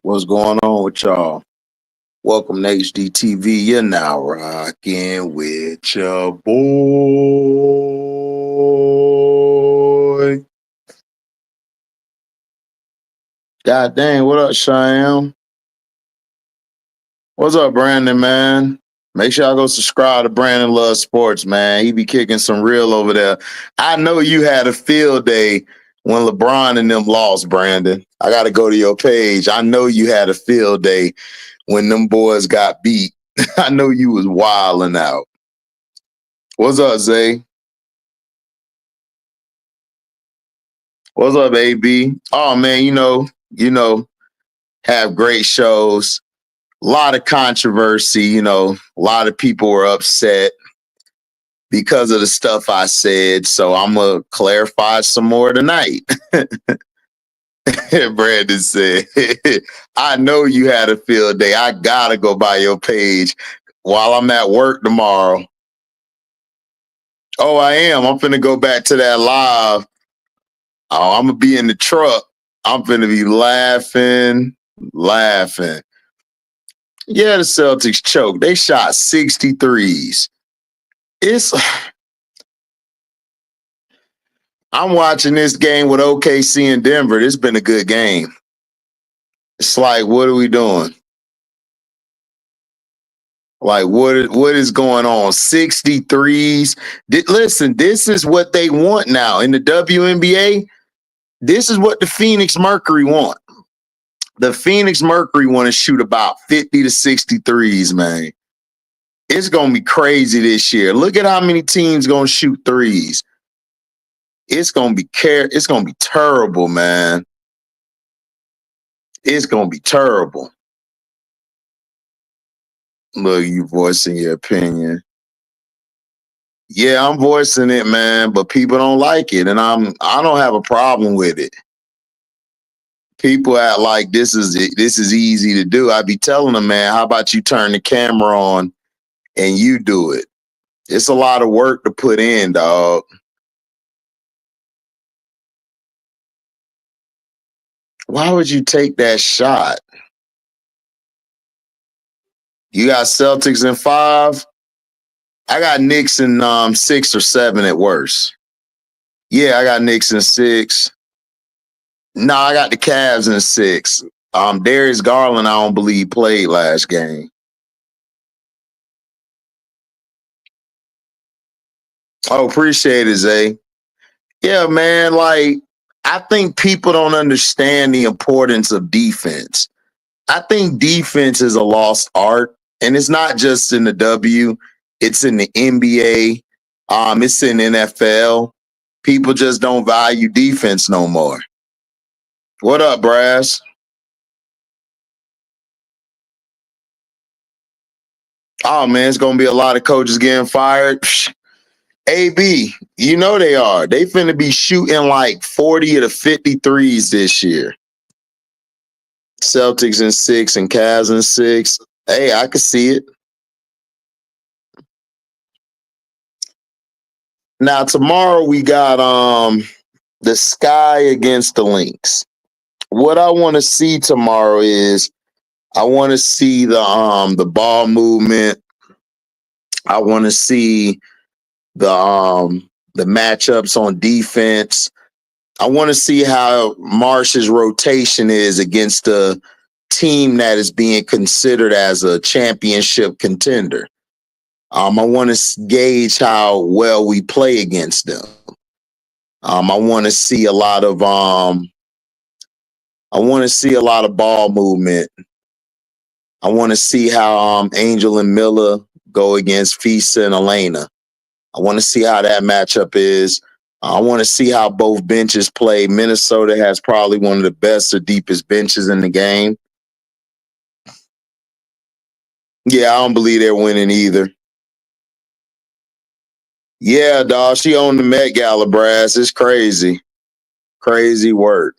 What's going on with y'all? Welcome to HDiiTV. You're now rocking with your boy. God dang, what up, Cheyenne? What's up, Brandon, man? Make sure y'all go subscribe to Brandon Loves Sports, man. He be kicking some real over there. I know you had a field day when LeBron and them lost, Brandon. I got to go to your page. I know you had a field day when them boys got beat. I know you was wilding out. What's up, Zay? What's up, AB? Oh man, have great shows. A lot of controversy, a lot of people were upset because of the stuff I said. So I'm gonna clarify some more tonight. Brandon said, I know you had a field day. I gotta go by your page while I'm at work tomorrow. Oh, I am. I'm finna go back to that live. Oh, I'm gonna be in the truck. I'm finna be laughing. Yeah, the Celtics choked. They shot 63s. I'm watching this game with OKC and Denver. It's been a good game. It's like, what are we doing? Like, what is going on? 63s. Listen, this is what they want now in the WNBA. This is what the Phoenix Mercury want. The Phoenix Mercury want to shoot about 50 to 63s, man. It's going to be crazy this year. Look at how many teams going to shoot threes. It's going to be terrible, man. It's going to be terrible. Look, you voicing your opinion. Yeah, I'm voicing it, man, but people don't like it, and I don't have a problem with it. People act like this is easy to do. I be telling them, man, how about you turn the camera on and you do it? It's a lot of work to put in, dog. Why would you take that shot? You got Celtics in 5. I got Knicks in 6 or 7 at worst. Yeah, I got Knicks in 6. No, I got the Cavs in 6. Darius Garland, I don't believe played last game. Oh, appreciate it, Zay. Yeah, man. Like, I think people don't understand the importance of defense. I think defense is a lost art, and it's not just in the W. It's in the NBA. It's in NFL. People just don't value defense no more. What up, Brass? Oh man, it's gonna be a lot of coaches getting fired. Psh, AB, you know they are. They finna be shooting like 40 to 53s this year. Celtics in 6 and Cavs in 6. Hey, I can see it. Now tomorrow we got the Sky against the Lynx. What I want to see tomorrow is I want to see the ball movement. I want to see the matchups on defense. I want to see how Marsh's rotation is against a team that is being considered as a championship contender. I want to gauge how well we play against them. I want to see a lot of ball movement. I want to see how Angel and Miller go against Fisa and Elena. I want to see how that matchup is. I want to see how both benches play. Minnesota has probably one of the best or deepest benches in the game. Yeah, I don't believe they're winning either. Yeah, dog, she owned the Met Gala brass. It's crazy. Crazy work.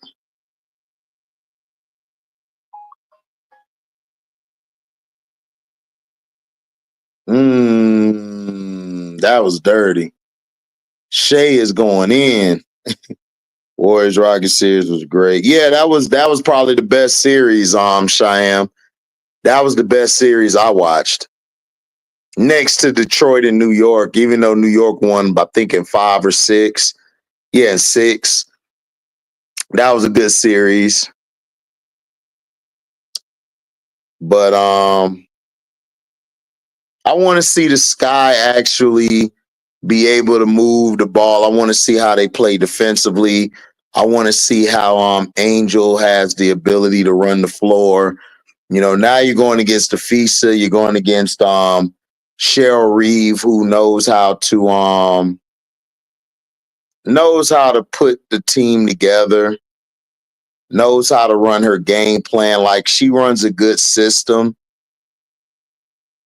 That was dirty. Shay is going in. Warriors Rockets series was great. Yeah, that was probably the best series, Cheyenne. That was the best series I watched. Next to Detroit and New York, even though New York won, I think in 5 or 6. Yeah, in 6. That was a good series. But I want to see the Sky actually be able to move the ball. I want to see how they play defensively. I want to see how Angel has the ability to run the floor. You know, now you're going against Afisa, you're going against Cheryl Reeve, who knows how to put the team together, knows how to run her game plan. Like, she runs a good system.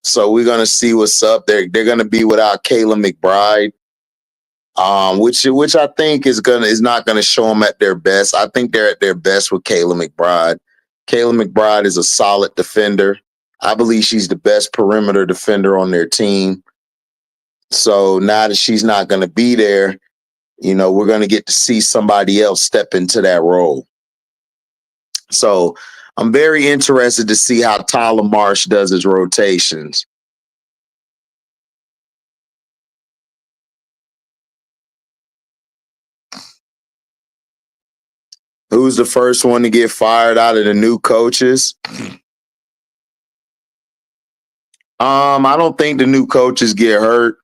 So we're gonna see what's up. They're gonna be without Kayla McBride. Which I think is not gonna show them at their best. I think they're at their best with Kayla McBride. Kayla McBride is a solid defender. I believe she's the best perimeter defender on their team. So now that she's not gonna be there, you know, we're gonna get to see somebody else step into that role. So I'm very interested to see how Tyler Marsh does his rotations. Who's the first one to get fired out of the new coaches? I don't think the new coaches get hurt.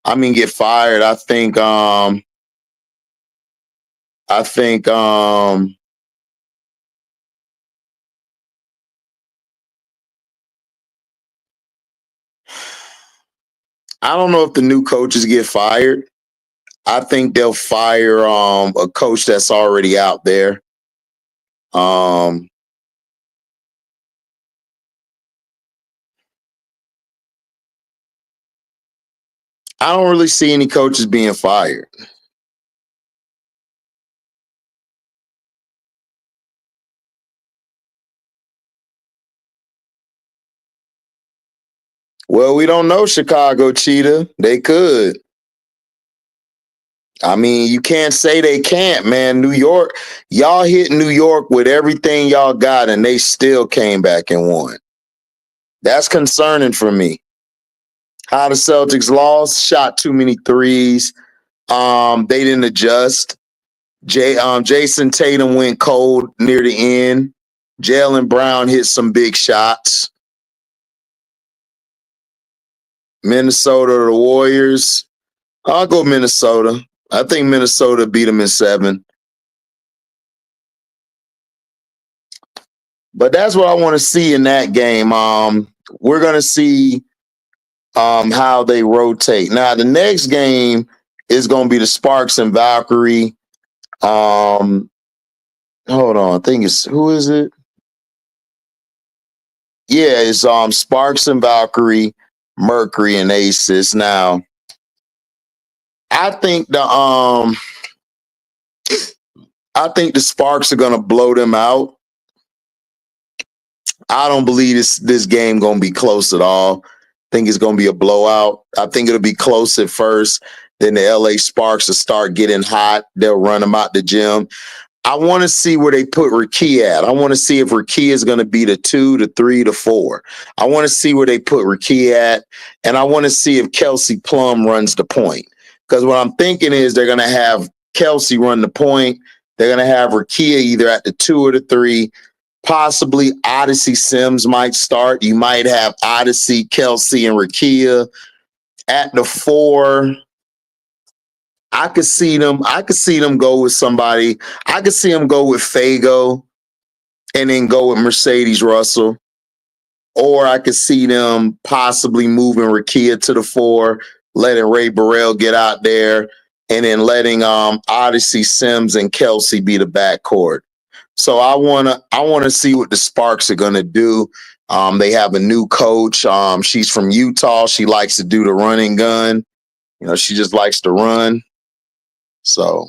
I mean, get fired. I think I don't know if the new coaches get fired. I think they'll fire a coach that's already out there. I don't really see any coaches being fired. Well, we don't know, Chicago Cheetah. They could. I mean, you can't say they can't, man. New York, y'all hit New York with everything y'all got, and they still came back and won. That's concerning for me. How the Celtics lost, shot too many threes. They didn't adjust. Jason Tatum went cold near the end. Jaylen Brown hit some big shots. Minnesota, the Warriors. I'll go Minnesota. I think Minnesota beat them in 7. But that's what I want to see in that game. We're gonna see how they rotate. Now the next game is gonna be the Sparks and Valkyrie. Hold on, I think it's who is it? Yeah, it's Sparks and Valkyrie, Mercury and Aces. Now, I think the Sparks are gonna blow them out. I don't believe this game gonna be close at all. I think it's gonna be a blowout. I think it'll be close at first. Then the LA Sparks will start getting hot. They'll run them out the gym. I want to see where they put Rakia at. I want to see if Rakia is going to be the 2, the 3, the 4. I want to see where they put Rakia at. And I want to see if Kelsey Plum runs the point. Because what I'm thinking is they're going to have Kelsey run the point. They're going to have Rakia either at the 2 or the 3. Possibly Odyssey Sims might start. You might have Odyssey, Kelsey, and Rakia at the 4. I could see them go with somebody. I could see them go with Fago and then go with Mercedes Russell. Or I could see them possibly moving Rakia to the 4, letting Ray Burrell get out there, and then letting Odyssey Sims and Kelsey be the backcourt. So I wanna see what the Sparks are gonna do. They have a new coach. She's from Utah. She likes to do the running gun. You know, she just likes to run. So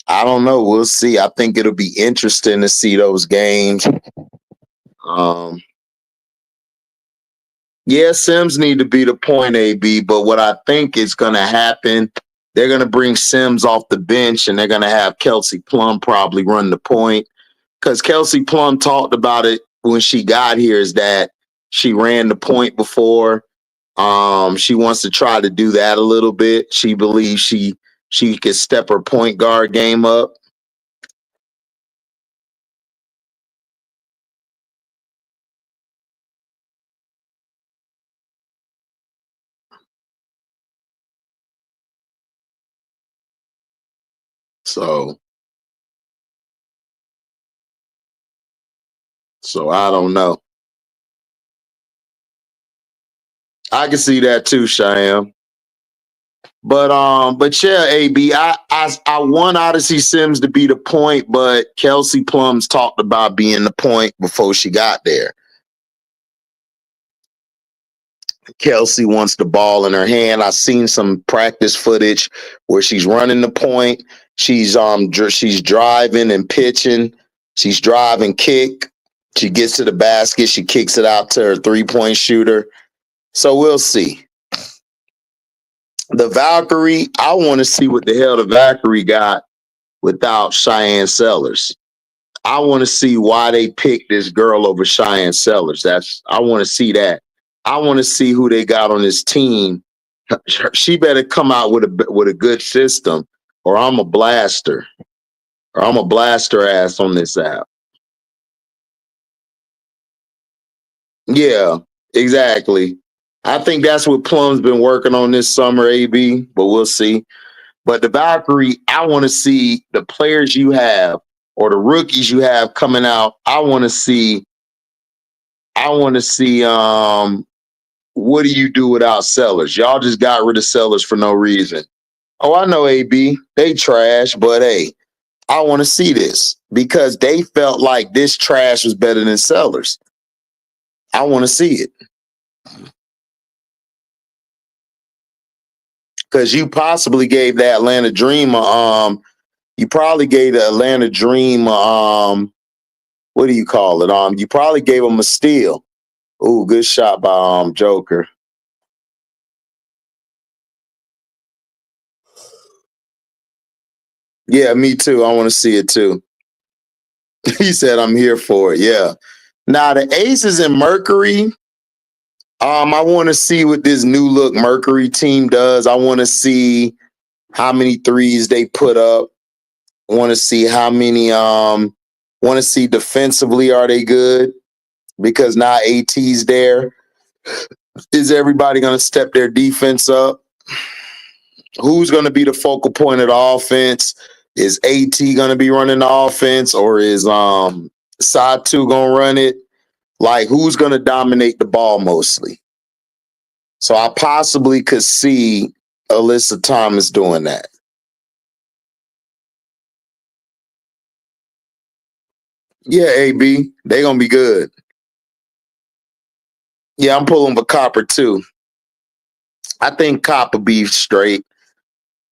I don't know. We'll see. I think it'll be interesting to see those games. Yeah, Sims need to be the point AB, but what I think is going to happen They're going to bring Sims off the bench, and they're going to have Kelsey Plum probably run the point. Because Kelsey Plum talked about it when she got here, is that she ran the point before. She wants to try to do that a little bit. She believes she could step her point guard game up. So I don't know. I can see that too, Cheyenne. But yeah, AB, I want Odyssey Sims to be the point, but Kelsey Plum's talked about being the point before she got there. Kelsey wants the ball in her hand. I've seen some practice footage where she's running the point. She's driving and pitching. She's driving kick. She gets to the basket. She kicks it out to her 3-point shooter. So we'll see. The Valkyrie, I want to see what the hell the Valkyrie got without Cheyenne Sellers. I want to see why they picked this girl over Cheyenne Sellers. I want to see that. I want to see who they got on this team. She better come out with a good system, or I'm a blaster, or I'm a blaster ass on this app. Yeah, exactly. I think that's what Plum's been working on this summer, AB, but we'll see. But the Valkyrie, I want to see the players you have or the rookies you have coming out. I want to see what do you do without Sellers? Y'all just got rid of Sellers for no reason. Oh, I know, AB. They trash, but hey, I want to see this because they felt like this trash was better than Sellers. I want to see it. Because you possibly gave the Atlanta Dream you probably gave the Atlanta Dream what do you call it? You probably gave him a steal. Ooh, good shot by Joker. Yeah, me too. I want to see it too. He said I'm here for it. Yeah. Now the Aces and Mercury. I want to see what this new look Mercury team does. I want to see how many threes they put up. I want to see how many want to see defensively, are they good? Because now AT's there. Is everybody going to step their defense up? Who's going to be the focal point of the offense? Is AT going to be running the offense, or is side 2 going to run it? Like, who's going to dominate the ball mostly? So I possibly could see Alyssa Thomas doing that. Yeah, AB, they going to be good. Yeah, I'm pulling for Copper too. I think Cop will be straight,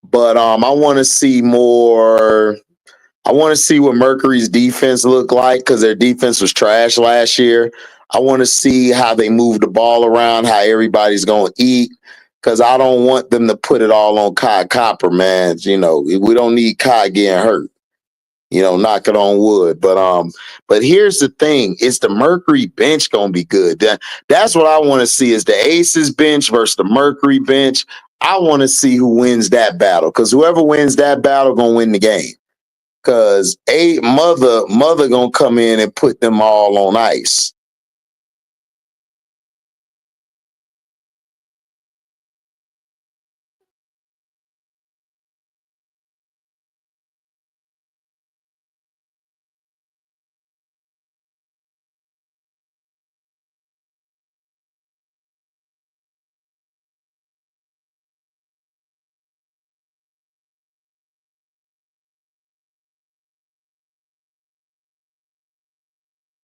but I want to see more. I want to see what Mercury's defense looked like because their defense was trash last year. I want to see how they move the ball around, how everybody's going to eat, because I don't want them to put it all on Kai Copper, man. You know, we don't need Kai getting hurt. You know, knock it on wood. But here's the thing: is the Mercury bench gonna be good? That's what I want to see: is the Aces bench versus the Mercury bench. I want to see who wins that battle, because whoever wins that battle gonna win the game. Because mother gonna come in and put them all on ice.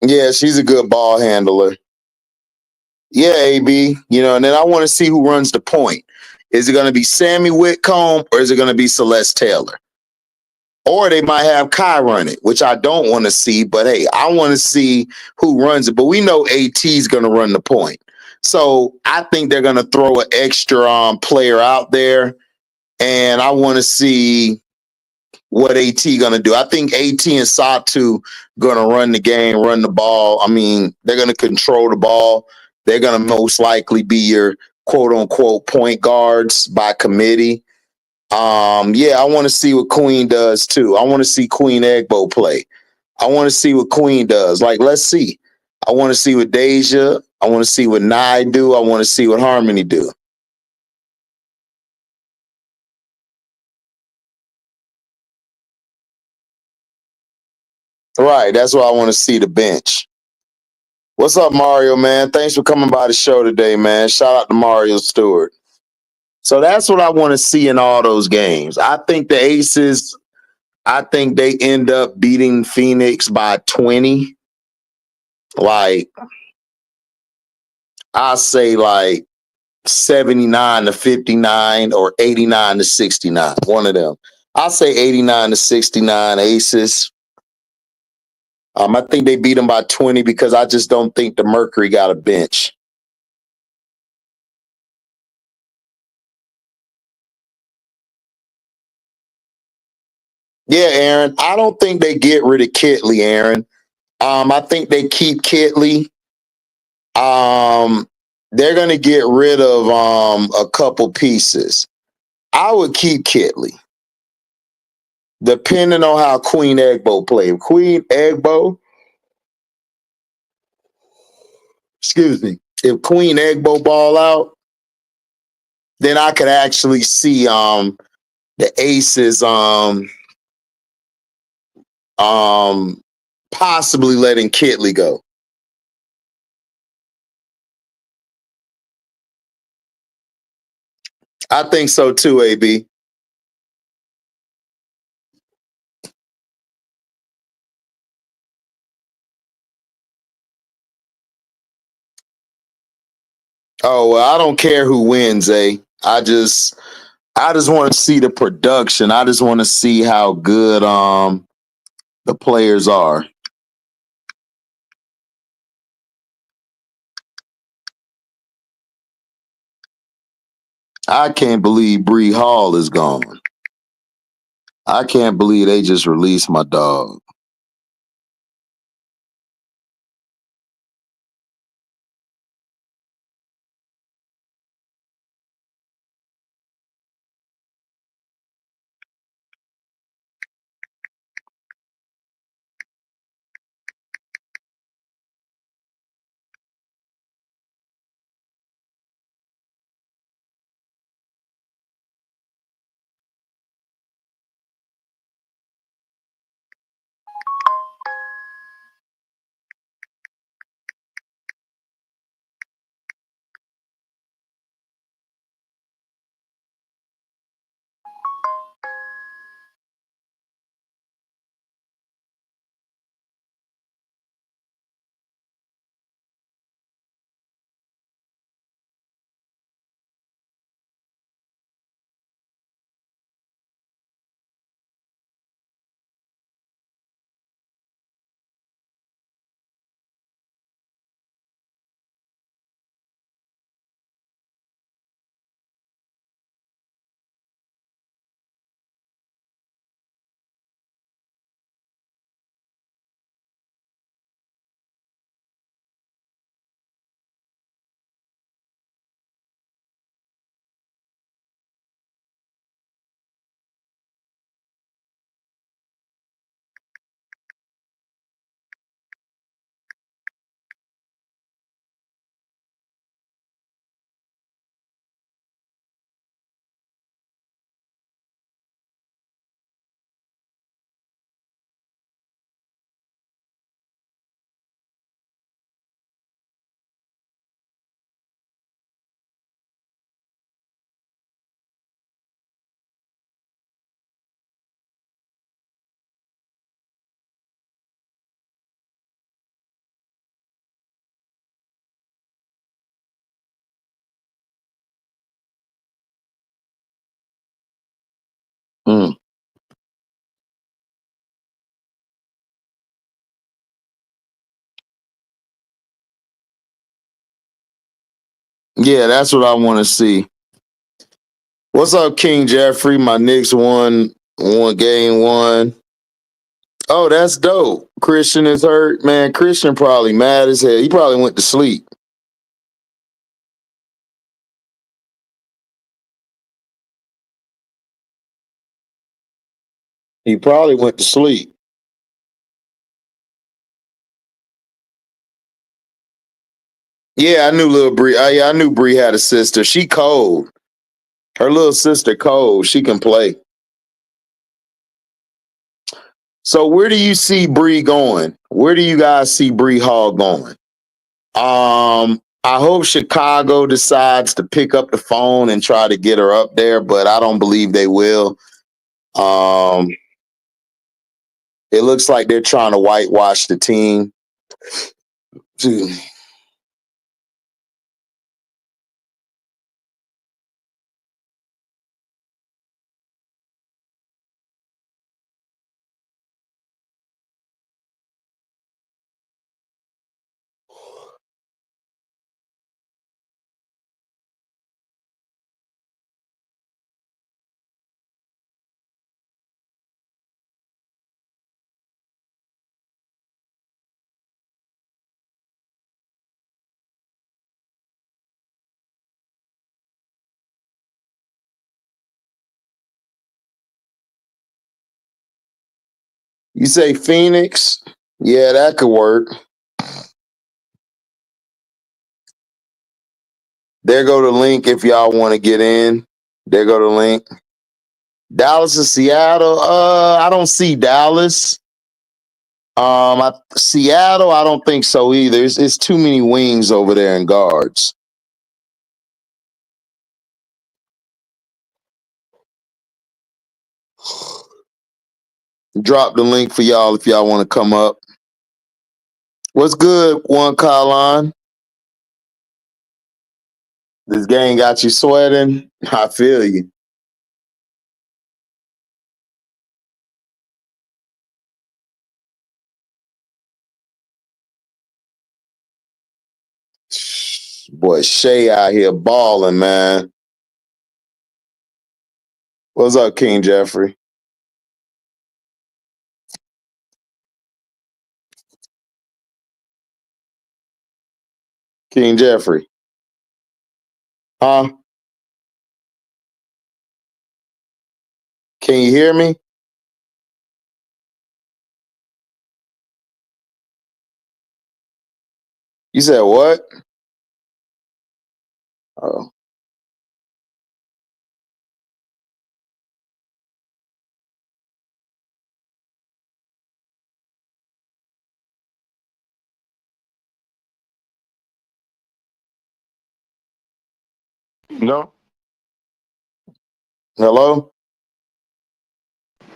Yeah, she's a good ball handler. Yeah, AB. You know, and then I want to see who runs the point. Is it going to be Sammy Whitcomb or is it going to be Celeste Taylor? Or they might have Kai run it, which I don't want to see. But hey, I want to see who runs it. But we know AT is going to run the point. So I think they're going to throw an extra player out there. and I want to see what AT gonna do. I think AT and Satu gonna run the game, run the ball. I mean, they're gonna control the ball. They're gonna most likely be your quote unquote point guards by committee. Yeah, I want to see what Queen does too. I want to see Queen Egbo play. I want to see what Queen does. Like, let's see. I want to see what Deja. I want to see what Nye do. I want to see what Harmony do. Right. That's why I want to see the bench. What's up, Mario, man? Thanks for coming by the show today, man. Shout out to Mario Stewart. So that's what I want to see in all those games. I think the Aces, I think they end up beating Phoenix by 20. Like, I say like 79 to 59 or 89 to 69. One of them. I'll say 89 to 69 Aces. I think they beat them by 20 because I just don't think the Mercury got a bench. Yeah, Aaron. I don't think they get rid of Kitley, Aaron. I think they keep Kitley. They're gonna get rid of a couple pieces. I would keep Kitley, depending on how Queen Egbo played. Queen Egbo, excuse me, if Queen Egbo ball out, then I could actually see the Aces um possibly letting Kitley go. I think so too, AB. Oh well, I don't care who wins, I just want to see the production. I just want to see how good the players are. I can't believe Bree Hall is gone. I can't believe they just released my dog. Mm. Yeah, that's what I want to see. What's up, King Jeffrey? My Knicks won game one. Oh, that's dope. Christian is hurt. Man, Christian probably mad as hell. He probably went to sleep. He probably went to sleep. Yeah, I knew little Bree. Yeah, I knew Bree had a sister. She cold. Her little sister cold. She can play. So where do you see Bree going? Where do you guys see Bree Hall going? I hope Chicago decides to pick up the phone and try to get her up there, but I don't believe they will. Um, it looks like they're trying to whitewash the team. You say Phoenix? Yeah, that could work. There go the link if y'all want to get in. There go the link. Dallas and Seattle. I don't see Dallas. Seattle, I don't think so either. It's too many wings over there and guards. Drop the link for y'all if y'all want to come up. What's good, one Colin? This game got you sweating. I feel you. Boy, Shay out here balling, man. What's up, King Jeffrey? King Jeffrey. Huh? Can you hear me? You said what? Oh. No? Hello?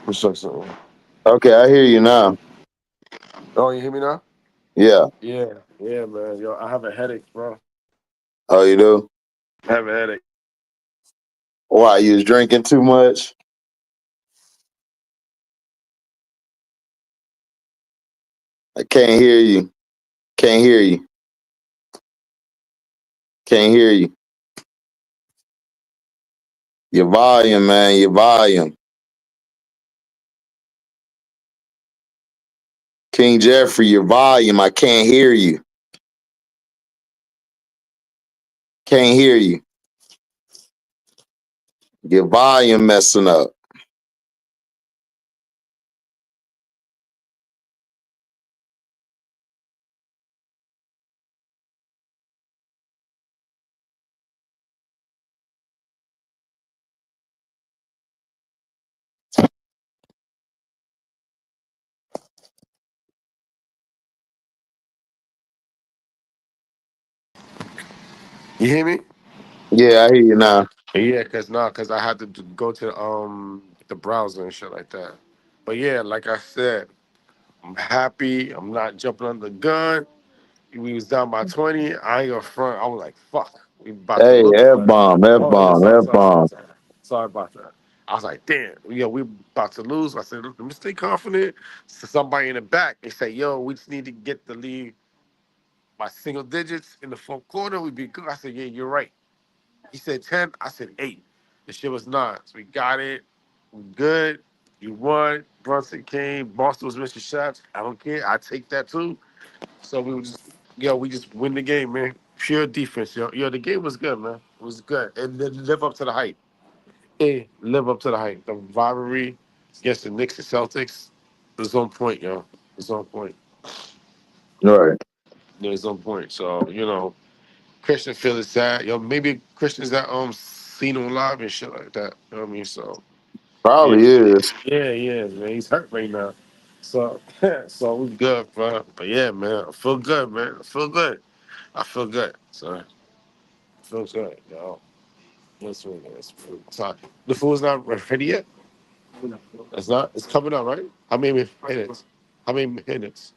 What's up, son? Okay, I hear you now. Oh, you hear me now? Yeah. Yeah, man. Yo, I have a headache, bro. Oh, you do? I have a headache. Why, you was drinking too much? I can't hear you. Can't hear you. Can't hear you. Your volume, man. Your volume. King Jeffrey, your volume. I can't hear you. Can't hear you. Your volume messing up. You hear me? Yeah, I hear you now. Yeah, cause I had to go to the browser and shit like that. But yeah, like I said, I'm happy. I'm not jumping on the gun. We was down by 20. I ain't gonna front. I was like, fuck, we about to Hey, lose. F But bomb, F oh yeah, bomb, sorry, F sorry, sorry, bomb. sorry. Sorry about that. I was like, damn, we about to lose. I said, let me stay confident. So somebody in the back, they say, yo, we just need to get the lead by single digits in the fourth quarter. We'd be good. I said, yeah, you're right. He said 10. I said 8. The shit was nuts. We got it. We good. You won. Brunson came. Boston was missing shots. I don't care. I take that too. So we were just, we just win the game, man. Pure defense, yo. Yo, the game was good, man. It was good. And then live up to the hype. Yeah, live up to the hype. The rivalry against the Knicks and Celtics was on point, yo. It's on point. Right. Yeah, it's on point. So, Christian feeling sad. Yo, maybe Christian's that seen him live and shit like that. You know what I mean? So yeah. Probably is. Yeah, man. He's hurt right now. So so we good, bro. But yeah, man, I feel good, man. I feel good. I feel good. So I feel good, yo. That's really good. That's really good. So the food's not ready yet? It's not. It's coming up, right? How many minutes? How many minutes?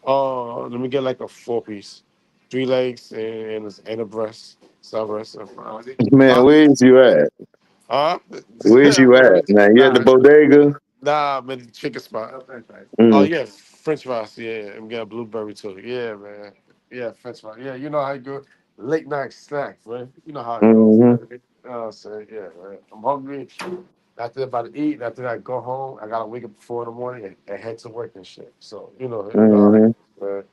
Oh, let me get like a 4-piece, 3 legs and a breast, side breast. Man, Huh? where's you at? Huh? Where's you at? Man, you at the Nah, bodega? I'm in the chicken spot. Oh Mm, yeah, French fries. Yeah, I'm getting a blueberry too. Yeah, man. Yeah, French fries. Yeah, you know how you go. Late night snack, man. You know how it goes, mm-hmm, man. So yeah, man. I'm hungry. After about to eat, after that, I go home. I gotta wake up 4 in the morning and head to work and shit. So you know how it mm-hmm. goes, man.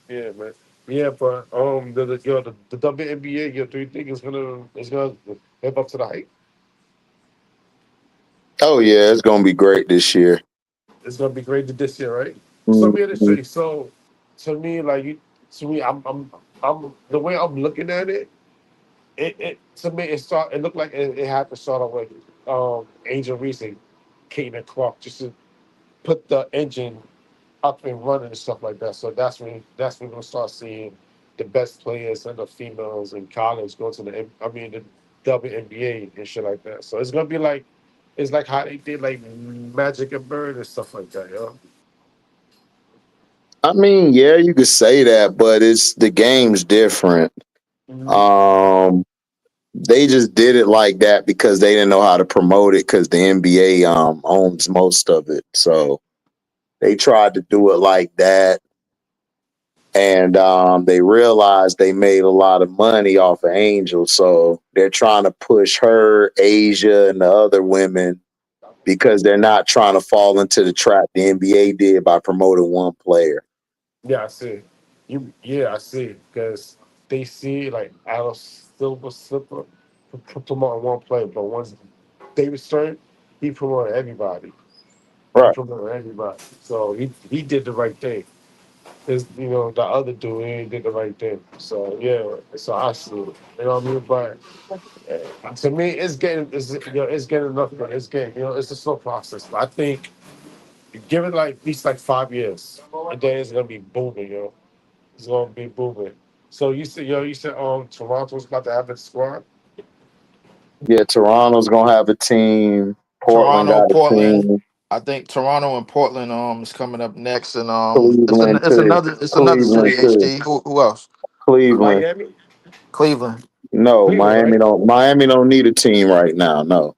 Yeah, man. Yeah, but the WNBA, do you think it's gonna live up to the hype? Oh yeah, it's gonna be great this year. It's gonna be great this year, right? So let me Mm-hmm. understand. So to me, I'm the way I'm looking at it. It to me it looked like it had to start off with Angel Reese and Kate and Clark just to put the engine up and running and stuff like that. So that's when we'll start seeing the best players and the females in college go to the WNBA and shit like that. So it's gonna be like it's like how they did like Magic and Bird and stuff like that, yo. I mean, yeah, you could say that, but it's the game's different. Mhm. Um, they just did it like that because they didn't know how to promote it because the NBA owns most of it. So they tried to do it like that, and they realized they made a lot of money off of Angel, so they're trying to push her, Asia, and the other women because they're not trying to fall into the trap the NBA did by promoting one player. Yeah, I see. Yeah, I see. Because they see like Al Silver Slipper promoting one play, but once David Stern, he promoted everybody. He Right. promoted everybody. So he did the right thing. His, the other dude, he did the right thing. So yeah, so I see it. You know what I mean? But to me, it's getting enough. It's getting, it's a slow process. But I think you give it like at least like 5 years, and then it's gonna be booming, yo. It's gonna be booming. So you said Toronto's about to have its squad. Yeah, Toronto's gonna have a team. Portland Toronto, got a Portland. team. I think Toronto and Portland is coming up next, and Cleveland too. it's another Cleveland city. too. HD. Who else? Cleveland. Miami, Cleveland. No, Cleveland, Miami right? don't. Miami don't need a team right now. No,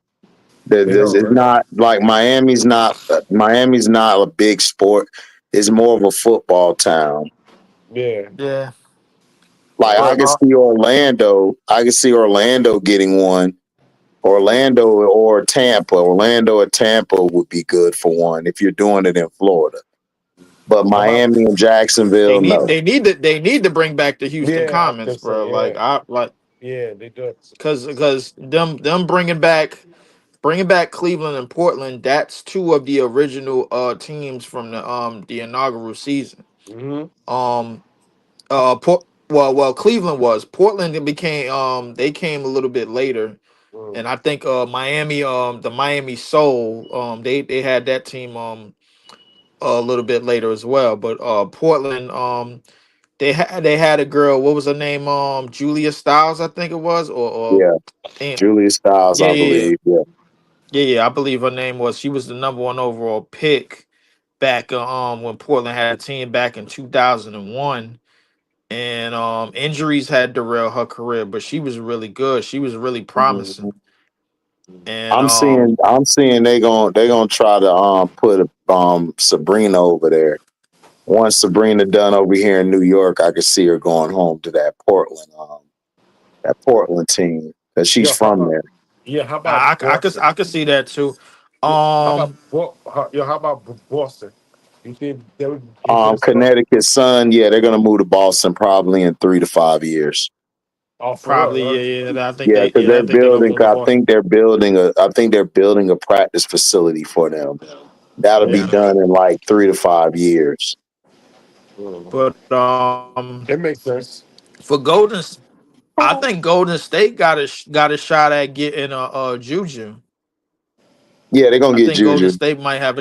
They don't, it's right? not like Miami's not. Miami's not a big sport. It's more of a football town. Yeah, Yeah, Like yeah. I but could see Orlando. I could see Orlando getting one. Orlando or Tampa. Orlando or Tampa would be good for one if you're doing it in Florida. But But Miami and they Jacksonville, need no. they need to bring back the Houston yeah, I Commons, think so. bro. Like Yeah, I like yeah, they do it. because them bringing back Cleveland and Portland. That's two of the original teams from the inaugural season. Mm-hmm. Um well, Cleveland was. Portland it became they came a little bit later. Mm. And I think Miami, the Miami Soul, they had that team a little bit later as well. But Portland, they had a girl. What was her name? Julia Stiles, I think it was, or Yeah. and Julius Styles, yeah, I yeah, yeah, believe. Yeah. yeah, yeah. I believe her name was. She was the number one overall pick back when Portland had a team back in 2001. And injuries had derailed her career, but she was really good. She was really promising. Mhm. And I'm seeing they gonna try to put Sabrina over there. Once Sabrina done over here in New York, I could see her going home to that Portland team. because she's Yo, how from about there. how about I Boston? could see that too. Yo, how about Um, how about Boston? You think they would be good as well? Connecticut Sun, yeah, they're gonna move to Boston probably in 3 to 5 years. Oh, for probably real? yeah. Yeah, because I they're think they're gonna building. move the I ball. think they're building a. I think they're building a practice facility for them. That'll be Yeah, done in like 3 to 5 years. Mm. but It makes sense. for I think Golden State got a shot at getting a Juju. Yeah, they're gonna I get think Golden Juju. State might have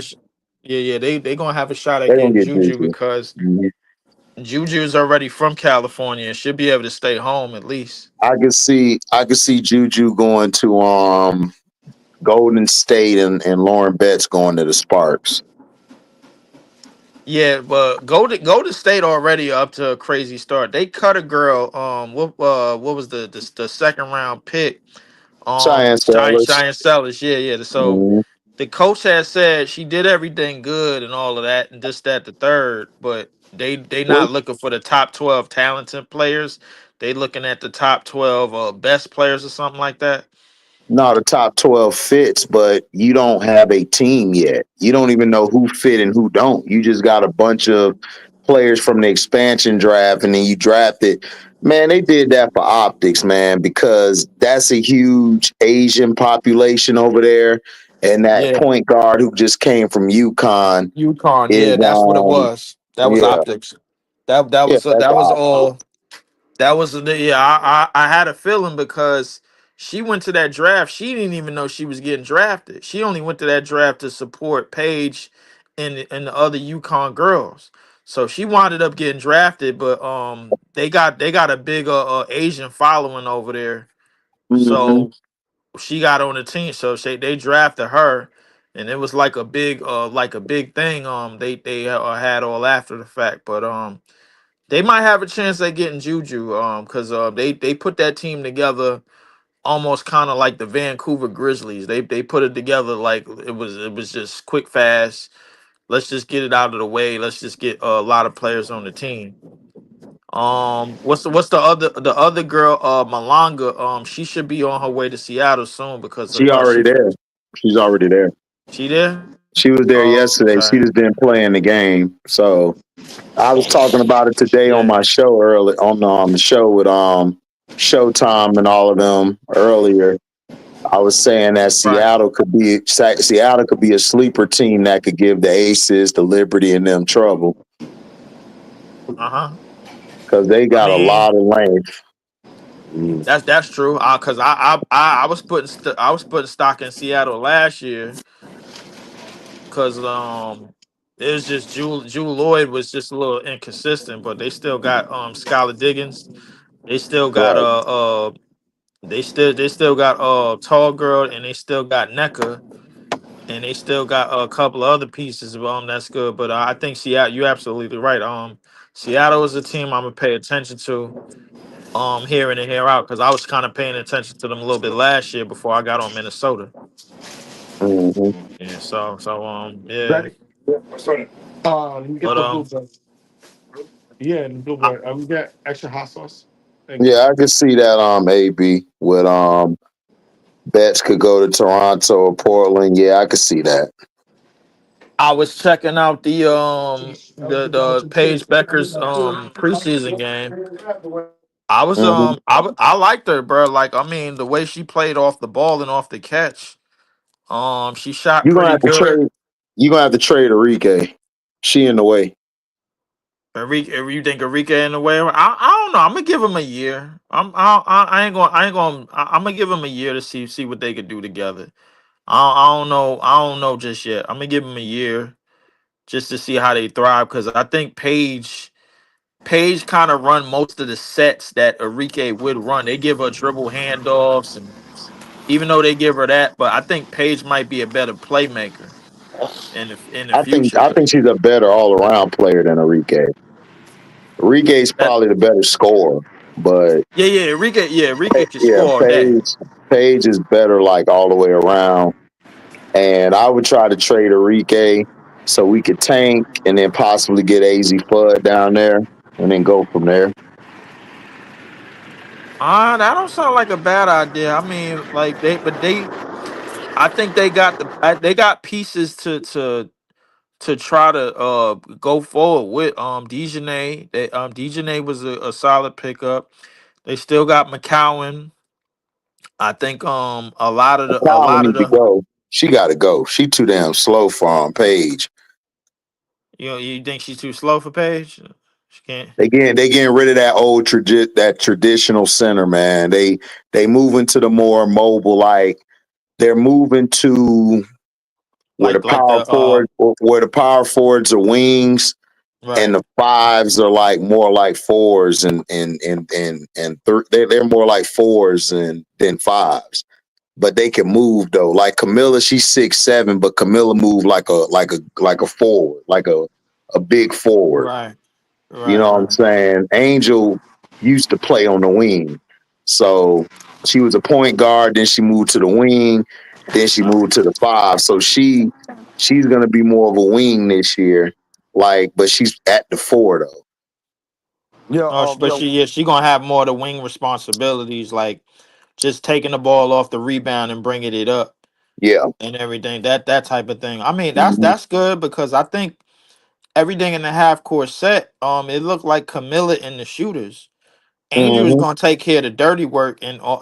yeah, they gonna have a shot at They're gonna getting get Juju Juju. because Mhm. Juju is already from California and should be able to stay home at least. I could see Juju going to Golden State and Lauren Betts going to the Sparks. Yeah, but Golden State already up to a crazy start. They cut a girl. What was the second round pick? Cheyenne Sellers. Cheyenne Sellers. Yeah. So Mhm. the coach has said she did everything good and all of that and this that the third, but they Well, not looking for the top 12 talented players. They looking at the top 12 best players or something like that. no, the top 12 fits, but you don't have a team yet. You don't even know who fit and who don't. You just got a bunch of players from the expansion draft and then you drafted. Man, they did that for optics, man, because that's a huge Asian population over there. And that Yeah, point guard who just came from UConn UConn. is Yeah, that's what it was. That was yeah, optics. That yeah, that's that was optics. all. That was yeah. I had a feeling because she went to that draft. She didn't even know she was getting drafted. She only went to that draft to support Paige and the other UConn girls. So she wound up getting drafted, but they got a big Asian following over there. Hmm. So she got on the team. So they drafted her, and it was like a big thing. They had all after the fact, but they might have a chance at getting Juju, because they put that team together almost kind of like the Vancouver Grizzlies. They put it together like it was just quick, fast. Let's just get it out of the way. Let's just get a lot of players on the team. What's the other girl? Malanga. She should be on her way to Seattle soon because She already there. She's already there. she there. She was there Oh, yesterday. okay. She just didn't play in the game. So I was talking about it today on Yeah. my show early on the show with Showtime and all of them earlier. I was saying that Right. Seattle could be a sleeper team that could give the Aces, the Liberty, and them trouble Uh-huh. because they I got a mean, lot of length. Mm. that's true. Cause I was I was putting stock in Seattle last year. Cause it was just Jewel Lloyd was just a little inconsistent, but they still got Skylar Diggins. They still got Right. they still got Tall Girl, and they still got NECA, and they still got a couple of other pieces of that's good. But I think Seattle, you're absolutely right. Seattle is a team I'm gonna pay attention to here in and here out, because I was kind of paying attention to them a little bit last year before I got on Minnesota. Hmm. Yeah, yeah. Ready? Yeah. Sorry. Let me get But the blue one. Yeah, the blue one. We got extra hot sauce. Thank you. Yeah, I could see that AB with Betts could go to Toronto or Portland. Yeah, I could see that. I was checking out the Paige Becker's preseason game. Hmm. I liked her, bro. Like, I mean, the way she played off the ball and off the catch. She shot You're gonna pretty have to good. trade. You're gonna have to trade Enrique. She in the way. Enrique, you think Enrique in the way? I don't know. I'm gonna give him a year. I ain't gonna. I'm gonna give him a year to see what they could do together. I don't know. I don't know just yet. I'm gonna give him a year just to see how they thrive, because I think Paige kind of run most of the sets that Enrique would run. They give her dribble handoffs, and even though they give her that, but I think Paige might be a better playmaker in the future. I think she's a better all around player than Enrique. Enrique's That probably the better scorer, but yeah, Enrique can yeah, score all day. Paige is better like all the way around. And I would try to trade Enrique so we could tank and then possibly get AZ Fudd down there and then go from there. That don't sound like a bad idea. I mean, like I think they got pieces to try to go forward with. Dejanay, Dejanay was a solid pickup. They still got McCowan. I think a Colin lot of need to the go. She got to go. She too damn slow for on page. you think she's too slow for Paige? She can't. They getting rid of that that traditional center, man. They moving to the more mobile, like they're moving to Like the where the power forwards are wings and right. the fives are like more like fours they're more like fours than fives. But they can move though. Like Camilla, she's 6'7", but Camilla moved like a forward, like a big forward. Right. You Right. know what I'm Right. saying? Angel used to play on the wing. So she was a point guard, then she moved to the wing, then she moved to the five. So she's gonna be more of a wing this year. Like, but she's at the four though. Yeah, But she gonna have more of the wing responsibilities, like just taking the ball off the rebound and bringing it up Yeah. and everything. That type of thing. I mean, Hmm. that's good because I think everything in the half court set, it looked like Camilla and the shooters. Angel is Hmm. gonna take care of the dirty work and all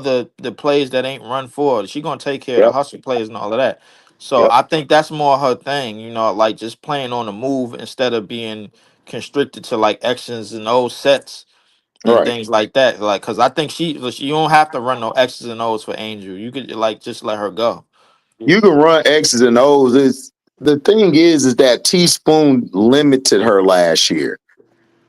the plays that ain't run for her. She gonna take care of the Yep. hustle plays and all of that. So Yep. I think that's more her thing, like just playing on the move instead of being constricted to like X's and O's sets and Right. things like that. Like, cause I think she you don't have to run no X's and O's for Angel. You could like just let her go. You can run X's and O's. The thing is that Teaspoon limited her last year.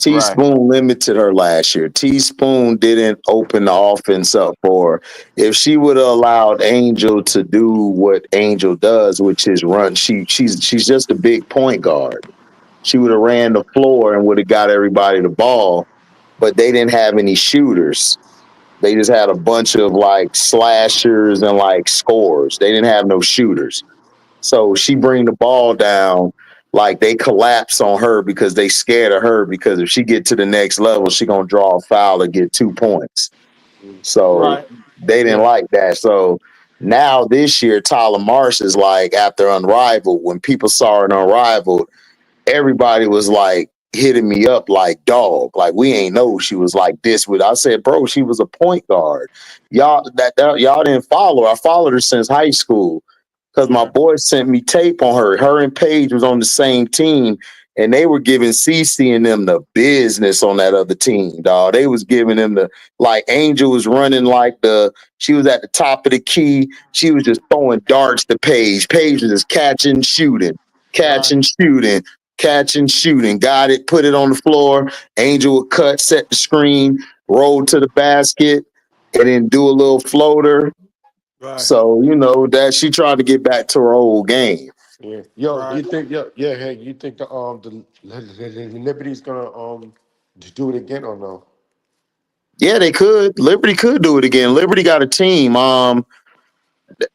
Right. Teaspoon limited her last year. Teaspoon didn't open the offense up for her. If she would have allowed Angel to do what Angel does, which is run, she's just a big point guard. She would have ran the floor and would have got everybody the ball, but they didn't have any shooters. They just had a bunch of like slashers and like scores. They didn't have no shooters. So she bring the ball down, like they collapse on her because they scared of her because if she get to the next level, she gonna draw a foul or get 2 points. So Right. they didn't yeah, like that. So now this year, Tyler Marsh is like after Unrivaled. When people saw her in Unrivaled, everybody was like hitting me up like dog. Like we ain't know she was like this with I said, bro, she was a point guard. Y'all didn't follow her. I followed her since high school because my Right. boy sent me tape on her. Her and Paige was on the same team, and they were giving CC and them the business on that other team, dog. They was giving them the like Angel was running like she was at the top of the key. She was just throwing darts to Paige. Paige was just Right. catching, shooting, catching, shooting. Got it, put it on the floor. Angel would cut, set the screen, roll to the basket, and then do a little floater. Right. So, that she tried to get back to her old game. yeah. Yo, Right. you think yeah, hey, you think the Liberty's gonna do it again or no? Yeah, they could. Liberty could do it again. Liberty got a team.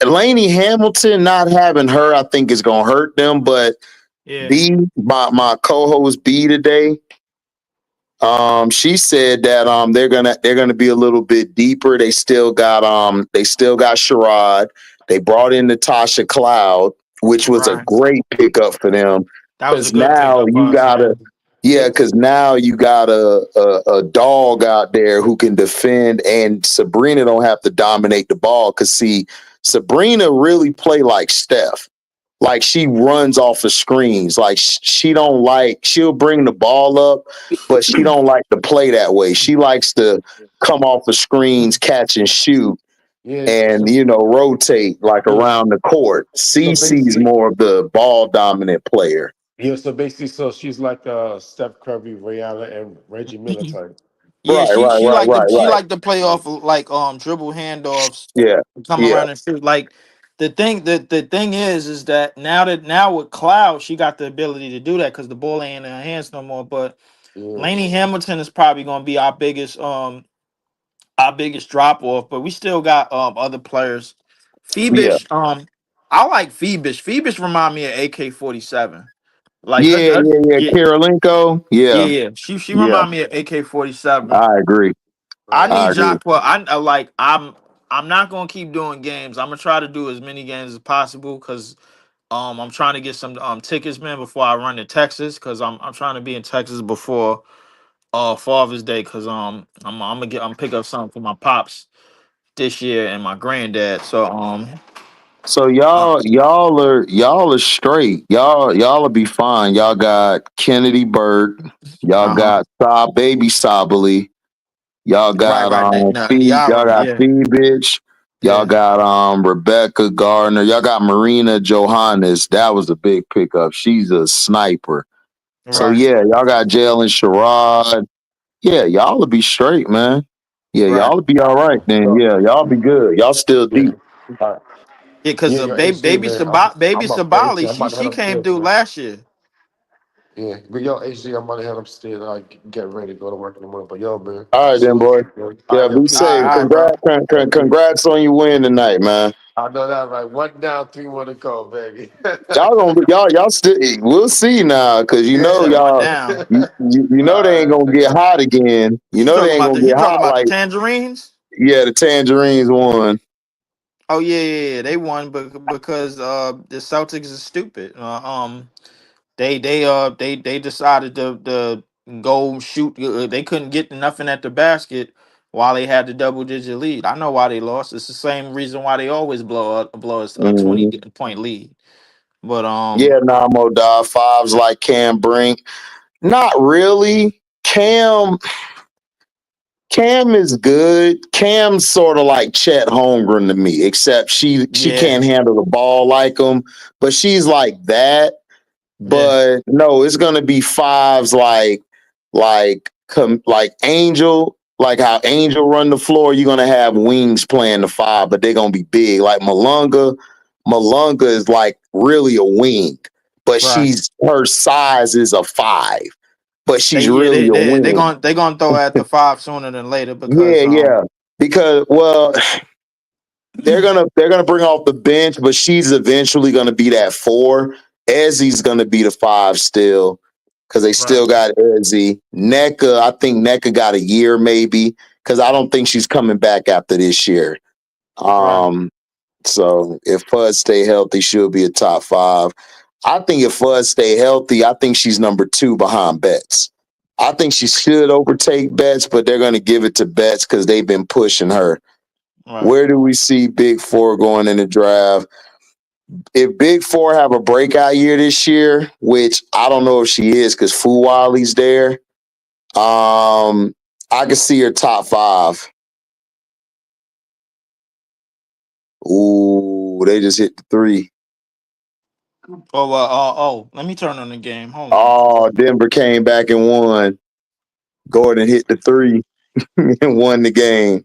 Lainey Hamilton not having her, I think, is gonna hurt them. But Yeah. my co-host B today, she said that they're gonna be a little bit deeper. They still got Sherrod. They brought in Natasha Cloud, which was a Right. great pickup for them. That was a Because good now pickup you for us, gotta, man. yeah, because now you got a dog out there who can defend, and Sabrina don't have to dominate the ball. Because see, Sabrina really play like Steph. Like she runs off the screens. Like she don't like. She'll bring the ball up, but she don't like to play that way. She likes to come off the screens, catch and shoot, Yeah, and rotate like yeah, around the court. so CC's basically, more of the ball dominant player. so she's like Steph Curry, Ray Allen, and Reggie Miller type. Yeah, Right, right, she right, like right, she right. like to play off of, like dribble handoffs, Yeah, come yeah, around and shoot. Like the thing is that now with Cloud, she got the ability to do that because the ball ain't in her hands no more. But Yeah, Lainey Hamilton is probably gonna be our biggest drop off. But we still got other players. yeah, Phoebus, I like Phoebus. Phoebus remind me of AK-47. Like yeah, yeah, yeah. yeah, Karolinko. yeah, Yeah, yeah. She yeah. remind me of AK-47. I agree. I Right. I need agree. Jock. Well, I'm not gonna keep doing games. I'm gonna try to do as many games as possible because I'm trying to get some tickets, man, before I run to Texas because I'm trying to be in Texas before Father's Day because I'm pick up something for my pops this year and my granddad. So So uh y'all are straight. Y'all will be fine. Y'all got Kennedy Bird. Y'all huh. got Baby Sabali. Y'all got Right. No, Fee. Y'all Yara, got yeah, Fee bitch. Y'all yeah. got Rebecca Gardner. Y'all got Marina Johannes. That was a big pickup. She's a sniper. So Right, yeah, y'all got Jalen Sherrod. Yeah, y'all will be straight, man. Yeah, right. y'all will be all right then. So, Yeah, y'all be good. Y'all still yeah. deep. All right. Yeah, because Yeah, yo, HG, man. I'm baby about to Sabali, HG. I'm about to head she came upstairs, through man. last year. Yeah, but yo, HG, I'm about to head upstairs. I get ready to go to work in the morning. But yo, man, All right then, salute boy. to you, man. All Yeah, right, yo, be peace, All safe. right, man. bro. Peace. Congrats on your win tonight, man. I know that, right? One down, three more to go, baby. Y'all still. We'll see now, because You said Yeah. one down. you know they ain't All gonna right. get hot again. You You know talking they ain't about gonna you get talking hot about the like Tangerines? yeah. The Tangerines won. Oh yeah, they won, but because the Celtics is stupid. They decided to go shoot. They couldn't get nothing at the basket while they had the double digit lead. I know why they lost. It's the same reason why they always blow us a Hmm. 20-point lead. But Yeah, nah, Mo Dog fives like Cam Brink. Not really. Cam is good. Cam's sort of like Chet Holmgren to me, except she yeah, can't handle the ball like him, but she's like that. yeah, But no, it's gonna be fives like Angel, like how Angel run the floor. You're gonna have wings playing the five, but they're gonna be big. Like Malunga, Malunga is like really a wing, but right. she's her size is a five, but They she's yeah really a wing. they gonna throw at the five sooner than later because Yeah, yeah. Because well, they're gonna bring off the bench, but she's eventually gonna be that four. Ezzy's gonna be the five still, because they right, still got Ezzy. NECA, I think NECA got a year maybe, because I don't think she's coming back after this year. right, So if Fuzz stay healthy, she'll be a top five. I think if Fuzz stay healthy, I think she's number two behind Betts. I think she should overtake Betts, but they're gonna give it to Betts because they've been pushing her. right. Where do we see Big Four going in the draft? If Big Four have a breakout year this year, which I don't know if she is because Fuwali's there, I can see her top five. Ooh, they just hit the three. let me turn on the game. Hold on. Oh, Denver came back and won. Gordon hit the three and won the game.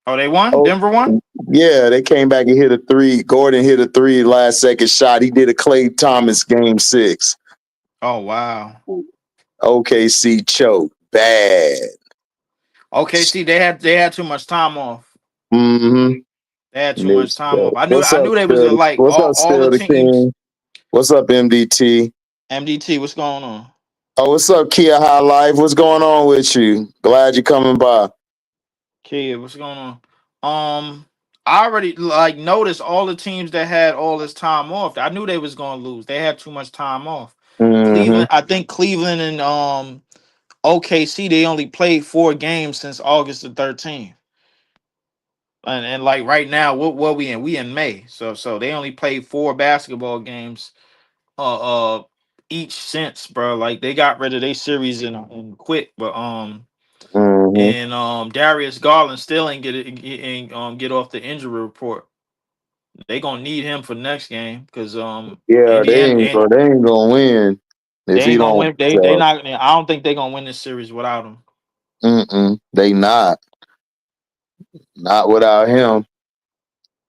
Oh, they won. Oh, Denver won. yeah, they came back and hit a three. Gordon hit a three last second shot. He did a Clay Thomas game six. Oh wow. OKC choke. Bad. Okay, see, they had too much time off. Mm-hmm. They had too much time off. What's I up, knew they was Still? like What's up, all the Still the teams. King? What's up, MDT? MDT, what's going on? Oh, what's up, Kia High Life? What's going on with you? Glad you're coming by. Kid, what's going on? I already like noticed all the teams that had all this time off. I knew they was gonna lose. They had too much time off. Mm-hmm. Cleveland, I think Cleveland and OKC, they only played 4 games since August the 13th. And like right now, what we in? We in May. So they only played 4 basketball games uh each since, bro. Like they got rid of their series and quick, but Mm-hmm. and Darius Garland still ain't get off the injury report. They gonna need him for next game because Yeah, Indiana and they ain't gonna win they if he ain't gonna don't. win. They not. I don't think they gonna win this series without him. They not without him.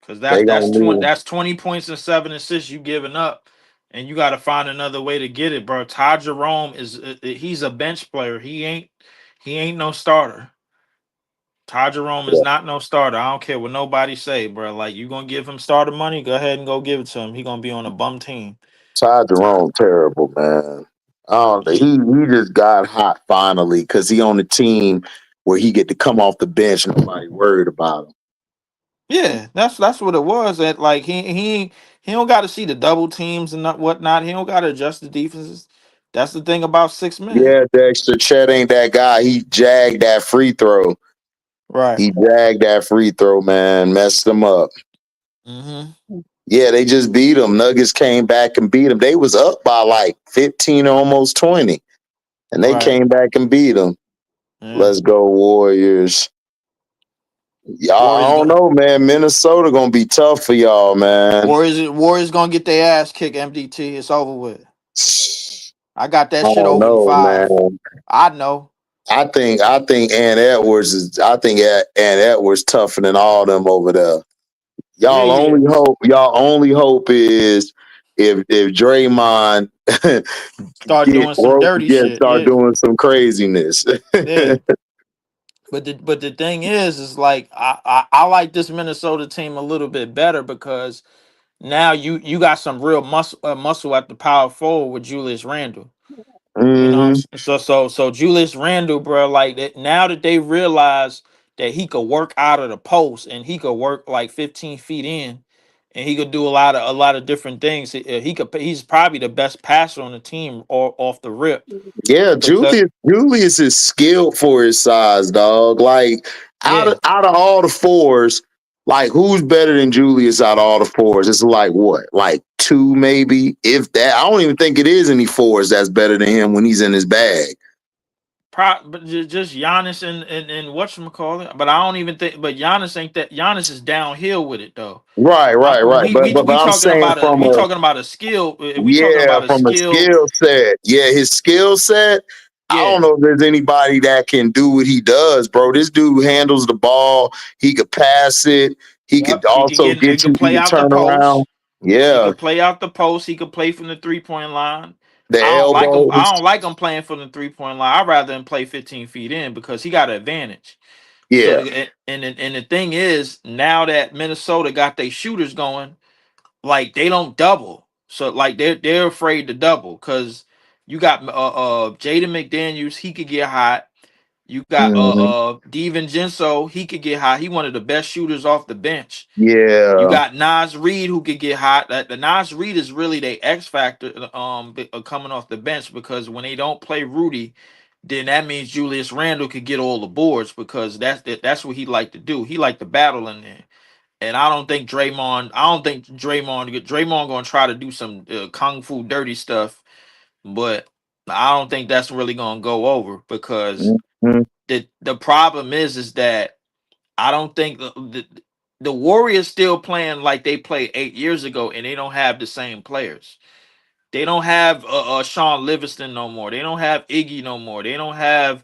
Because They that's gonna 20 lose. that's 20 points and 7 assists you giving up, and you got to find another way to get it, bro. Ty Jerome is he's a bench player. He ain't no starter. Ty Jerome is not no starter. I don't care what nobody say, bro. Like you gonna give him starter money? Go ahead and go give it to him. He gonna be on a bum team. Ty Jerome terrible, man. Yeah, He just got hot finally because he on the team where he get to come off the bench and nobody worried about him. Yeah, that's what it was. That like he don't got to see the double teams and whatnot. He don't got to adjust the defenses. That's the thing about 6 men. Yeah, Dexter Chet ain't that guy. He jagged that free throw. Right. He jagged that free throw, man. Messed them up. Mm-hmm. Yeah, they just beat them. Nuggets came back and beat them. They was up by like 15 or almost 20. And they Right. came back and beat them. Yeah. Let's go, Warriors. Y'all, I don't know, man. Minnesota gonna be tough for y'all, man. Warriors gonna get their ass kicked. MDT, it's over with. I got that I shit don't over in know, 5. man. I know. I think Ant Edwards is. I think Ant Edwards tougher than all them over there. Y'all only hope is if Draymond Start doing some dirty shit. start doing some craziness. Yeah. But the thing is like I like this Minnesota team a little bit better because now you got some real muscle at the power forward with Julius Randle. You know, so Julius Randle, bro, like that. Now that they realize that he could work out of the post and he could work like 15 feet in, and he could do a lot of different things. He's probably the best passer on the team or off the rip. Yeah, Julius is skilled for his size, dog. Like out of all the fours, like who's better than Julius out of all the fours? It's like what, like 2 maybe, if that. I don't even think it is any fours that's better than him when he's in his bag. But just Giannis and whatchamacallit. But I don't even think. But Giannis ain't that. Giannis is downhill with it though. Right. But I'm saying we talking about a skill. From a skill set. Yeah, his skill set. I don't know if there's anybody that can do what he does, bro. This dude handles the ball. He could pass it. He could also get you to turn around. Yeah, he could play out the post. He could play from the 3-point line. the I don't like him. elbows. I don't like him playing from the 3-point line. I'd rather him play 15 feet in because he got an advantage. Yeah. So and the thing is, now that Minnesota got their shooters going, like they don't double. So like they're afraid to double because you got Jaden McDaniels, he could get hot. You got DiVincenzo, he could get hot. He one of the best shooters off the bench. Yeah. You got Nas Reed who could get hot. The Nas Reed is really the X factor coming off the bench because when they don't play Rudy, then that means Julius Randle could get all the boards because that's what he like to do. He like to battle in there. And I don't think Draymond gonna try to do some kung fu dirty stuff, but I don't think that's really gonna go over because the problem is that I don't think the Warriors still playing like they played 8 years ago, and they don't have the same players. They don't have Sean Livingston no more. They don't have Iggy no more. They don't have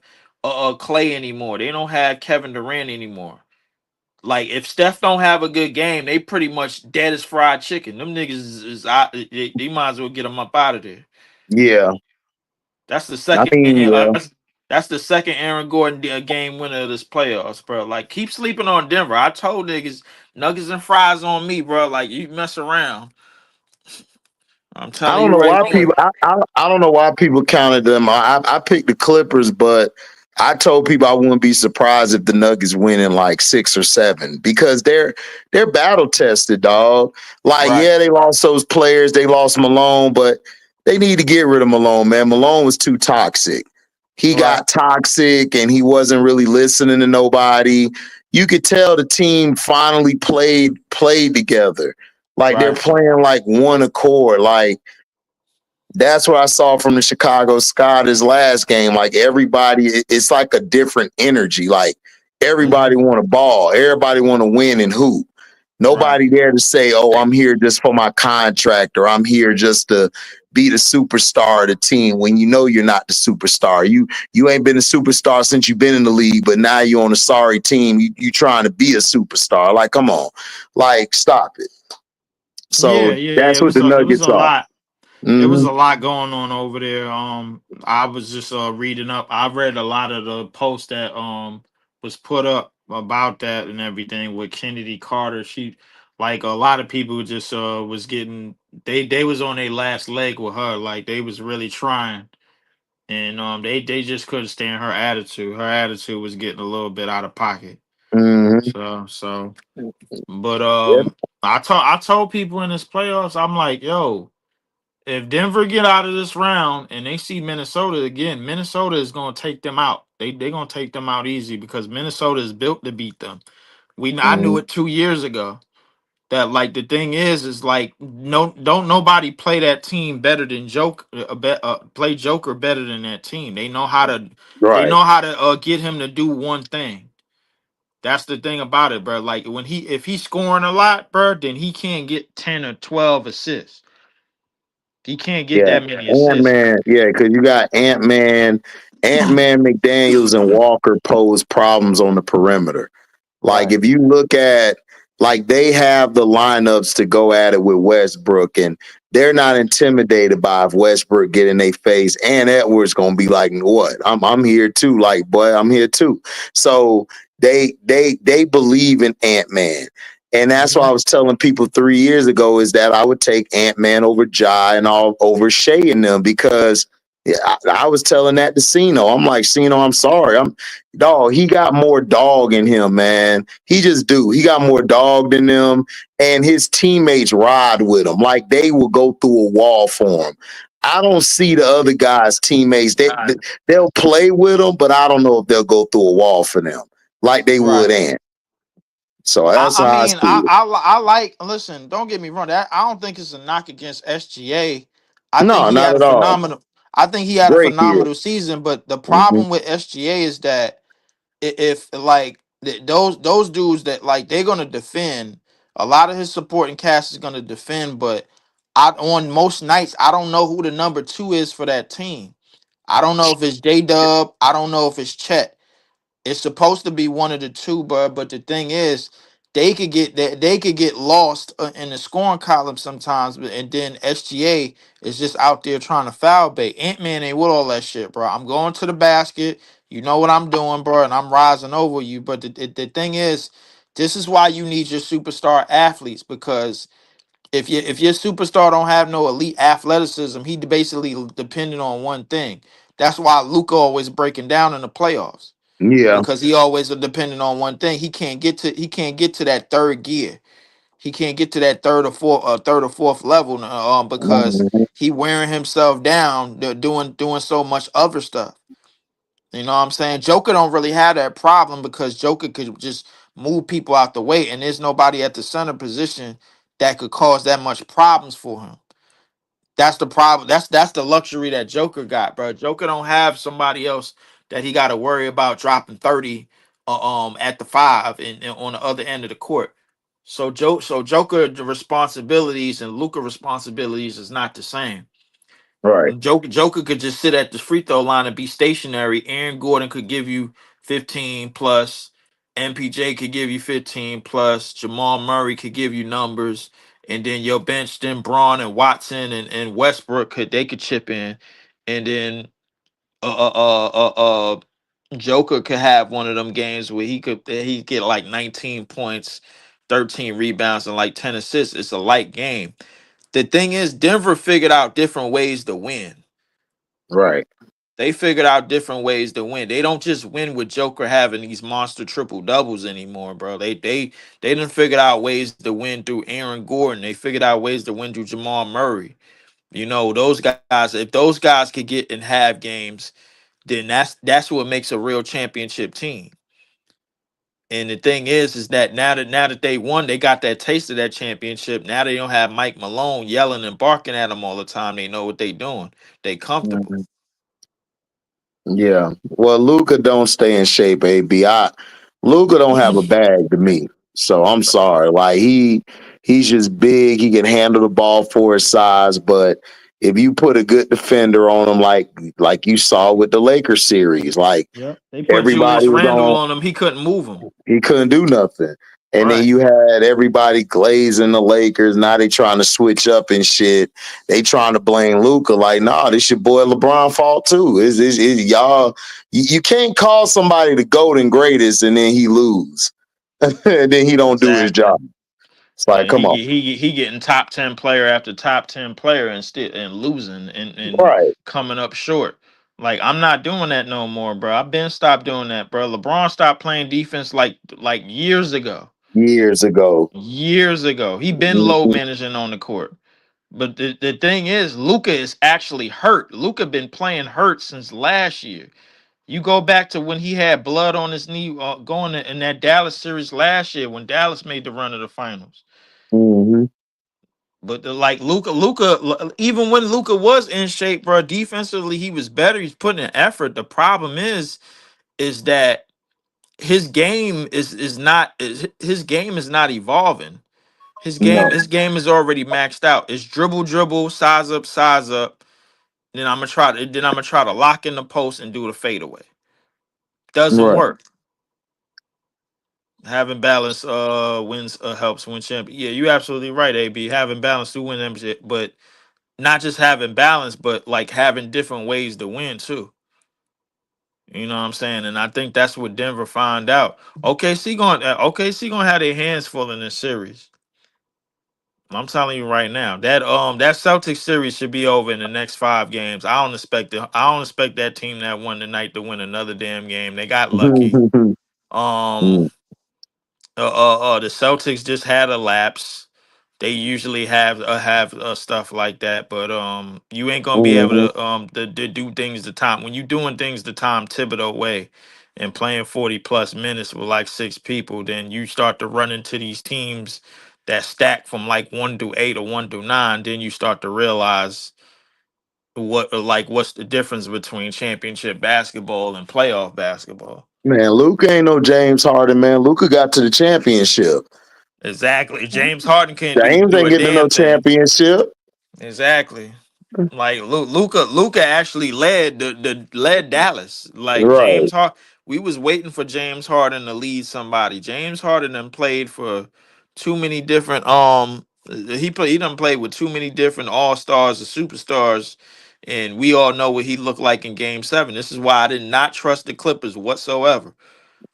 Clay anymore. They don't have Kevin Durant anymore. Like if Steph don't have a good game, they pretty much dead as fried chicken. Them niggas is out. They might as well get them up out of there. Yeah. That's the second. I mean, that's the second Aaron Gordon game winner of this playoffs, bro. Like keep sleeping on Denver. I told niggas nuggets and fries on me, bro. Like you mess around. I'm I telling don't you know right why now. people. I don't know why people counted them. I picked the Clippers, but I told people I wouldn't be surprised if the Nuggets win in like 6 or 7 because they're battle tested, dog. Like yeah, they lost those players. They lost Malone, but they need to get rid of Malone, man. Malone was too toxic. He got toxic and he wasn't really listening to nobody. You could tell the team finally played together. Like they're playing like one accord. Like that's what I saw from the Chicago Sky this last game. Like everybody, it's like a different energy. Like everybody want to ball. Everybody want to win and hoop. Nobody there to say, "Oh, I'm here just for my contract," or "I'm here just to be the superstar of the team." When you know you're not the superstar, you ain't been a superstar since you've been in the league, but now you're on a sorry team. You trying to be a superstar? Like, come on, like stop it. So that's what the Nuggets are. Lot. There was a lot going on over there. I was just reading up. I read a lot of the posts that was put up about that and everything with Kennedy Carter. She like a lot of people just was getting they was on their last leg with her. Like they was really trying. and they just couldn't stand her attitude. Her attitude was getting a little bit out of pocket. Mm-hmm. So, but Yep. I told people in this playoffs, I'm like, yo, if Denver get out of this round and they see Minnesota again, Minnesota is gonna take them out. They gonna take them out easy because Minnesota is built to beat them. I knew Mm-hmm. it 2 years ago. That like the thing is like no don't nobody play that team better than Joker play Joker better than that team. They Right. know how to get him to do one thing. That's the thing about it, bro. Like when if he's scoring a lot, bro, then he can't get 10 or 12 assists. He can't get Yeah. that many Ant assists. Man. Yeah, because you got Ant Man, McDaniels, and Walker pose problems on the perimeter. Like Right. if you look at like they have the lineups to go at it with Westbrook, and they're not intimidated by if Westbrook get in their face. And Edwards gonna be like, what? I'm here too. Like, boy, I'm here too. So they believe in Ant Man. And that's why I Mhm. was telling people 3 years ago is that I would take Ant Man over Ja and all over Shea and them because yeah, I was telling that to Cino. I'm like, Cino, I'm sorry. Dog, he got more dog in him, man. He just do. He got more dog than them, and his teammates ride with him. Like they will go through a wall for him. I don't see the other guys' teammates. They'll play with him, but I don't know if they'll go through a wall for them like they would Right. Ant. So that's I how I mean, see it. I like. Listen, don't get me wrong. That I don't think it's a knock against SGA. I think No, he not had a at all. phenomenal. I think he had a Great year. phenomenal season. But the Mhm. problem with SGA is that if like those dudes that like they're gonna defend. A lot of his supporting cast is gonna defend, but on most nights I don't know who the number two is for that team. I don't know if it's J Dub. I don't know if it's Chet. It's supposed to be one of the two, but the thing is, they could get lost in the scoring column sometimes, and then SGA is just out there trying to foul bait. Ant Man ain't with all that shit, bro. I'm going to the basket. You know what I'm doing, bro, and I'm rising over you. But the thing is, this is why you need your superstar athletes because if your superstar don't have no elite athleticism, he basically dependent on one thing. That's why Luka always breaking down in the playoffs Yeah. because he always are dependent on one thing. He can't get to that third gear. He can't get to that third or fourth level because Mhm. he wearing himself down doing so much other stuff. You know what I'm saying? Joker don't really have that problem because Joker could just move people out the way and there's nobody at the center position that could cause that much problems for him. That's the problem. That's the luxury that Joker got, bro. Joker don't have somebody else that he got to worry about dropping 30 at the five and on the other end of the court. So Joker the responsibilities and Luca responsibilities is not the same. Right. Joker could just sit at the free throw line and be stationary. Aaron Gordon could give you 15 plus. MPJ could give you 15 plus. Jamal Murray could give you numbers. And then your bench, then Braun and Watson and Westbrook could chip in. And then uh uh uh uh Joker could have one of them games where he get like 19 points, 13 rebounds, and like 10 assists. It's a light game. The thing is, Denver figured out different ways to win. Right. They figured out different ways to win. They don't just win with Joker having these monster triple doubles anymore, bro. They done figured out ways to win through Aaron Gordon. They figured out ways to win through Jamal Murray. You know, those guys, if those guys could get and have games, then that's what makes a real championship team. And the thing is that now that they won, they got that taste of that championship. Now they don't have Mike Malone yelling and barking at them all the time. They know what they doing. They comfortable. Mhm. Yeah. Well, Luca don't stay in shape, AB. Luca don't have a bag to me. So I'm sorry. Like he's just big. He can handle the ball for his size, but if you put a good defender on him, like you saw with the Lakers series, like Yep. They put everybody Julius was Randle on, on him. He couldn't move him. he couldn't do nothing. And then Right. you had everybody glazing the Lakers. Now they trying to switch up and shit. They trying to blame Luca. Like, nah, this your boy LeBron fault too. Y'all? You can't call somebody the golden greatest and then he lose, and then he don't do his Exactly. job. It's like, And come on, he getting top 10 player after top 10 player and still and losing and right? coming up short. Like I'm not doing that no more, bro. I've been stopped doing that, bro. LeBron stopped playing defense like years ago. Years ago. Years ago. He been low Mhm. managing on the court. But the thing is, Luka is actually hurt. Luka been playing hurt since last year. You go back to when he had blood on his knee going in that Dallas series last year when Dallas made the run of the finals. Mhm. But like even when Luka was in shape, bro, defensively he was better. He's putting in effort. The problem is that his game his game is not evolving. No. His game is already maxed out. It's dribble, size up. Then I'm gonna try to lock in the post and do the fadeaway. Doesn't Right. work. Having balance wins helps win champion. Yeah, you absolutely right, AB. Having balance to win them shit, but not just having balance, but like having different ways to win too. You know what I'm saying? And I think that's what Denver found out. OKC gonna have their hands full in this series. I'm telling you right now, that Celtics series should be over in the next 5 games. I don't expect that team that won tonight to win another damn game. They got lucky. Um the Celtics just had a lapse. They usually have stuff like that, but you ain't gonna be able Mhm. to do things the time when you doing things the Tom Thibodeau way and playing 40 plus minutes with like 6 people, then you start to run into these teams that stack from like 1 through 8 or 1 through 9. Then you start to realize what's the difference between championship basketball and playoff basketball. Man, Luka ain't no James Harden, man. Luka got to the championship. Exactly. James Harden can't James do ain't a getting to no damn thing. championship. Exactly. Like Luca actually led Dallas. Like Right. we was waiting for James Harden to lead somebody. James Harden done played for too many different he done played with too many different all-stars or superstars, and we all know what he looked like in game 7. This is why I did not trust the Clippers whatsoever.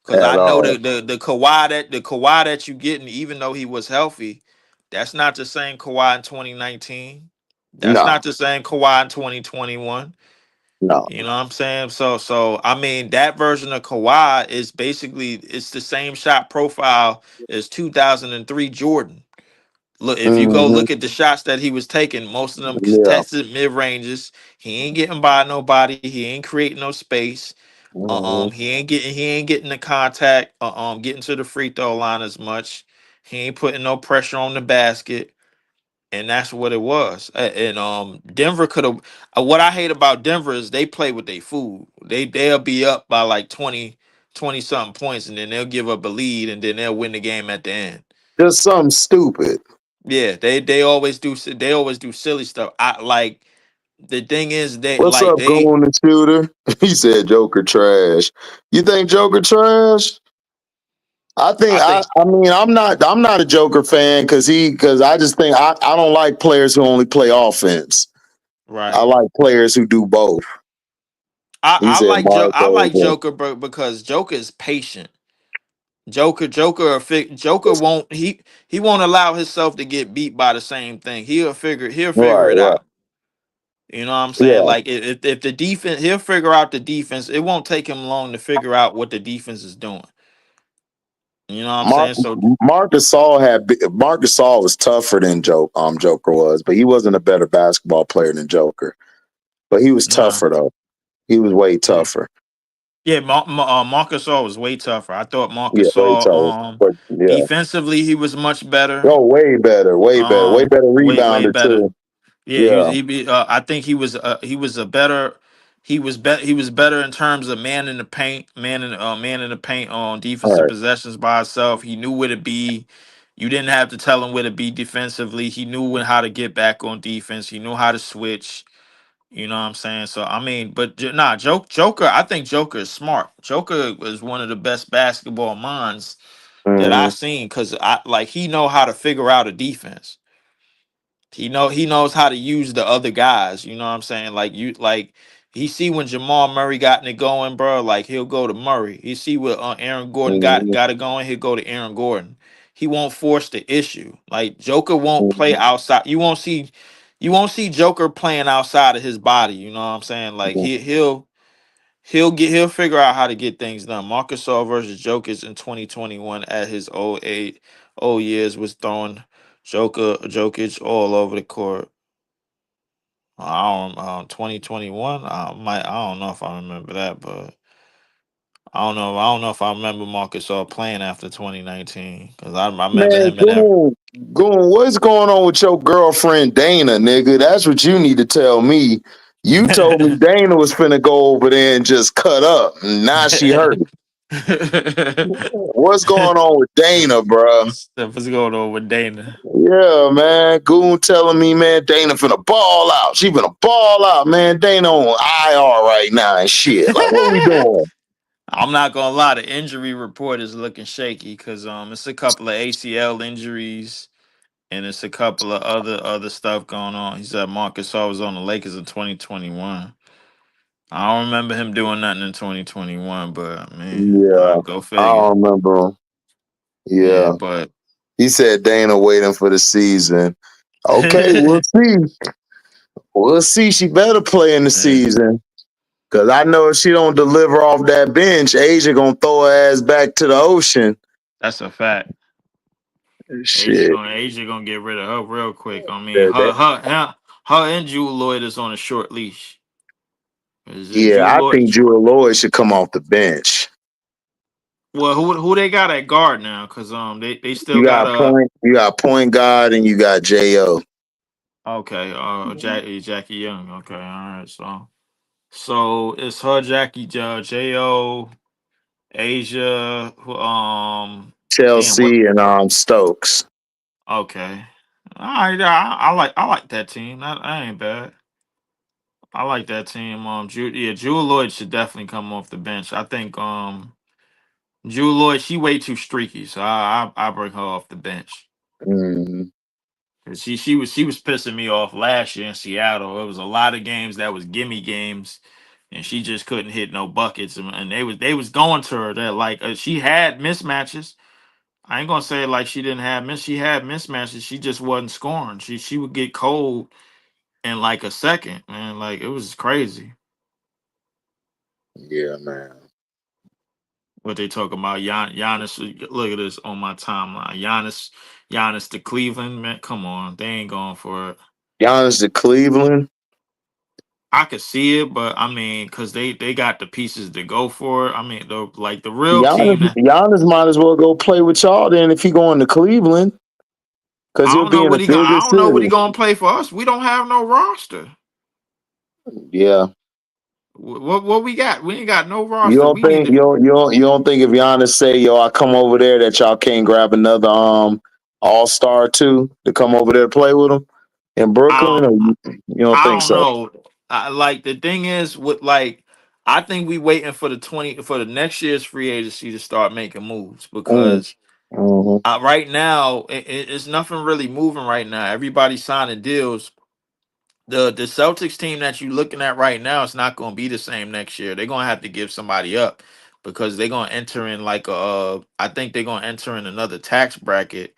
Cause At I know all. the Kawhi that you getting, even though he was healthy, that's not the same Kawhi in 2019. That's No, not the same Kawhi in 2021. no. You know what I'm saying? So I mean that version of Kawhi is basically it's the same shot profile as 2003 Jordan. Look, if you go Hmm. look at the shots that he was taking, most of them Yeah. contested mid ranges. He ain't getting by nobody. He ain't creating no space. Hmm. He ain't getting the contact. Getting to the free throw line as much. He ain't putting no pressure on the basket, and that's what it was. And Denver could have. What I hate about Denver is they play with their food. They'll be up by like 20 something points, and then they'll give up a lead, and then they'll win the game at the end. Just something stupid. Yeah, they always do. They always do silly stuff. I like the thing is they What's like up, they. going the shooter? He said Joker trash. You think Joker trash? I think I think I mean I'm not a Joker fan because I just think I don't like players who only play offense. I right. like players who do both. He said I like Marco. Joker, bro, because Joker is patient. Joker won't he won't allow himself to get beat by the same thing. He'll figure Right, it right. out. You know what I'm saying? Yeah. Like if the defense, he'll figure out the defense. It won't take him long to figure out what the defense is doing. You know what I'm Mark saying? So Marcus Saul was tougher than Joker was, but he wasn't a better basketball player than Joker. But he was nah, tougher though. He was way yeah, tougher. yeah. Marcus Saul was way tougher. I thought Yeah, Marcus way Saul tougher. But yeah. defensively he was much better. Oh, way better, way better Way rebounder better. too. Yeah, Yeah. I think he was a better he was better in terms of man in the paint, man in the paint on All defensive right. possessions by himself. He knew where to be. You didn't have to tell him where to be defensively. He knew how to get back on defense. He knew how to switch. You know what I'm saying? So I mean, but Joker, I think Joker is smart. Joker is one of the best basketball minds that Mm-hmm. I've seen because I like he know how to figure out a defense. He knows how to use the other guys. You know what I'm saying? He see when Jamal Murray got it going, bro. Like he'll go to Murray. He see what Aaron Gordon Mm-hmm. got it going. He'll go to Aaron Gordon. He won't force the issue. Like Joker won't play Mm-hmm. outside. You won't see Joker playing outside of his body. You know what I'm saying? Like he'll figure out how to get things done. Marcus Gasol versus Jokic in 2021 at his old years was throwing Jokic all over the court. I don't 2021. I don't know if I remember that, but I don't know. I don't know if I remember Marcus Gasol playing after 2019 because I remember Man, him in that. what's going on with your girlfriend Dana, nigga? That's what you need to tell me. You told me Dana was finna go over there and just cut up, and now she hurt. What's going on with Dana, bruh? Stuff is going on with Dana. Yeah, man. Goon telling me, man, Dana finna ball out. She finna ball out, man. Dana on IR right now and shit. Like, what we doing? I'm not gonna lie, the injury report is looking shaky because it's a couple of ACL injuries and it's a couple of other stuff going on. He said Marcus Gasol was on the Lakers in 2021. I don't remember him doing nothing in 2021, but man, Yeah, go I figure. don't remember. Yeah, Yeah. but He said Dana waiting for the season. Okay, we'll see. We'll see. She better play in the man, season. Cause I know if she don't deliver off that bench, Asia gonna throw her ass back to the ocean. that's a fact. Shit. Asia gonna get rid of her real quick. I mean, That- that- her and Jewel Lloyd is on a short leash. yeah, Jewel I Lloyd. think Jewel Lloyd should come off the bench. Well, who they got at guard now? Because they still You got got point guard, and you got Jo. okay Jackie Young. Okay, all right. So it's her, Jo, Asia. Damn, what? Chelsea and Stokes. Okay, all right. I like that team. That ain't bad. I like that team. Jewel Lloyd should definitely come off the bench. I think Jewel Lloyd, she way too streaky, so I bring her off the bench. Mhm. She was pissing me off last year in Seattle. It was a lot of games that was gimme games, and she just couldn't hit no buckets. And they was going to her. That like she had mismatches. I ain't gonna say like she didn't have she had mismatches. She just wasn't scoring. She would get cold in like a second, man. Like it was crazy. Yeah, man. What they talking about? Giannis. Look at this on my timeline. Giannis to Cleveland, man. Come on, they ain't going for it. Giannis to Cleveland. I could see it, but I mean, because they got the pieces to go for it. I mean, the real team. Giannis might as well go play with y'all then if he going to Cleveland. Because he'll be in a bigger I don't know what he city. gonna play for us. We don't have no roster. Yeah. What we got? We ain't got no You roster. don't We need think to. you don't think if Giannis say, yo, I come over there that y'all can't grab another all-star too to come over there to play with him in Um, Brooklyn? Or you don't I think don't so? know. Like the thing is with like. I think we waiting for the next year's free agency to start making moves Mm, because mhm. right now it's nothing really moving right now. Everybody's signing deals. The Celtics team that you're looking at right now is not going to be the same next year. They're going to have to give somebody up because they're going to enter in like I think they're going to enter in another tax bracket,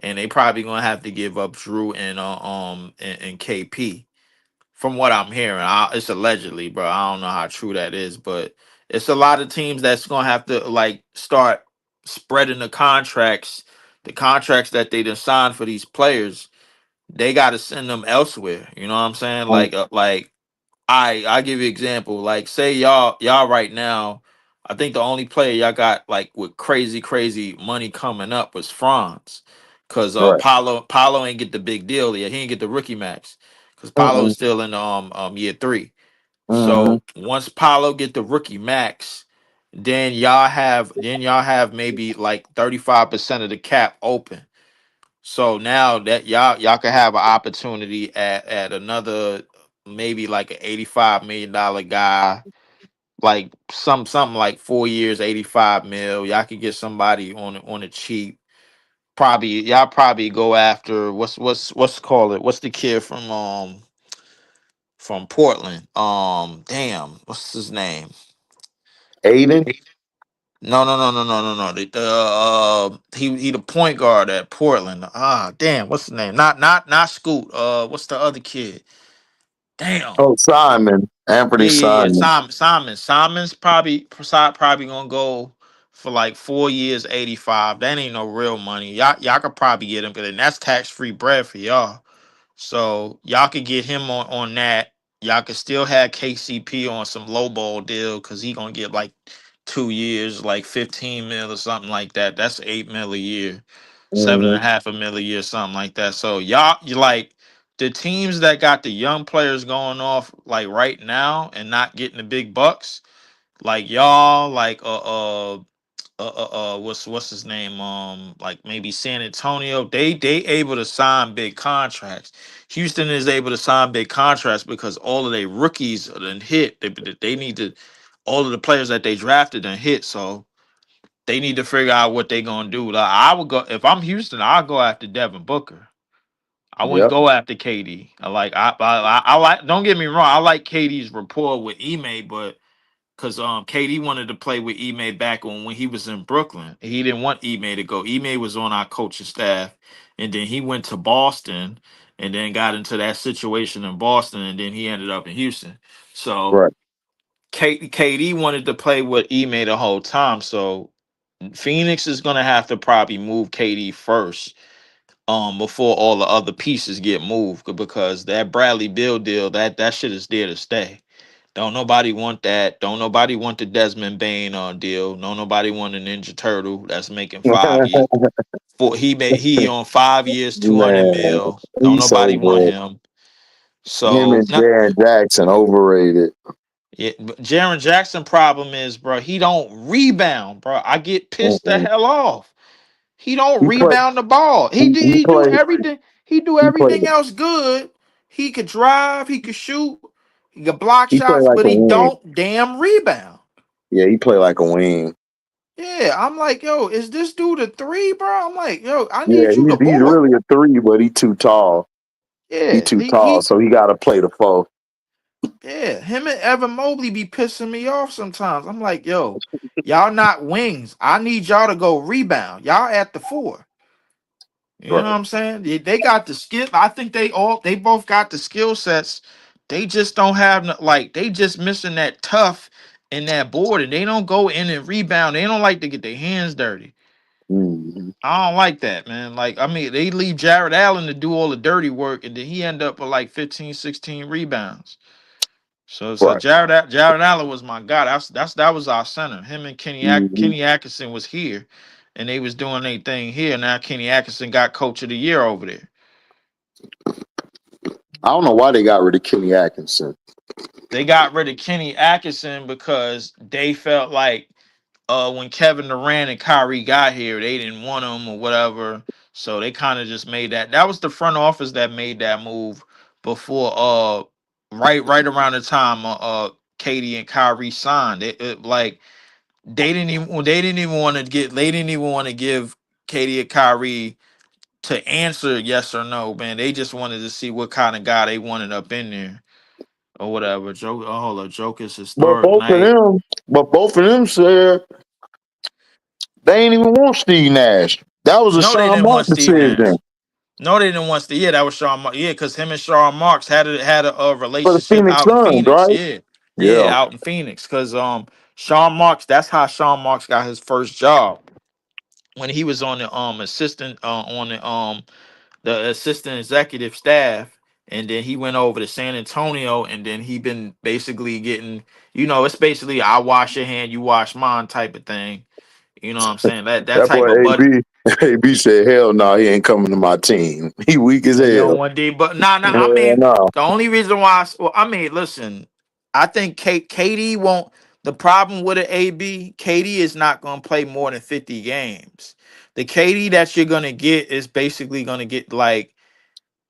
and they probably going to have to give up Drew and KP. From what I'm hearing, it's allegedly, bro. I don't know how true that is, but it's a lot of teams that's going to have to like start spreading the contracts that they done signed for these players. They got to send them elsewhere. You know what I'm saying? Like I give you an example. Like say y'all right now, I think the only player y'all got like with crazy money coming up was Franz. Cause Right. Paulo ain't get the big deal yet. He ain't get the rookie max. Cause Paulo's Mm-mm. still in year 3. Mhm. So once Paulo get the rookie max, then y'all have maybe like 35% of the cap open. So now that y'all can have an opportunity at another maybe like an $85 million guy, like something like 4 years, 85 mil. Y'all could get somebody on the cheap. Probably y'all probably go after what's call it? What's the kid from Portland? Damn, what's his name? Aiden. No. He the point guard at Portland. Ah, damn, what's his name? Not Scoot. What's the other kid? Damn. Oh, Simon. Anthony Yeah. Simons. Simon's probably gonna go for like 4 years, 85. That ain't no real money. Y'all could probably get him, because that's tax free bread for y'all. So y'all could get him on that. Y'all could still have KCP on some low ball deal, because he gonna get like 2 years, like 15 mil or something like that. That's 8 mil a year, seven and Mm-hmm. a half a mil a year, something like that. So y'all, you like the teams that got the young players going off like right now and not getting the big bucks, like y'all, like what's his name, like maybe San Antonio, they able to sign big contracts. Houston is able to sign big contracts because all of their rookies are done hit. They need to, all of the players that they drafted and hit, so they need to figure out what they gonna do. Like, I would go, if I'm Houston, I'll go after Devin Booker. I wouldn't Yep. go after KD. I like, don't get me wrong, I like KD's rapport with Ime, but because KD wanted to play with Ime back when he was in Brooklyn. He didn't want Ime to go. Ime was on our coaching staff, and then he went to Boston, and then got into that situation in Boston, and then he ended up in Houston. So Right. KD wanted to play with Ime the whole time. So Phoenix is gonna have to probably move KD first, before all the other pieces get moved, because that Bradley Beal deal, that shit is there to stay. Don't nobody want that. Don't nobody want the Desmond Bain deal. No, nobody want a Ninja Turtle that's making 5 years. He on 5 years, 200 Man, mil. Don't he's so nobody want good. him. Him So and Jaren Jackson overrated. yeah, but Jaren Jackson problem is, bro, he don't rebound, bro. I get pissed the Mm-mm. hell off. He don't He play. rebound the ball. He He do played. everything. He do He played. everything else good. He could drive. He could shoot. He could block He played shots, like but a he wing. don't damn rebound. Yeah, he played like a wing. Yeah, I'm like, yo, is this dude a three, bro? I'm like, yo, I Yeah, need you to he's board. really a three, but he too tall. He Yeah, too tall, so he got to play the four. yeah. Him and Evan Mobley be pissing me off sometimes. I'm like, yo, y'all not wings. I need y'all to go rebound. Y'all at the four. You know what Right. I'm saying? They got the skill. I think they both got the skill sets. They just don't have like, they just missing that tough in that board, and they don't go in and rebound. They don't like to get their hands dirty. Mm-hmm. I don't like that, man. Like, I mean, they leave Jared Allen to do all the dirty work, and then he end up with like 15, 16 rebounds. So Right. Jared Allen was my guy. That was our center. Him and Mm-hmm. Kenny Atkinson was here, and they was doing their thing here. Now Kenny Atkinson got Coach of the Year over there. I don't know why they got rid of Kenny Atkinson. They got rid of Kenny Atkinson because they felt like when Kevin Durant and Kyrie got here, they didn't want him or whatever. So they kind of just made that. That was the front office that made that move before right around the time Katie and Kyrie signed. Like they didn't even want to give Katie and Kyrie to answer yes or no, man. They just wanted to see what kind of guy they wanted up in there or whatever. Joke, oh, hold up, Joke is But historic both of night. them, said they ain't even want Steve Nash. That was a No, they Sean didn't Mark want Steve decision Nash. No, they didn't want to. Yeah, that was Sean. Yeah, because him and Sean Marks had a for the relationship Phoenix out in Suns, Phoenix. right? Yeah, yeah, Yeah. out in Phoenix. Because Sean Marks. That's how Sean Marks got his first job, when he was on the assistant on the assistant executive staff, and then he went over to San Antonio, and then he been basically getting, it's basically I wash your hand, you wash mine type of thing. You know what I'm saying? That That type boy of buddy. AB said, "Hell no, he ain't coming to my team. He weak as You know, hell." one day, but nah, I Hell mean, no. the only reason why, I mean, listen, I think KD won't. The problem with an AB, KD is not going to play more than 50 games. The KD that you're going to get is basically going to get like,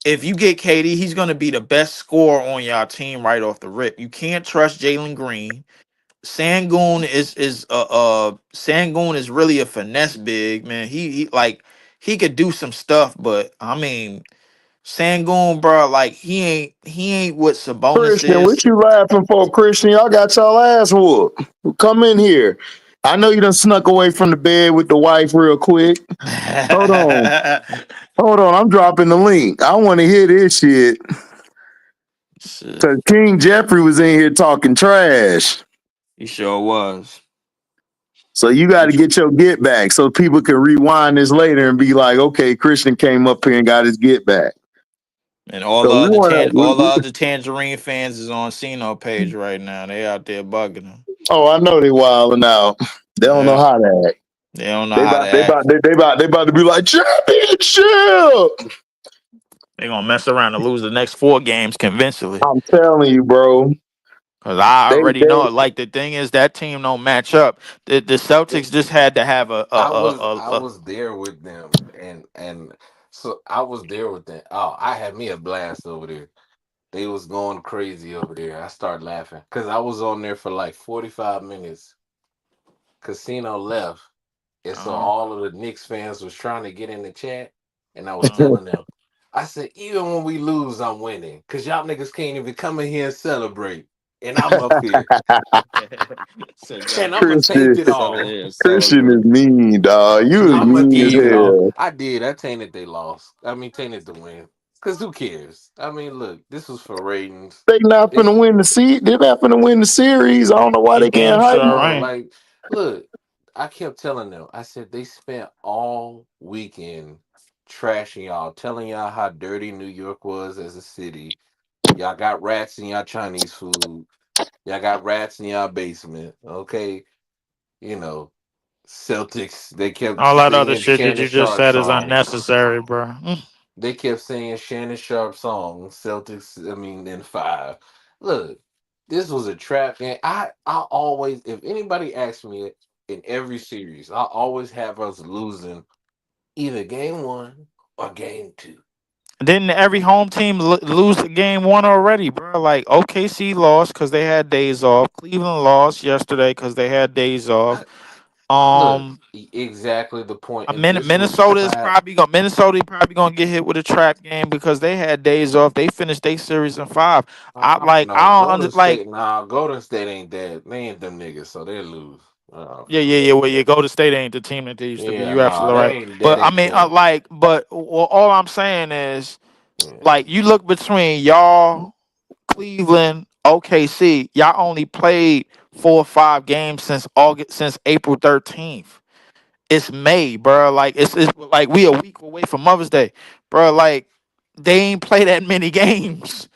if you get KD, he's going to be the best scorer on your team right off the rip. You can't trust Jalen Green. Sangoon is really a finesse big man. He like, he could do some stuff, but I mean, Sangoon, bro, like he ain't what Sabonis Christian, is. what you laughing for, Christian? Y'all got y'all ass whooped. Come in here. I know you done snuck away from the bed with the wife real quick. Hold on. Hold on. I'm dropping the link. I want to hear this shit. Shit, Cause King Jeffrey was in here talking trash. he sure was. So you got to get your get back so people can rewind this later and be like, okay, Christian came up here and got his get back. And all So the we other want all the to. other Tangerine fans is on Cino page right now. They out there bugging him. Oh, I know they wilding out. They don't know Yeah, how to act. they don't know They how to about they act. about they about to be like championship. They gonna mess around and lose the next 4 games convincingly. I'm telling you, bro. Cause I They already know it. Like the thing is that team don't match up. The Celtics just had to have I was there with them, and so I was there with them. Oh, I had me a blast over there. They was going crazy over there. I started laughing because I was on there for like 45 minutes. Casino left, and so uh, all of the Knicks fans was trying to get in the chat, and I was uh, telling them, I said, even when we lose, I'm winning, cause y'all niggas can't even come in here and celebrate, and I'm up here, said y'all and I'm gonna niggas taint Christian it coming all. here and Christian is celebrate. mean, dog. You is He I'm gonna mean as taint it all. evil. hell. I did. I tainted they lost. I mean, tainted the win. Cause who cares? I mean, look, this was for ratings. They not This, finna win the They're not finna win the series. I don't know why You they damn getting hyped. sure bro, right. like, look, I kept telling them. I said they spent all weekend trashing y'all, telling y'all how dirty New York was as a city. Y'all got rats in y'all Chinese food. Y'all got rats in y'all basement. Okay, you know, Celtics. They kept All that other singing shit that Shannon you just Sharp said is songs. unnecessary, bro. They kept saying Shannon Sharp songs. Celtics, I mean, in 5. Look, this was a trap game. I always, if anybody asks me in every series, I always have us losing either game 1 or game 2. Didn't every home team lose the game 1 already, bro? Like OKC lost because they had days off. Cleveland lost yesterday because they had days off. I, look, Um, exactly the point. I If mean, this was trap, Minnesota probably gonna get hit with a trap game because they had days off. They finished their series in 5. no, I don't under like Golden State ain't that. They ain't them niggas, so they lose. yeah. Well, yeah, Golden State ain't the team that they used to be. Yeah, You nah, absolutely they right. ain't that But I ain't mean, them. all I'm saying is Yeah. like you look between y'all, Cleveland, OKC. Y'all only played 4 or 5 games since April 13th. It's May, bro. Like it's like we a week away from Mother's Day, bro. Like they ain't play that many games.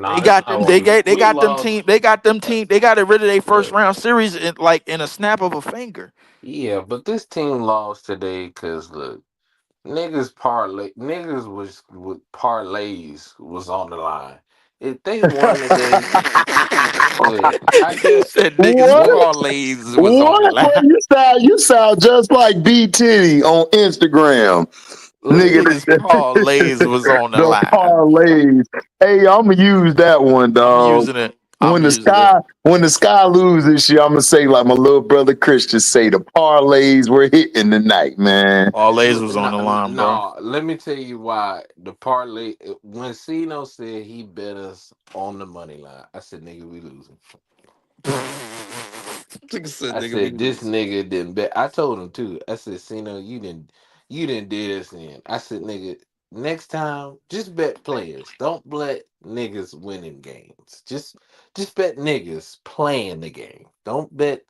They Nah, it's got not them. what They we got them lost. team. They got them team. They got rid of their first Look, round series in a snap of a finger. yeah, but this team lost today because look, niggas was with parlays was on the line. If they won today, look, I He guess said niggas What? look, parlays was on the What? line. Boy, you sound just like B Titty on Instagram. look, Nigga, Niggas parlays was on the the line. parlays. Hey, I'ma use that one, I'm dog. using it. I'm using it. When the sky loses shit, I'ma say like my little brother Christian say the parlays were hitting tonight, man. Parlays was on no, the line, bro. no, let me tell you why the parlay when Cino said he bet us on the money line, I said, nigga, we losing. Nigga said I nigga we said this lose. nigga didn't bet. I told him too. I said, Cino, you didn't do this in. I said, nigga, next time just bet players. Don't bet niggas winning games. Just bet niggas playing the game. Don't bet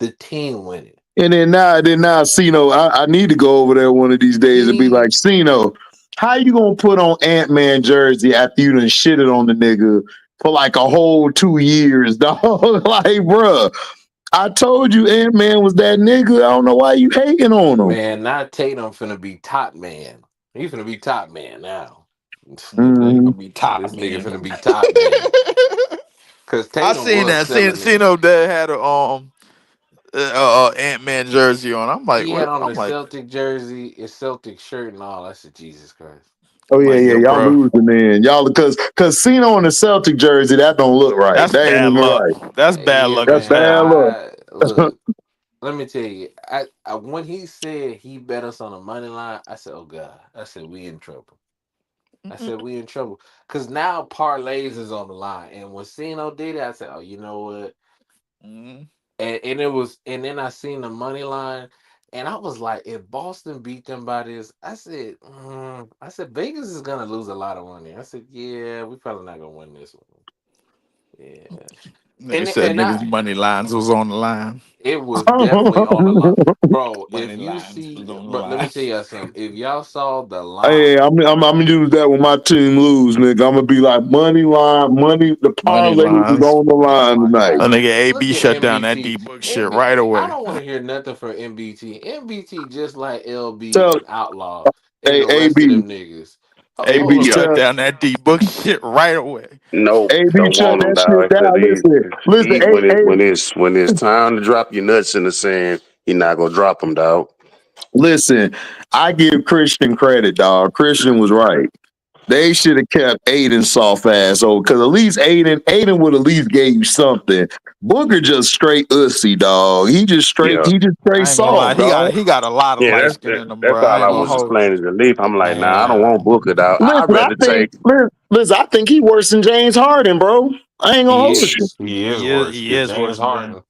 the team winning. And then now, Cino, I need to go over there one of these days and be like, He Cino, how you gonna put on Ant-Man jersey after you done shitted on the nigga for like a whole 2 years, dog? Like, bruh, I told you Ant-Man was that nigga. I don't know why you hating on him. man, not Tatum finna be top man. He finna be top man now. Nigga Mhm. gonna be top This nigga man. finna be top man. Cause I Tatum seen was that. selling Seen it. that had a Ant Man jersey on. I'm like, He had what? on the I'm like, Celtic jersey, his Celtic shirt and all. I said, Jesus Christ. Oh I'm yeah, like, yeah, yo, y'all bro, losing then. Y'all because Cino on the Celtic jersey, that don't look right. that's That ain't bad even luck. right. That's bad Yeah, luck That's as man. bad hell. look. I look. Let me tell you. When he said he bet us on the money line, I said, "Oh God!" I said, "We in trouble." I Mm-mm. said, "We in trouble," because now parlays is on the line. And when Cino did it, I said, "Oh, you know what?" Mm. And it was, and then I seen the money line, and I was like, if Boston beat them by this, I said Vegas is gonna lose a lot of money. I said, yeah, we probably not gonna win this one. Yeah. Nigga said And niggas I money lines was on the line. it was definitely on the line. Bro, if Money you lines see was on the bro, let me line. tell you something. If y'all saw the Hey, line, I'm gonna do that when my team lose, nigga. I'm gonna be like money line, money. The Money parlays is lines. on the oh line my tonight. A God. nigga Look AB at shut down that MBT. D book shit right I away. don't want to hear nothing from MBT. MBT just like LB Tell and Outlaw and hey the rest of AB, them niggas. Hold AB AB on. shut tell down that D book shit right away. Nope, AB don't shut want him, that shit dog. Because down. Listen, listen, when it's time to drop your nuts in the sand, he not gonna drop them, dog. listen. I give Christian credit, dog. Christian was right. They should have kept Aiden soft ass over because at least Aiden would at least gave you something. Booker just straight ussy, dog. Yeah, He just straight I ain't gonna lie, soft, dog. he got a lot of yeah. light skin in him, That's bro. I all ain't I gonna was He hold you. explaining to Leaf. I'm like, nah, I don't Yeah. want Booker, dog. I'd Listen, rather take. I think he worse than James Harden, bro. I ain't gonna hold you. he is He is worse he because is James worse than Harden,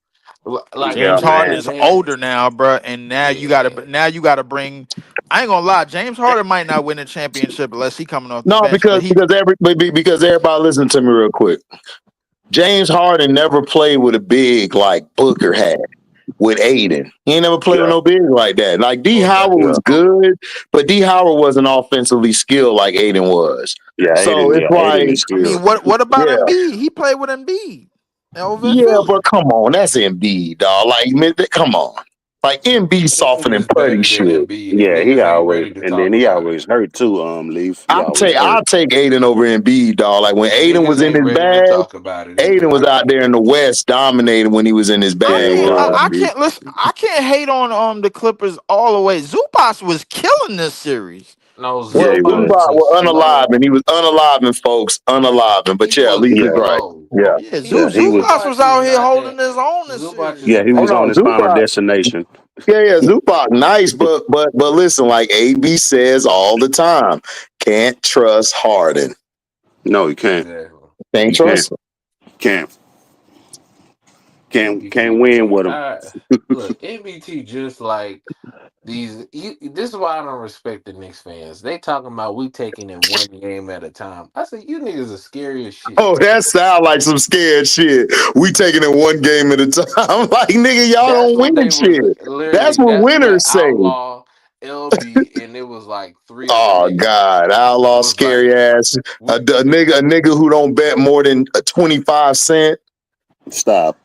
like Yeah, James the Harden man. is man, older now, bro. And yeah. now you gotta bring I ain't gonna lie, James Harden might not win a championship unless he coming off the No, bench, but he because everybody listen to me real quick. James Harden never played with a big like Booker had with Aiden. He ain't never played with Yeah, no big like that. Like D Well, Howard yeah, was good, but D Howard wasn't offensively skilled like Aiden was. yeah. So it's Aiden like, is I mean, skilled. what about yeah, Embiid? He played with Embiid over in yeah, Philly. but come on, that's Embiid, dog. Like, man, come on, like Embiid Aiden softening is putty better than shit. Embiid, and Yeah, he niggas ain't always ready to and then talk he about it. always hurt too. Leaf, he always hurt. I'll take Aiden over Embiid, dog. Like when And Aiden niggas was in ain't his ready to bag, talk about it either. Aiden was out there in the West dominating when he was in his I Yeah, he bag, mean, was. bro. I can't listen. I can't hate on the Clippers all the way. Zubac was killing this series. No, Yeah, Well, he was. Zubac Zubac was was slow. unalive, and he was unaliving, folks, unaliving. He But yeah, was Leaf is Yeah, right. slow. Yeah, Yeah, He yeah, he was. Zubac was Zubac is out here not holding that. his own this Zubac series. Yeah, is he oh was no, on his not. final Zubac. destination. Yeah, Zubac, nice, but listen, like AB says all the time, can't trust Harden. No, he can't. Exactly. Can't He can't. trust him. Can't. Can't MBT, win with him. look, MBT just like this is why I don't respect the Knicks fans. They talking about we taking it one game at a time. I said you niggas are scary as shit. Oh, that sound like some scared shit. We taking it one game at a time. Like nigga, y'all That's don't what win they was shit. That's literally. what That's what winners say. Outlaw, LB, and it was like three other Oh niggas God, outlaw, was like. scary ass, a nigga who don't bet more than a 25 cent. Stop.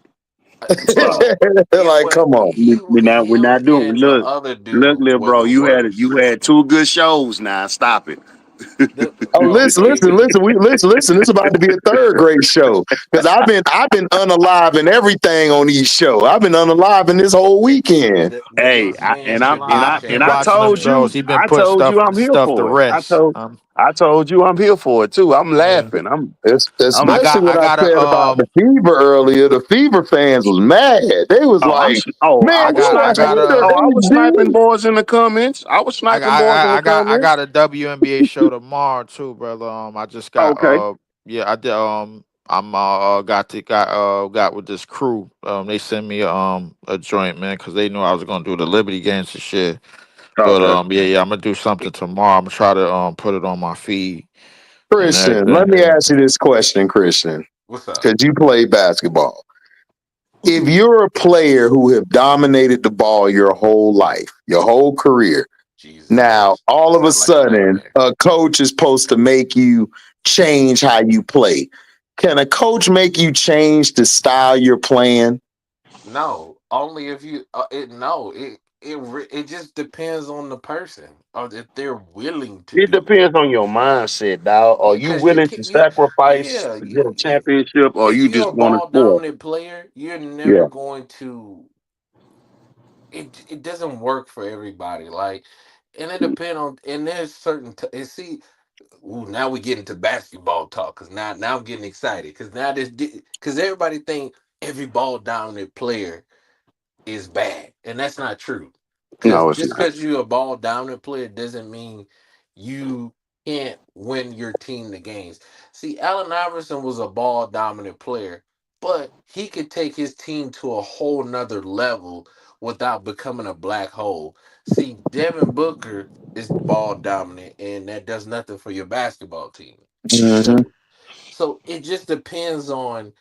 Stop. Bro, it Like, was come on. We're him not doing. and the Look, other look, dude little were bro. the You worst. had two good shows. Now stop it. Oh, Bro, AB, listen. This about to be a third grade show because I've been unalive in everything on each show. I've been unalive in this whole weekend. Hey, those I, He and fans been I'm should be and I live. He been and I ashamed of watching them told shows. you. He been I putting told you I'm here stuff to for it. rest. I told you I'm here for it too. I'm Yeah. laughing. I'm. Especially I when I got said a about the Fever earlier. The Fever fans was mad. They was Oh, like, "Man, I you got I watch got Hater a I was sniping AD?" boys in the comments. I was sniping boys in the I comments. got a WNBA show tomorrow too, brother. I just got Okay. yeah, I did I'm got with this crew. They sent me a joint, man, because they knew I was gonna do the Liberty games and shit. But Okay. yeah, I'm gonna do something tomorrow. I'm gonna try to put it on my feed and Christian, let everything. me ask you this question, Christian, what's up? because you play basketball. If you're a player who have dominated the ball your whole life, your whole career, Jesus now Christ. all of a Sound like a sudden nightmare. a coach is supposed to make you change how you play. Can a coach make you change the style you're playing? No, only if you it no, it just depends on the person or if they're willing to It do it. depends on your mindset, dog. Are Yeah, you cuz you willing to can sacrifice yeah, to get a championship, or if you you're just a want to ball score? dominant player, you're never Yeah. going to it doesn't work for everybody. Like and it depends on and there's certain and see ooh, now we get into basketball talk because now I'm getting excited because now this because everybody think every ball dominant player is bad, and that's not true. Because No, it's just not. because you're a ball dominant player doesn't mean you can't win your team the games. See, Allen Iverson was a ball dominant player, but he could take his team to a whole nother level without becoming a black hole. See, Devin Booker is ball dominant, and that does nothing for your basketball team. Mhm. So it just depends on.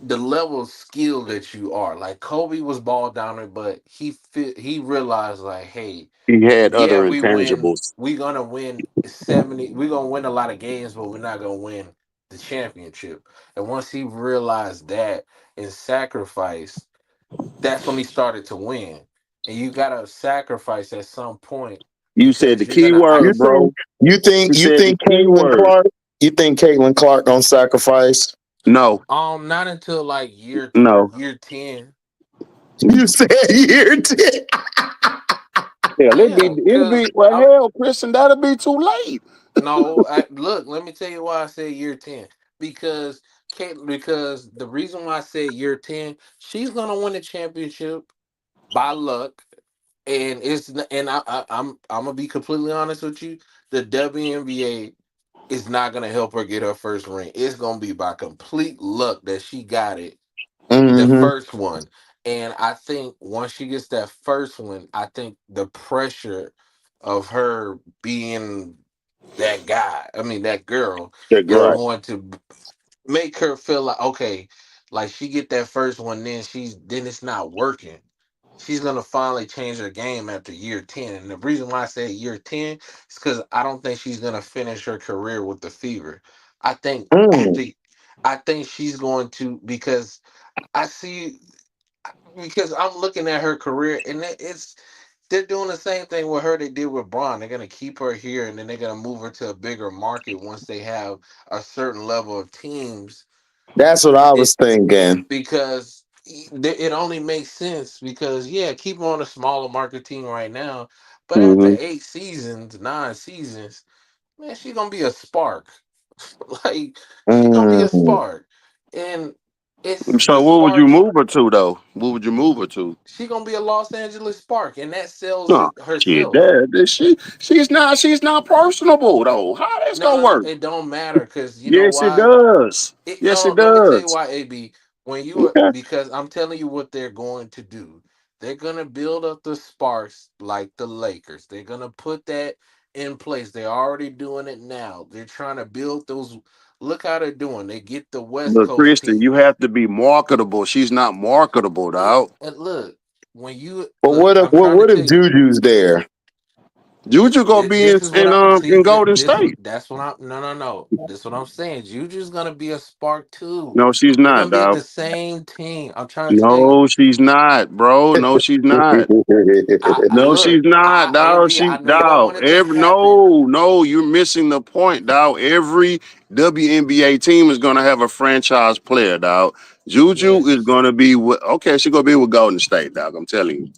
the level of skill that you are. Like Kobe was ball dominant, but he realized like, hey, He had yeah, other we win. intangibles. We're gonna win 70. We're gonna win a lot of games, but we're not gonna win the championship. And once he realized that and sacrificed, that's when he started to win. And you gotta sacrifice at some point You said the because you're key gonna You word, ice. think bro. you think You you said the think key Caitlin word. Clark? You think Caitlin Clark gonna sacrifice? No, Not until like no. year 10. You said year 10. Hell, Yeah, it'll cause be, well, hell, Christian, that'll be too late. no, look, let me tell you why I said year 10. Because because the reason why I said year 10, she's gonna win the championship by luck. And I'm gonna be completely honest with you. The WNBA is not gonna help her get her first ring. It's gonna be by complete luck that she got it, the Mm-hmm. first one. And I think once she gets that first one, I think the pressure of her being that guy, I mean that girl, Yeah, is right. going to make her feel like, okay, like she get that first one, then it's not working. She's gonna finally change her game after year 10. And the reason why I say year 10 is because I don't think she's gonna finish her career with the fever. I think Mm. after I think she's going to, because I see, because I'm looking at her career and it's they're doing the same thing with her they did with Braun. They're gonna keep her here and then they're gonna move her to a bigger market once they have a certain level of teams. That's what I It was thinking. because it only makes sense because yeah, keep her on a smaller market team right now, but after Hmm. 8 seasons, 9 seasons, man, she's gonna be a spark. Like she gonna be a Mm. spark, and it's the So what would you sparks. move her to, though? What would you move her to? She gonna be a Los Angeles Spark, and that sells No, it shit, herself. she's not personable though. How that's No, gonna no, no, work? it don't matter because you know Yes, it why. does. Yes, it Let me tell you does. why, AB. When you are, Okay. because I'm telling you what they're going to do. They're gonna build up the sparks like the Lakers. They're gonna put that in place. They're already doing it now. They're trying to build those. Look how they're doing. They get the West But Coast Kristen, you teams. have to be marketable. She's not marketable, dog. And look, when you But look, I'm trying to what if tell you. Juju's there? Juju gonna be This is what I see. in Golden State. That's what I'm. No, no, no. This is what I'm saying. Juju's gonna be a spark too. No, she's They're not, gonna be at dog. the same team. I'm trying to tell you. No, she's not, bro. No, she's not. I No, she's look. not, dog. AB. She I know you don't want dog. it to Every happen. no, you're missing the point, dog. Every WNBA team is gonna have a franchise player, dog. Juju is Yes. gonna be with okay, she's gonna be with Golden State, dog. I'm telling you.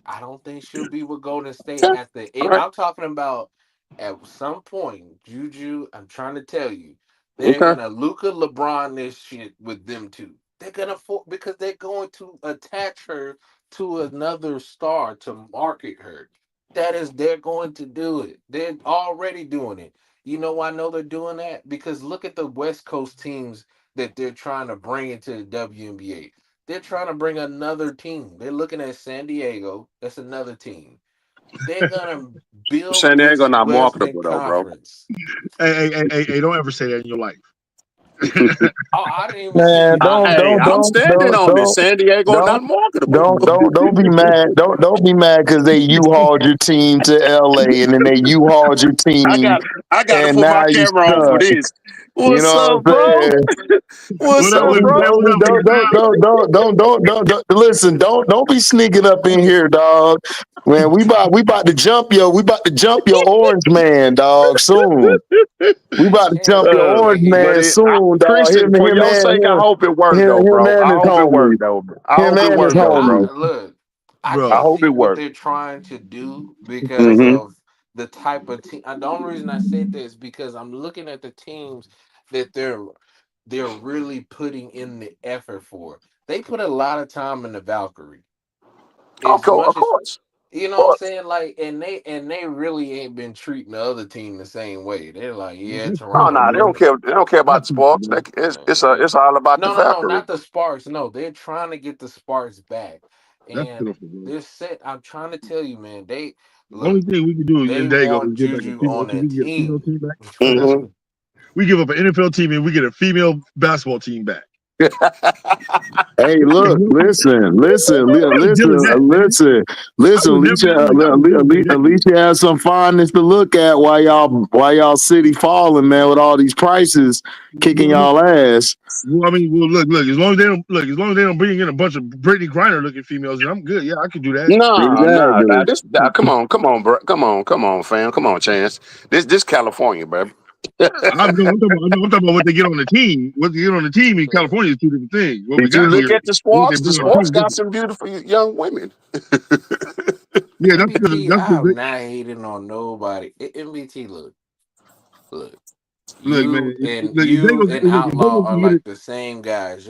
I don't think she'll be with Golden State Okay. at the All end. right. I'm talking about at some point, Juju. I'm trying to tell you, they're Okay. gonna Luka LeBron this shit with them two. They're gonna because they're going to attach her to another star to market her. That is, they're going to do it. They're already doing it. You know why I know they're doing that? Because look at the West Coast teams that they're trying to bring into the WNBA. They're trying to bring another team. They're looking at San Diego. That's another team. They're gonna build San Diego this not Western marketable though, bro. Conference. Hey, don't ever say that in your life. Oh, I didn't even say Man, you did. Hey, I'm standing on this. San Diego not don't, marketable. don't be mad. Don't be mad because they U-hauled your team to LA and then they U-hauled your I team got I got to and put now my you camera on for stuck. this. You What's know up, what I'm bro? saying? What's What up, up, Don't, Levy bro? boy? What up, big fam? listen. Don't be sneaking up in here, dog. Man, we about to jump yo. We about to jump your orange man, dog. Soon. We about to Damn, jump your man. orange But man soon, dog. Christian, for your sake, I hope it worked though, Him bro. and I his hope it homies. worked though. I Him hope it and his worked though, bro. homies. I look. I I can Bro, hope see it what worked. they're trying to do because Mm-hmm. of the type of team. The only reason I said this is because I'm looking at the teams that they're really putting in the effort for. They put a lot of time in the Valkyrie. As Okay, of much as course, you of know what I'm course. saying, like, and they really ain't been treating the other team the same way. They're like, yeah, this shit, Oh Toronto, no, they bro. don't we care. They don't care about That's the it, sports. bro. yeah. It's all about the No, no, no, Valkyrie. not the Sparks. No, they're trying to get the Sparks back, That's and pitiful, bro. they're set. I'm trying to tell you, man. They Only look. thing we can do in They Dago want is get back a Juju female on team. their We can get a female team. team back. Mm-hmm. We give up an NFL team and we get a female basketball team back. Hey, look, Dealing that, man. I listen. would never be like, I would never be At that least you have some fondness to look at while y'all city falling, man, with all these prices kicking dude. y'all ass. Well, I mean, well, look. As long as they don't look, as long as they don't bring in a bunch of Brittany Griner looking females, then I'm good. Yeah, I can do that. Nah, Exactly. come on, bro. Come on, fam. Come on, Chance. This California, bro. I'm talking about what they get on the team. What they get on the team in California is two different things. What we Did you got look here, at the what they sports? The bring on the sports team, got different. some beautiful young women. Yeah, MBT, that's because I'm not hating on nobody. MBT, look. look, man. You and If they Outlaw go are get like it, the same guys.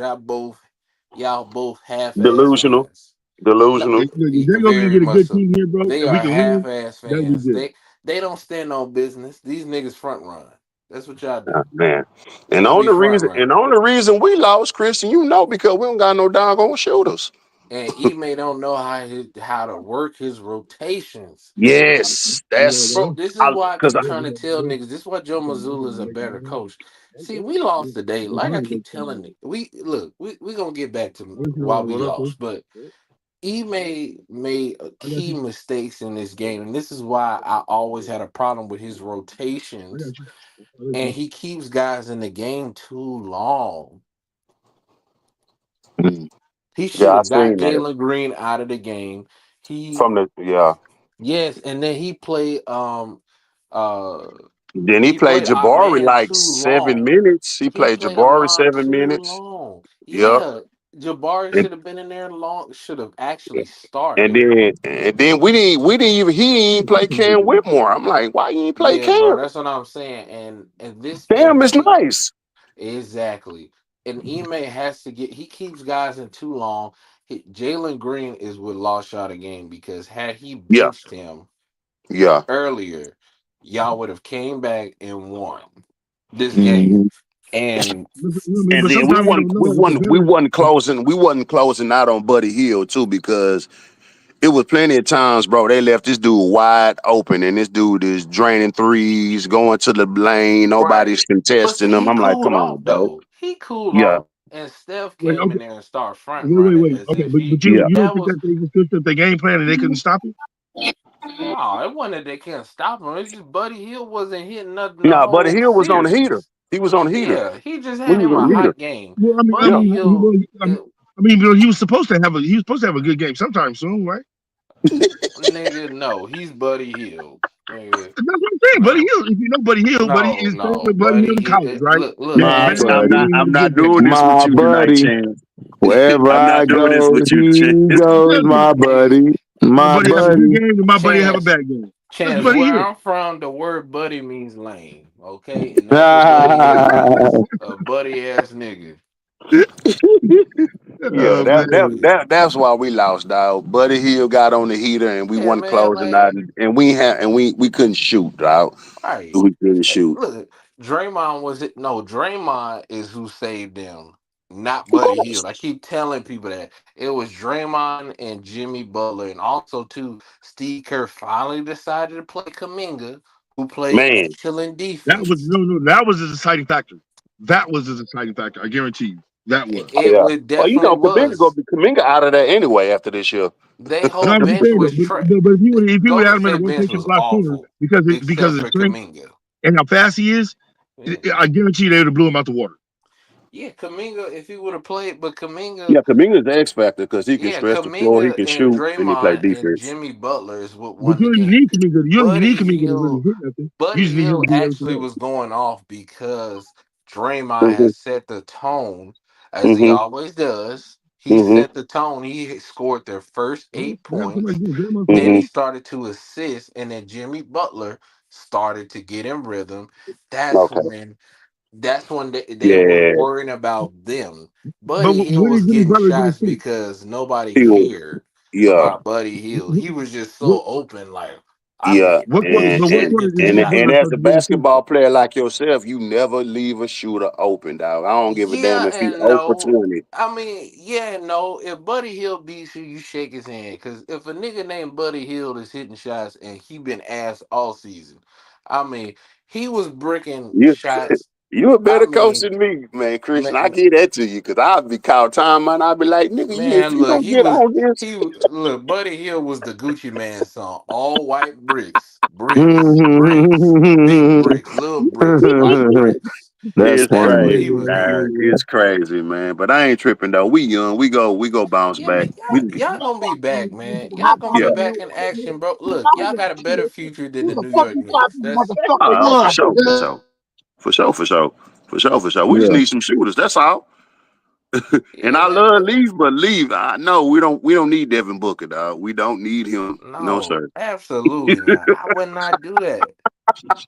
Y'all both half-ass Delusional. fans. No, Delusional. if they go very get a much good so. team here, bro, They and we are can win, half-ass that'll be fans. good. They don't stand on business. Ththese niggas front run. That's what y'all do. Man. Y'all be front And the running. only reason we lost, Christian, you know, because we don't got no doggone shooters. And Ime don't know how to work his rotations. Yes. Bro, this is why I Because keep trying to tell niggas. This is why Joe Mazzulla is a better coach. See, we lost today. Like I keep telling it. We gonna get back to why we lost. But he made key mistakes in this game. And this is why I always had a problem with his rotations. And he keeps guys in the game too long. He should yeah, I have got seen that Jalen Green out of the game. He from the yeah. Yes, and then uh Then he he played played our Jabari man like too 7 long. minutes. He He played played Jabari Amon 7 too minutes. long. Yep. Yeah, Jabari And, should have been in there long. Should have actually started. and then we didn't even he didn't even play Cam Whitmore. I'm like, why you ain't play Yeah, bro, Cam? that's what I'm saying. And this Cam is nice. exactly. And Ime has to get. He keeps guys in too long. Jalen Green is what lost y'all the game because had he Yeah, benched him yeah. earlier, y'all would have came back and won this game. Mhm. And And But then sometimes you don't know if the better. we wasn't closing out on Buddy Hill too because it was plenty of times, bro. They left this dude wide open, and this dude is draining threes, going to the lane. right. Nobody's But contesting see, him. he I'm like, cooled come off on, dog. though. He cooled Yeah, off. And Steph Wait, came in okay, there and started front wait, running wait. as Okay, if but he yeah. you don't that think was that they switched up their game plan and they couldn't stop it? no, it wasn't that they can't stop him. It's just Buddy Hill wasn't hitting nothing the No, Buddy whole Hill was on the heater. series. He was on the heater. Yeah, he just We had was him on a the heater. hot game. Well, Yeah. Buddy Hill, he was supposed to have a good game sometime soon, right? nigga, no, he's Buddy Hill. Nigga, That's what I'm saying. Buddy no. Hill. If you know Buddy Hill, Buddy No, is playing no, with Buddy Hill buddy. in college, right? Look, My Better and than buddy, when he had I'm a not good doing game. this with my you tonight, buddy. Chance. Wherever I'm I not doing this go, with you, Chance. he goes, my hey, buddy. My My buddy have a good buddy. game, and my buddy have a Chance, bad game. That's Chance, Buddy where Hill. I'm from, the word buddy means lame. Okay, and that's what Buddy Hill is, a buddy ass nigga. Yeah, Oh man. that's why we lost, dog. Buddy Hill got on the heater, and we Yeah, wasn't man, closing out, like, and we couldn't shoot, dog. right. We couldn't shoot. Look, Draymond was it? No, Draymond is who saved them, not Of Buddy course, Hield. I keep telling people that it was Draymond and Jimmy Butler, and also too, Steve Kerr finally decided to play Kaminga, who played man. excellent That was defense. no. That was a deciding factor. That was a deciding factor. I guarantee you. That was. Yeah. It Well, you definitely know, was. Kaminga out of there anyway after this year. They No, whole I'm just bench saying though. was trash. But if he would have Golden had him in a State bench rotation was a lot sooner awful, because except of his for strength Kaminga. and how fast he is, Yeah. I guarantee you they would have blew him out the water. Yeah, Kaminga, if he would have played, but Kaminga, Yeah, Kaminga's the X factor because he can yeah, stretch the floor, he Kaminga can and shoot, and he play Draymond and defense. Jimmy Butler is what But won the game. you don't even need Buddy Kaminga to really Hill, hit nothing. You Buddy just need him Hill to do everything actually else. was going off because Draymond Hmm. has set the tone, as he Hmm. always does. He Hmm. set the tone. He scored their first Well, 8 points. Draymond Then Hmm. he started to assist, and then Jimmy Butler started to get in rhythm. That's Okay. when they were Yeah. worrying about them. But Buddy Hill what was did Jimmy getting Butler do shots to fit? because nobody He was, cared yeah. about Buddy Hill. He was just What so open, like I Yeah, mean, he what shouldn't quarter get did the and Jimmy shot. and Butler as start a to really fit? basketball player like yourself, you never leave a shooter open, dog. I don't give a damn Yeah if he and 0 for no. 20. I mean, yeah and no. If Buddy Hill beats you, you shake his hand. Because if a nigga named Buddy Hill is hitting shots and he been ass all season, I mean, he was bricking You shots. You a I better coach mean, than me, man, Christian. I man, give that to you because I'll be called time and I'll be like, nigga, if man, you look, don't get on this. look, Buddy Hill was the Gucci Man song. All white bricks, bricks, bricks, big That's bricks, little bricks, white bricks. It's That's what funny. he crazy, was man. doing. It's crazy, man. But I ain't tripping though. We young. We go bounce Yeah, man, back. We y'all gonna be back, man. Y'all gonna be yeah. back in action, bro. Look, y'all got a better future than the New York Knicks. That's For sure, for sure. For sure, for sure. For sure, for sure. We just Yeah. need some shooters. That's all. And yeah, I man. love Leave, but Leave. I know we don't need Devin Booker, dog. We don't need him. No, No, sir. absolutely not. I would not do that.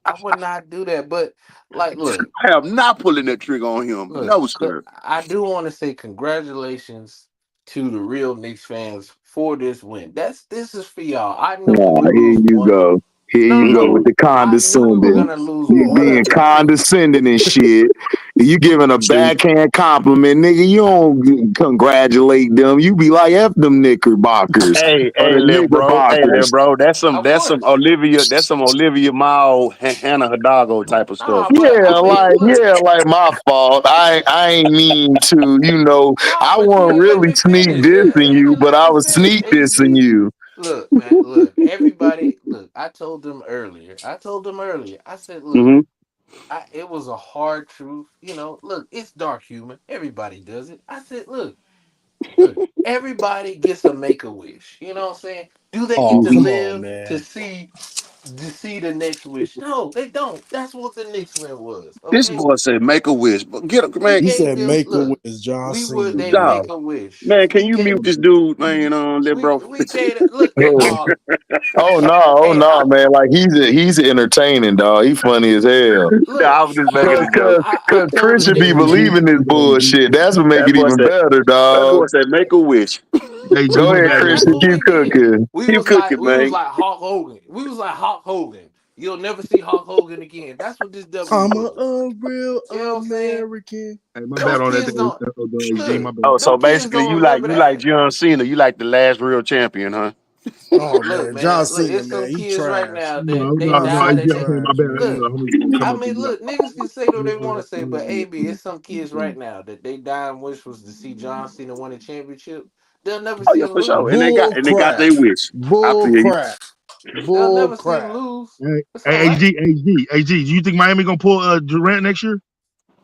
I would not do that. But like, I am not pulling that trigger on him. No, sir. I do want to say congratulations to the real Knicks fans for this win. This is for y'all. I know we Nah, would here lose you one. go. Here No, you no, go no. with Mm-mm. the I knew we were condescending. gonna lose You one. being condescending and shit. You giving a See, backhand compliment, nigga. You don't congratulate them. You be like, F them knickerbockers or the little knickerbockers. bro. That's some Of that's some course. Olivia. That's some Olivia Miles, Hannah Hidalgo type of stuff. Nah, but I mean, look. Yeah, like my fault. I ain't mean to, Nah, I but you wasn't ain't let really me sneak finish. dissing You you, didn't but let I me was finish, sneak dissing HG. you. Look, man, look, everybody, look, I told them earlier. I said, look, Hmm. it was a hard truth. Look, it's dark humor. Everybody does it. I said, look, everybody gets a make a wish. You know what I'm saying? Do they get Oh, to Hmm. come on, live man. to see the next wish? No, they don't. That's what the next win was. This Okay. boy said, "Make a wish." But get a We man, He gave said them make a look, wish, John we Cena, would they man. make dog. a wish. Man, can We you mute gave this dude, man? Little bro. we gave it look Oh, oh hey no, man! Like he's entertaining, dog. He funny as hell. look I was just making Cause, a I, joke. cause, I cause told the Chris should be niggas believing this bullshit. That's what make That it boy even said. better, That boy dog. said, "Make a wish." Hey, G, Go my ahead, bad, that's Christian. man. what Keep we did. cooking. Keep cooking, We was man. like Hulk Hogan. We was like Hulk Hogan. You'll never see Hulk Hogan again. That's what this W I'm an was. unreal You know what I'm saying? American. Oh, Hey, my bad Them on that, kids don't G, my look. bad. so Them kids basically, don't you like remember you like that. John Cena. You like the last real champion, huh? Oh, Look, man. John man. Look, John it's man, some he kids right trash. now that No, they John died Cena and okay, they my trash, bad. look. Hold on, come I up mean, with look, niggas can say what they want to say, but AB, it's some kids right now that they dying wish was to see John Cena win a championship. They'll never Oh see yeah, him for sure. lose. And they got crap. their wish. I Bull feel you. crap. They'll Bull never see him crap. lose. Hey, It's all hey, right. AG, do you think Miami gonna pull Durant next year?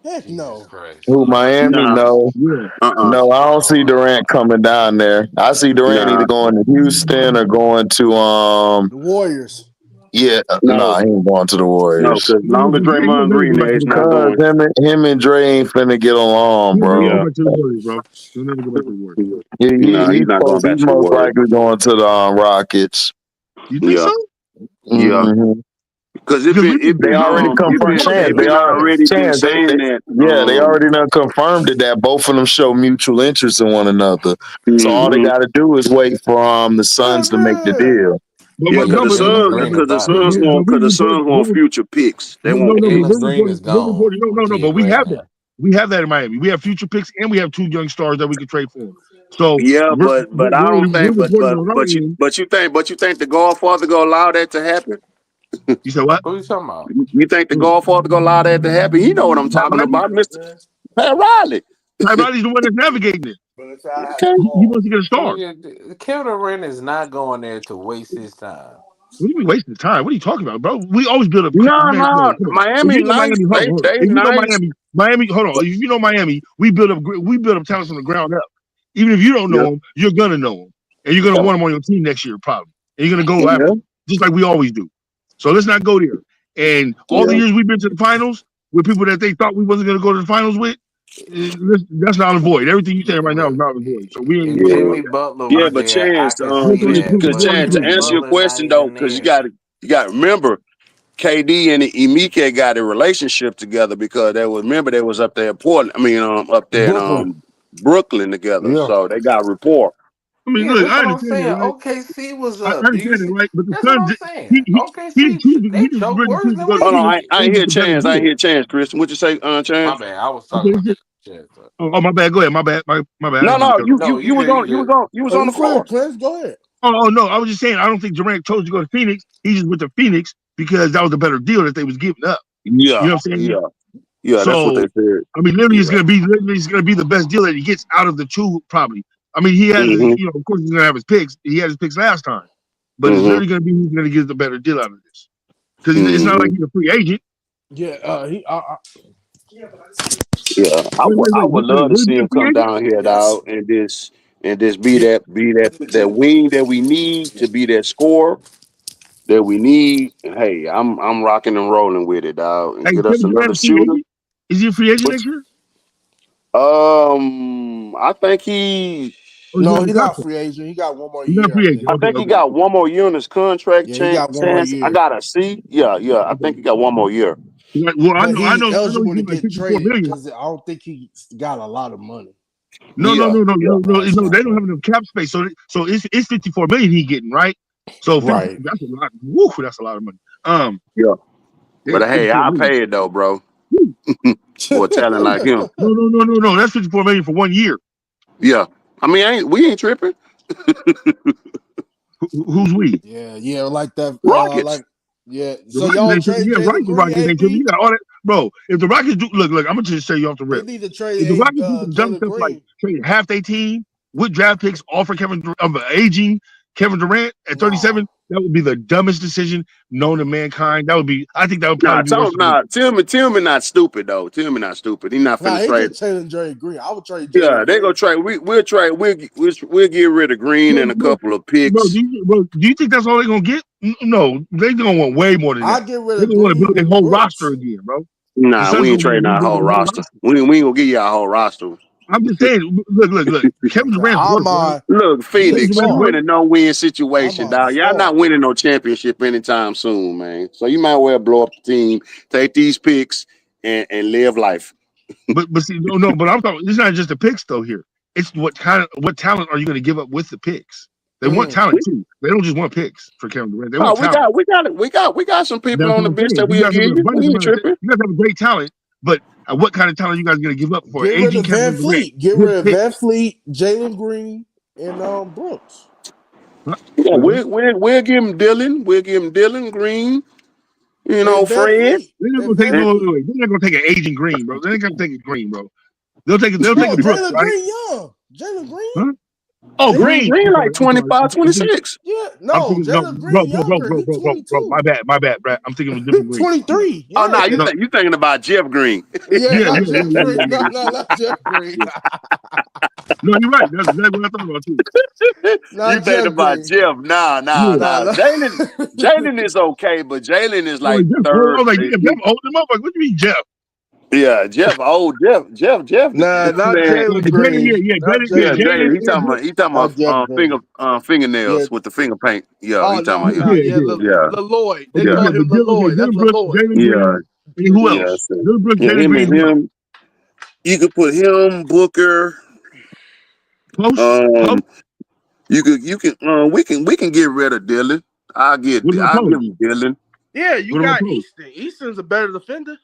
Heck Jesus no. Christ, Who Lord. Miami? Nah. No, Yeah. no. I don't see Lord. Durant coming down there. I see Durant either Nah. going to Houston or going to The Warriors. Yeah, No. nah, he ain't going to the No. Warriors. Because long as He will Draymond never go Green back there, to he's the not Warriors. Cause going. him and Dre ain't finna get along, He'll never go bro. Yeah. back to the Warriors, bro. He'll never go back to the Warriors. Nah, he's not going back He's to the most Warriors. likely going to the Rockets. You think Yeah. so? Yeah. hmm Because Because we've been They already confirmed Chance. it been already been saying that They already done confirmed it that both of them show mutual interest in one another. So all they mhm. got to do is wait for the Suns to make the deal. Yeah, but because no, the but Jalen Suns Green because the about Suns here. want future picks. They want no, but Jalen picks. Green is gone. no, I'm tell but you we right have that. now. We have that in Miami. We have future picks and we have two young stars that we can trade for them. So Yeah, but I don't think reporting on our end. but you think the Godfather gonna allow that to happen? You said what? Who you talking about? You think the Godfather gonna allow that to happen? You know what I'm Pat talking Riley? about, Mr. Pat Riley. Pat Riley's the one that's navigating it. Okay. He wants to get a star. Kevin Durant is not going there to waste his time. What do you mean wasting time? What are you talking about, bro? We always build up. No, Man, no, come on. If Miami you know nice. Miami, hold on. They If you know nice. Miami, hold on. If you know Miami, we build up talent from the ground up. Even if you don't Yeah, know them, you're gonna know them, and you're gonna yeah, want them on your team next year, probably. And you're gonna go after yeah, them, just like we always do. So let's not go there. And all the yeah. years we've been to the finals with people that they thought we wasn't gonna go to the finals with, that's not a void. Everything you're saying right now is Look, not a void. So we ain't if worried about Yeah, Jimmy that. Butler yeah, was but there, I Chance, could see that. But Chance, to Jimmy answer your Butler's not question though, even because there. you got to remember, KD and Emike got a relationship together because they was up there in Portland. I mean, up there in Brooklyn. Brooklyn together, Yeah. so they got rapport. I mean, Yeah, look, that's I what I'm understand it, saying. right? OKC was I up. Do you understand it, see? right? But the That's what Suns, I'm saying. OKC, he they didn't choke really worse choose to than go to we Hold on, Phoenix. did. I It ain't was hear just a better Chance. I ain't deal. hear Chance, Christian. What you say, My Chance? bad. I was Okay, talking about shit. my bad. Go ahead. My bad. My bad. I No, didn't mean to no, cut off. No, you good. You good. you was on the floor. Prince, go ahead. Oh, no. I was just saying, I don't think Durant chose to go to Phoenix. He just went to Phoenix because that was a better deal that they was giving up. You Yeah, know what I'm saying? yeah, Yeah, that's what So they said. I mean, literally, it's gonna be the best deal that he gets out of the two, probably. I mean, he has, Mm-hmm. of course, he's gonna have his picks. He had his picks last time, but it's Mm-hmm. literally gonna be who's gonna get the better deal out of this. Because it's not like Mm-hmm. he's a free agent. Yeah, Yeah, I would love to Will he see be a him free come agent? down here, yes. dog, and just be that wing that we need to be that scorer that we need. And hey, I'm rocking and rolling with it, dog, and Hey, get us Kevin Durant another a free shooter. agent? Is he a free agent Which, next year? I think he, Or is he No, on he's the not contract? free agent. He got one more He's not year, I free agent. think. I Okay, think he okay. got one more year on his contract Yeah, he got one more chance. I year. gotta see. Yeah, I think he got one more year. Well, I But know, he's he's eligible to getting like get 54 traded million. because I don't think he got a lot of money. No, Yeah, last they don't contract. have enough cap space. So it's 54 million he getting, right? So 54, Right. that's a lot. Woo, that's a lot of money. yeah. But Damn, hey, 54 I million. pay it though, bro. Woo. For a talent like him. No. That's 54 million for 1 year. Yeah. I mean, we ain't tripping. Who's we? Yeah, like that. Rockets. Yeah. The So Rockets y'all ain't tripping. trade Yeah, right. Jalen The Green, Rockets ain't tripping. You AB. got all that, bro. If the Rockets do, look, I'm gonna just say you off the They rip. need to If trade the Rockets do some dumb Jalen stuff like Green. trade half their team with draft picks, offer aging Kevin Durant at 37, that would be the dumbest decision known to mankind. I think that would probably be worse than Tillman not stupid though. Tillman not stupid. He not finna He trade. just traded Jalen Green. I would trade Yeah, Jalen they gonna Green. trade. We'll trade. We'll get rid of Green and a couple of picks. do you think that's all they're gonna get? No, they're gonna want way more than I that. get rid They're of gonna want to Green build their with whole roster Brooks. again, bro. The Nah, Suns we ain't gonna trading our rebuild whole their whole roster. roster. We ain't gonna give you our whole roster. I'm just saying, look. Kevin Durant's work, right? Look, He a Phoenix, you star. in a no-win situation, Ahmad's a dog. Y'all not star. winning no championship anytime soon, man. So you might well blow up the team, take these picks, and live life. But see, no. But I'm talking. It's not just the picks though. Here, it's what talent are you going to give up with the picks? They want talent too. They don't just want picks for Kevin Durant. They Oh, want talent. we got some people That's on what the I'm bench saying. that You we'll guys have give an you. We abundance ain't amount. tripping. You guys have a great talent, but what kind of talent are you guys going to give up for Get rid aging of Van Kevin Durant? Fleet. Get With rid of picks? Van Fleet, Jalen Green, and Brooks. Yeah, Well, we'll give him Dylan. We'll give him Dylan Green. You know, And Van Fred. Fleet. they're not And going to take Van And, Fleet. They're not going to take an aging Green, bro. They're not going to take a Green, bro. They'll take a Brooks, Jalen right? Green young. Jalen Green? Huh? Oh, Jalen Green. Green I'm like sorry. 25, I'm thinking, 26. Yeah. I'm No, thinking, no, Jalen Green younger. He bro. 22. My bad, Brad. I'm thinking of a different Green. 23. Oh Yeah. no, No, you thinking about Jeff Green? Yeah, yeah. not Jeff Green. No, not Jeff Green. No, you're right. That's exactly what I thought about too. You Not thinking Jeff about Green. Jeff? Nah. Yeah. No. Jalen is okay, but Jalen is I'm like like, Jeff, I third. was like, damn, Jeff holding him up. Like, what do you mean, Jeff? Yeah, Jeff. Oh, Jeff. Nah, not Man, No, Jalen Jalen, Green. Not yeah, Jalen Jalen. Green. He talking Not Jeff about Green. Yeah. fingernails with the finger paint. Yeah, Oh he talking no, about no, him. yeah, Yeah. Yeah, Lloyd. They Okay, yeah, call yeah, him but Lloyd. That's Dylan Brooks, Lloyd. Jalen yeah, Green, and who yeah. else? So, Dylan Brooks, yeah, Jalen him Green, and who else? him. You could put him, Booker. Post? Um, you can. We can get rid of Dylan. I'll give What about Post? him Dylan. Yeah, you What about got Post? Easton. Easton's a better defender.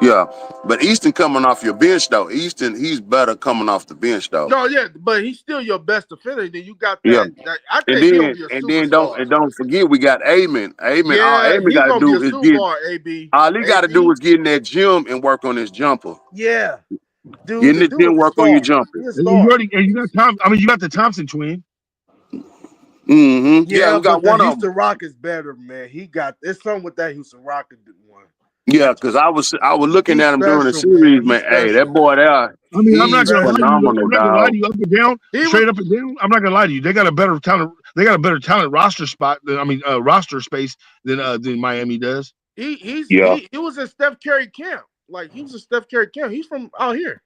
Yeah, but Easton coming off your bench though. Easton, he's better coming off the bench though. No, yeah, but he's still your best defender. Then you got Yeah, that I and think he'll be a then superstar. don't forget we got Amen. All Yeah, Amen he's got to gonna be a do is get. superstar, AB. All he got to do AB. is get in that gym and work on his jumper. Yeah. Get Dude, in the the dude gym, is a work on your star. jumper. He's a And you star. got Tom. I mean, you got the Thompson twin. Mm-hmm. Yeah, Yeah, we got but the one of them. Houston Rock is better, man. There's something with that Houston Rocket one. Yeah, because I was looking He's at him during the special, series, man. He's man. Hey, that special. boy there, I mean, I'm not he's gonna lie to you. phenomenal, I'm not gonna lie dog. to you up and down, straight up and down. I'm not gonna lie to you. They got a better talent. They got a better talent roster spot than roster space than Miami does. Yeah, He was in Steph Curry camp. Like he was in Steph Curry camp. He's from out here.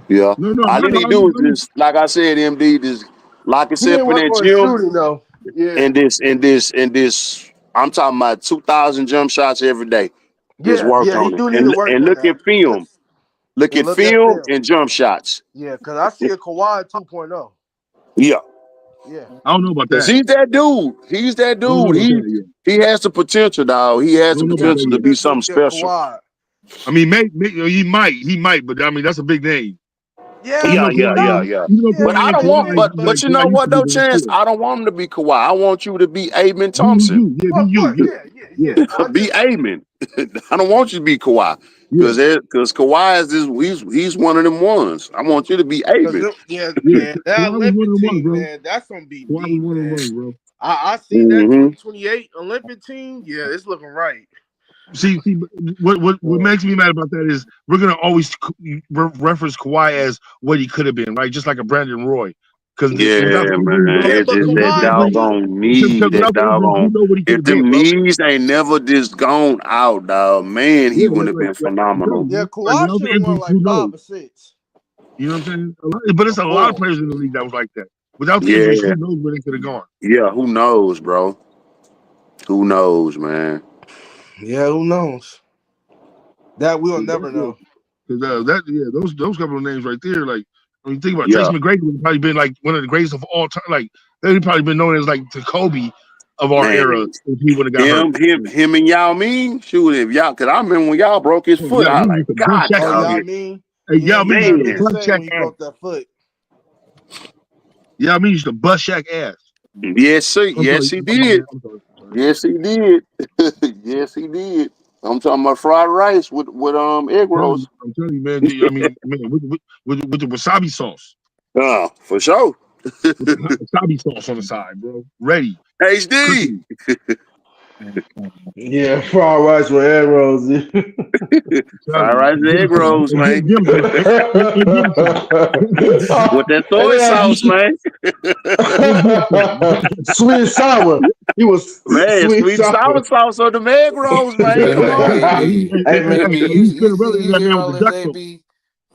yeah. No, All he need to do is just, like I said, MD, just lock He didn't himself in work that on his gym. shooting though. Yeah. And this. I'm talking about 2,000 jump shots every day. Just work Yeah, he on it do need to work and on look that. at film. Look And at look at film film. and jump shots. Yeah, because I see a Kawhi 2.0. Yeah, Yeah. I don't know about because that. he's that dude. He's that I don't know dude. about that yet. He has the potential, dog. He I has the don't know about that potential to yet. be something special. Kawhi. I mean, he might, but I mean, that's a big name. Yeah, Even though Yeah. But Kawhi I ain't don't want. Kawhi, But you like know used what to be though, going Chance? forward. I don't want him to be Kawhi. I want you to be Amen Be Thompson. you, yeah, Oh, be of course, you, yeah. yeah. No, Be Amen. I don't want you to be Kawhi. Because Kawhi is he's one of them ones. I want you to be Avis. Yeah, man. That Olympic team, bro. man, that's gonna be Kawhi deep, was man. bro. I see that 2028 Olympic team. Yeah, it's looking right. See, what makes me mad about that is we're gonna always reference Kawhi as what he could have been, right? Just like a Brandon Roy. Because without man, Yeah, it's but just that Kawhi, doggone knee. That doggone. If them knees ain't never just gone out, dog, man, he wouldn't have been phenomenal. yeah, Kawhi should have won like 5 or 6. You know what I'm saying? But it's a lot of players in the league that was like that. Without the Yeah. injuries, who knows where they could have gone? Yeah, who knows, bro? Who knows, man? Yeah, who knows? That we'll never know. Because those couple of names right there, like when you think about Tracy McGrady, would have probably been like one of the greatest of all time. Like they'd probably been known as like the Kobe of our era if he would have got hurt. Him and Yao Ming, shoot, if y'all, because I remember when y'all broke his foot, I was like, God, Yao Ming. Yao Ming used used to to say when he broke that foot. Yao Ming used to bust Shaq ass. Yes, sir. Yes, he did. Yes, he did. Yes, he did. I'm talking about fried rice with egg rolls. I'm telling you, man. I mean, man, with the wasabi sauce. For sure. With the wasabi sauce on the side, bro. Ready. HD. Yeah, fried rice with egg rolls. Fried rice and egg rolls, man. With that soy sauce, man. Sweet and sour. He was sweet sour sauce on the egg rolls, man. Come on. You hear all this, AB?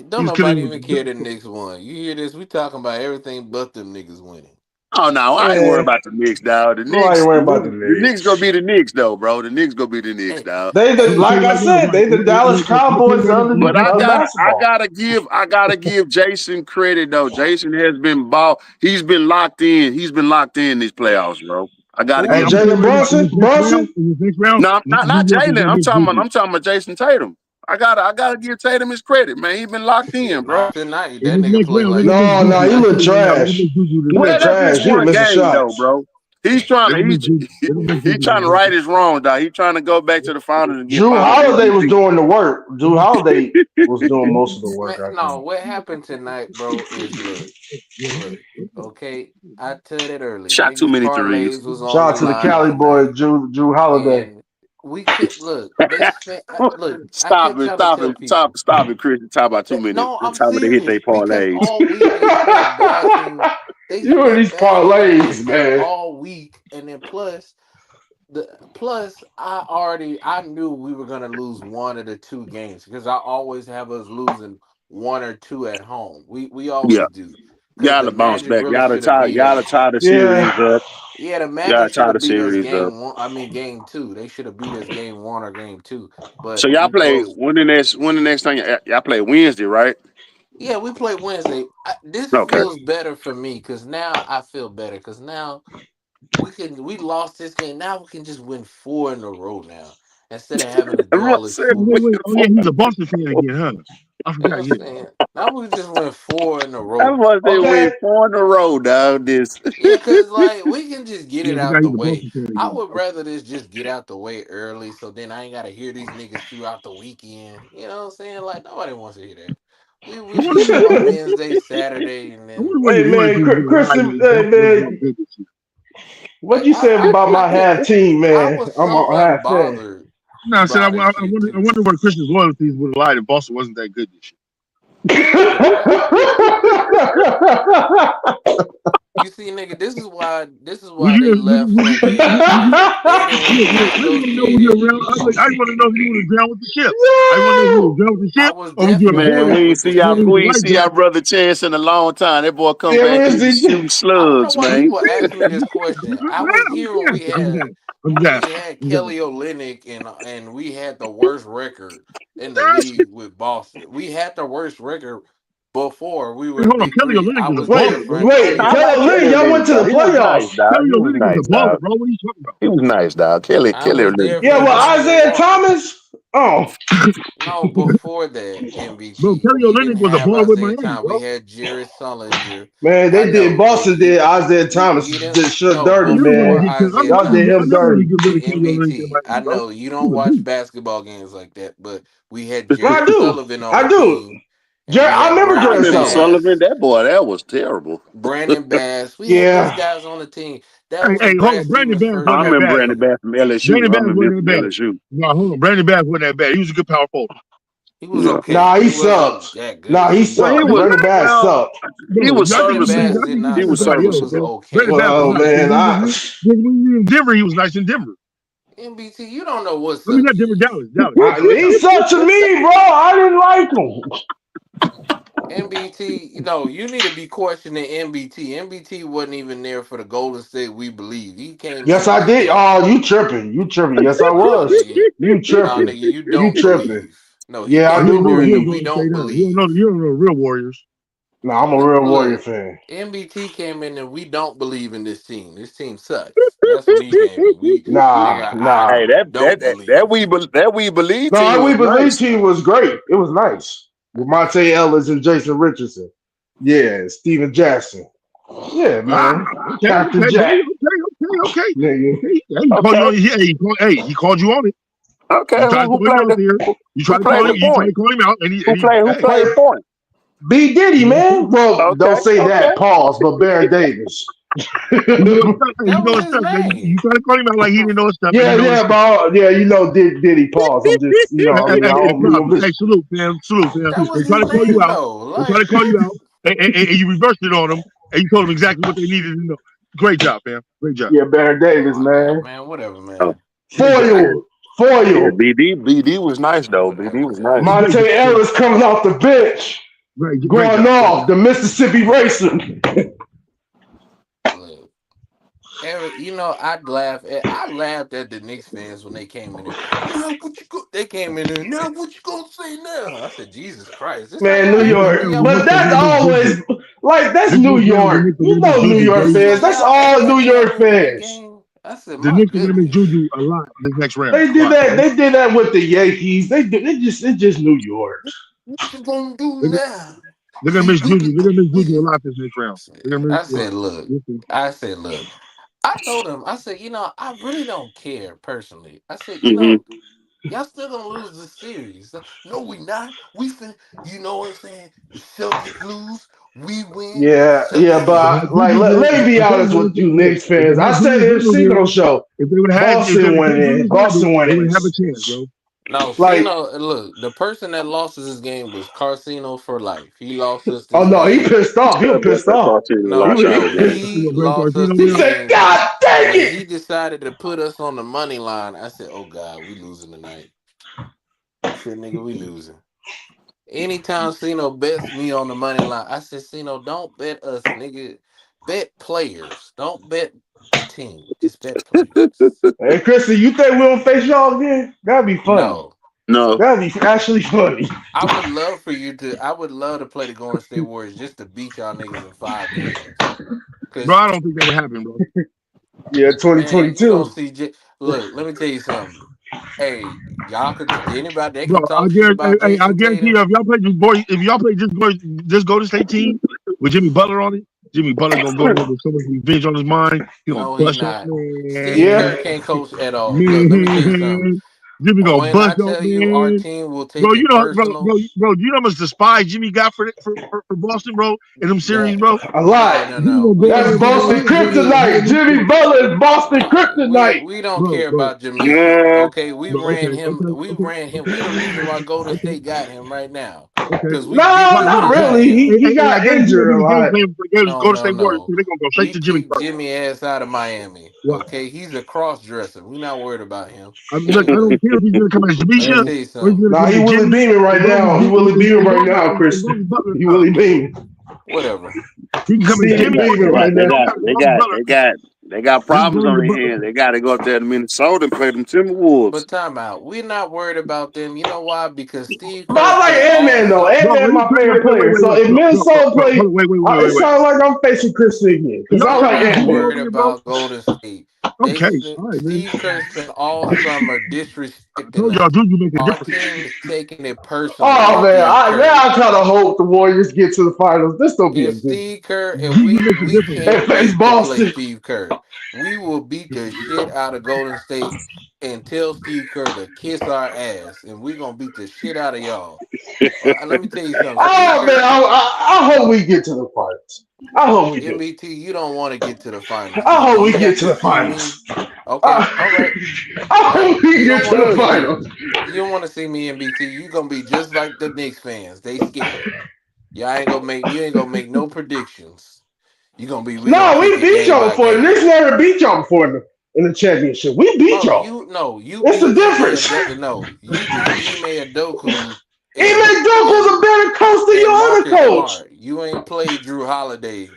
Don't nobody even care the Knicks won. You hear this? We talking about everything but them niggas winning. Oh no, I ain't worried about the Knicks, dog. The Knicks, I ain't worried about the Knicks. The Knicks gonna be the Knicks, though, bro. The Knicks gonna be the Knicks, dog. Like I said, they the Dallas Cowboys under But I gotta give Jason credit though. Jason has been he's been locked in. He's been locked in these playoffs, bro. I gotta give Jalen Brunson. No, not Jalen. I'm talking about Jason Tatum. I gotta give Tatum his credit, man. He's been locked in, bro. Tonight, that nigga played like no, he look trash. He look trash. He missed a shot, though, bro. He's trying to right his wrongs, dog. He's trying to go back to the founders and get Drew Holiday was doing the work. Drew Holiday was doing most of the work. What happened tonight, bro, is look, okay, I told it earlier. Shot too many threes. Shout out to the Cali boy, Drew Holiday. We could look. Stop it, Chris. Talk about 2 minutes. No, I'm serious. They hit their parlays. All week they you and these parlays, man. All week, and then plus, I knew we were gonna lose one of the 2 games because I always have us losing 1 or 2 at home. We always do. Y'all to bounce back. Y'all to tie the series up. Yeah, the Magic should have beat us game 1. I mean, game 2. They should have beat us game 1 or game 2. But so y'all play when the next time y'all play Wednesday, right? Yeah, we play Wednesday. This feels better for me because now I feel better because now we lost this game. Now we can just win 4 in a row now instead of having to do all this. He's a Boston fan again, huh? I forgot. Now we just went 4 in a row. That was they win 4 in a row, dog. This because we can just get it out the way. I would rather this just get out the way early, so then I ain't gotta hear these niggas throughout the weekend. You know what I'm saying? Like nobody wants to hear that. We should do on Wednesday, Saturday, and then. Hey man, Kristen, man. What you said about my half team, man? I was so half bothered. No, I said I wonder where Christian's loyalties would have lied if Boston wasn't that good this year. You see, nigga, this is why they left. I want to know if you would have drowned with the ship. I want to know if you would have drowned with the ship. Man, we ain't see our brother Chance in a long time. That boy come back and shoot slugs, man. People ask me this question. I was here when we had Kelly Olynyk and we had the worst record in the league with Boston. We had the worst record before we were. Hold on, Kelly Olynyk was wait, Kelly Olynyk, y'all went to the playoffs. Kelly Olynyk was a baller, bro. What are you talking about? He was nice, dog. Kelly Olynyk. Yeah, well, Isaiah Thomas. Oh, No, before that, Bro, MBT, Kelly we Olynyk didn't was a have baller with Isaiah Miami, Thomas. We bro. had Jared Sullinger. man, I they did. know, but Boston did Isaiah Thomas. you didn't. Just shook No, dirty, I never want to man. get Kelly. Isaiah Y'all did I him Thomas. never want to dirty. get rid of Kelly Olynyk in MBT, I Miami, bro. know you He don't was watch beast. basketball games like that, but we had I Jared do. Sullivan on I the do. team, and Jared, we I had remember I Jared Brandon remember Sullivan. Sullivan. Bass. That boy, that was terrible. Brandon Bass. We had those Yeah. guys on the team. That Hey, was hey, hold Brad on. Brandon Stevens' Bass first I wasn't that remember bad, year. Brandon though. Bass from LSU. Brandon I Bass remember him wasn't from that bad. LSU. No, hold on. Brandon Bass wasn't that bad. He was a good power forward. He was No. okay. Nah, he He wasn't sucked. that Nah, good. he Well, he sucked. was Brandon Bass well. sucked. He Bro, was I think Brandon he, Bass I serviceable. did think he He not beat was suck. somebody He else, was serviceable. bro. okay. Brandon Bass was Well, nice. man, When we were in Denver, he was nice in Denver. MBT, you don't know what I mean, suck not Denver, is. Dallas. Dallas. he sucked to me, bro. I didn't like him. MBT, you know, you need to be questioning MBT. MBT wasn't even there for the Golden State we believe. He came Yes, in I like did. a Oh, you tripping? You tripping? Yes, I no was. nigga. You No tripping? nigga, you You don't tripping? believe. No, he Yeah, I You came do don't in know the there real and believe. we Golden State, don't huh? You don't know believe. the real Warriors. No, I'm a real Warrior Look, fan. MBT came in and we don't believe in this team. This team sucks. That's what he came in. We Nah, nigga, I Hey, nah. don't believe. that we believe team No, was we believe nice. team was great. It was nice. With Monte Ellis and Jason Richardson. Yeah, Steven Jackson. Yeah, Ah, man. okay, Captain okay, Jack, buddy. Okay. nigga. Okay. Hey, he called you Okay, on. He called you on it. okay. You tried to Who throw him played out the there. You who tried to played call the him. You tried to point? call him out, and Who he played who hey, played Play point? B Diddy, man. Well, Okay, don't say okay. that. Pause. But Baron Davis. you know his stuff. Hey, you That know was his his stuff. name. You try to call him out like he didn't know his stuff, and he Yeah, know his yeah, stuff. but yeah, you know, Diddy. Pause. I'm just, Hey, I mean, I hey, don't be on problem. this. Hey, salute, fam. Salute, fam. That was They try his to call you name out. though. They try Like to call you out, and you reversed it on them, and you told them exactly what they needed to know. Great job, fam. Great job. Yeah, Baron Davis, oh my god, man. man, whatever, Oh, man. Great job. yeah, Foil, yeah. foil. BD was nice Man, though. BD whatever, was nice. man. Great Monte job, fam. Ellis coming off the bench, Great going job. Great off job. the Mississippi Racer. Look, Eric, you know, I laughed at the Knicks fans when they came in there. Now what you go they came in there, now what you gonna say now? I said, Jesus Christ, this how Man, New y'all The Knicks act are York. when down. y'all The But Knicks are win? that's gonna miss always Juju. like that's This New goes down. The York. Knicks are You gonna miss know New Juju, York bro. This fans. how That's y'all act all New like y'all York win that fans. game. I said, The my Knicks are gonna miss goodness. Juju a lot this next round. They did Watch, that. bro. They did that with the Yankees. It's just New York. What you gonna do They're, now? they're gonna miss We Juju. can They're gonna miss we Juju a can lot this next round. They're gonna miss. I said, Watch. look, You'll see. I said, look. I told him, I said, you know, I really don't care personally. I said, you Hmm. know, y'all still gonna lose the series. No, we not. We fin you know what I'm saying? The Celtics lose, we win. Yeah, yeah, If they Celtics but had like Juju there, let me be if they honest had, with you, look, Knicks fans. I had said Julius it in the Randle Signal there, show. if they would have had, Boston winning. Julius Randle, Boston they would winning. have a chance, bro. no, Like, Cino, look, the person that lost us this game was Carcino for life. He lost us oh this no, he game. pissed off. He was That boy pissed said off. Carson He No, lost was. y'all no, game. I see he no Brand lost us Carcino the He there. said, game "God dang and it!" he decided to put us on the money line. I said, oh God, we losing tonight. I said, nigga, we losing. Anytime Cino bets me on the money line, I said, Cino, don't bet us, nigga. Bet players. Don't bet the team. Just bet players. Hey, Chrissy, you think we'll face y'all again? That'd be funny. No. No, That'd be actually funny. I would love for you to I would love to play the Golden State Warriors just to beat y'all niggas in 5 games. Bro, Cause I don't think that would happen, bro. Yeah, man, you gonna 2022. see look, let me tell you something. Hey, y'all could anybody they Bro, can talk shit about I Jason guarantee you, Tatum. if y'all play this Golden State team with Jimmy Butler on it, Jimmy Butler gonna go there with so much revenge on his mind. He gonna No, he bust up, not. Steve Yeah. Kerr man. can't coach at all. Look, let me tell you something. Man, Jimmy gonna When I bust up, tell you our man. team will Bro, take it personal, you know how much despise Jimmy got for Boston, bro, in them series, that bro. A no, lot. no, Jimmy no. gonna We go in That's there, don't care bro. Boston about Jimmy. Kryptonite. Jimmy Butler is Boston Kryptonite. We don't Bro, care bro, about Jamisa. yeah. Okay, we bro. ran Okay, him. okay, We okay, ran him. We the reason why Golden okay, State got him right now okay. because we beat No, Watch, the not watch, shit watch. out of really. him. He I got guarantee you, injured a the game lot. plan for the No, Golden no, State Warriors, no. they're gonna go straight We to Jimmy kicked first. Jimmy ass out of Miami. Watch. Okay, he's a cross dresser. We not worried about him. Look, I don't Anyway, care if he's gonna come as let me Jamisha tell you or he's something. gonna Nah, come he as Willie Jimmy. beaming right now. He Willie beaming right now, As long Chris. as Butler, He Willie beaming. Whatever. he can come as Steve Jimmy or beaming he They can right got, come they now. as got, Butler. As they long as got, Butler, they got, They got problems on their hands. They got to go up there to Minnesota and play them Timberwolves. But time out. We're not worried about them. You know why? Because Steve But Kerr I like spent Ant-Man though. Ant-Man my favorite player. So if Minnesota play, it sounds like I'm facing Chris again because I like not Ant-Man. worried about Golden State. Okay, Steve Kerr spent all summer disrespecting told us. y'all, dude, you make a Our difference. team is taking it personally. Oh man, now I kind of hope the Warriors get to the finals. This don't be a If good. Steve Kerr, if we can't face wait to Boston. play Steve Kerr, we will beat the shit out of Golden State and tell Steve Kerr to kiss our ass, and we're gonna beat the shit out of y'all. Let me tell you something. Oh man, I hope we get to the finals. I hope we do. MBT, you don't want to get to the finals. I hope we You get to the see finals. me. Okay, all right. I hope we You get don't to the want to finals. You don't want to see me, MBT. You gonna be just like the Knicks fans. They scared. You ain't gonna make no predictions. You gonna be. No, we beat y'all before. The Knicks never beat y'all before in the championship. We beat y'all. It's the difference. No, you beat Ime Adoku. Ime Adoku's a better coach than your other coach. Smart. You ain't played Drew Holiday,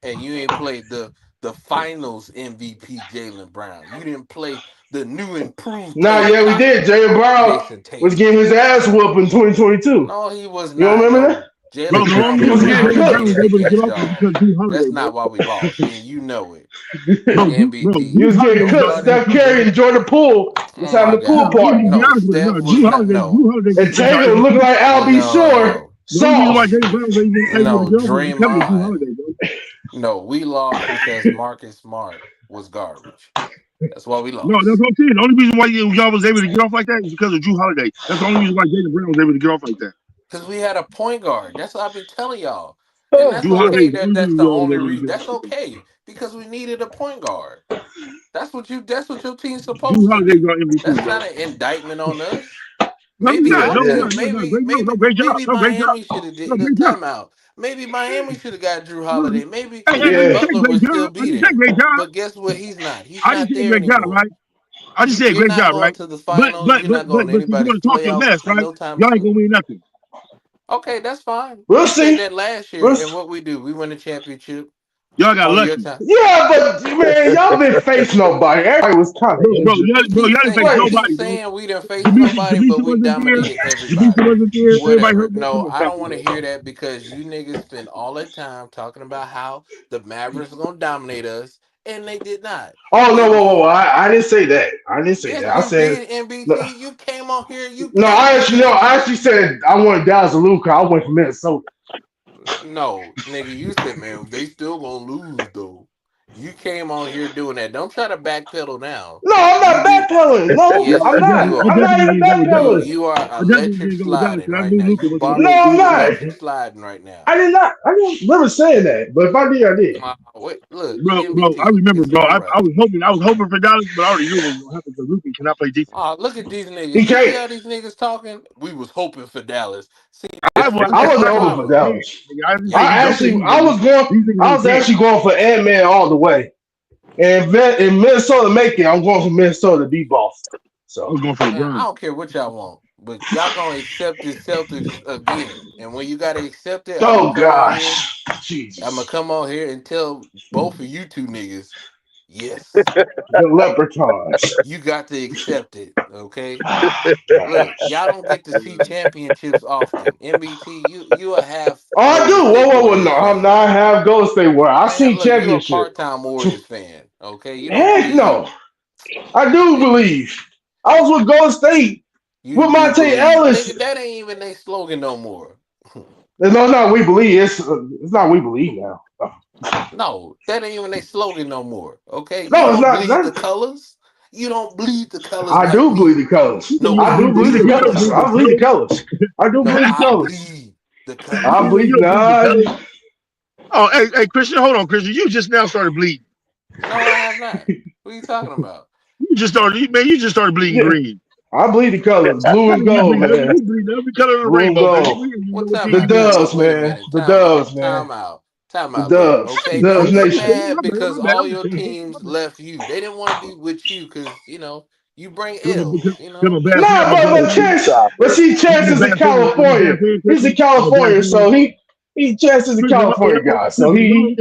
and you ain't played the Finals MVP Jaylen Brown. You didn't play the new improved. No, yeah, we did. Jaylen Brown was getting his ass whooped in 2022. No, he was not. You don't remember that? Jaylen Brown was getting cooked. That's not why we lost, and you know it. MVP. He was getting cooked. Steph Curry and Jordan Poole was having a pool party. No, Steph was not. No. And Taylor looked like Al B. Shore. No, we lost because Marcus Smart was garbage. That's why we lost. No, that's what I'm saying. The only reason why y'all was able to get off like that is because of Drew Holiday. That's the only reason why Jaylen Brown was able to get off like that. Because we had a point guard. That's what I've been telling y'all. And that's okay. That's the only reason. That's okay because we needed a point guard. That's what your team's supposed to do. That's not an indictment on us. Maybe Miami should have did the timeout. Maybe Miami should have got Drew Holiday. Maybe Butler would still be there. But guess what? He's not. He's not there anymore. Right? I just said great job, right? To the finals, but you're not going to anybody's playoffs. Right? No time. Y'all ain't gonna win nothing. Okay, that's fine. We'll we see. Did that last year, and what we do, we win the championship. Y'all got lucky. Yeah, but man, y'all didn't face nobody. Everybody was kind of bro, y'all didn't face nobody. Saying we didn't face nobody, but we dominated everybody. No, I don't want to hear that because you niggas spend all that time talking about how the Mavericks are gonna dominate us, and they did not. Oh no, whoa! I didn't say that. I didn't say that. I said NBT. No, you came on here. I actually said I wanted Dallas and Luka. I went from Minnesota. No, nigga, you said, man, they still gonna lose though. You came on here doing that. Don't try to backpedal now. No, I'm not backpedaling. No, yes, I'm not. I'm not even backpedaling. You are electric sliding right now. No, I'm not. Electric sliding right now. I did not. I didn't never saying that. But if I did, I did. Wait, look, bro, I remember, bro. I was hoping for Dallas, but I already knew what was gonna happen because Luka cannot play defense. Oh, look at these niggas. You see how these niggas talking? We was hoping for Dallas. See, I wasn't hoping for Dallas. I was actually going for Ant-Man all the way. And in Minnesota make it, I'm going for Minnesota to beat Boston. So I was going for I don't care what y'all want, but y'all gonna accept the Celtics again. And when you gotta accept it, oh gosh, I'm gonna come on here and tell both of you two niggas, yes, the leprechauns. You got to accept it, okay? Look, y'all don't get to see championships often. MBT, you a half. Oh, I do. Whoa, no, I'm not half Golden State Warrior. I see championship. You're a part-time Warriors fan, okay? Heck no, I do believe. I was with Golden State with Monte Ellis. That ain't even their slogan no more. No, we believe. It's not we believe now. No, that ain't even their slogan no more. Okay, no, it's not. The colors. You don't bleed the colors. I do bleed the colors. No, I do bleed the colors. I bleed the colors. I do bleed the colors. I bleed. Nah. Oh, hey, Christian, hold on, Christian. You just now started bleeding. No, I have not. What are you talking about? You just started bleeding green. I bleed the colors, blue and gold, man. You bleed every color of the rainbow. The Doves, man. The Doves, man. Time out. The Doves. Okay, Doves Nation. mad because all your teams left you. They didn't want to be with you because you bring L's. But Chance. But see, Chance is a California. He's a California, so he Chance is a California guy. So he.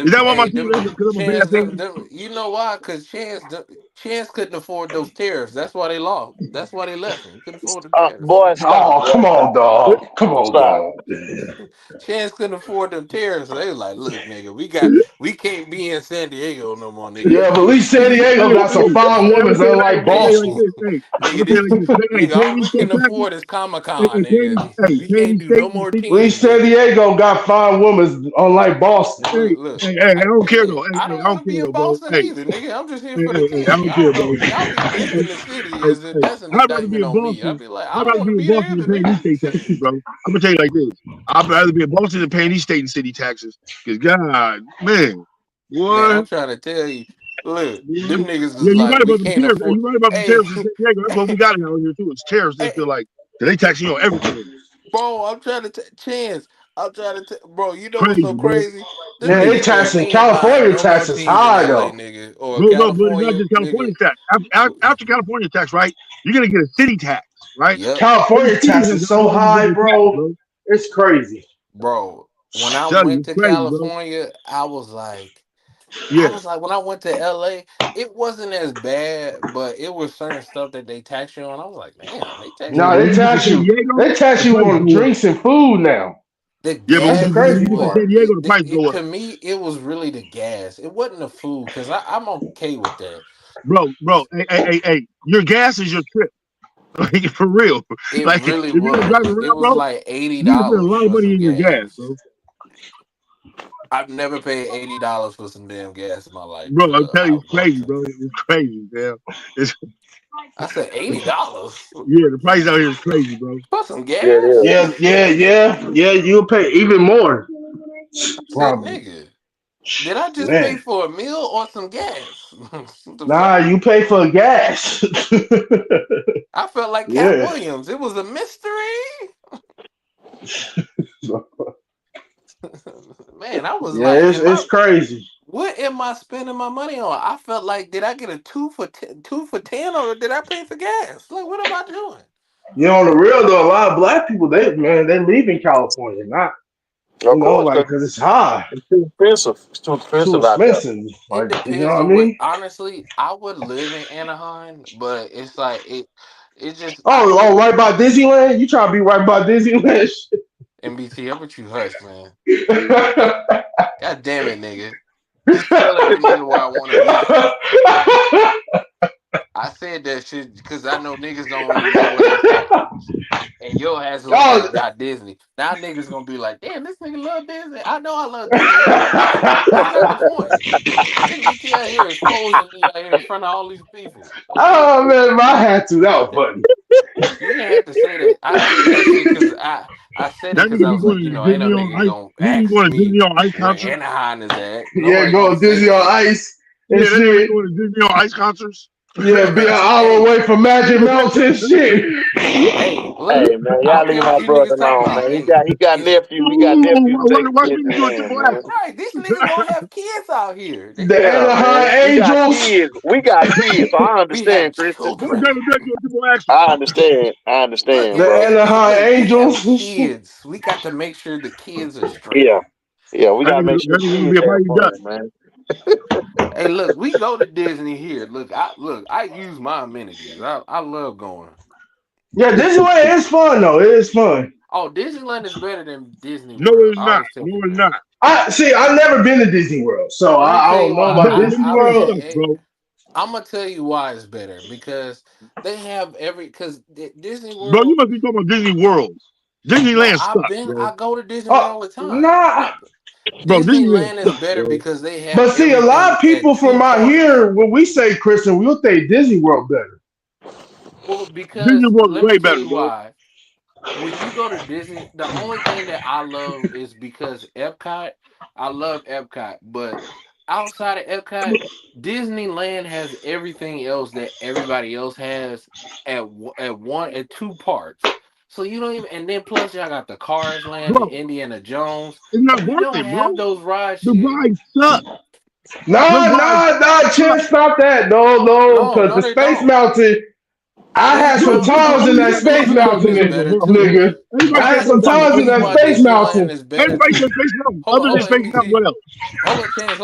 Is that why my Hey, team is? Because I'm a Chance, bad fan. you know why? Because Chance couldn't afford those tariffs. That's why they lost. That's why they left him. He couldn't afford the tariffs. Boy, stop, Oh, boy, come on, stop, dog. Come on, stop. dog. Chance couldn't afford them tariffs. So they was like, look, nigga, we can't be in San Diego no more, nigga. Yeah, but at least San Diego got some fine I'm women, gonna unlike tell you like Boston. this. Hey, I'm Nigga, gonna tell you like this. Hey, nigga, all paying we these state can taxes. afford is Comic Hey, Con, nigga. We paying can't these do no state. more At least teams, San nigga. Diego got fine women, unlike Boston. Look, I don't care look, though. Hey, I I don't don't want to care be in though, bro. Boston Hey, either, nigga. I'm just here for the I team. don't care, Y'all bro. know, y'all be Hey, dipping the city hey, is hey, that's an I'd rather be indictment in on me. I'd Boston. be like, I I'd don't rather want be to in be there Boston either, than paying nigga. these state taxes, bro. I'm gonna tell you like this. I'd rather be in Boston than paying these state and city taxes. Cause God, man, Man, I'm what? trying to tell you, look, them What? niggas Yeah, is you're like, right we about the can't tariffs. Hey, afford. you're right about the Hey, tariffs in San Diego. That's what we got out here too. It's tariffs. They hey, feel like they taxing you on everything. bro, I'm trying to Chance. I'm trying to bro. You know what's so Crazy, bro. crazy? Them Man, they Crazy. niggas said taxing we ain't buying California no more taxes teams in high LA, though. nigga, or No, but it's not California, just California nigga. tax. After California tax, right? You're gonna get a city tax, right? Yep, Every California city has taxes their so own high, individual tax, bro. bro. It's crazy. bro. When I Tell you, went it's to crazy, bro. California, I Yeah. was like, when I went to LA, it wasn't as bad, but it was certain stuff that they tax you on. I was like, damn, they tax Yeah, me Now but on when they you get to tax San everything. you. Diego, They tax the you price on go up. drinks and food now. The Yeah, but That's the gas when is crazy you get to what part. San Diego, the price go up, to me. It was really the gas. It wasn't the food because I'm okay with that. bro. Hey. Your gas is your trip, like for real. It Like if really you're gonna drive was. It around, was bro, like eighty you gotta put a dollars lot of for money some in your gas, gas. bro. I've never paid $80 for some damn gas in my life. Bro, I'm telling you, Out it's crazy, Buckton. bro. It's crazy, man. It's I said $80 yeah, the price out here is crazy, bro. for some Yeah, it is. gas. Yeah. You'll pay even more, Said probably. nigga. Did I just pay Man, for a meal or some gas? What the nah, fuck? you pay for gas. I felt like Cat Yeah. Williams. It was a mystery. Man, I was Yeah, like, it's crazy. what am I spending my money on? I felt like, did I get a 2 for 10, or did I pay for gas? Like, what am I doing? You know, on the real though, a lot of black people they leave in California, not Of course, like because because it's high, it's too expensive. It's too too expensive out there. expensive. It Like you know depends what I on what. mean? Honestly, I would live in Anaheim, but it's like it just I Oh, couldn't. right by Disneyland. You try to be right by Disneyland? MBT, how about you hush, man? God damn it, nigga. Just tell every nigga where I want to be. I said that shit because I know niggas don't really know where that's at. And your ass was like, oh, got Disney. Now niggas gonna be like, damn, this nigga love Disney. I know I love Disney. It's my shit. That's not the point. MBT out here exposing me out here in front of all these people. Okay? oh man, if I had to, that was funny. You didn't have to say that. I said that shit because I said it That because nigga I be was like, going to ain't no Disney on nigga Ice. gonna Nigga be ask going to me Disney on Ice where concerts. Anaheim is at. Yeah, Nobody gonna go say Disney on that. Ice and Yeah, that nigga be shit. going to Disney on Ice concerts. Yeah, be an hour Hey, away from Magic Mountain and shit. hey, look, Hey man, I y'all don't leave care what my you brother niggas talking alone, about. man. Hey, He got it's nephews. He got nephews Why taking why care you of his doing hand, triple man. axel? right. These niggas gonna have kids out here. They The gonna Yeah, Anaheim man. We got Angels. kids. We got kids. So I we have understand, Christian. Why you children. trying to do a triple axel? I understand. I Look, understand, The bro. MBT, Anaheim look, we have Angels. kids. We got to make sure the kids are straight. Yeah. Yeah, we gotta make sure That the nigga gonna be kids a have mighty duck. fun, man. Hey, look, we go to Disney here. I use my amenities. I love going. Yeah, Disneyland is fun though. It is fun. Oh, Disneyland is better than Disney No, World. it's I not. always tell No, people it's that. not. I see. I've never been to Disney World, so Let me I tell don't you know why. about Bro, Disney Disney I World World. sucks, bro. I'm gonna tell you why it's better because they have because Disney Bro, you World. must be talking about Disney World. No, Disneyland sucks, bro. I go to Disney World Oh, all the time. nah. No, Bro, Disneyland Disneyland is sucks, better bro. because they have But see, a lot everything of at people from two out parks. here, when we say Christian, we'll think Disney World better. Well, Disney because World is let me way tell better, you bro. why. When you go to Disney, the only thing that I love is because Epcot. I love Epcot, but outside of Epcot, Disneyland has everything else that everybody else has at two parts. So you don't even, and then plus y'all got the Cars Land and Bro, Indiana Jones. it's not We worth don't it, bro. have those rides The here. rides suck. The Nah, rides nah, nah. suck. Chance, stop that. No, No, because no, the they Space don't. Mountain. I had some times in that Space Mountain, nigga. I had some times in that Space Mountain. Everybody said Space Mountain. Hold Other on, than let Space me Mountain, see. what else? Hold a chance.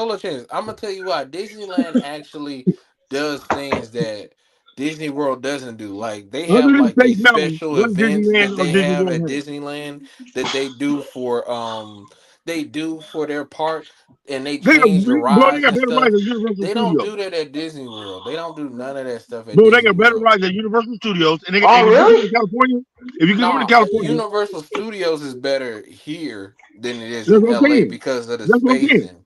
I'm gonna tell you why Disneyland actually does things that Disney World doesn't do. Like they Other have than like Space these Mountain, special what events Disneyland that or they Disney have World at has? Disneyland that they do for their park, and they They got, change the bro, they rides got and better stuff. rides than Universal They don't Studios. do that at Disney World. They don't do none of that stuff at Bro, they Disney got better World. rides than Universal Studios. And, Oh, and if you come to really? California, if you can come to No, California, Universal Studios is better here than it is that's in what I'm LA saying. because of the That's what I'm saying. spacing.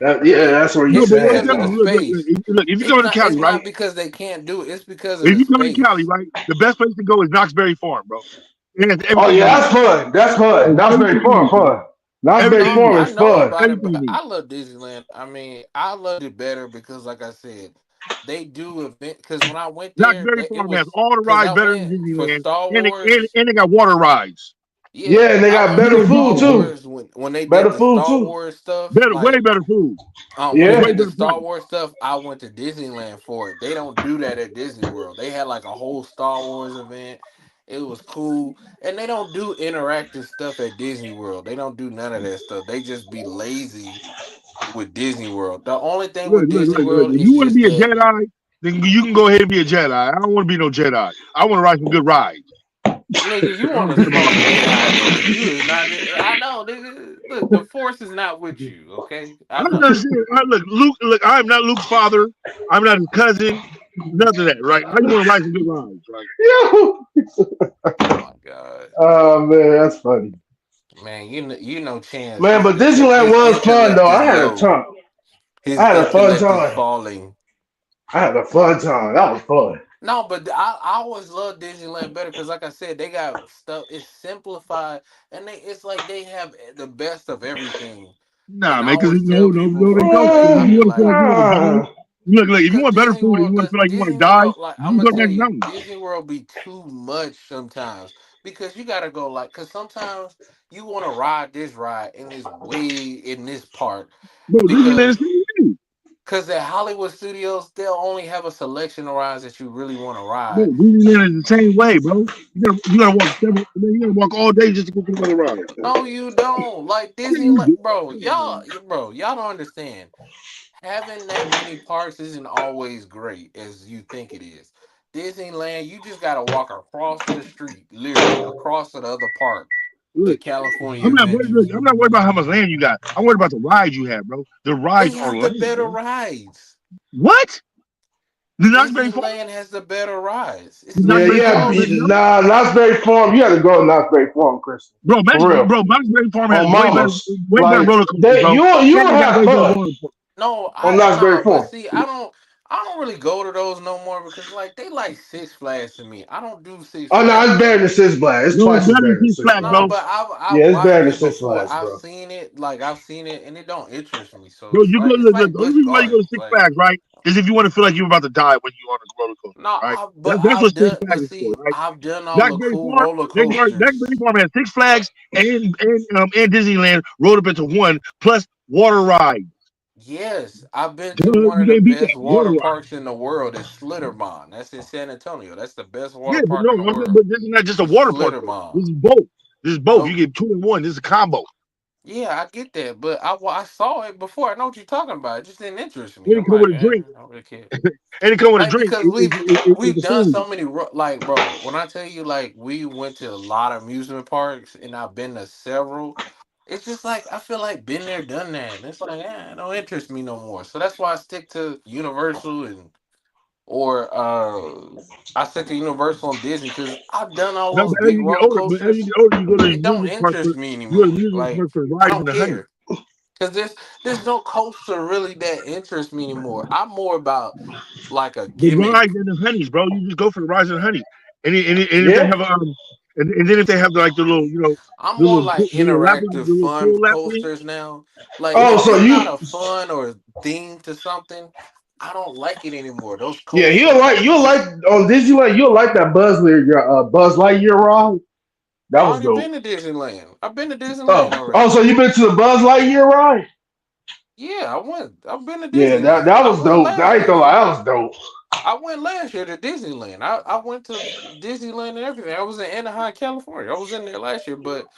Yeah, that's what No, he's It's but what I'm saying, because of telling the though. you, space. look, if you come to It's Cali, right? not because they can't do it. It's because of If the you come to Cali, space. right, the best place to go is Knoxbury Farm, bro. It has Oh everything yeah, you need. that's fun. That's fun. It has That's very everything you fun. need, bro. Fun. That's very Everything you No, fun. need. I It's know fun. about it, Everything you but need. I love Disneyland. I mean, I loved it better because, like I said, they do event. Because when I went there, Knoxbury it Farm has was all the because rides I better than went for Disneyland, Star and Wars. they got water rides. Yeah, Yeah, and they I got went You for better know, food Star too. Wars when they did Better the food Star too. Wars stuff. better, way Like better food. when they It's Yeah. way did the better Star price. Wars stuff, I went to Disneyland for it. They don't do that at Disney World. They had like a whole Star Wars event. It was cool. And they don't do interactive stuff at Disney World. They don't do none of that stuff. They just be lazy with Disney World. The only thing with Disney Look. World If is you want to just be a that. Jedi, then you can go ahead and be a Jedi. I don't want to be no Jedi. I want to ride some good rides. Nigga, you I want don't to care about all smoke that. some AI, nigga. You is not. I know, nigga. Look, the force is not with you, okay? I I'm know. not saying, look, Luke, look, I'm not Luke's father. I'm not his cousin. None of that, right? I just want to ride some good rides, right? Yo. Oh my god. Oh man, that's funny. Man, you know, Chance. Man, His but Disneyland his was fun though. intellect I is had a low. time. I His had a fun intellect is time. falling. I had a fun time. That was fun. No, but I always love Disneyland better because, like I said, they got stuff. It's simplified, and it's like they have the best of everything. Nah, And I man, because always tell people no, they from don't. like If I you be want to feel like like, you want to die, look, if you cause want better food and you want to feel like you want to Disney die, World, like I'm you gonna go to tell Magic you, Mountain. Disney World be too much sometimes because you gotta go like, cause sometimes you want to ride this ride and it's way in this part Bro, Disneyland is because the same way. at Hollywood Studios they'll only have a selection of rides that you really want to Bro, ride. Disneyland is the same way, bro. You gotta walk seven. You gotta walk all day just to go to another ride. No, you don't. Like Yeah, you Disneyland, do. y'all don't understand. Having that many parks isn't always great as you think it is. Disneyland, you just gotta walk across the street, literally across to the other park, the Look, California I'm Adventures. not worried about how much land you got. I'm worried about the rides you have, bro. The They rides are have the land, better bro. rides. What? The Knoxbury Farm? Disneyland has the better rides. The It's Yeah, not Knoxbury even Farm yeah. is better than close. them? Nah, Knott's Berry Farm. You got to go to Knott's Berry Farm, Christian. For real. Knoxbury Farm has On mamas. way better Like roller coasters, they, bro. you And will they got have way better fun water parks. No, on I Knott's Berry no, but Farm. see, I don't really go to those no more because like they like Six Flags to me. I don't do Six Oh no, it's Flags better no than more. Six Flags. It's No, it's twice as better than better than Six Six Flags, No, bro. Flags. but I've Yeah, it's better watched than it Six before. Flags, bro. I've seen it, and it don't interest me. So Bro, it's you go like look. The only Busch reason why you go to Gardens. Six Like Flags, right, is if you want to feel like you're about to die when you're on a roller coaster, no, right? but That's what I've Six done. But Flags is for, see, right? I've done all the Knoxbury cool Farm, roller coasters. Knoxbury Farm has Six Flags and Disneyland rolled up into one, plus water ride. Yes, I've been to Duh, one you of the can't beat best that water water ride. parks in the world. It's Slittermont. That's in San Antonio. That's the best Yeah, water but park no, in the world. but this is not just a water park though. Slittermont. This is both. This is both. You Nope. get two in one. This is a combo. Yeah, I get that, but I saw it before. I know what you're talking about. It just didn't interest me. And it I'm come like, with a drink. I don't really care. And it come with a Like drink. because we've It's a done food. so many like bro. When I tell you like we went to a lot of amusement parks and I've been to several. It's just like I feel like been there, done that. And it's like, it don't interest me no more. So that's why I stick to Universal or I stick to Universal and Disney because I've done all Now, those big roller but as you coasters. get older, you go to the It don't amusement park interest for me you go to anymore. the amusement Like park for I rides in don't the honey. care. Cause there's no coaster really that interests me anymore. I'm more about like a The rides gimmick. and the honeys, bro. You just go for the rides and the honey. And if they Yeah. have and then if they have like the little I'm more like the little lap interactive, the little fun full lap thing. coasters now. Like Oh, if so it's not you a fun or theme to something, I don't like it anymore. Those yeah, coasters, like you'll like on Disneyland, you'll like that Buzz Lightyear ride. I That was already dope. been to Disneyland. I've been to Disneyland Oh, already. so you been to the Buzz Lightyear ride? Yeah, I went. I've been to Yeah, Disneyland. that I was went dope. last I ain't gonna year. lie, that was dope. I went last year to Disneyland. I went to Disneyland and everything. I was in Anaheim, California. I was in there last year, but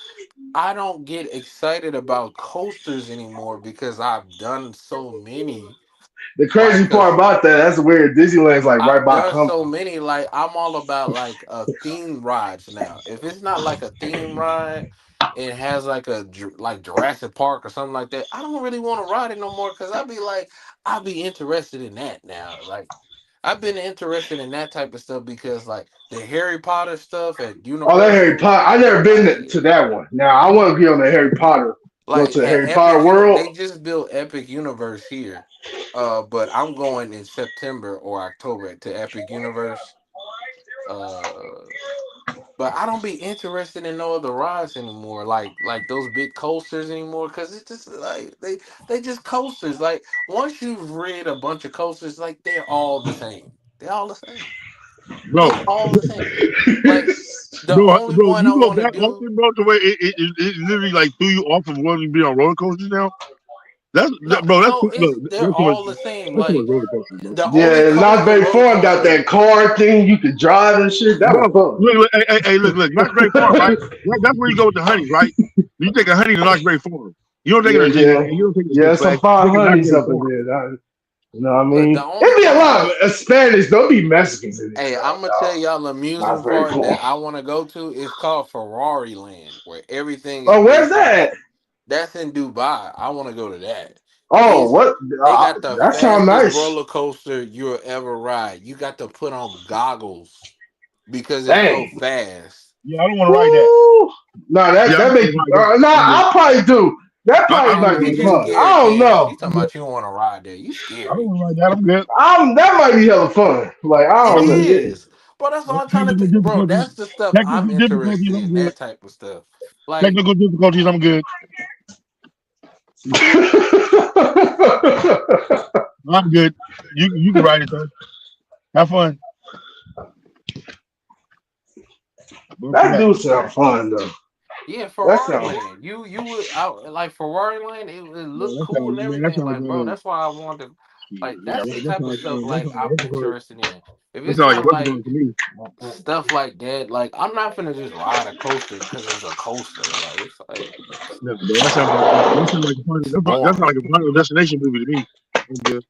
I don't get excited about coasters anymore because I've done so many. The Like, crazy part cause about that's weird. Disneyland's like right I've by done so Compton. many. Like, I'm all about like a theme rides now. If it's not like a theme ride, it has like like Jurassic Park or something like that. I don't really want to ride it no more because I'll be interested in that now. Like, I've been interested in that type of stuff because like the Harry Potter stuff at Oh, that Harry Universal, Potter. I never been like to that one. Now I want to be on the Harry Potter. Go like to the at Harry Potter world. They just built Epic Universe here. But I'm going in September or October to Epic Universe. Uh, but I don't be interested in no other rides anymore, like those big coasters anymore, because it's just like they just coasters. Like once you've rid a bunch of coasters, like they're all the same. They're all the same. bro. They all the same. Like the Bro, only bro, one I you go want to that do, often, bro, the way it literally like threw you off of wanting to be on roller coasters now. no, Bro. no, it's Look, they're that's too much. all the same. That's too much Like roller coasters, bro. the only Yeah, Knott's coaster Berry roller Farm got coaster. that car thing you could drive and shit. That was Bro, fun. look. Knoxbury Farm, right? That's where you go with the honey, right? You take a honey to Knoxbury Farm. You don't take it Yeah, to yeah, Disneyland. You don't take it to yeah. Six Some Flags. fine You take it to honeys Knoxbury up in Farm. there. You know what I But mean? the only It be a fun, lot of Spanish. Don't be Mexicans in hey, there I'm though, gonna tell dog. y'all the Knott's amusement Berry park Farm. that I want to go to. It's called Ferrari Land, where everything is Oh, where's based on. that? That's in Dubai. I want to go to that. Oh, It's what? They got the That sounds fastest nice. roller coaster you'll ever ride. You got to put on goggles because it's so Dang. fast. Yeah, I don't want to ride that. Woo. No, Yeah, I that don't make. want to ride that. No, I'm good. I'll probably do. That I probably Man, don't might want to you be ride just that. fun. scared, I don't Cam. You know. talking about you don't want to ride there? You I don't scary. want to ride that. I'm good. That might be hella fun. Like I It don't know. is, but that's all I'm trying to Technical think, bro. difficulties. That's the stuff I'm Technical difficulties. interested I'm in. good. That type of stuff, like. Technical difficulties. I'm good. I'm good. You can ride it though. Have fun. But for That that. do sound fun though. Yeah, That Ferrari sounds. Land. You would out like Ferrari Land. It looked That cool sounds, and man, that everything. sounds like Like, bro, that's why I wanted. Like, yeah, that's the that type of sounds stuff that like sounds like I'm what's it called? interested in. If That it's sounds like not what's it called like to me. stuff like that, like I'm not gonna just ride a coaster because it's a coaster. Like, it's like No, bro, that sounds like a it's that sounds boring. like a final destination movie to me. I'm good.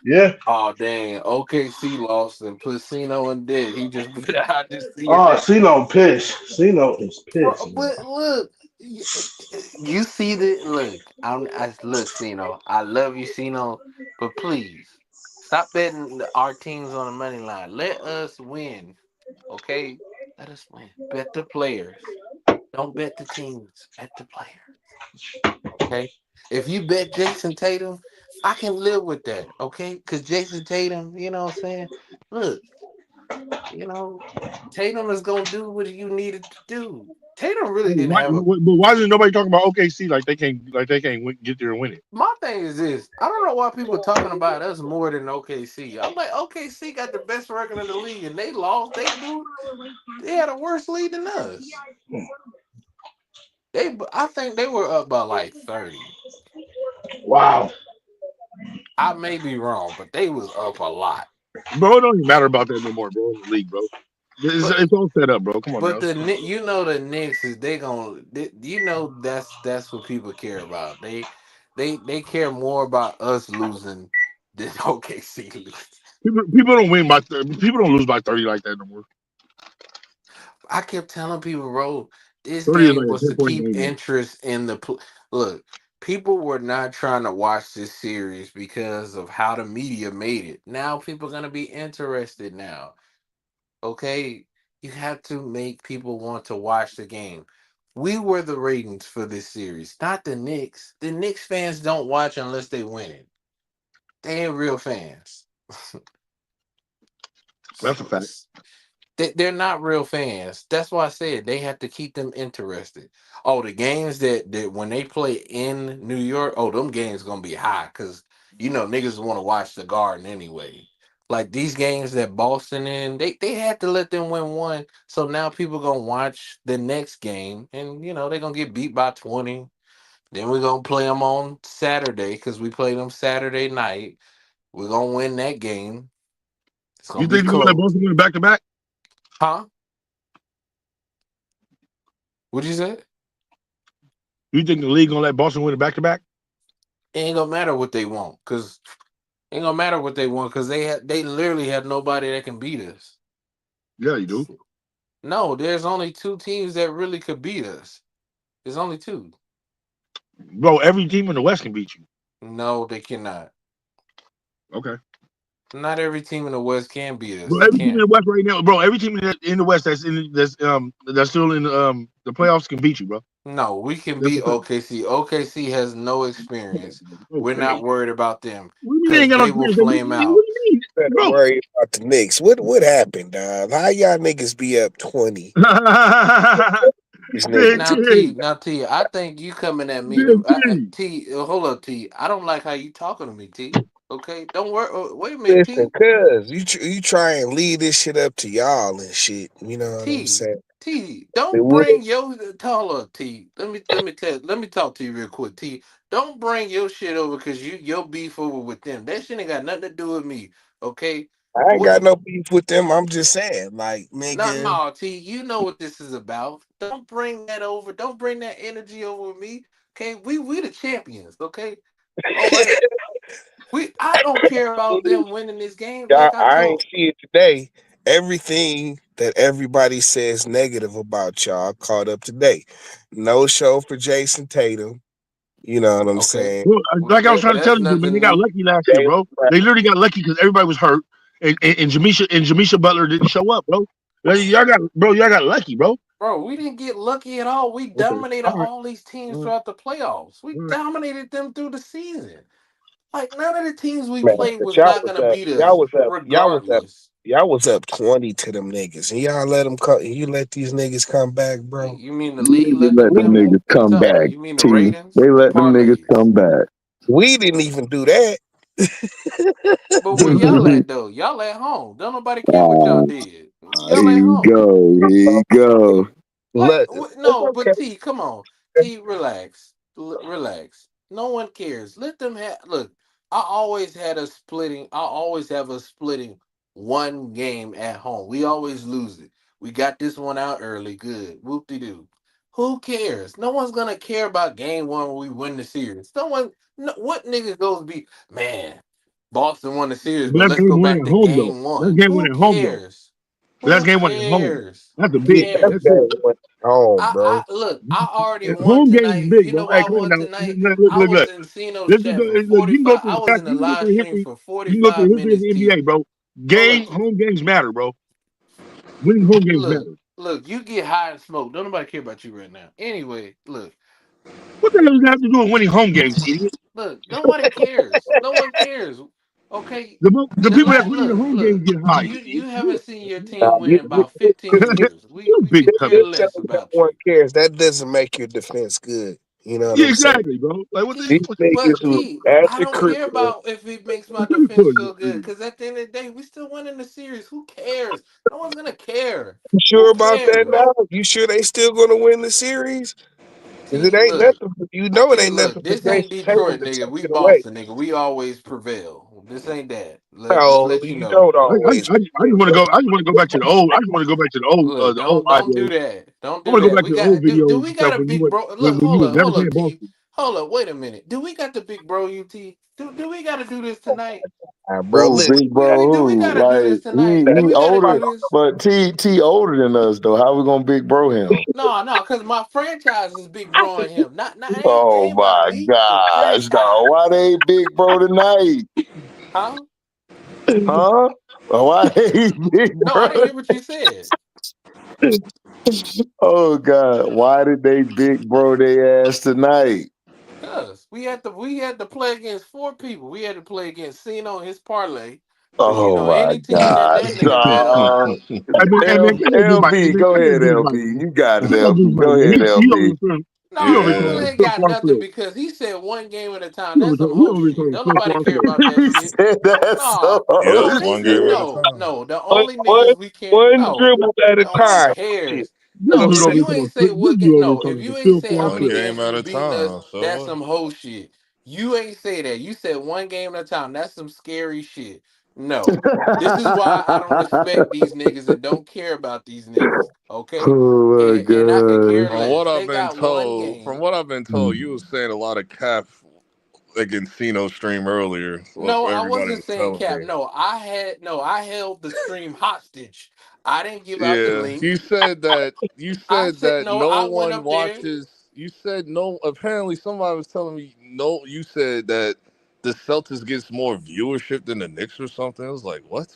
Yeah. Oh dang, OKC lost and put Cino in debt. He just put out just seeing Oh, that. Cino pissed. Cino is pissed, Bro, man. but look, you see the look. I look, Cino. I love you, Cino, but please stop betting our teams on the money line. Let us win, okay? Let us win. Bet the players. Don't bet the teams. Bet the players, okay? If you bet Jason Tatum, I can live with that, okay? Because Jason Tatum, you know what I'm saying? Look, you know, Tatum is gonna do what you needed to do. Tatum really didn't have a. But why isn't nobody talking about OKC like they can't get there and win it? My thing is this: I don't know why people are talking about us more than OKC. I'm like, OKC got the best record in the league, and they lost. They had a worse lead than us. I think they were up by like 30. Wow. I may be wrong, but they was up a lot. Bro, it don't even matter about that no more, bro. In the league, bro. But It's all set up, bro. Come on but now. the Knicks is that's what people care about. They care more about us losing than OKC losing. People don't win by people don't lose by 30 like that no more. I kept telling people, bro, this 30 is game like a was to 10-point keep game. interest in look. People were not trying to watch this series because of how the media made it. Now people are gonna be interested now. Okay, you have to make people want to watch the game. We were the ratings for this series, not the Knicks. The Knicks fans don't watch unless they win it. They ain't real fans. That's a fact. They're not real fans. That's why I said they have to keep them interested. Oh, the games that when they play in New York, oh, them games gonna be high because niggas want to watch the Garden anyway. Like these games that Boston in, they had to let them win one. So now people gonna watch the next game, and they're gonna get beat by 20. Then we're gonna play them on Saturday because we play them Saturday night. We're gonna win that game. It's You gonna be think they're gonna let close. Boston win back to back? Huh? What'd you say? You think the league gonna let Boston win back to back? It ain't gonna matter what they want, cause they literally have nobody that can beat us. Yeah, you do. No, there's only two teams that really could beat us. There's only two. Bro, every team in the West can beat you. No, they cannot. Okay. Not every team in the West can beat us. Bro, They every team in can't. the West right now, bro. Every team in the West that's still in the playoffs can beat you, bro. No, we can That's beat the thing. OKC. OKC has no experience. We're not Okay. worried about them What do you mean they because ain't got no they will experience? What flame do out. you mean, Better bro? worry about the Knicks. What happened, dog? How y'all niggas be up 20? These Big niggas. T. Now T, I think you coming at me. Big T. Hold up, T. I don't like how you talking to me, T. Okay, don't worry. Wait a minute, Listen, T. cuz you try and lead this shit up to y'all and shit. You know what I'm T. saying? T. It Don't would. bring your hold up, T. Let me talk to you real quick, T. Don't bring your shit over because your beef over with them. That shit ain't got nothing to do with me. Okay. I ain't What? got no beef with them. I'm just saying, like, nigga. No, T. You know what this is about. Don't bring that over. Don't bring that energy over with me. Okay. We the champions. Okay. All right. I don't care about them winning this game. Y'all, Like I I ain't told. see it today. Everything that everybody says negative about y'all caught up today. No show for Jason Tatum. You know what I'm Okay. saying? Bro, like I was trying to tell That's you, man, they nothing got new. lucky last year, Jalen bro. Brown. They literally got lucky because everybody was hurt, and Jamisha Butler didn't show up, bro. Like, y'all got lucky, bro. Bro, we didn't get lucky at all. We Okay, dominated all right. all these teams All right. throughout the playoffs. We All right. dominated them through the season. Like none of the teams we Man, played but was not gonna beat us regardless. y'all was up 20 to them niggas, and y'all let them come. You let these niggas come back, bro. You mean the league They let them let them come back? niggas What you come talking about? back. You mean the T. ratings, They the let them niggas parlays? come back. We didn't even do that. But where y'all at though? Y'all at home. Don't nobody care what y'all Ah, did. here Y'all at you home. go. Here you go. Like It's no, okay. but T, come on, T, relax, relax. No one cares. Let them have. Look, I always have us splitting one game at home. We always lose it. We got this one out early. Good. Whoop de doo. Who cares? No one's gonna care about game one when we win the series. No one. No, what nigga goes be man? Boston won the series, But but that's let's game go one back at to home, though. game That's one. game one Who at home, though. cares? But that's Who game one at home. cares? That's a Who big. That's That's cares? big. game one at home, bro. I already won Home game is tonight. big, You bro. know why Hey, I come on won now. tonight? Look, I look, was look. in Cino's Let's just chat go. for Look, you can go 45. through I the was facts. in the You can go live through the stream history. for You can go through 45 the history of minutes, the T. NBA, bro. Hold up. Home games matter, bro. Winning home games Look, matter. look, you get high and smoke. Don't nobody care about you right now. Anyway, What the hell does that have to do with winning home games, idiot? nobody cares. No one cares. Okay. The people that's winning the home Look. games get high, You idiot. haven't seen your team Now, win in about 15 you, years. You We big could care dummy. just tell less me no about one you. cares. That doesn't make your defense good. You know what Yeah, I'm saying? exactly, bro. Like, what the These T, fuck? niggas but who T, at I the don't crib. care about if it makes my What you defense feel good. doing? Because at the end of the day, we still winning the series. Who cares? No one's gonna care. You Who sure about that cares? now? You sure they still gonna win the series? Because it T, ain't look, nothing. You know it T, ain't nothing look. for This ain't Jason Tatum Detroit, to nigga. take We it away. Boston, nigga. We always prevail. This ain't that. Just No, let you you know. don't always. I just want to go. I just want to go back to the old. I just want to go back to Look, the old don't do audios. that. Don't I do want to go that. back We to the old got do videos we and got stuff a when big bro? Look, you was never hold playing up, T. Boston. Hold up, wait a minute. Do we got the big bro, UT? Do we got to do this tonight? Bro, Who, listen. big bro? Do we Who? got to do Like this tonight? Do he we got to older, do this? but T older than us though. How we gonna big bro him? No, because my franchise is big bro and him. Not Oh ain't about my me. The gosh, no! Why franchise, they big bro tonight? huh? Huh? Why they big No, I bro? didn't hear what you said. Oh God, why did they big bro their ass tonight? Cause we had to play against four people. We had to play against Cino and his parlay. Cause Oh my any team that gosh, nigga bet on. Hey man, cut that dude my. Hey LB, man, go cut that ahead, dude my. LB. You got it, Cut that dude LB. my Go man. ahead, LB. No, He over he here calling really him ain't Phil got nothing Farfield. because he said one game at a time. That's some He whole over here shit. calling him Don't Phil nobody care Farfield. about that He shit. said that's so. No, this Shit. no. The One, only one, niggas we care. one No, dribble at a no one time. Shit. cares. This No, dude if over here you talking ain't about say this what dude over here no, if calling you him ain't Phil say how many Farfield. games we beating us, that's some whole shit. You ain't say that. You said one game at a time. That's some scary shit. No. This is why I don't respect these niggas and don't care about these niggas. Okay? Oh my And I could care god. From what less. I've They been got one told, game. you was saying a lot of cap against Cino stream earlier. What No, I everybody wasn't was saying telling cap. me. No, I held the stream hostage. I didn't give out the Yeah, link. you I said said that no, no I went one up there. watches. You said no. Apparently, somebody was telling me no. You said that the Celtics gets more viewership than the Knicks or something. I was like, what?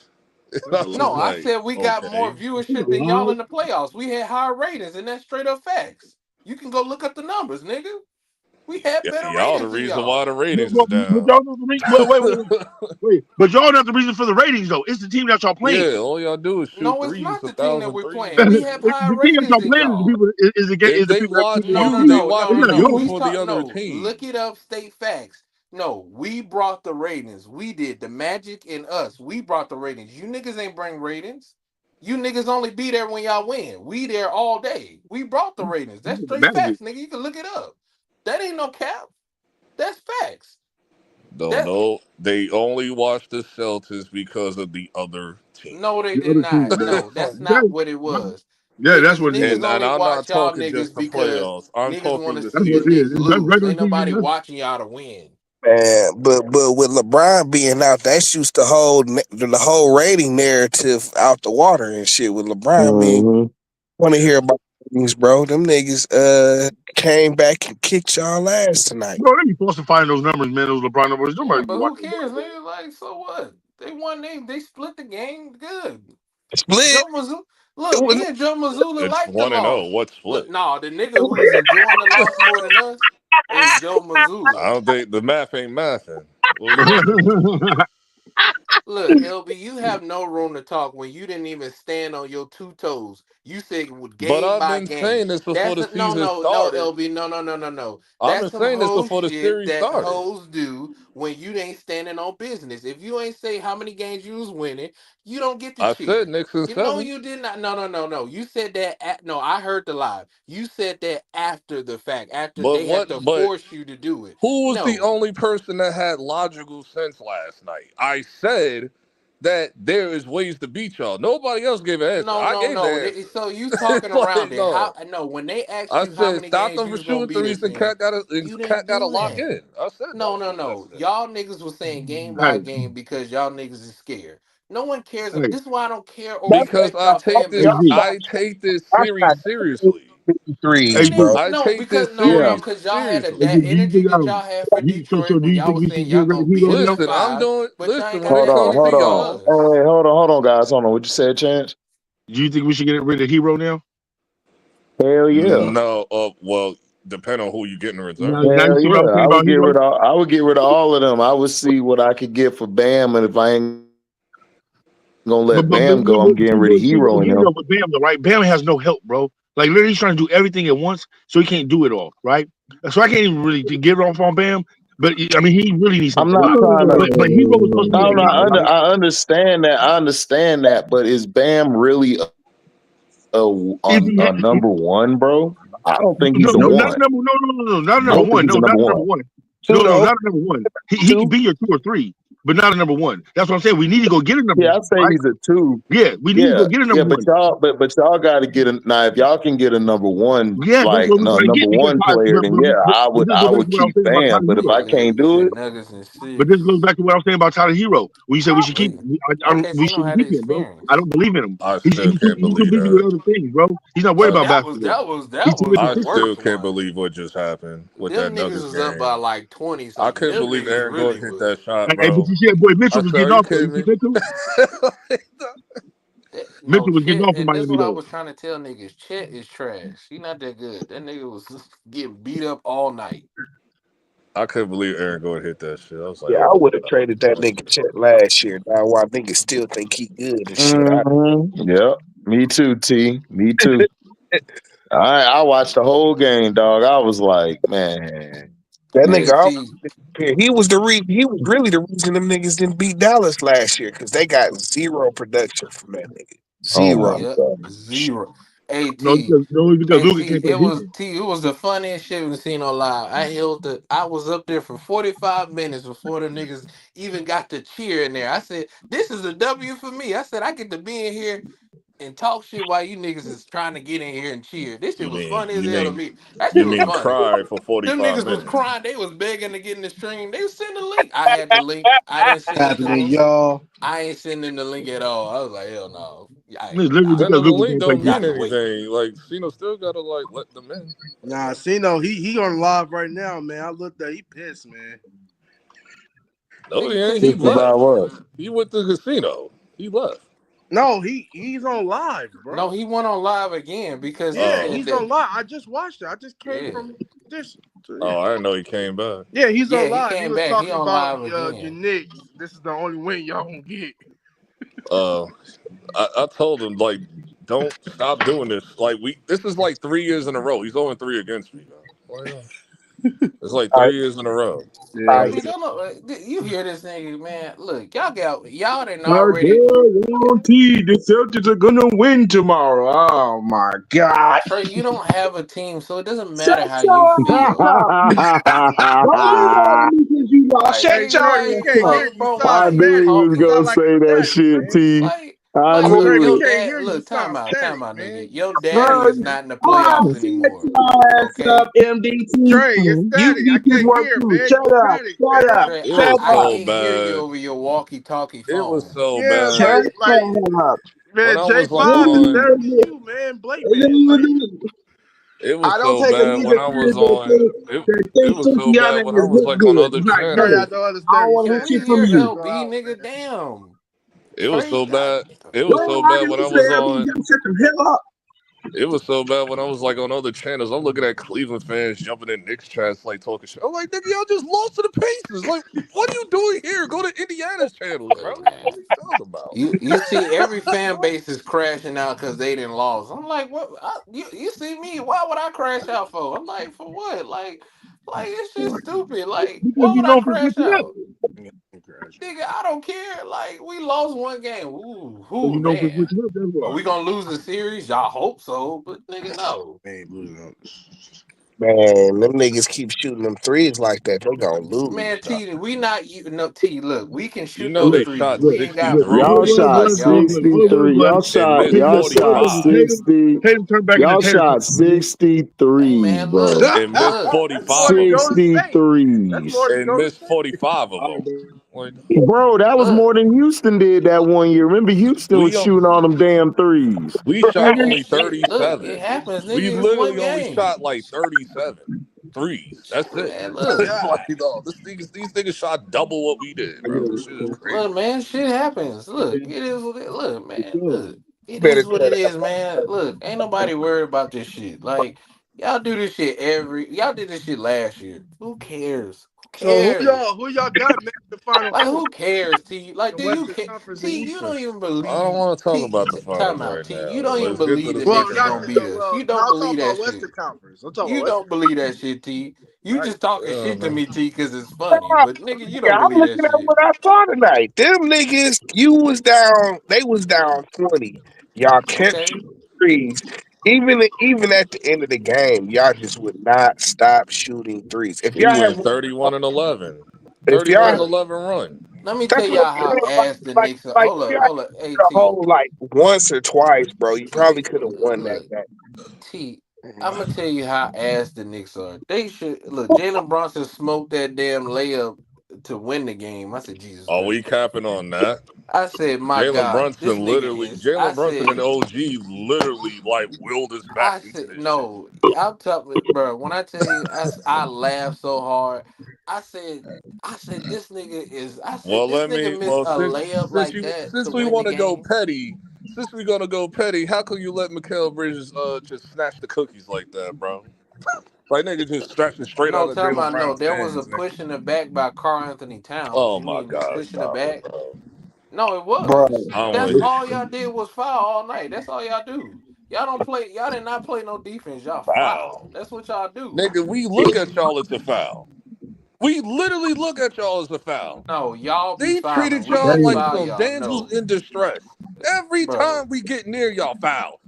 I That's a was No, I lie. like, said we got more okay. viewership than y'all in the playoffs. We had higher ratings, and that's straight up facts. You can go look up the numbers, nigga. We had Yeah, better y'all the ratings than reason why y'all. the But, ratings is but, but down. y'all know the reason. Wait. But y'all know the reason for the ratings though. It's the team that y'all playing. Yeah, all y'all do is shoot No, it's threes, not a the team that thousand we're threes. playing. We have higher The team that ratings y'all than playing is the y'all. people If is the they people that watch people No, watch no, you, the they league. no, no, watch no, It's not no. you y'all. We for the talk other no. team. Look it up. State facts. No, we brought the ratings. We did. The Magic and us. We brought the ratings. You niggas ain't bring ratings. You niggas only be there when y'all win. We there all day. We brought the ratings. That's The straight Magic. facts, nigga. You can look it up. That ain't no cap. That's facts. No, That no, they only watch the Celtics because of the other team. no, they The did other team, not. man. No, that's Yeah, not what it was. yeah, that's what it Niggas is. And only I'm not watch y'all talking niggas just the because playoffs. I'm niggas want talking to the That's see the what it series. Knicks is. It's lose. regular Ain't nobody season. watching y'all to win. Man, but with LeBron being out, that shoots the whole rating narrative out the water and shit. With LeBron being, Mhm. want to hear about things, bro. Them niggas came back and kicked y'all ass tonight. Bro, they be falsifying those numbers, man. Those LeBron numbers. Yeah, Nobody be but who watching. cares, nigga? Like, so what? They won. They split the game. Good. Split. Joe Mazzulla. It Look, was me and Joe Mazzulla It's like the 1-0. loss. What Look, split? nah, the nigga who's enjoying the loss more than us is Joe I Mazzulla. don't think the math ain't mathing. What we doing? Look, LB, you have no room to talk when you didn't even stand on your two toes. You said with But game I've by been game. saying this before That's the no, season no, no, started. LB, no, no, no, no, no. I've That's been some saying this hoe before the shit series that started. hoes do when you ain't standing on business. If you ain't say how many games you was winning, you don't get to I said cheer. Knicks in You know 7. you did not. No, no, no, no. You said that. No, I heard the lie. You said that after the fact. After But they had what? to But force you to do it. who was the No, only person that had logical sense last night? I said that there is ways to beat y'all. Nobody else gave an answer. no, I no, gave the no. answer. So you talking It's around like it? How? no. No, when they asked I you how said many stop games them you from was gonna shooting be threes this and in, you Cat didn't got to do lock that. in. I said No, those no, shit no. yesterday. Y'all niggas was saying game by hey, game because y'all niggas is scared. No one cares. hey, This is why I don't care or That's Because respect y'all fan hey, G. I base. take this I series shot seriously. Hey, threes, You G. bro. didn't I no take because this no no Yeah. series because y'all had Hey, that G, seriously. do you energy think that y'all had for so Detroit do when you y'all think was we should saying get y'all rid of gonna beat Hero them in now? Listen, I'm 5, doing. but y'all ain't Listen, got when Hold it that on, comes hold to energy for on. y'all, us. Hey, hold on, guys. Hold on. What you said, Chance? Do you think we should get rid of Hero now? Hell yeah. no. Well, depending on who you get in return. Now you Hell see what I yeah. was saying about Hero? I would get rid of all of them. I would see what I could get for Bam, and if I ain't gonna let Bam go, I'm getting rid of Hero in Here's them. up with Bam though, right? Bam has no help, bro. Like literally he's trying to do everything at once, so he can't do it all, right? So I can't even really get off on Bam. But I mean, he really needs some I'm help. not trying to. But Hero was supposed to be I a don't know. guy, right? I understand that. I understand that. But is Bam really If he a had, number one, bro? I don't think no, he's a no, not one. number, not a I number don't think one. he's No, a not number a number one. one. Two No, though. not a number one. He could Two. be your 2 or 3, but not a number one. That's what I'm saying. We need to go get a number Yeah, one, I'd say right? he's a two. Yeah, we need to go Yeah, get a yeah, number but one. y'all got to get a now. If y'all can get a number one, Yeah, that's like what we're no trying to number get because one player, then yeah, but this I goes back would to what I was keep saying about Bam. Tyler But if Hero. I Yeah, can't you do said it, Nuggets and But this goes 6. back to what I was saying about Tyler Hero. We said we should keep. Probably. We OKC don't shouldn't have the keep him, bro. I experience. don't believe in him. I still can't He's too believe busy with that. other things, bro. He's not worried I, about That was basketball. that was He's that too was the I inconsistent. still worst can't one. believe what just happened with that Them niggas Nuggets was up by game. like 20 I something. couldn't Them believe niggas Aaron Gordon really hit that was. shot, But bro. you see, boy, Mitchell I was said, "Are getting you off though. kidding You see me?" Mitchell? No, Mitchell was getting Chet, off in and this is Miami what I though. was trying to tell niggas. Chet is trash. He not that good. That nigga was getting beat up all night. I couldn't believe Aaron Gordon hit that shit. I was like, Yeah, "Oh I my would have god!" traded that nigga Chet last year. Now why niggas still think he good and shit. yep, me too, T, me too. I watched the whole game, dog. I was like, man, That Hey nigga, T, he was he was really the reason them niggas didn't beat Dallas last year because they got zero production from that nigga. oh my Zero. yep, god, zero. AT. Because Hey Luka T, can't play defense. It was the funniest shit we've seen on live. I was up there for 45 minutes before the niggas even got to cheer in there. I said, this is a W for me. I said I get to be in here and talk shit while you niggas is trying to get in here and cheer. This shit You was mean funny as you hell to mean me. That you shit was mean funny. cry for Them 45 niggas was minutes? crying. They was begging to get in the stream. They was sending the link. I had the link. I didn't send it to happening, them. y'all? I ain't sending the link at all. I was like, hell no. It's literally Sending because the Luka link can't play don't Y'all mean defense. can wait. anything. Like Cena still gotta like let them in. Nah, Cino, he on live right now, man. I looked at, he pissed, man. No, he Nigga, ain't. cause He he Just about left. pissed. what? He went to the casino. He left. No, he's on live, No, bro. he went on live again because he Yeah, Oh, said he's that. on live. I just watched it. I just came Yeah, from this. oh, I didn't know he came back. Yeah, he's yeah, on he live. He came was back. He talking on about live your again. Knicks. This is the only win y'all gonna get. Uh, I told him like, don't stop doing this. Like this is like 3 years in a row. He's 0-3 against me now. It's like All right, 3 years in a row. all I right. mean, don't know. You hear this nigga, man? Look, y'all didn't My already. guarantee the Celtics are gonna win tomorrow. Oh my God! Trey, you don't have a team, so it doesn't Shut matter how you your ass feel. up! Don't be mad at me because you lost. Like, Shut Hey nigga, your Trey, we ass can't up! hear like, you. You bro, sound why I are you knew he static. was You talking? gonna sound like say a that static, shit, man. T. I I Look, Trey, we knew your it. can't dad. hear you. You Look, sound time static, out, nigga. man. Your daddy Bro, is not in the hold playoffs on, anymore. shut your ass up, Okay, MDT. Trey, you're You static. I need this can't work hear, too. man. Shut You up, static, shut up, man. Trey, It shut was I up. so can't hear you bad. over your walkie-talkie It was phone. so Yeah, bad. Shut like up. When man, I J was like Five is on, better than you, man. Blake man, like it was I don't so take a bad when nigga I was serious that on. think It was so Sukiana bad when I is was look like on good. other Like, Trey, I no, channels. don't I don't understand. You want Can to saying shit we you from hear gotta you. go LB, out, nigga? man. Damn, It was Trey, so God, bad. It Go was so on, I bad can when I listen was to LB on. just shut the hell up. It was so bad when I was like on other channels. I'm looking at Cleveland fans jumping in Knicks chats, like talking shit. I'm like, nigga, y'all just lost to the Pacers. Like, what are you doing here? Go to Indiana's channels, bro. hey What man. are you talking about? You see every fan base is crashing out because they didn't lost. I'm like, what? You see me? Why would I crash out for? I'm like, for what? Like it's just stupid. Like, Because why you would I know for crash switching up. out? Nigga, I don't care. Like, we lost one game. Because Ooh, you know for man. switching up, that's Are why. we gonna lose the series? Y'all hope so, but nigga, no. Ain't losing. Man, them niggas keep shooting them threes like that. They gonna lose, Man, dog. T, we not you no T. Look, we can You shoot know those they Look, threes. shot look, We ain't got look. 63 Y'all What perimeter shot was, like look, y'all look, niggas. what 63. was, and missed Y'all shot 45. Tatum turned back into y'all Tatum. shot Man. 63s, Man, look, bro. And missed look, That's more than 45 of them. Golden State. That's 63s. more than And Golden missed State. 45 of All right, them. bro. Like, Bro, that was look. more than Houston did that one year. Remember, Houston was we shooting all them damn threes. we shot Hey, only shit. Look, it 37. happens, We nigga. It's one literally only game. shot like 37 threes. That's it. Man, look. It's like, no, these niggas shot double what we did, I get bro. it. This shit is crazy. Look, man, shit happens. Look, it is what it look, man. Look. You It better is what tell it that. is, man. Look, ain't nobody worried about this shit. Like, y'all do this shit y'all did this shit last year. Who cares? Who So cares? who y'all got making the final Like, four? who cares, T? Like, The do you Western care? Conference and T, you Eastern. don't even I don't believe want to talk T, about the time finals out, right T. You now. don't even Let's get to believe the the Well, Knicks is y'all gonna second can beat round. us. You don't y'all talking believe about that shit. Western Conference. I'm talking about You Western don't believe that shit, T. You Conference, just talking Yeah, shit to man. me, T, because it's funny. Ah, But nigga, you yeah, don't I'm believe that looking at shit. what I saw tonight. Them niggas, you was down. They was down 20. Y'all kept Okay. shooting threes. Even at the end of the game, y'all just would not stop shooting threes. If We y'all had went won, 31 and 11. if y'all 31 and Look, 11 run. let me tell that's what I'm y'all how saying. ass the Knicks are. Like if y'all Hold up, the AT. whole like once or twice, bro, you probably could have won that Look, game. T. man. I'm gonna tell you how ass the Knicks are. They should look. Jalen Brunson smoked that damn layup to win the game. I said, Jesus Are we Christ. capping on that? I said, my God, this nigga is. I Jalen Brunson and said, OG literally like willed us back I into said, this shit. no. I'm talking, bro. When I tell you, I laughed so hard. I said, this nigga is. I said, Well, this nigga missed a layup like that to since we win the want to go game. petty, since we're gonna go petty, how can you let Mikal Bridges just snatch the cookies like that, bro? Like nigga just snatching straight out No, of talking Jalen about no. Brown's There was a hands, nigga. push in the back by Carl Anthony Towns. Oh You my mean God, push in the stop it, back? bro. No, it Bro, was. I don't want That's to hear all it. y'all did was foul all night. That's all y'all do. Y'all don't play. Y'all did not play no defense. Y'all foul. Foul. That's what y'all do. Nigga, we look at y'all as a foul. We literally look at y'all as a foul. No, y'all be They fouling. treated We y'all just like foul some y'all. damsels No, in distress. Every bro. time we get near y'all, foul.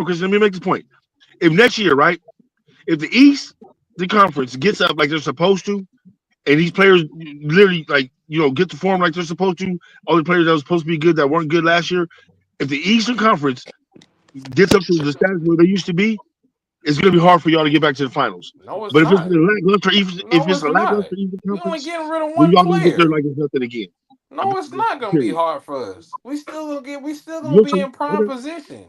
on, Chris. Let me make this point. If next year, right, if the East, the conference gets up like they're supposed to, and these players literally get to form like they're supposed to, all the players that were supposed to be good that weren't good last year, if the Eastern Conference gets up to the status where they used to be, it's going to be hard for y'all to get back to the finals. No, it's But if it's not. a lackluster, if it's a lackluster Eastern We only Conference, getting rid of then one y'all gonna get there player. like it's nothing again. No, it's not gonna be Period. hard for us. We still gonna be You'll in see. prime Okay. position.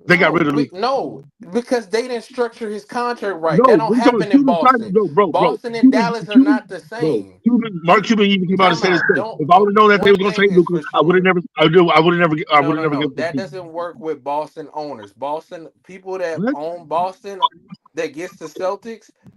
They got rid of Luka. No, because they didn't structure his contract right. That No, don't what you talking about? happen in Cuban tried to Boston. go, bro. Boston and Dallas are not the same. Mark Cuban even came out and Time said it. out. Don't. If I would have known that they One were going to thing take is Luka, for sure. I would have never given No. him That to doesn't work with Boston owners. Boston people that What? own Boston that gets the Celtics,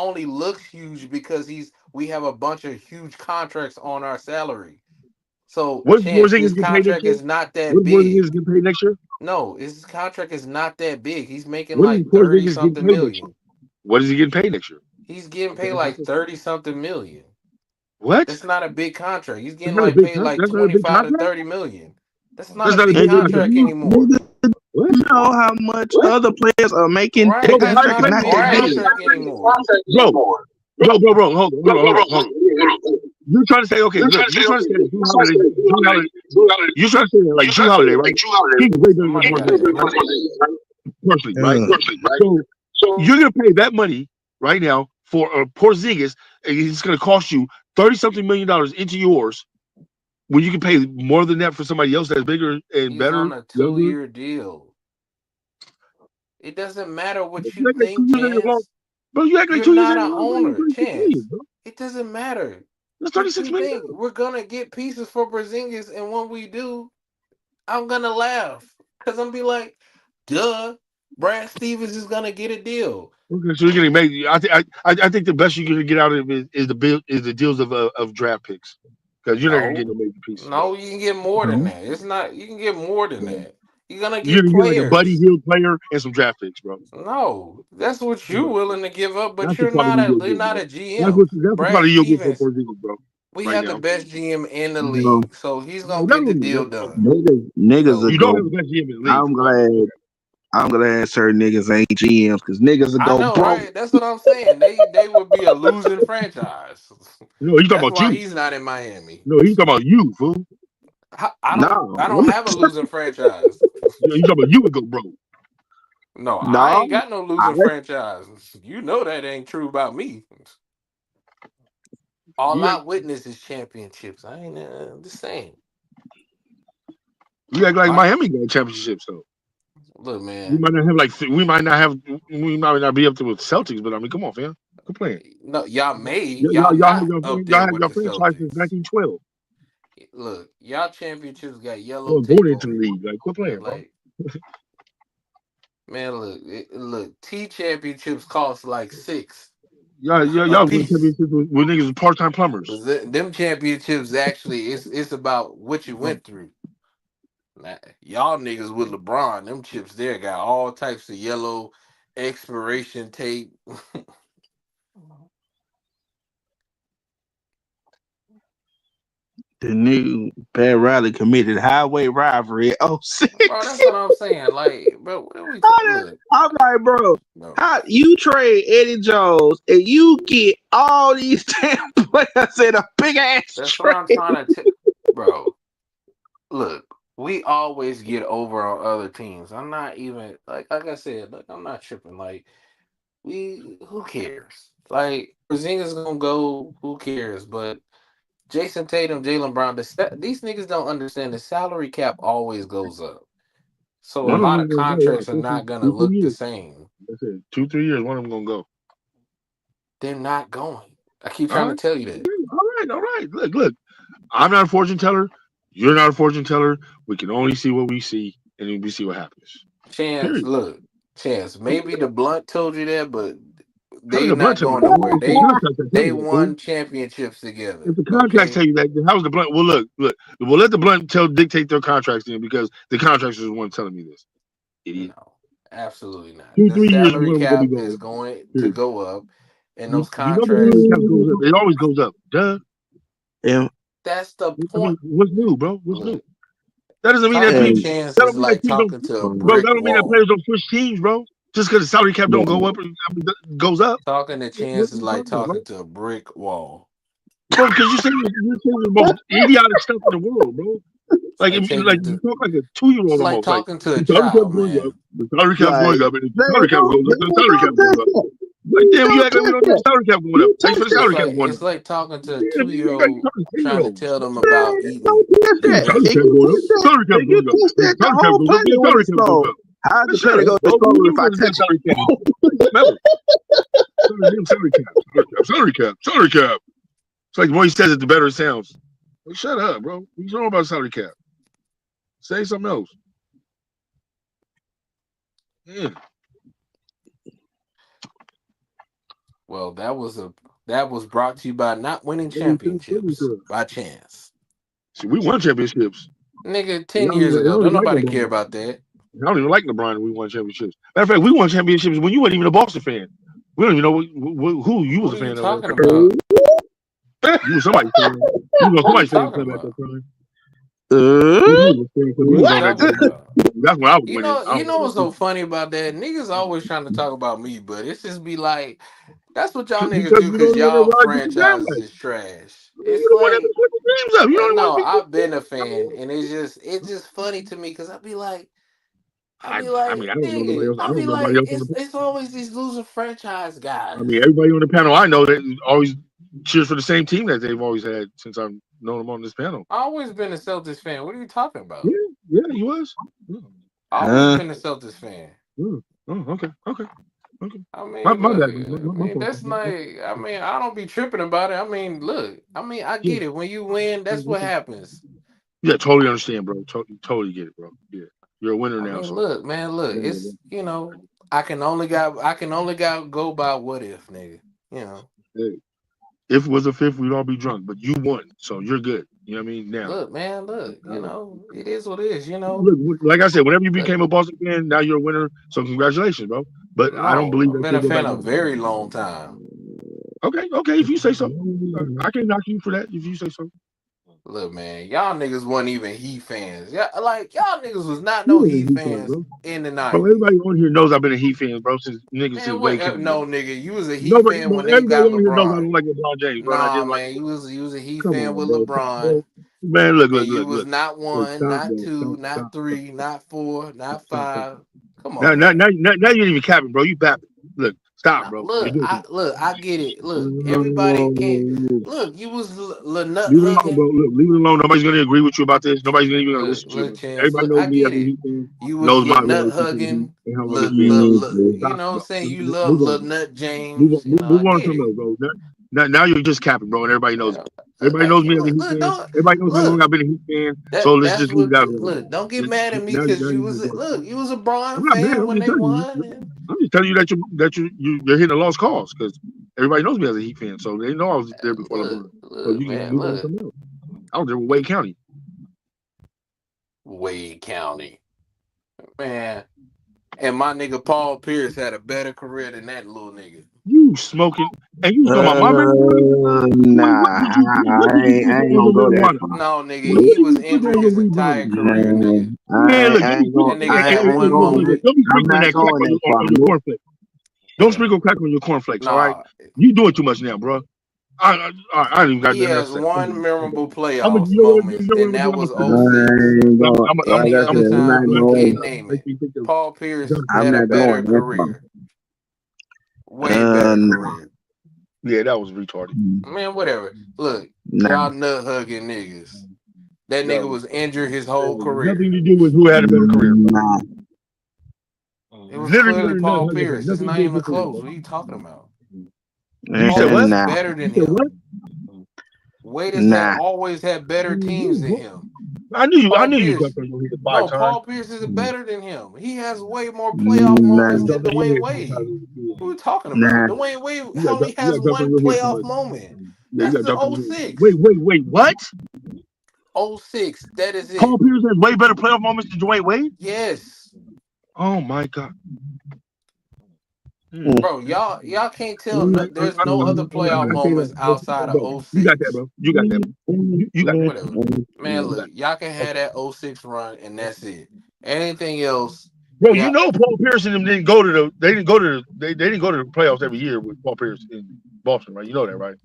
only looks huge because we have a bunch of huge contracts on our salary. So What Chance, Porzingis this get paid next contract year? is not that What big. Porzingis get paid next year? No, his contract is not that big. He's making What is like 30 Porzingis getting something paid next year? million. What is he getting paid next year? He's getting paid like 30 something million. What? That's not a big contract. He's That's getting not a like big paid contract. like That's not a big 25 to contract. 30 million. That's not That's a not a big big And contract. contract anymore. niggas What? know how much other players are making. Right. Bro, but That's how they not a pay big for it? contract anymore. Bro, hold on. You trying to say, okay, look, you trying to say that you trying to say that like Drew Holiday, right? He's way better than Somebody got an Porzingis, right? alert. Personally, right? So you're gonna pay that money right now for Porzingis, and it's gonna cost you $30-something million into yours when you can pay more than that for somebody else that's bigger and He's better, on a younger. 2-year deal. It doesn't matter what You you act like 2 think, years ain't long. Chance. Bro, you act like You're 2 years not ain't an long. owner, 36 million, Chance. bro. It doesn't matter That's what 36 you million. think. We're gonna get pieces for Porzingis, and when we do, I'm gonna laugh because I'm be like, duh, Brad Stevens is gonna get a deal. Okay, so you're gonna make. I think the best you're gonna get out of it is the deals of draft picks, because you're not gonna get No, no major pieces, bro. no, you can get more than that. It's not. You can get more than that. You're gonna You're get gonna get like a Buddy players. Hield player and some draft picks, bro. No, that's what you're willing to give up, but That's the you're quality not a. you'll You're get, not bro. a GM. That's the Brad quality you'll get for Stevens. Porzingis, bro. We Right have the now, best GM in the You know, league, so he's no, gonna not get the only deal that, done. niggas will you So don't go. have the best GM in the league I'm for one. glad. I'm glad certain niggas ain't GMs because niggas will I go know, broke. right? That's what I'm saying. They would be a losing franchise. No, he's talking That's about why you. he's not in Miami. No, he's talking about you, fool. I don't. No, I don't have a losing franchise. He's talking about you would go broke. No, I no. ain't got no I, losing franchise. You know that ain't true about me. All You I act, witness is championships. I ain't just saying. you act like My Miami got championships though. look, We man. might not have we might not be up there with Celtics, but I mean, come on, fam, quit playing. No, y'all may. Y'all Y'all not up y'all there had with your the franchise since Celtics. 1912. Look, y'all championships got I yellow was born tape into the on it. league. Like, quit playing, bro. Like, man, look. T championships cost like $6 a Y'all was winning piece. championships with niggas with part-time plumbers. Them championships actually, it's about what you went through. Nah, y'all niggas with LeBron, them chips there got all types of yellow expiration tape. the new Pat Riley committed highway rivalry. Oh, six. Bro, that's what I'm saying. Like, bro, what are we talking? Look, I'm like, bro, no, how you trade Eddie Jones and you get all these damn players in a big ass that's what trade? I'm trying to tell, bro. Look, we always get over on other teams. I'm not even like I said. Look, I'm not tripping. Like, who cares? Like, Porzingis gonna go. Who cares? But Jason Tatum, Jalen Brown, these niggas don't understand the salary cap always goes up. So a One of lot them of gonna go. contracts Watch. are This is not gonna two, three look the years. same. That's it. 2-3 years. One of them gonna go. They're not going. I keep All trying to right. tell you that. All right. Look. I'm not a fortune teller. You're not a fortune teller. We can only see what we see, and then we see what happens. Chance, Period. look, Chance. Maybe the blunt told you that, but How does they the blunt not tell you going that? nowhere. It's the They contract that tell they you that, fool. won championships together. If the contracts Okay, tell you that, then how's the blunt? Well, look. We'll let the blunt dictate their contracts then, because the contracts is the one telling me this. Idiot. no, absolutely not. Two, The 3 years, one salary of them gonna be cap is gone. going to Period. go up, and those You know the salary contracts. cap goes up. It always goes up. Duh. And, That's the I mean, point. what's new, bro? What's new? Look, That doesn't mean that talking to and people. Chance That is don't mean that like teams don't. talking to a Bro, that brick don't mean that players wall. don't switch teams, bro. Just because the salary cap don't go up, goes up. Talking to What Chance are is you like talking about, bro? talking to a brick wall. Bro, because you're saying the most idiotic stuff in the world, bro. It's Like like if you taking like to you talk like a 2-year-old it's like almost. Like talking to a the salary cap child, going up, man. the salary cap's like, going up, and if the man, salary cap goes up, the salary cap don't goes touch up. that. Like damn, you Don't act like we touch don't know the that. salary cap going up. You Thanks touch for the that. salary cap going It's up. like talking to a Yeah, two you year act like old you're talking to trying to 10-year-olds. tell them Man, about eating don't touch the The that. salary If cap you going up. touch vegetables. The that, salary cap if you goes up. touch If the that, the salary cap whole goes up, planet the will salary cap goes explode. up. How's Man, the shut planet up, going to bro. explode You if I want the damn touch salary cap? it? Smell it. Damn salary cap. Salary cap. Salary cap. It's like the more he says it, the better it sounds. Like, shut up, bro. You know about salary cap. Say something else. Yeah. Well, that was brought to you by not winning championships by chance. See, we won championships. Nigga, It 10 only, years it ago. only Don't like nobody care LeBron. about that. I don't even like LeBron and we won championships. Matter of fact, we won championships when you weren't even a Boston fan. We don't even know who you was Who a are you fan of. talking about? You was somebody's fan. You know Who are you somebody's fan talking club at that about? time. You was a fan club. Who You are was you on that talking team. about? That's when I was You winning. know, I you don't know know what's so funny about that? Niggas always trying to talk about me, but it's just be like, that's what y'all niggas because do you because don't even y'all ride your damn franchises life. is trash. You It's the one that like, put the games up. You don't want no, to be. I've been a fan, and it's just funny to me because I be I mean, like, nigga, I I don't be know nobody like, else on the. it's always these loser franchise I mean, guys. everybody on the panel I know that always cheers for the same team that they've always had since I've known them on this panel. I always been a Celtics fan. What are you talking Yeah, about? yeah, he was. Yeah. I always been a Celtics fan. Yeah. Oh, okay. I My, mean, my look, bad. My fault. that's like, I don't be tripping about it. I mean, look, I Yeah. get it. When you win, that's what happens. Yeah, totally understand, bro. Totally get it, bro. Yeah, you're a winner I now, mean, so. look, man, look, it's I can only got go by what if, nigga. You know. Hey, if it was a fifth, we'd all be drunk, but you won, so you're good. You know what I mean? Now, Look, man, look, it is what it is, look, like I said, whenever you Look, became a Boston fan, now you're a winner. So congratulations, bro. But I don't no, believe I've that been you'll a go fan back a now. very long time. Okay, if you say so. I can't knock you for that if you say so. Look, man, y'all niggas wasn't even Heat fans. Yeah, like y'all niggas was not You no was a Heat Heat fan, fans bro. in the Bro, 90s. everybody on here knows I've been a Heat fan, bro, since niggas since Man, Wade what? County. No, nigga, you was a Heat Nobody, fan bro, when they everybody got on here knows I LeBron. don't like LeBron James, bro, and I Nah, didn't like man, him. you was a Heat Come fan on, with bro. LeBron, Man, look, and look, you look, was look. not Look, one, stop, not bro. two, not Stop. three, not four, not Stop. five. Come Now, on, now, now, man. now, now you ain't even capping, bro. You bapping. Look, stop, Nah, bro. You're look, doing too I get it. Look, everybody can't much. look. You was nut Leave it alone, bro. hugging. Look, leave it alone. Nobody's gonna agree with you about this. Nobody's gonna even gonna Look, listen to you little about this. chance. Everybody Look, knows I me as get a it. Heat fan. You was Knows my your nut relationship with Heat hugging. and how I'm a Look, Heat fan. you Stop, know what I'm bro. saying? You love Move little on. nut Move James. on. You know, Move I on get from it. those, bro. Now you're just capping, bro, and everybody knows it. Yeah. Everybody knows me as a Look, Heat look, fan. don't Everybody knows how long look. I've been a Heat fan. So let's That's just leave what. it out there. Look, don't get mad at me Now because you you was just go. look. You was a I'm Braun not mad. fan I'm when just they telling you. won. And, I'm just telling you that you're hitting a lost cause because everybody knows me as a Heat fan, so they know I was there before LeBron. So you can man, move on look, from there. I was there with Wade County. Wade County, man. And my nigga Paul Pierce had a better career than that little nigga. You smoking and you was talking about my marijuana? Nah, What did you I put ain't on gonna your go that marijuana? far. No, nigga, What he did was you put injured on your his weed entire brownie? career, nigga. Man, Man, look, I ain't gonna, That nigga had I ain't one gonna, moment. don't be I'm sprinkling not that crack going that on far. your Nope. cornflakes. Don't sprinkle crack on your cornflakes, all right? Nah, You doing too much now, bro. I ain't even got he nothing else has to say. one memorable I'm gonna, playoffs you know what moments, I'm and gonna do? that I'm gonna was spit on you. I '06. ain't gonna, Any like I other said, I'm not time, you going, can't name Make it. me think of Paul Pierce I'm had a not better going that far. career, way better Nah, career. Yeah, that was retarded. Man, whatever. Look, nah, y'all nut hugging niggas. That That nigga was was injured his whole nothing career. to do with who had a better career, bro. nah. It was Literally, clearly nut Paul hugging had Pierce. It's nothing to not do with even your career, close. bro. What are you talking about? You said Paul what? is Nah, better than You said what? him. Wade has had nah. always had better teams than him. I knew you. I Paul knew you Pierce, jumped on your head 5 no, times. Paul Pierce is better than him. He has way more playoff You Nah, moments got than jumped on your Dwayne head 5 times. Wade. What are we talking about? nah. Dwayne Wade only You has got jumped on one your head playoff 5. moment. Yeah, you That's got the jumped on your head. 06. Wait. What? '06. That is Paul it. Pierce has way better playoff moments than Dwayne Wade? Yes. Oh my God. Bro, y'all can't tell there's no other playoff I can't moments outside bro. of You got that, '06. bro. You got that. You got that. Whatever. Man, You got look, y'all can that. have that '06 run and that's it. Anything else, Bro, you yeah. know Paul Pierce and them didn't go to the they didn't go to the they didn't go to the playoffs every year with Paul Pierce in Boston, right? You know that, right?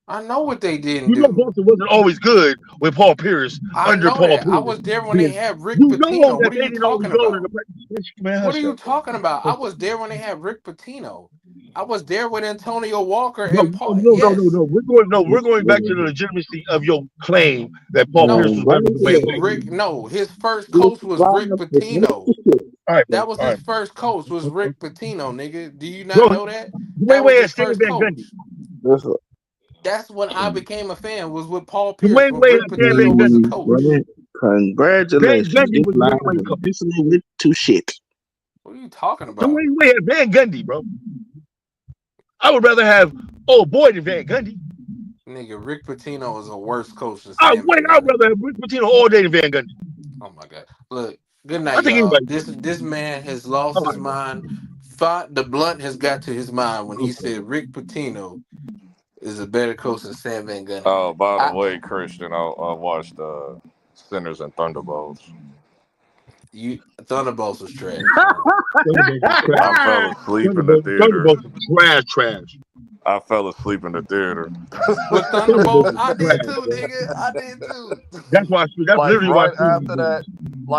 I know what they didn't You know do. Boston wasn't always good with Paul Pierce I under know Paul that. I Pierce. was there when they Being, had Rick you know Pitino. that What are they you didn't always talking go to the about? man, What are hush you up, bro. talking about? I was there when they had Rick Pitino. I was there with Antonio Walker No, and Paul. no, no, no, Yes. no. We're going back to the legitimacy of your claim that Paul Pierce No, was better than Dwayne Wade. No, his first coach was Rick Pitino. All right, bro. That was All his right. first coach was Rick Pitino, nigga. Do you not Bro, know that? Dwayne That was Wade had his Stan first Van Gundy. coach. That's when I became a fan was with Paul Pierce Dwayne when Wade Rick had Stan Van Pitino was a Gundy. coach. Van Congratulations. Gundy This was live Dwayne Wade's coach. officially went to shit. What are you talking about? Dwayne Wade had Van Gundy, bro. I would rather have old boy than Van Gundy. Nigga, Rick Pitino is a worse coach than Stan Van I'd Gundy. rather have Rick Pitino all day than Van Gundy. Oh my god. Look, Good I night, think y'all. anybody. This man has lost All his right. mind. The blunt has got to his mind when he said Rick Pitino is a better coach than Stan Van Gundy. Oh, by the I way, Christian, I watched Sinners and Thunderbolts. Thunderbolts was trash. Thunderbolts is I trash. fell asleep in the theater. Thunderbolts is trash. I fell asleep in the theater. With Thunderbolts Thunderbolts, is I did trash, too, bro. nigga. I did too. That's Like literally why I right streamed after the movie. that,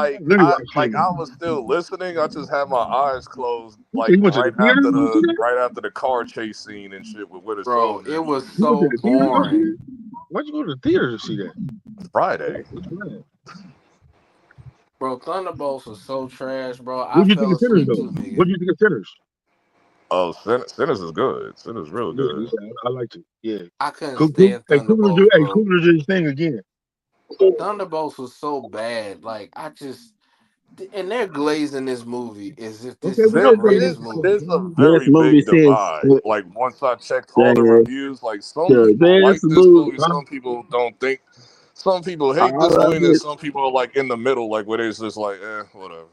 That's literally why I streamed I it. was still listening. I just had my eyes closed. Okay, Like you went to the theater to go see that? right after the car chase scene and shit with Winter Bro, Soldier. it was You went to so the theater to go see boring. that? Why'd you go to the theater to see that? Friday. That's bad. Bro, Thunderbolts was so trash, bro. I What do you think fell of Sinners asleep though? too, nigga. What do you think of Sinners? Oh, Sinners is good. Sinners is real Yeah, good. yeah, I liked it. Yeah. I couldn't Cool, cool. stand Hey, Thunderbolts, bro. Coogler did his thing again. Thunderbolts was so bad. Like and they're glazing this movie as if this Okay, is we the know There Thunderbolts greatest is movie. there's trash. a This very movie big says divide. Like once I checked all the that reviews, like some people this like this movie. movie, some people don't think. Some people hate this All movie, and then some people are like in the middle, like where it's just like, whatever.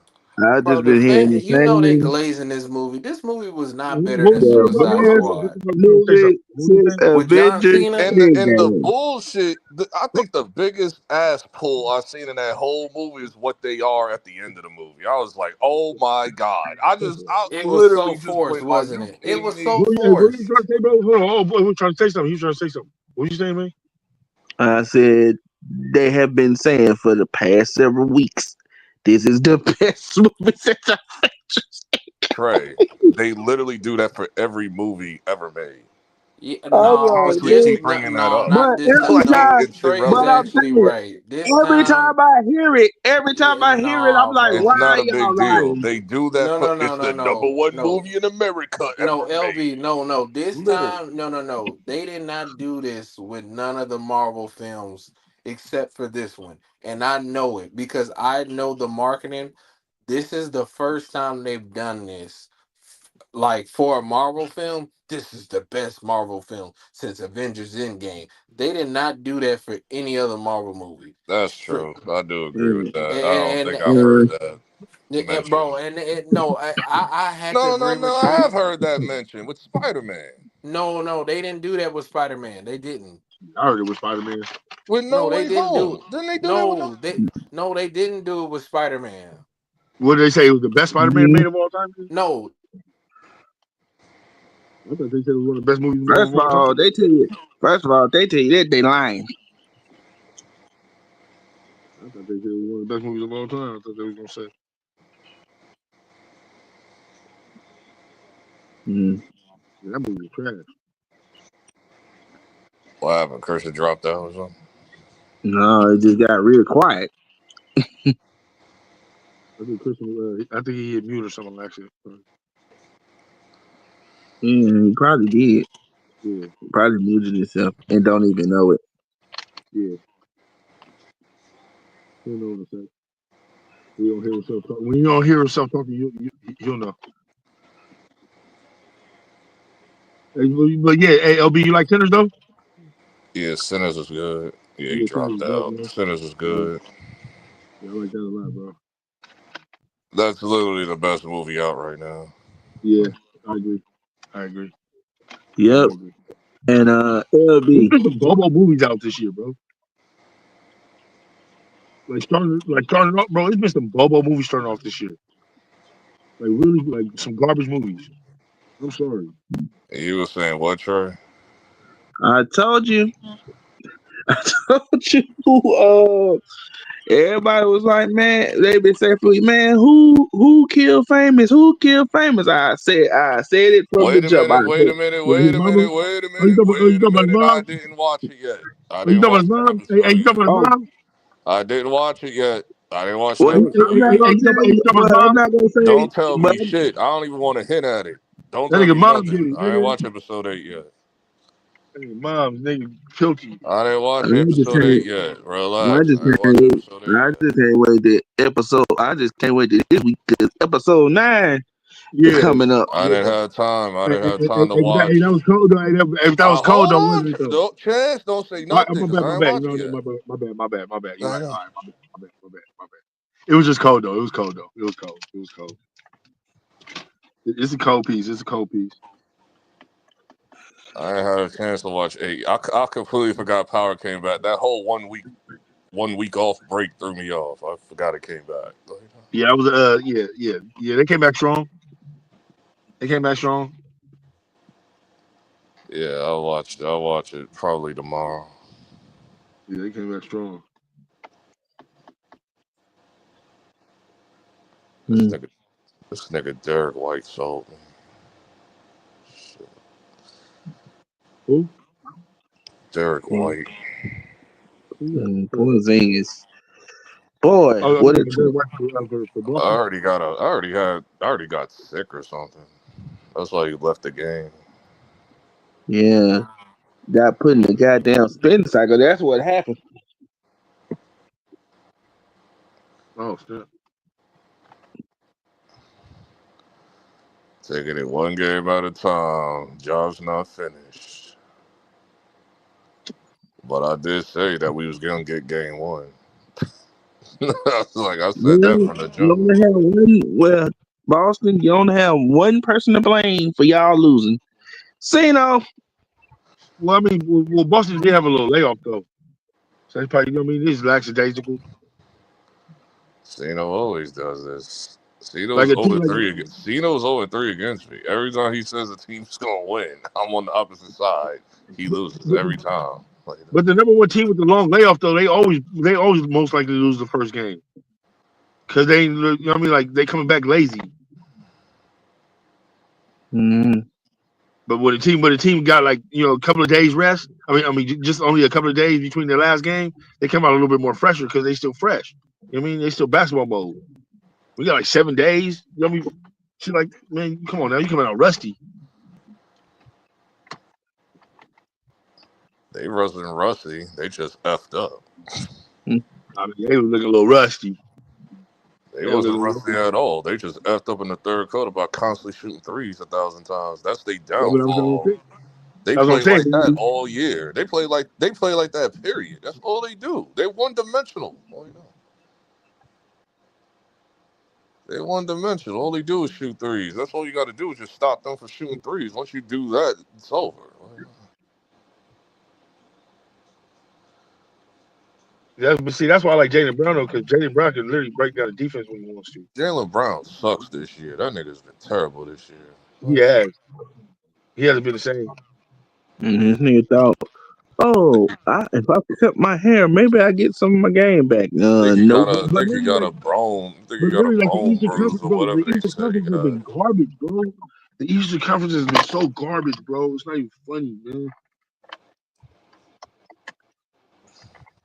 I Bro, just been hearing the you know they same. glazing this movie. This movie was not better What than was you The saying about Suicide me? best Squad. What you say movie something? What was you since saying? With John Avengers Cena, And the Endgame. bullshit, I think the biggest ass pull I've seen in that whole movie is what they are at the end of the movie. I was like, oh my god! I it was so literally just forced, went, are wasn't you it? It kidding was so me? What are you forced. trying to say, bro? Hold on. Oh, boy, we're trying to say something. He was trying to say something. What you saying, man? I said they have been saying for the past several weeks, this is the best movie since Avengers. Trey, they literally do that for every movie ever made. Yeah, All You right, no, constantly this man. keep no, bringing that no, up, But not this time. every like No, time, it's Trey is but I'm irrelevant. actually saying right. This every time time, I hear it, yeah, I'm no, like, It's why bro. not are a big y'all deal. lying? They do that No, for no, no, it's no, the number no, one no. movie in America No, ever made. LB, no. This Literally, time, no. They did not do this with none of the Marvel films except for this one. And I know it because I know the marketing. This is the first time they've done this. Like for a Marvel film, this is the best Marvel film since Avengers Endgame. They did not do that for any other Marvel movie. that's Stri- true. I do agree with Mm, that. I don't And, think I've and, heard that bro, mentioned. no, I have to agree No. with I you. have heard that mentioned with Spider Man. No, they didn't do that with Spider Man. They didn't. I heard it was Spider Man. With No No, they Way didn't do Home. it. Didn't they do that with No? They didn't do it with Spider Man. What did they say? It was the best Spider Man mm. made of all time? No, I thought they said it was one of the best movies made First of of all time. all, they tell you that they lying. I thought they said it was one of the best movies of all time. I thought they was gonna say. Mm. Yeah, that movie was trash. What happened? Cursor dropped out or something? No, it just got real quiet. I think Christian. I think he hit mute or something like that. He probably did. Yeah, Probably muted himself and don't even know it. yeah. He'll know what I'm saying. He don't hear himself talk. When you don't hear himself talking, you'll know. Hey, but yeah, hey, LB, you like tennis though? Yeah, Sinners was good. Yeah, he Yeah, tennis dropped is dope, out. man. Sinners was Yeah, good. yeah, I like that a lot, bro. That's literally the best movie out right now. Yeah, I agree. I agree. I Yep. agree. And There's LB. been some Bobo movies out this year, bro. Starting off, bro. There's been some Bobo movies starting off this year. Like really, like some garbage movies. I'm sorry. You were saying what, Trey? I told you. I told you. Everybody was like, man, they been saying, man, who killed famous? Who killed famous? I said it from the Wait a jump. minute, wait a minute, What, his wait a mama? minute, wait a Oh, you minute, talking about? Oh, you wait a talking about his minute. I mom? didn't watch it yet. I Oh, you didn't talking about watch his the mom? Hey, episode you talking yet. about his Oh, mom? I didn't watch it yet. I didn't watch the well, Hey, I'm episode not yet. gonna tell you you, talking about his but I'm mom? not gonna say. Don't tell But me shit. I don't even want to hint at it. Don't That tell nigga me mom did nothing. it, I didn't nigga. watch episode 8 yet. That nigga mom, nigga, filthy. I didn't I watch just episode 8 can't. yet. I Relax. just I didn't can't. watch episode 8 I yet. just can't wait to episode. I just can't wait to this week because episode 9 is Yeah. coming up. I didn't have time. I Hey, didn't have time to watch. that was cold though. Hey, if that was cold Hold though, on, wasn't it though? Chance. Don't say All right, nothing my because bad, I my ain't bad. watch it No, yet. my bad. You're I right. know. All right, my bad. It was just cold though. It was cold though. It was cold. It was cold. It's a cold piece. It's a cold piece. I ain't had a chance to watch 8. I completely forgot Power came back. That whole 1 week off break threw me off. I forgot it came back. Yeah, I was yeah. They came back strong. They came back strong. Yeah, I'll watch it probably tomorrow. Yeah, they came back strong. This nigga Derek White sold me. Shit. Who? Derek White. Poor thing is, boy, what a I already got sick or something. That's why he left the game. yeah. Got put in the goddamn spin cycle. That's what happened. Oh snap. Taking it one game at a time. Job's not finished. But I did say that we was gonna get game 1. I said that from the You jump. only have one. Boston, you only have one person to blame for y'all losing. Sino. Well, I mean, Boston did have a little layoff though. So they probably, this is lackadaisical. Cino always does this. Like Cino's a team 0-3 against Cino's 0-3 against me. Every time he says a team's gonna win, I'm on the opposite side. He loses every time. But the number one team with the long layoff though, they always most likely lose the first game. Cause they, like they coming back lazy. Mm. But when the team got like a couple of days rest, I mean just only a couple of days between their last game, they come out a little bit more fresher because they still fresh. They still basketball mode. We got like 7 days. She's like, man, come on now, you coming out rusty. They wasn't rusty. They just effed up. I mean, they were looking a little rusty. They wasn't rusty at all. They just effed up in the third quarter by constantly shooting threes 1,000 times. That's their downfall. They play like that all year. They play like that. Period. That's all they do. They one-dimensional. They one-dimensional. All they do is shoot threes. That's all you got to do is just stop them from shooting threes. Once you do that, it's over. That's why I like Jaylen Brown though, because Jaylen Brown can literally break down the defense when he wants to. Jaylen Brown sucks this year. That nigga's been terrible this year. He has. He hasn't been the same. This nigga thought, if I cut my hair, maybe I get some of my game back. Think he Nope. got a bone The Eastern bruise Conference, or bro, whatever the they Eastern said he Conference has got. been garbage, bro. The Eastern Conference has been so garbage, bro. It's not even funny, man.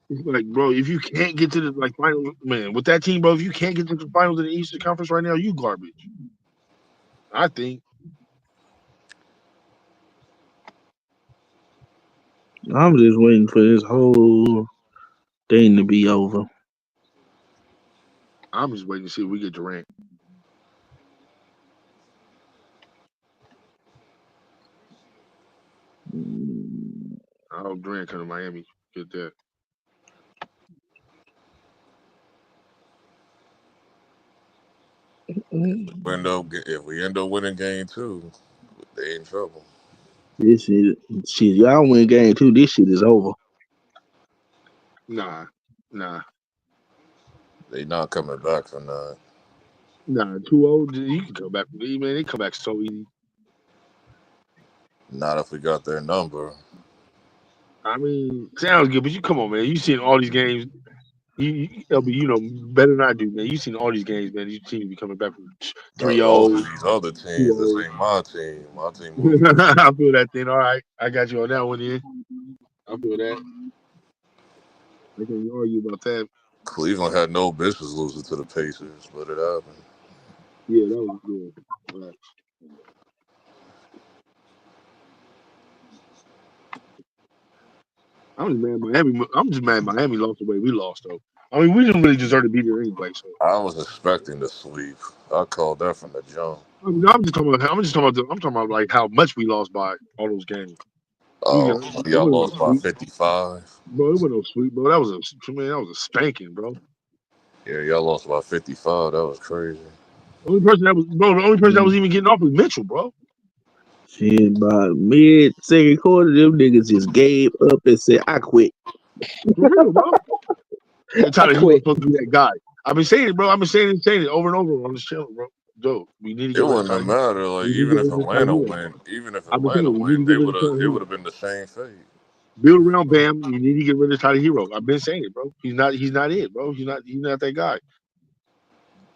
It's like, bro, if you can't get to the finals, man, with that team, bro, if you can't get to the finals in the Eastern Conference right now, you garbage. I think. I'm just waiting for this whole thing to be over. I'm just waiting to see if we get Durant. I hope Durant come to Miami. Get that. If we end up winning game 2, they in trouble. This shit, y'all win game 2. This shit is over. Nah. They not coming back from that. Nah, 2-0, you can come back. Man, they come back so easy. Not if we got their number. I mean, sounds good, but you come on, man. You seen all these games. LB, better than I do, man. You seen all these games, man. These teams be coming back from 3-0. Those are these other teams. This ain't my team. My team moved. I feel that thing. All right, I got you on that one, then. I feel that. I can't argue about that. Cleveland had no business losing to the Pacers, but it happened. Yeah, that was good. Right. I'm just mad Miami lost the way we lost, though. I mean, we didn't really deserve to be there anyway. So I was expecting the sweep. I called that from the jump. I mean, I'm just talking about like how much we lost by all those games. Oh, y'all lost by 55. Bro, it wasn't no sweep, bro. That was a spanking, bro. Yeah, y'all lost by 55. That was crazy. The only person that was even getting off was Mitchell, bro. Shit, by mid second quarter, them niggas just gave up and said, "I quit. For real, bro. And I Tyler Hero's quit." supposed to be that guy. I've been saying it, bro. I've been saying it over and over on this channel, bro. Joe, we need to It get rid of wouldn't have Tyler Hero. mattered. Like We need to even get if rid of Tyler Atlanta Hero. win, I've been saying it. We need to get they rid would of have. Tyler It Hero. would have been the same fate. Build around Bam. You need to get rid of Tyler Hero. I've been saying it, bro. He's not it, bro. He's not that guy.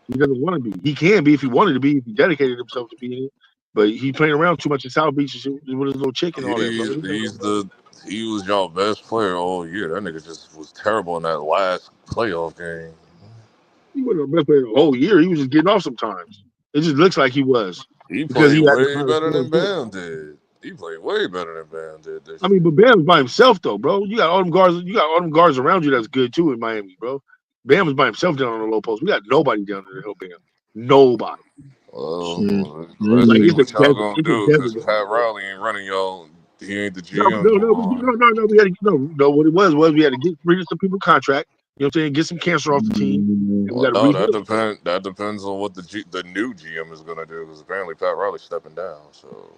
He doesn't want to be. He can be if he wanted to be, if he dedicated himself to being it. But he's playing around too much in South Beach and shit with his little chick and all that, bro. He was y'all best player all year. That nigga just was terrible in that last playoff game. He wasn't the best player the whole year. He was just getting off sometimes. It just looks like he was He because played he had to way kind of better score than himself. Bam did. He played way better than Bam did this I year. mean, but Bam's by himself though, bro. You got all them guards. You got all them guards around you. That's good too in Miami, bro. Bam is by himself down on the low post. We got nobody down there to help Bam. Nobody. Shit, Well, let's Like see them it's a what y'all desert. gonna It's a do desert because down Pat there, bro. Riley ain't running y'all. He ain't the No, GM no more. we had to no. What it was we had to get rid of some people contract. You know what I'm saying? Get some cancer off the team, and we Well, got to no, that rebuild. depends. That depends on what the new GM is gonna do because apparently Pat Riley's stepping down. So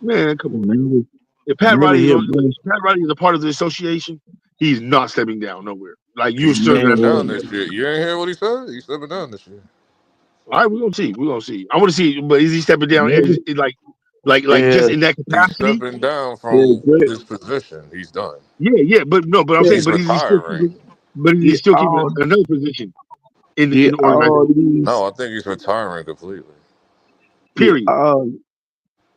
Man, come on now. niggas, If Pat nigga Riley is here, on, bro. if Pat Riley is a part of the association, he's not stepping down nowhere. Like you're he's still gonna stepping have to down pay. Man, this year. You ain't hear what he said? He's stepping down this year. All right, we're gonna see. We're gonna see. I want to see, but is he stepping down nigga, as like yeah, just in that He's capacity? stepping down yeah, from great, his position. He's done. Yeah, but no, but I'm yeah, saying, He's retiring. but is he get still keeping all, another position in get the all organization? these, No, I think he's retiring completely. get Period. all,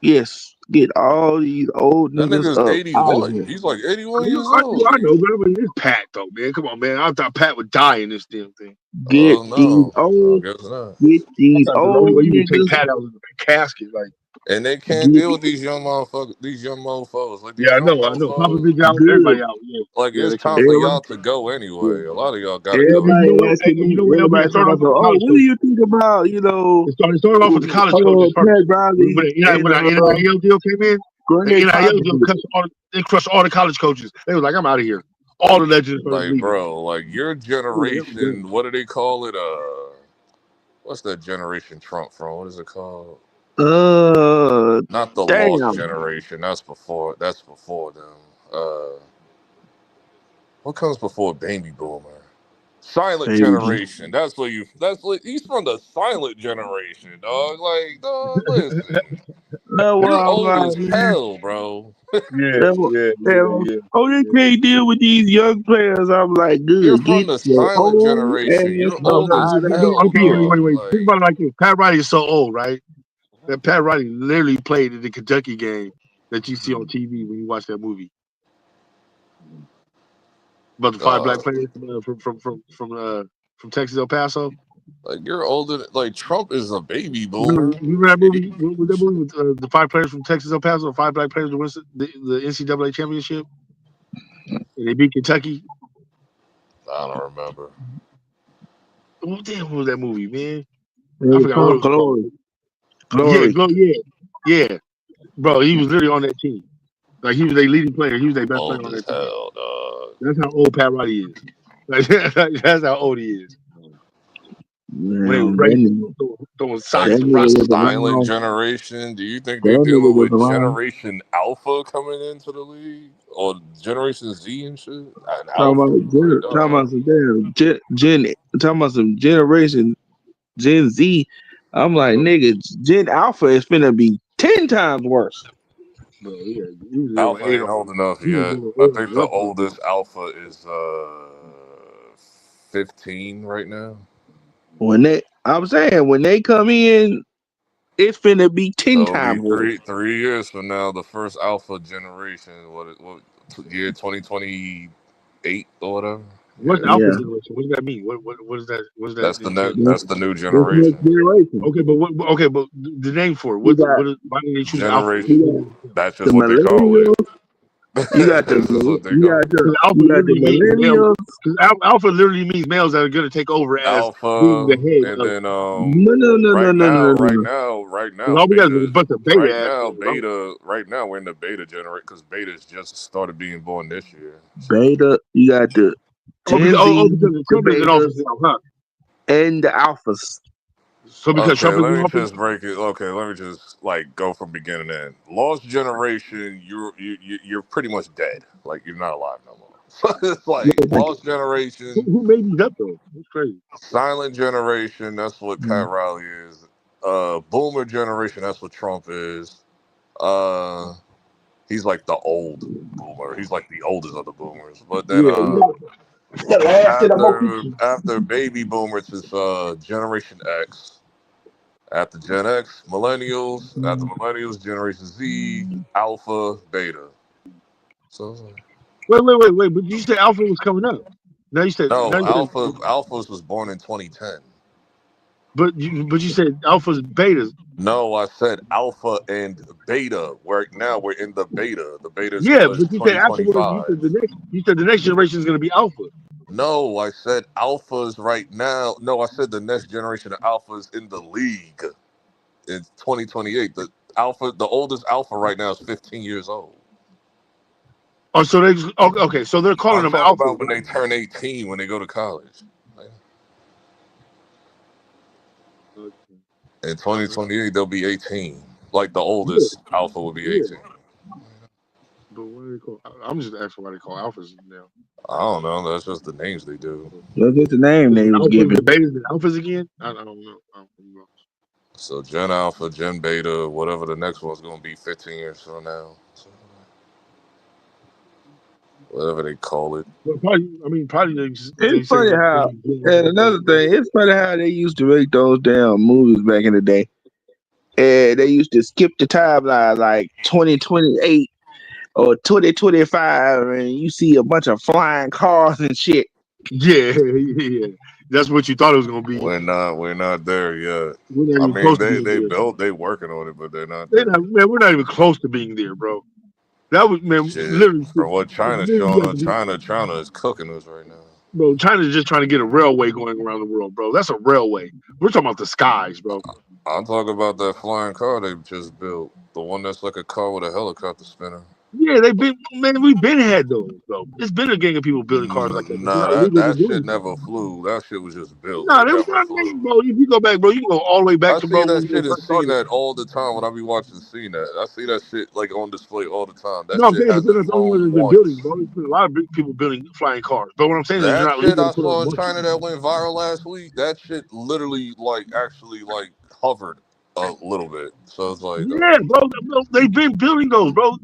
yes, get all these old That niggas nigga's up out of 81. here. He's like I 81 know, years I know, old. I know, but I mean, it's Pat though, man. Come on, man. I thought Pat would die in this damn thing. Get Oh these no, I old, guess not. get I these thought the only old way you would take niggas, Pat out was in a casket. Like, And they can't get deal with these young motherfuckers. These young motherfuckers, like yeah, these young I know. motherfuckers. Popovich out, good. everybody out. Yeah, Like yeah, it's they can't. time for Everybody, y'all to go Yeah. anyway. A lot of y'all gotta And go. you everybody know what? asking You me, know what, LB? everybody It talking started about, off with the oh, college what do coaches. you think about, It started off with the college coaches first. Pat Riley When and the NIL deal came in, the Greg NIL deal Popovich? crushed all the college coaches. They was like, I'm out of here. All the legends started Like, leaving. bro, like your They were like, I'm done. generation. What do they call it? What's that generation Trump from? What is it called? Not the lost Damn, generation. That's before. That's before them. What comes before baby boomer? Silent baby. generation. That's what you. That's what he's from the silent generation, dog. Like, dog, listen. That's what You I'm old like, as man. hell, bro. Yeah, That's what, yeah, hell, yeah, oh, they yeah. can't deal with these young players. I'm like, You're good, from get the your silent old generation. ass You're No, up old no, as out of hell, okay, dog. wait. Think Like, about it like this. Pat Riley is so old, right? That Pat Riley literally played in the Kentucky game that you see on TV when you watch that movie about the five black uh, players from Texas El Paso. like you're older. Like Trump is a baby boomer. Remember that movie? What was that movie with the five players from Texas El Paso, the five black players to win the NCAA championship, and they beat Kentucky? I don't remember. What the hell was that movie, man? I here. forgot what it Come was called. glory, Yeah, glory. yeah, bro. He was literally on that team. Like he was a leading player. He was their best player Old on as that team. hell, dog. That's how old Pat Riley is. Like that's how old he is. When they was Man, racing, throwing Like socks that and nigga rocks. was the a silent long, generation. Do you think they're that nigga dealing was with a long. Generation Alpha coming into the league or Generation Z and shit? An Talking Alpha, about, like talking about some damn talking about some generation Gen Z. I'm like, nigga, Gen Alpha is finna be 10 times worse. Bro, yeah, he was there with Alpha ain't Adolf. old enough He was yet. there with I Adolf think the Russell. oldest Alpha is 15 right now. I'm saying, when they come in, it's finna be 10 So it'll be times worse. three years from now. The first Alpha generation. What year 2028 or whatever? What's Yeah, Alpha Yeah. generation? What does that mean? What is that? What does that that's the entail? that's the new This next generation. generation. Okay, but the name for it? You got, Why did they choose Alpha? Generation. you got That's the just what they call it. millennials, you got This is what they you call got it. Because Alpha the literally means male. millennials. Because Alpha literally means males that are going to take over as being Alpha, the head and of. then No, no, no. right now, Because all we got is a bunch of beta ass niggas. right now we're in the beta generate because betas just started being born this year. So Beta, you got the Oh, Gen Z, because the Trump isn't in office betas. now, huh? and the alphas. So because Okay, Trump is let in me office, just break it. Okay, let me just like go from beginning to end. Lost generation, you're pretty much dead. Like you're not alive no more. So it's like lost generation, who made these up though? That's crazy. silent generation. That's what Pat Riley is. Boomer generation. That's what Trump is. He's like the old boomer. He's like the oldest of the boomers. But then The last of the after baby boomers is Generation X. After Gen X, millennials. After millennials, Generation Z, Alpha, Beta. So it's like, Wait. But you said Alpha was coming up. Now you said Alphas was born in 2010. but you said Alpha's betas. No, I said Alpha and Beta. Right now we're in the Beta. The Beta is Yeah, but you said afterwards 2025. you said the next generation is gonna be Alpha. No, I said Alphas right now. No, I said the next generation of Alphas in the league. It's 2028. The oldest Alpha right now is 15 years old. Oh, so okay, so they're calling I'm them talking Alpha. about when they turn 18, when they go to college. In 2028, they'll be 18. Like the oldest Alpha will be 18. But what do they call? I'm just asking why they call Alphas now. I don't know. That's just the names they do. That's just the name they was Alphas giving. and betas and Alphas again? I don't know. So Gen Alpha, Gen Beta, whatever the next one's going to be 15 years from now. So, whatever they call it. Well, probably they It's say funny how, and another thing, it's funny how they used to make those damn movies back in the day. And they used to skip the timeline like 2028 or 2025, and you see a bunch of flying cars and shit. Yeah. That's what you thought it was gonna be. We're not there yet. We're not I even mean, close to they being there. they working on it, but they're not Man, there. we're not even close to being there, bro. That was Shit, literally from what China's showing us, China is cooking us right now. bro. China's just trying to get a railway going around the world, bro. That's a railway. We're talking about the skies, bro. I'm talking about that flying car they just built. The one that's like a car with a helicopter spinner. Yeah, we've been had those, bro. It's been a gang of people building cars like that. But they're not Nah, legally that doing shit it. never flew. That shit was just built. No, It they was never not flew. bro. If you go back, bro, you can go all the way back I to see bro. that shit and see that all the time when I be watching CNET. I see that shit like on display all the time. That No, I'm shit saying, but they're hasn't not the only ones flown that's been building, once. bro. There's been a lot of big people building flying cars. But what I'm saying is, you're That not shit legal to I put on saw in market. China that went viral last week, that shit literally actually hovered a little bit. So it's like, Yeah, bro, they've been building those, bro.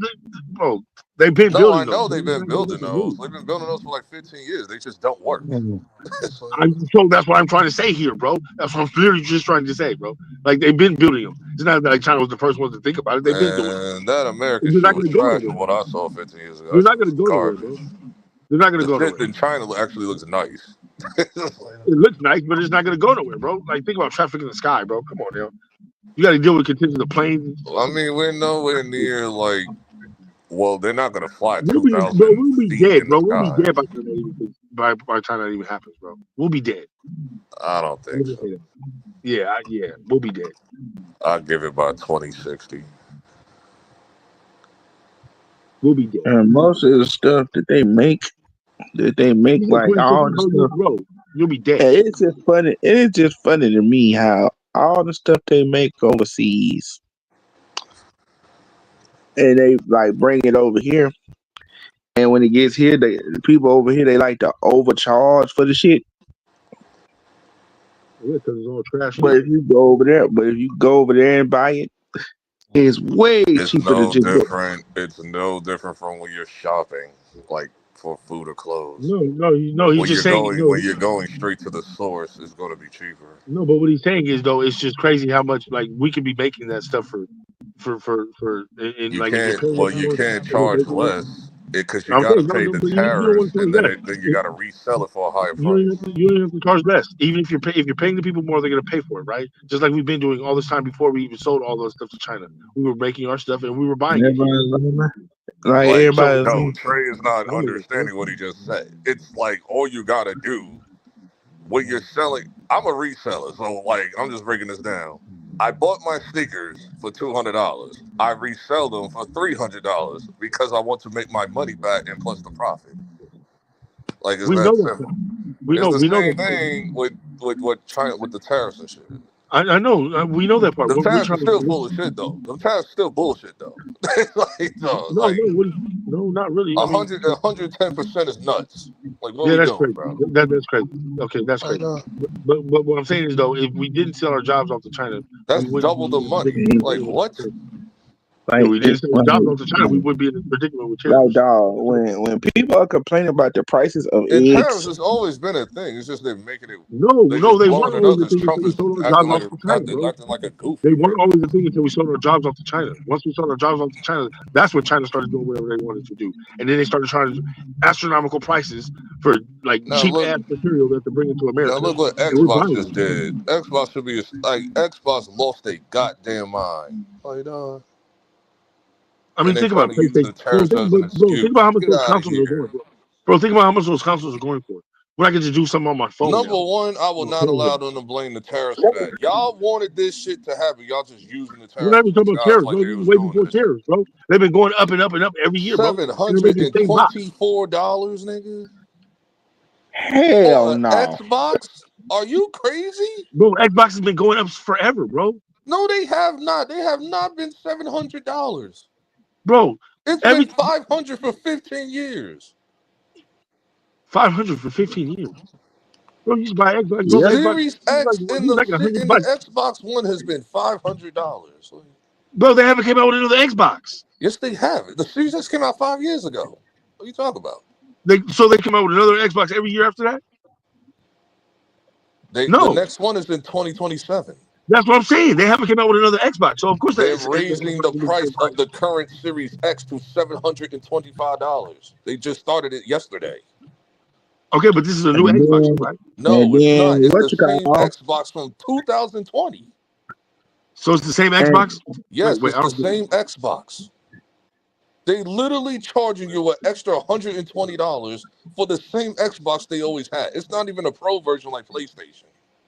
They've been no, I building those. know they've been building those. They've been building those for like 15 years. They just don't work. So that's what I'm trying to say here, bro. That's what I'm literally just trying to say, bro. Like they've been building them. It's not that like China was the first one to think about it. They've been doing it. Man, that American They're shit not was going to go trash nowhere. from what I saw 15 years ago. They're That not shit going was to go nowhere, garbage. bro. They're not going to The go shit nowhere. in China actually looks nice. It looks nice, but it's not going to go nowhere, bro. Like think about traffic in the sky, bro. Come on, now. You got to deal with contingent of planes. I mean, we're nowhere near well, they're not gonna fly We'll 2,000 be feet dead, in the bro. We'll be sky. dead by the time that even happens, bro. We'll be dead. I don't think so. Yeah, we'll be dead. I'll give it by 2060. We'll be dead. And most of the stuff that they make like all the stuff. You'll be dead. And it's just funny. It is just funny to me how all the stuff they make overseas, and they like bring it over here. And when it gets here, the people over here they like to overcharge for the shit. Yeah, because it's all trash. But if you go over there and buy it, it's way It's cheaper to no just go. different. It's no different from when you're shopping, like for food or clothes. No. He's just saying. When you're going straight to the source, it's going to be cheaper. No, but what he's saying is though, it's just crazy how much like we could be making that stuff for and You like if you're can't. paying Well, you can't charge less because you I'm got to saying pay the but you don't want tariffs, to and charge less. then you got to resell it for a higher You price. don't have to charge less. Even if you're paying the people more, they're gonna pay for it, right? Just like we've been doing all this time before we even sold all those stuff to China. We were making our stuff and we were buying it. Everybody. Trey is not understanding what he just said. It's like all you got to do when you're selling. I'm a reseller, so I'm just breaking this down. I bought my sneakers for $200. I resell them for $300 because I want to make my money back and plus the profit. It's We that know that simple. stuff. know same that. thing with China with the tariffs and shit. I know. We know that part. The What we're tariffs are trying still to full of shit though. The tariffs still bullshit though. no, not really. I mean, 110% is nuts. Like, what are yeah, we that's doing, crazy. bro? That's crazy. Okay, that's Like, crazy. But what I'm saying is though, if we didn't sell our jobs off to China, that's we wouldn't double be the in a money. predicament. Like, what? If we didn't sell our jobs off to China, we would be in a predicament with Like, tariffs. dog, when people are complaining about the prices of And tariffs eggs, has always been a thing. It's just they're making it. No, They they just weren't blowing it up always a because thing Trump until we is sold our acting jobs like off to China, bro. acting like a goofy. They weren't Bro. always a thing until we sold our jobs off to China. Once we sold our jobs off to China, that's when China started doing whatever they wanted to do. And then they started charging astronomical prices for like Now cheap look, ass material that they're bringing to now America. look what And we're Xbox buying just it. did. Xbox should be like Xbox lost their goddamn mind. Like, I mean, and they're think trying about to it. use the tariffs as an Think about excuse. how much Get those out of consoles are going here. for. Bro, think about how much those consoles are going for. When I can just do something on my phone Number now. one, I will not allow them to blame the tariffs for that. Y'all wanted this shit to happen. Y'all just using the We're not tariffs even as a talking about guise tariffs, like bro. they This is was way doing before this shit. tariffs, bro. They've been going up and up and up every year, bro. And they're making the same box. $724, nigga. hell For an no. Xbox? Are you crazy? Bro, Xbox has been going up forever, bro. No, they have not. They have not been $700. Bro, It's been $500 for 15 years. 500 for 15 years. Bro, you just buy Xbox, bro. Yeah. Xbox, Series X in you the like $100. Xbox One has been $500. Bro, they haven't came out with another Xbox. Yes, they have. The Series X came out 5 years ago. What are you talking about? So they come out with another Xbox every year after that? The next one is in 2027. That's what I'm saying. They haven't came out with another Xbox. So of course They're raising the price of the current Series X to $725. They just started it yesterday. Okay, but this is a new Xbox, right? No, it's not. It's the same Xbox from 2020. So it's the same Xbox? Yes, it's the same Xbox. They literally charging you an extra $120 for the same Xbox they always had. It's not even a pro version like PlayStation.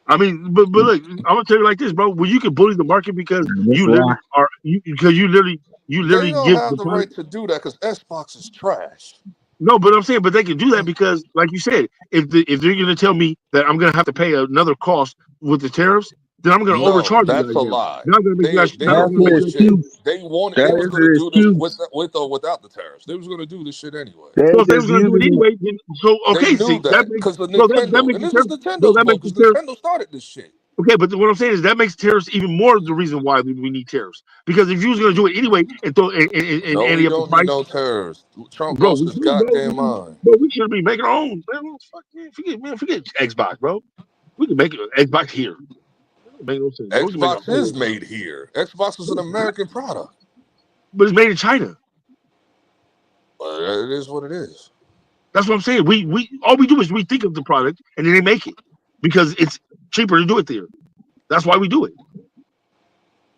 I mean, but look, I'm gonna tell you like this, bro. Well, you can bully the market because you literally are you literally They don't give have the the product. right to do that because Xbox is trash. No, but I'm saying, but they can do that because, like you said, if they're gonna tell me that I'm gonna have to pay another cost with the tariffs, then I'm gonna overcharge you That's guys. a lie. Then I'm gonna make you guys. They are full of shit. They was gonna do this with or without the tariffs. They was gonna do this shit anyway. So if they was gonna do it anyway, then, so okay, they knew that makes because of that Nintendo, makes and the this is tariffs. So Nintendo's that fault makes the because tariffs. Nintendo started this shit. Okay, but what I'm saying is that makes tariffs even more the reason why we need tariffs. Because if you was gonna do it anyway and throw and No, we ante up the don't need price, no tariffs. Trump bro, lost his goddamn mind. Bro, we should be making our own. Man, forget Xbox, bro. We can make Xbox here. Make no sense. Xbox is made here. Xbox is an American product, but it's made in China. But it is what it is. That's what I'm saying. We all we do is we think of the product and then they make it because it's cheaper to do it there. That's why we do it.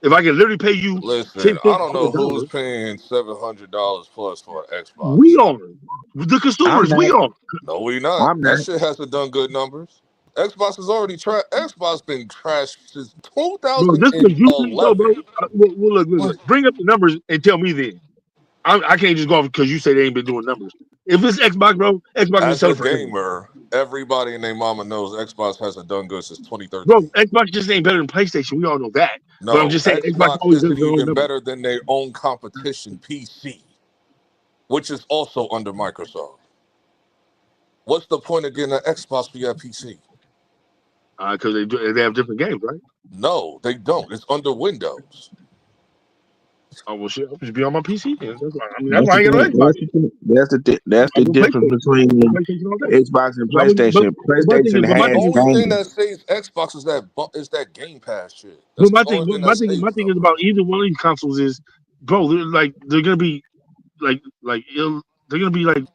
If I can literally pay you, listen, I don't know who's paying $700 plus for an Xbox. We are the consumers. We are. No, we not. That shit hasn't done good numbers. Xbox is already trash. Xbox been trashed since 2011. Well, look. Bring up the numbers and tell me then. I can't just go off because you say they ain't been doing numbers. If it's Xbox, bro, Xbox been selling for gamer. Everybody and their mama knows Xbox hasn't done good since 2013. Bro, Xbox just ain't better than PlayStation. We all know that. No, but I'm just saying Xbox isn't even better than their own competition, PC, which is also under Microsoft. What's the point of getting an Xbox for your PC? Because they have different games, right? No, they don't. It's under Windows. Oh well, shit. I'll just be on my PC. That's why I get an Xbox. That's the difference between Xbox and PlayStation. PlayStation has the only thing games. that saves Xbox is that Game Pass shit. But my thing is about either one of these consoles is, bro, they're gonna be like they're gonna be like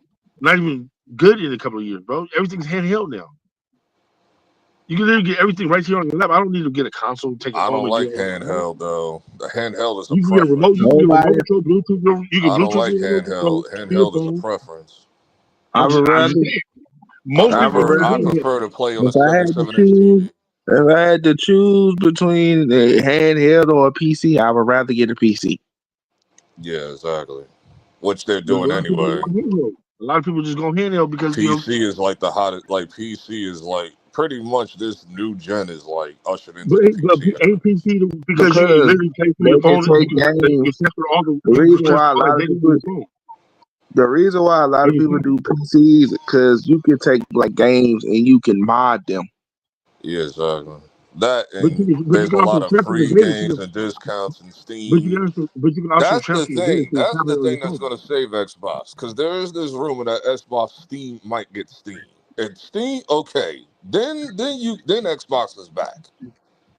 not even good in a couple of years, bro. Everything's handheld now. You can literally get everything right here on your lap. I don't need to get a console, take it home. I don't like handheld though. The handheld is a preference. You can get a remote, you can get a remote control, Bluetooth. You can I don't Bluetooth like handheld. Handheld is a preference. I prefer to play on a 77-inch TV. If I had to choose between a handheld or a PC, I would rather get a PC. Yeah, exactly. Which they're doing anyway. A lot of people just go handheld because PC is like the hottest. Like PC is like pretty much this new gen is like ushered into but the PC ain't era. PC because you can because literally pay for they your can phone. take You can games. transfer all the The you can reason transfer why a all that lot of data to people your phone. The reason why a lot of people do PCs because you can take like games and you can mod them. Yeah, exactly. That But and you there's a can also lot of transfer the free data to games your and discounts and Steam. but you can also That's the transfer the data thing. to your That's the tablet or your thing that's phone. going to save Xbox because there is this rumor that Xbox Steam might get Steam. And Steam, okay, then Xbox is back.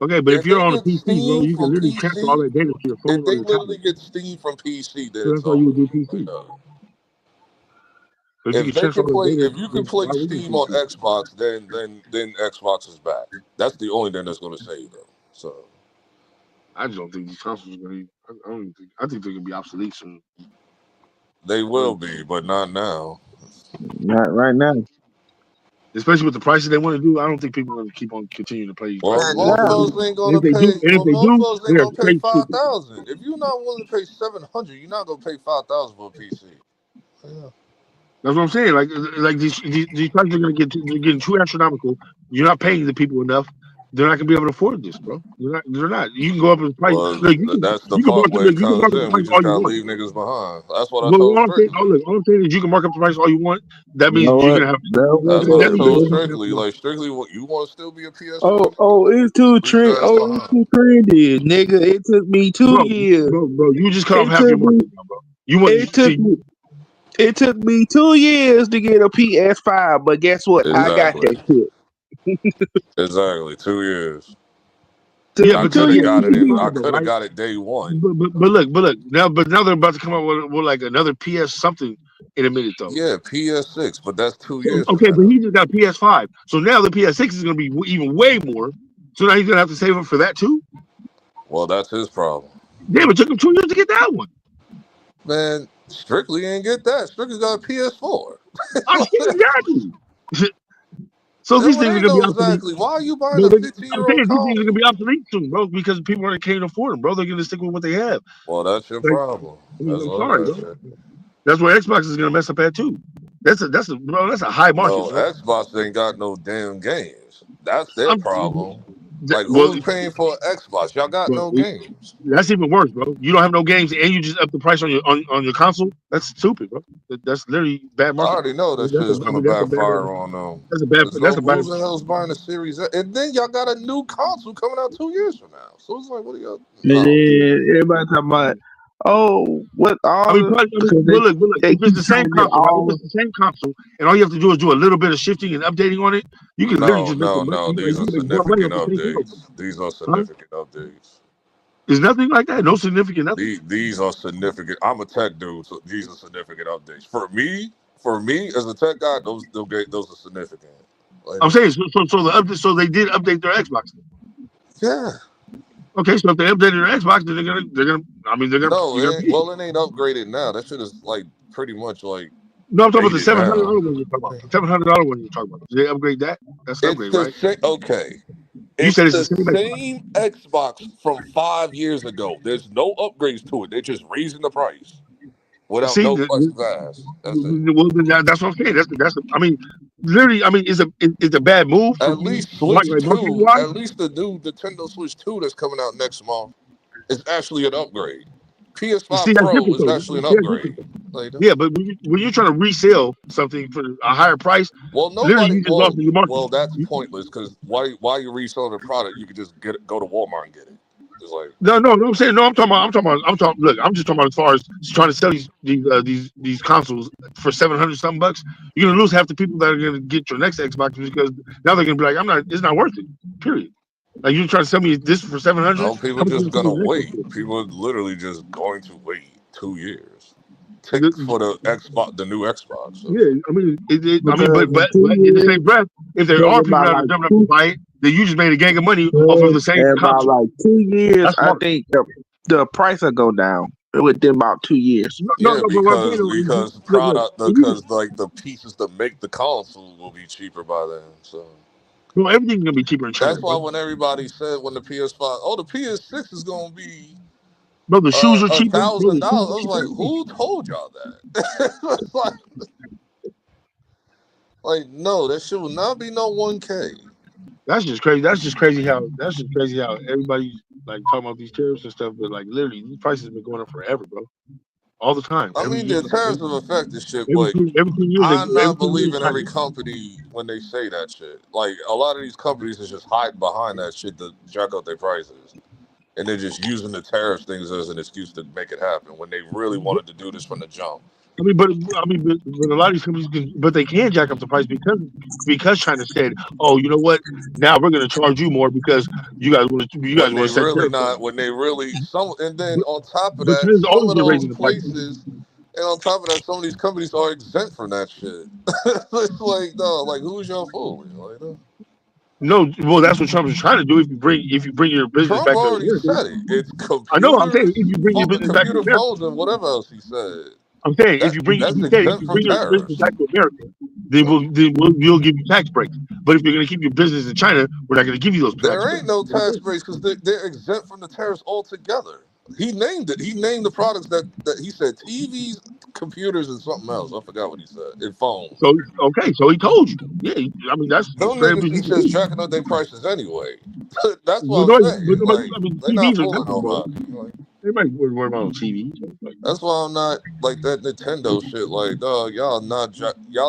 Okay, but if If you're they on a get PC, bro, Steam you can from literally transfer all PC, that data to your phone if or they your tablet. literally get Steam from PC, then So it's that's why you over. would do Like, PC. So if you can transfer all that data, If you can then play why would you Steam do on PC? Xbox, then Xbox is back. That's the only thing that's going to save them. So I just don't think these consoles are gonna. I don't think. I think they're gonna be obsolete soon. they will be, but not now. Not right now. Especially with the prices they want to do, I don't think people are gonna keep on continuing to play these Well, prices. Not now. motherfuckers ain't And gonna if they do, pay. Well, motherfuckers ain't they're gonna pay straight stupid. 5,000. If you're not willing to pay 700, you're not gonna pay 5,000 for a PC. Yeah. That's what I'm saying. Like these prices are gonna they're getting too astronomical. You're not paying the people enough. They're not gonna be able to afford this, bro. They're not. You can go up in price. Well, Look, that's the you can part mark where it you can comes mark up the in. We price just all you gotta want. leave niggas behind. That's what I Well, told Strictly. all I'm saying is you can mark up the price all you want. That You means know you're what? gonna have. That's what I That means told you're gonna have Strictly. to. Like Strictly, what you want to still be a PS4 Oh, nigga? it's too Leave your trend. ass Oh, it's behind. too trendy, nigga. It took me 2 years. Bro, you just cut off It half took your me. market now, bro. You want It took see, me. It took me 2 years to get a PS5, but guess what? I got Exactly. that shit. Exactly. 2 years. yeah, Took I me but two could have here's got it years. in. the I problem, though, could have right? got it day one. Now they're about to come out with like another PS something in a minute though. Yeah, PS6, but that's 2 years from Okay, but now. he just got PS5, so now the PS6 is gonna be even way more. So now he's gonna have to save up for that too. Well, that's his problem. Damn, it took him 2 years to get that one. Man, Strictly ain't get that. Strictly got a PS4. I'm saying exactly. So these It things are ain't gonna be no obsolete. exactly. Why are you buying No, a 15 I'm year old saying these things are gonna console? be obsolete soon, bro, because people can't afford them, bro. They're gonna stick with what they have. Well, that's your Like, problem. I mean, That's I'm all sorry, that bro. shit. That's where Xbox is gonna mess up at too. That's a high market, No, bro. Xbox ain't got no damn games. That's their I'm problem. that, Like, well, who's paying for Xbox? Y'all got well, no games. that's even worse, bro. You don't have no games and you just up the price on your console. That's stupid, bro. That's literally bad I marketing. already know I that mean, shit is gonna that's a bad. backfire on them. That's a bad. There's That's no a bad. who the hell's buying a Series X? And then y'all got a new console coming out 2 years from now. So it's like, what are y'all? And No. then everybody talking about, oh, what I all mean, the probably, because but look, they if it's keep the same saying it console, right? If all. it's the same console, and all you have to do is do a little bit of shifting and updating on it, you can literally No, just make no, a no. you These are can make more money significant off the same console. updates. These are Huh? significant updates. There's nothing like that. No significant nothing. These are significant. I'm a tech dude, so these are significant updates. For me as a tech guy, those are significant. Like, I'm saying so they did update their Xbox. yeah. Okay, so if they updated their Xbox, then they're gonna. I mean, No, you're gonna pay. well, it ain't upgraded now. That shit is like pretty much like No, I'm talking about the dated now. $700 one you're talking about. The $700 one you're talking about. Did they upgrade that? That's an It's upgrade, the right? same. Okay, You it's said it's the the same Xbox. same Xbox from 5 years ago. There's no upgrades to it. They're just raising the price without See, no questions asked. That's it. well, that's what I'm saying. I mean, literally, I mean, it's a bad move for At least Switch like marketing Two, wise. at least the new Nintendo Switch 2 that's coming out next month is actually an upgrade. See, PS5 that's Pro different is though. actually an See, that's different. upgrade. Like, Yeah, but when you're trying to resell something for a higher price, well, literally, nobody. you just lost in your market. Well, that's pointless because why you reselling a product? You could just go to Walmart and get it. It's like, No. I'm saying no. I'm talking. Look, I'm just talking about as far as trying to sell these consoles for 700 something bucks. You're gonna lose half the people that are gonna get your next Xbox because now they're gonna be like, I'm not. It's not worth it. Period. Like you're trying to sell me this for 700. no, people How much you just gonna sell gonna me the next one wait. for? People are literally just going to wait 2 years. For the Xbox, the new Xbox. So. Yeah, I mean, I mean, Because in but 2 in the years, same breath, if there because are people about that are like jumping up to two, buy it, then you just made a gang of money off of the same and about console. like 2 years, That's I smart. think the price will go down within about 2 years. Yeah, No, but what I'm saying is, look, because like the pieces to make the console will be cheaper by then. So no, everything's gonna be cheaper in China, that's why bro. when everybody said when the PS5, oh, the PS6 is gonna be Bro, the shoes are a cheaper. Bro, thousand the shoes dollars. I are was cheaper. like, who told y'all that? It's like, Like, no, that shit will not be no 1K. That's just crazy. That's just crazy how everybody's like talking about these tariffs and stuff, but like literally these prices have been going up forever, bro. All the time. I Every mean, year. the tariffs have affected shit, Every but 2 years I'm every not 2 years believing every company when they say that shit. Like, a lot of these companies is just hiding behind that shit to jack up their prices. And they're just using the tariffs things as an excuse to make it happen when they really wanted to do this from the jump. but a lot of these companies they can jack up the price because China said, oh, you know what? Now we're going to charge you more because you guys want to set tariffs on. When they really and then on top of But that, China's some always of been those raising the prices. places, and on top of that, some of these companies are exempt from that shit. It's like, no, like who's y'all fooling? Like, no. No, well, that's what Trump is trying to do. If you bring your business Trump back to already America, said it. It's I know. I'm saying computers, if you bring your business back to computer America, phones, and whatever else he said. I'm saying if you That's bring exempt from your business tariffs. back to America, we'll give you tax breaks. But if you're going to keep your business in China, we're not going to give you those tax There breaks. ain't no tax breaks because they're exempt from the tariffs altogether. He named it. He named the products that he said TVs, computers, and something else. I forgot what he said. And phones. So okay, so he told you. Yeah, I mean that's Them straight up niggas what is he just told you. jacking up their prices anyway. That's what I'm But saying. Like, they're not TVs are fooling different, bro. nobody. Like, Everybody worry about on TV. that's why I'm not like that Nintendo shit. Like, dog, y'all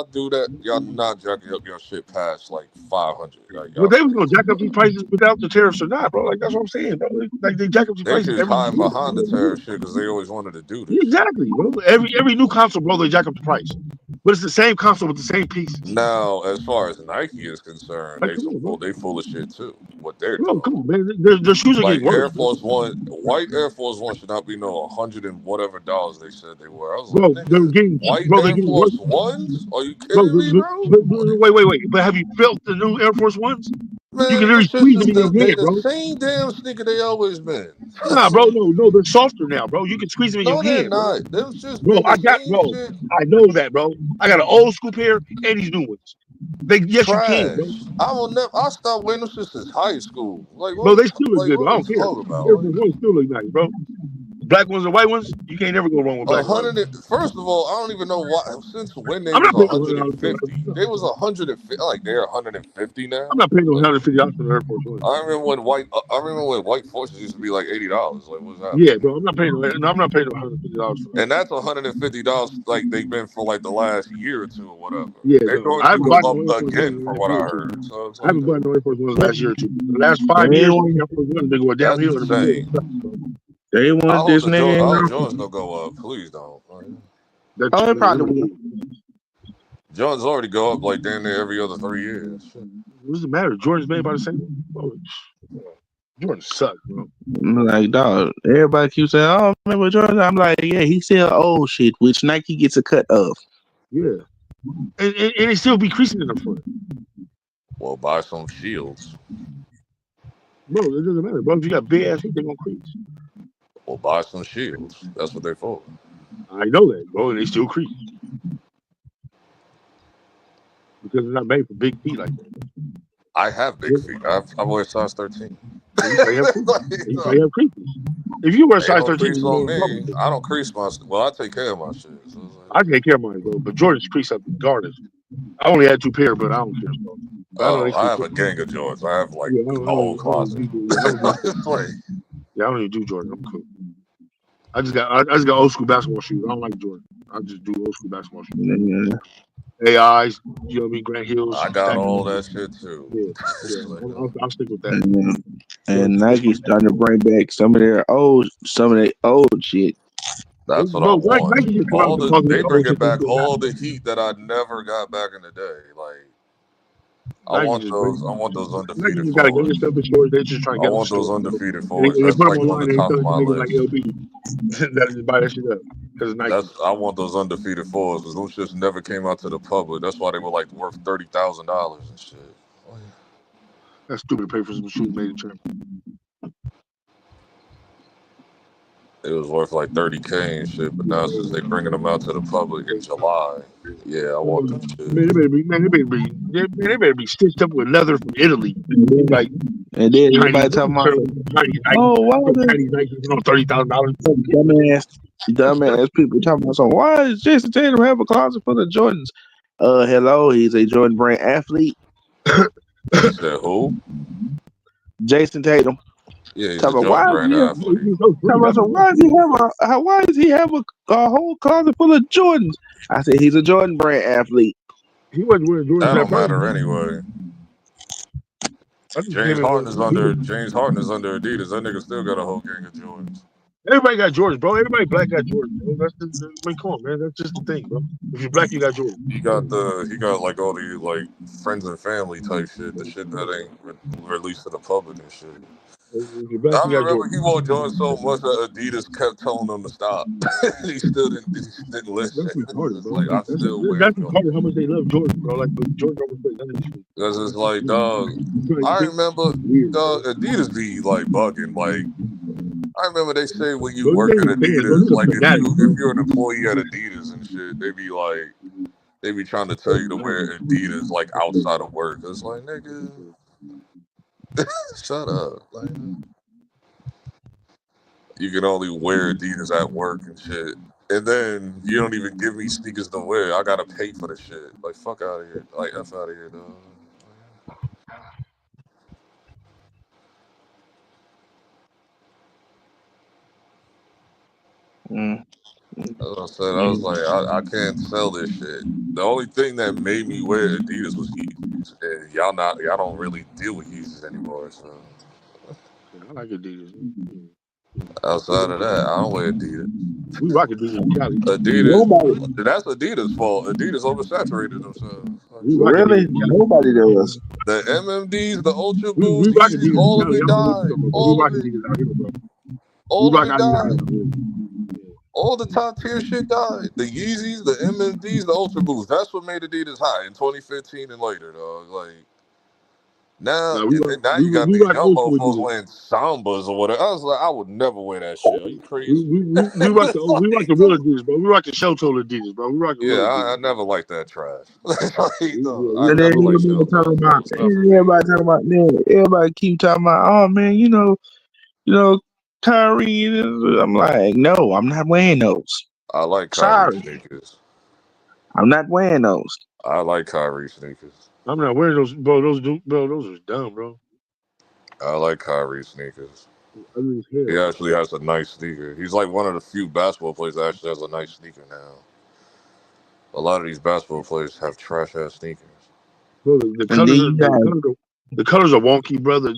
do that. Y'all not jacking up your shit past like 500. Like, But y'all they was crazy. gonna jack up these prices without the tariffs or not, bro. Like that's what I'm saying, bro. Like they jack up these They prices just every hiding year. behind the tariff shit because they always wanted to do Yeah, this. exactly, bro. Every new console, bro, they jack up the price. But it's the same console with the same pieces. Now, as far as Nike is concerned, Like, come on, bro. they full of shit too. What they're Bro, doing. come on, man. Their shoes are Like getting worse, Air bro. Force One, white Air Force One should not be no $100 and whatever they said they were. I was like, Bro, they're nigga, getting white they're Air getting worse. Force Ones? Are you Bro, kidding me, bro? wait. But have you felt the new Air Force Ones? You can Man, them literally shit's squeeze them just in your they hand, the bro. same damn sneaker they always been. Nah, bro, no, they're softer now, bro. You can squeeze them in your No, they're hand, bro. not. Them shit's Bro, been the same shit. I know that, bro. I got an old school pair and these new ones. Yes, you can, bro. Trash. I stopped wearing them shit since high school. Like Bro, they still look good, what bro. I are we don't care. talking about? Air Force Ones still look nice, bro. Black ones and white ones, you can't never go wrong with black and white ones. First of all, I don't even know why. Since when they I'm was not paying no $100 150, they was 150. Like they're 150 I'm now. not paying no Like, $150 for the Air Force Ones. I remember when white forces used to be like $80. Like, what's Yeah, happening? bro. I'm not paying no $150 for that. And that's $150. Like they've been for like the last year or two or whatever. Yeah, They're no. going I to haven't go bought no up Air Force Ones again, in the from last what year I or two. heard. So it's I like, haven't bought no Air Force Ones last year or two. The last They 5 years, want Air Force Ones been going that's downhill in the beginning. insane. they I want hope this nigga I in hope office. Jordans don't go up. Please don't. Oh, it probably will. Jordans already go up like damn near every other 3 years. Shit. What does it matter? Jordan's made by the same. Bro, Jordan sucks, bro. I'm like, dog, everybody keeps saying, oh, remember Jordan? I'm like, yeah, he sell old shit, which Nike gets a cut of. Yeah. And it still be creasing in the front. Well, buy some shields. Bro, it doesn't matter, bro. If you got big ass feet, they're gonna crease. Or buy some shields. That's what they're for. I know that, bro, and they still crease. Because they're not made for big feet like that. I have big feet. I wear size 13. You probably have creases. If you wear size 13, Crease you on know me. I don't crease my. Well, I take care of my shit. So I take care of mine, bro. But Jordan's crease up the garters. I only had 2 pair, but I don't care, bro. But I know they still I have a gang of Jordans. I have like yeah, a whole closet. I don't even do Jordan. I'm cool. I just got old school basketball shoes. I don't like Jordan. I just do old school basketball shoes. Yeah. AIs, you know what I mean? Grant Hills. I got all that shit too. Yeah. I'll stick with that. And Nike's starting to bring back some of their old shit. That's what I want. They bringing back all the heat that I never got back in the day. Like I want those undefeated You gotta get your fours. stuff in stores. They just trying to I get want them those stores. undefeated They fours. put That's them like on online the and they top sell of it to my niggas like list. LB. That just buy that shit up because Nike. I want those undefeated fours because those shits never came out to the public. That's why they were like worth $30,000 and shit. That's stupid to pay for some shoes made in China. It was worth like $30K and shit, but now since they bringing them out to the public in July, yeah, I want them shit. Man, they better be stitched up with leather from Italy. Like, and then everybody talking about, why $30,000? Dumbass people talking about, so why is Jason Tatum have a closet full of Jordans? Hello, he's a Jordan Brand athlete. You said who? Jason Tatum. Yeah, he's Talk a about why Jordan does brand he have, athlete. why does he have a whole closet full of Jordans? I said he's a Jordan Brand athlete. He wasn't wearing Jordans That that don't part. matter anyway. I just James came in. Harden is under Adidas. That nigga still got a whole gang of Jordans. Everybody got Jordans, bro. Everybody black got Jordans, bro. That's just, I mean, come on, man. That's just the thing, bro. If you're black, you got Jordans. He got like all the like friends and family type shit. The shit that ain't released to the public and shit. If you're black, I you got remember Jordans. he wore Jordan so much that Adidas kept telling him to stop. He didn't listen. That's retarded, It's bro. like I still wear That's Jordan. retarded how much they love Jordan, bro. Like Jordan almost played none of this shit. Because it's like, dog, Like, I remember, weird, dog, Adidas be like bugging. Like, I remember they say when you bro. work These at ain't fans, bro. Adidas, These are like fanatics, if bro. you're an employee at Adidas and shit, they be trying to tell you to wear Adidas like outside of work. It's like, nigga, shut up. Like, you can only wear Adidas at work and shit. And then you don't even give me sneakers to wear. I gotta pay for the shit. Like, fuck out of here. Like, F out of here, dog. That's what I said. I was like, I can't sell this shit. The only thing that made me wear Adidas was Yeezys. And y'all don't really deal with Yeezys anymore. So I like Adidas. outside of that, I don't wear Adidas. We rock Adidas in Cali. Adidas, that's Adidas' fault. Adidas oversaturated themselves. We rock Really? Adidas in Cali. Nobody does. The MMDs, the Ultra We Boost, rock Yeezys, Adidas in all of Cali. it I don't know what you're died. talking about, bro. We All of rock it, Adidas out here, bro. We all of rock it Adidas died. out here. All the top tier shit died. The Yeezys, the MMDs, the Ultra Boost. That's what made Adidas high in 2015 and later, dog. Like now, Nah, and then now you got we these rock young old school mofos Adidas. wearing sambas or whatever. I was like, I would never wear that shit. Are you crazy? We rock the real Adidas, bro. We rock the shell toe Adidas, bro. We rock the Yeah, real I Adidas. never liked that trash. Like, no, I Yeah, And then never liked everybody shell talking toes. about, It's not for me. everybody keep talking about, oh man, Kyrie. I'm like, no, I'm not wearing those. I like Kyrie Sorry, sneakers. I'm not wearing those. I like Kyrie sneakers. I'm not wearing those, bro. Those are dumb, bro. I like Kyrie sneakers. Ugly as He hell. actually has a nice sneaker. He's like one of the few basketball players that actually has a nice sneaker now. A lot of these basketball players have trash ass sneakers. Bro, And then you got, the colors are wonky, brother.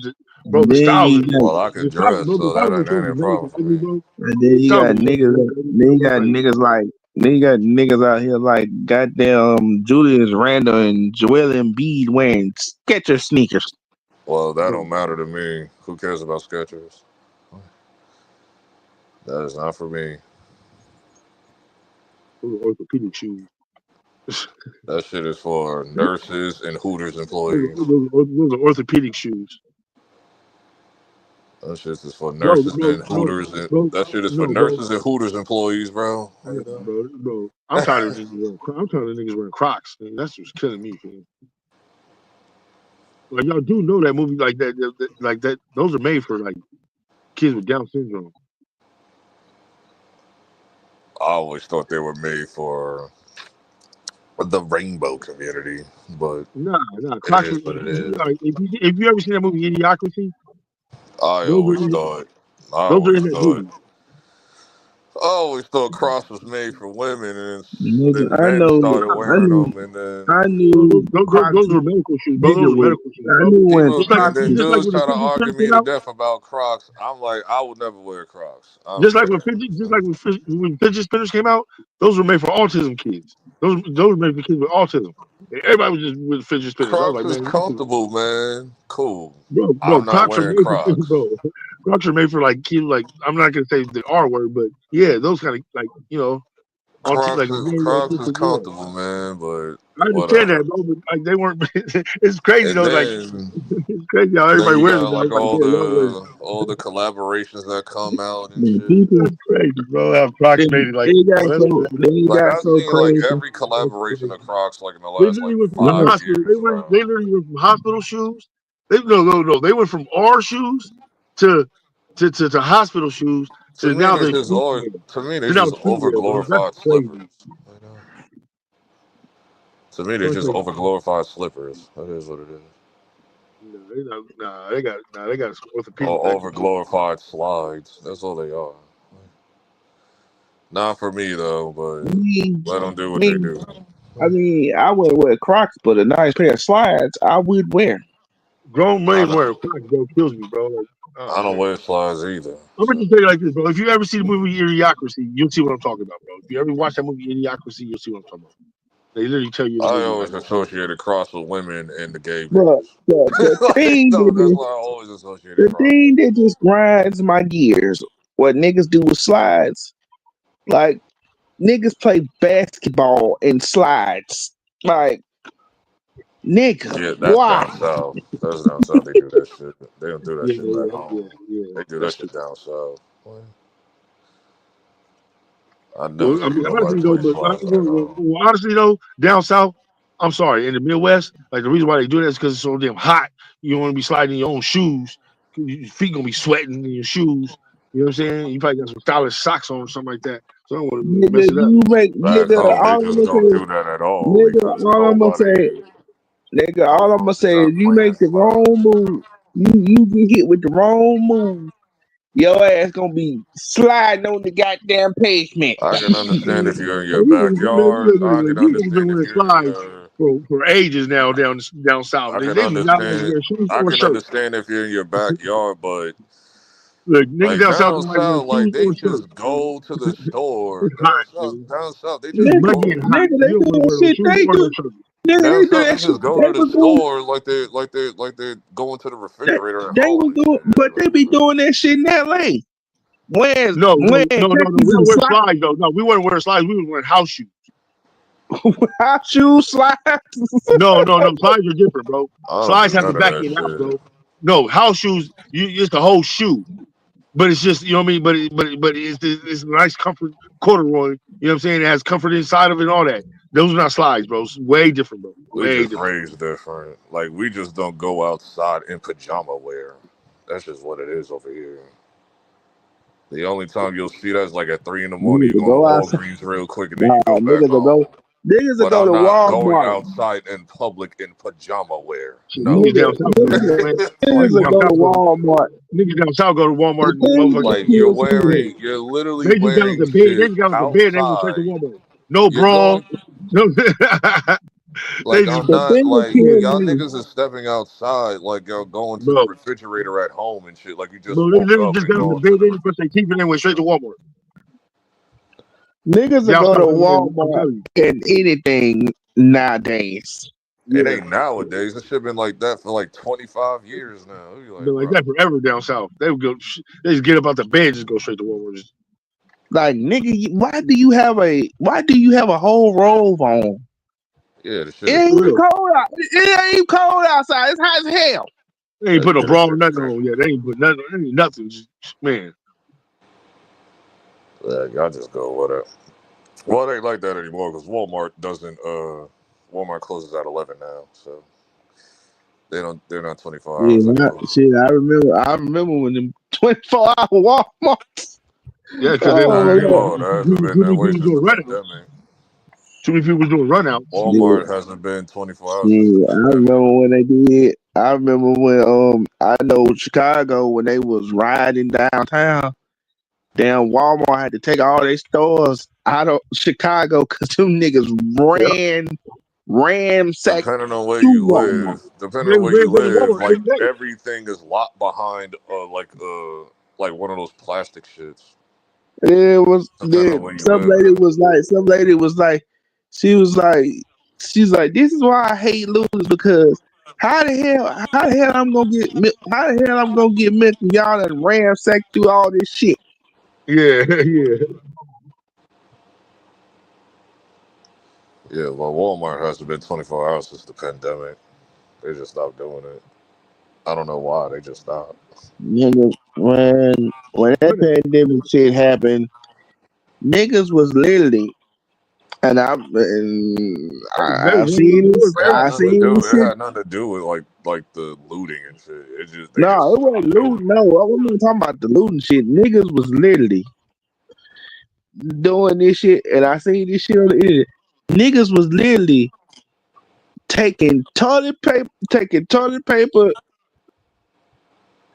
Bro, and the then style you is got, Well, I can dress, bro, the so style that is so ain't a generic problem and for ugly, me. bro. and then The you style got is so niggas, generic, ugly, then bro. you got Like, niggas like, then you got niggas out here like goddamn Julius Randle and Joel Embiid wearing Skechers sneakers. Well, that bro, don't matter to me. Who cares about Skechers? That is not for me. those are orthopedic shoes. That shit is for nurses and Hooters employees. Those are orthopedic shoes. That shit is for Bro, nurses and Hooters, and bro, that shit is for no, bro. nurses and Hooters employees, bro. No, bro. I'm tired of I'm tired of niggas wearing Crocs. Man. That's what's killing me, man. Like y'all do know that movie like that. Those are made for like kids with Down syndrome. I always thought they were made for the rainbow community, but Nah. it Crocs. is what it is. If you ever seen that movie Idiocracy, I those are always thought, I those are always in that thought, movie. I always thought Crocs was made for women, and Nigga, then men started wearing them, and then I knew Crocs Those were medical shoes, bro. nigga Those are was. medical shoes, I bro. knew when people, Just like and Crocs then was. dudes when the try to fidget argue spinners me came to out, death about Crocs. I'm like, I would never wear Crocs. I'm just like straight. when fidget spinners came out, those were made for autism kids. Those were made for kids with autism. And everybody was just with fidget spinners. I was Crocs like, is man, comfortable, man. Cool. bro, I'm not Crocs are wearing made for Crocs. bro. Crocs are made for like kids. Like I'm not gonna say the R word, but yeah, those kind of like Crocs like is very Crocs is autistic. Yeah, comfortable, man, but I understand whatever. that, bro. But like they weren't. It's crazy And though. Like then it's crazy how then everybody you wears got them. Now. like It's like yeah, y'all wear. all the collaborations that come out and Man, shit. people That's crazy, bro. How Crocs made it like, they oh, got that's so crazy. they Like got I've so seen like crazy. every collaboration of Crocs like in the They last like literally went from No, 5 years, bro. They literally went from hospital shoes. No. They went from R shoes to hospital shoes To to me, now they're they're just streetwear. to me they're To now just streetwear, bro. That's overglorified slippers. crazy. You know? To me, they're just overglorified slippers. That is what it is. They got orthopedic. Or overglorified slides. That's all they are. Not for me though, but let them do what they do. I mean, I wouldn't wear Crocs, but a nice pair of slides I would wear. Grown men wear Crocs, bro, kills me, bro. Like, I don't wear slides either. I'm gonna tell you like this, bro. If you ever see the movie Idiocracy, you'll see what I'm talking about, bro. If you ever watch that movie Idiocracy, you'll see what I'm talking about. They literally tell you. I always associated Crocs with women and the gay But the thing that's why I always associated the Crocs. thing that just grinds my gears, what niggas do with slides, like niggas play basketball in slides, like nigga. Yeah, that's why? down south. That's down south. They do that shit. They don't do that shit back home. They do that shit down south. I never seen nobody play slides back home. Honestly though, down south, I'm sorry, in the Midwest, like the reason why they do that is because it's so damn hot. You don't want to be sliding in your own shoes. Your feet gonna be sweating in your shoes. You know what I'm saying? You probably got some stylish socks on or something like that. So I don't want to mess it up. Back home, they just don't do that at all. Nigga, all I'm gonna say is you make the wrong move. You get hit with the wrong move. Your ass gonna be sliding on the goddamn pavement. I can understand if you're in your backyard. I can understand if you're for ages now down south. I can understand if you're in your backyard, but look, like down south, like they just go to the store. Down south, they just go. Nigga, they do shit. They do. Down south, they just go to the store like they're going to the refrigerator at home. But they be doing that shit in LA. No, we don't wear slides though. No, we weren't wearing slides. We were wearing house shoes. House shoes, slides? No. Slides are different, bro. Slides have the back end out, bro. No, house shoes, it's the whole shoe. But it's just, you know what I mean? But it's a nice comfort corduroy. You know what I'm saying? It has comfort inside of it and all that. Those are not slides, bro. It's way different, bro. We just raised different. Like we just don't go outside in pajama wear. That's just what it is over here. The only time you'll see that is like at 3 in the morning. You go to Walgreens real quick and then you go back home. Niggas but go I'm to not Walmart. going outside in public in pajama wear. No. Niggas go to Walmart. Niggas down south go to Walmart. Like you're literally wearing shit outside. No bra. Like I'm not like y'all niggas are stepping outside like y'all going to the refrigerator at home and shit. Like you just woke up and going to the but they keep it and went straight to Walmart. Niggas go to Walmart and anything nowadays. It ain't nowadays. This shit been like that for like 25 years now. Been like that forever down south. They just get up out the bed and just go straight to Walmart. Like nigga, why do you have a whole robe on? Yeah, the shit it ain't cold out. It ain't cold outside. It's hot as hell. They ain't put a bra or nothing on. Yeah, they ain't put nothing. Nothing. Just, man. Yeah, y'all just go whatever. Well, it ain't like that anymore because Walmart doesn't. Walmart closes at 11 now, so they're not 24 hours. Shit, I remember when them 24-hour Walmarts. Yeah, because too many people doing runouts. Walmart hasn't been 24 hours. Yeah, I remember when they did. I remember when I know Chicago when they was riding downtown. Damn, Walmart had to take all their stores out of Chicago because them niggas ransacked. Depending on where you live, like everything is locked behind like one of those plastic shits. It was some lady was like, she's like, this is why I hate losers because how the hell I'm gonna get milk and y'all that ransack through all this shit. Yeah. Yeah, well, Walmart hasn't been 24 hours since the pandemic. They just stopped doing it. I don't know why. They just stopped. Nigga, when that pandemic shit happened, niggas was literally, and I seen this. It had nothing to do with like the looting and shit. It wasn't looting. No, I wasn't talking about the looting shit. Niggas was literally doing this shit, and I seen this shit on the internet. Niggas was literally taking toilet paper,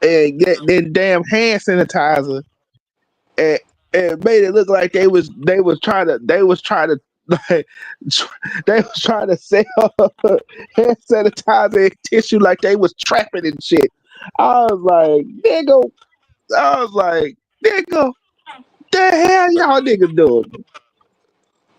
and get then damn hand sanitizer, and made it look like they was trying to like, they was trying to sell hand sanitizer and tissue like they was trapping and shit. I was like, nigga, the hell y'all niggas doing?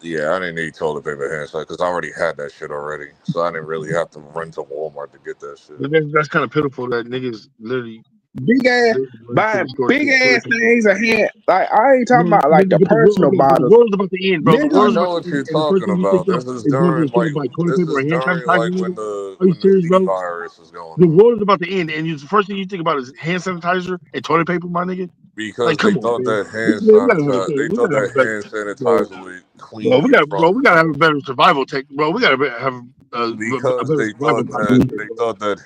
Yeah, I didn't need toilet paper hand sanitizer because I already had that shit already, so I didn't really have to run to Walmart to get that shit. That's kind of pitiful that niggas literally Big ass buying big ass things of hand. Like I ain't talking about like the But personal the bottles. world's about to end, bro. The Niggas, I world's about know to what end, you're and the first talking thing you think about. of is going to be start to buy toilet paper and hand Like sanitizer. Are you when the serious, Z bro? virus is going The on. world is about to end, and the first thing you think about is hand sanitizer and toilet paper, my nigga. Like, Because they come on, thought man. that We gotta have a better, hand bro. sanitizer would clean Bro, we you got, bro. from. We gotta have a better survival tech, bro. We gotta have a Because better survival process, bro.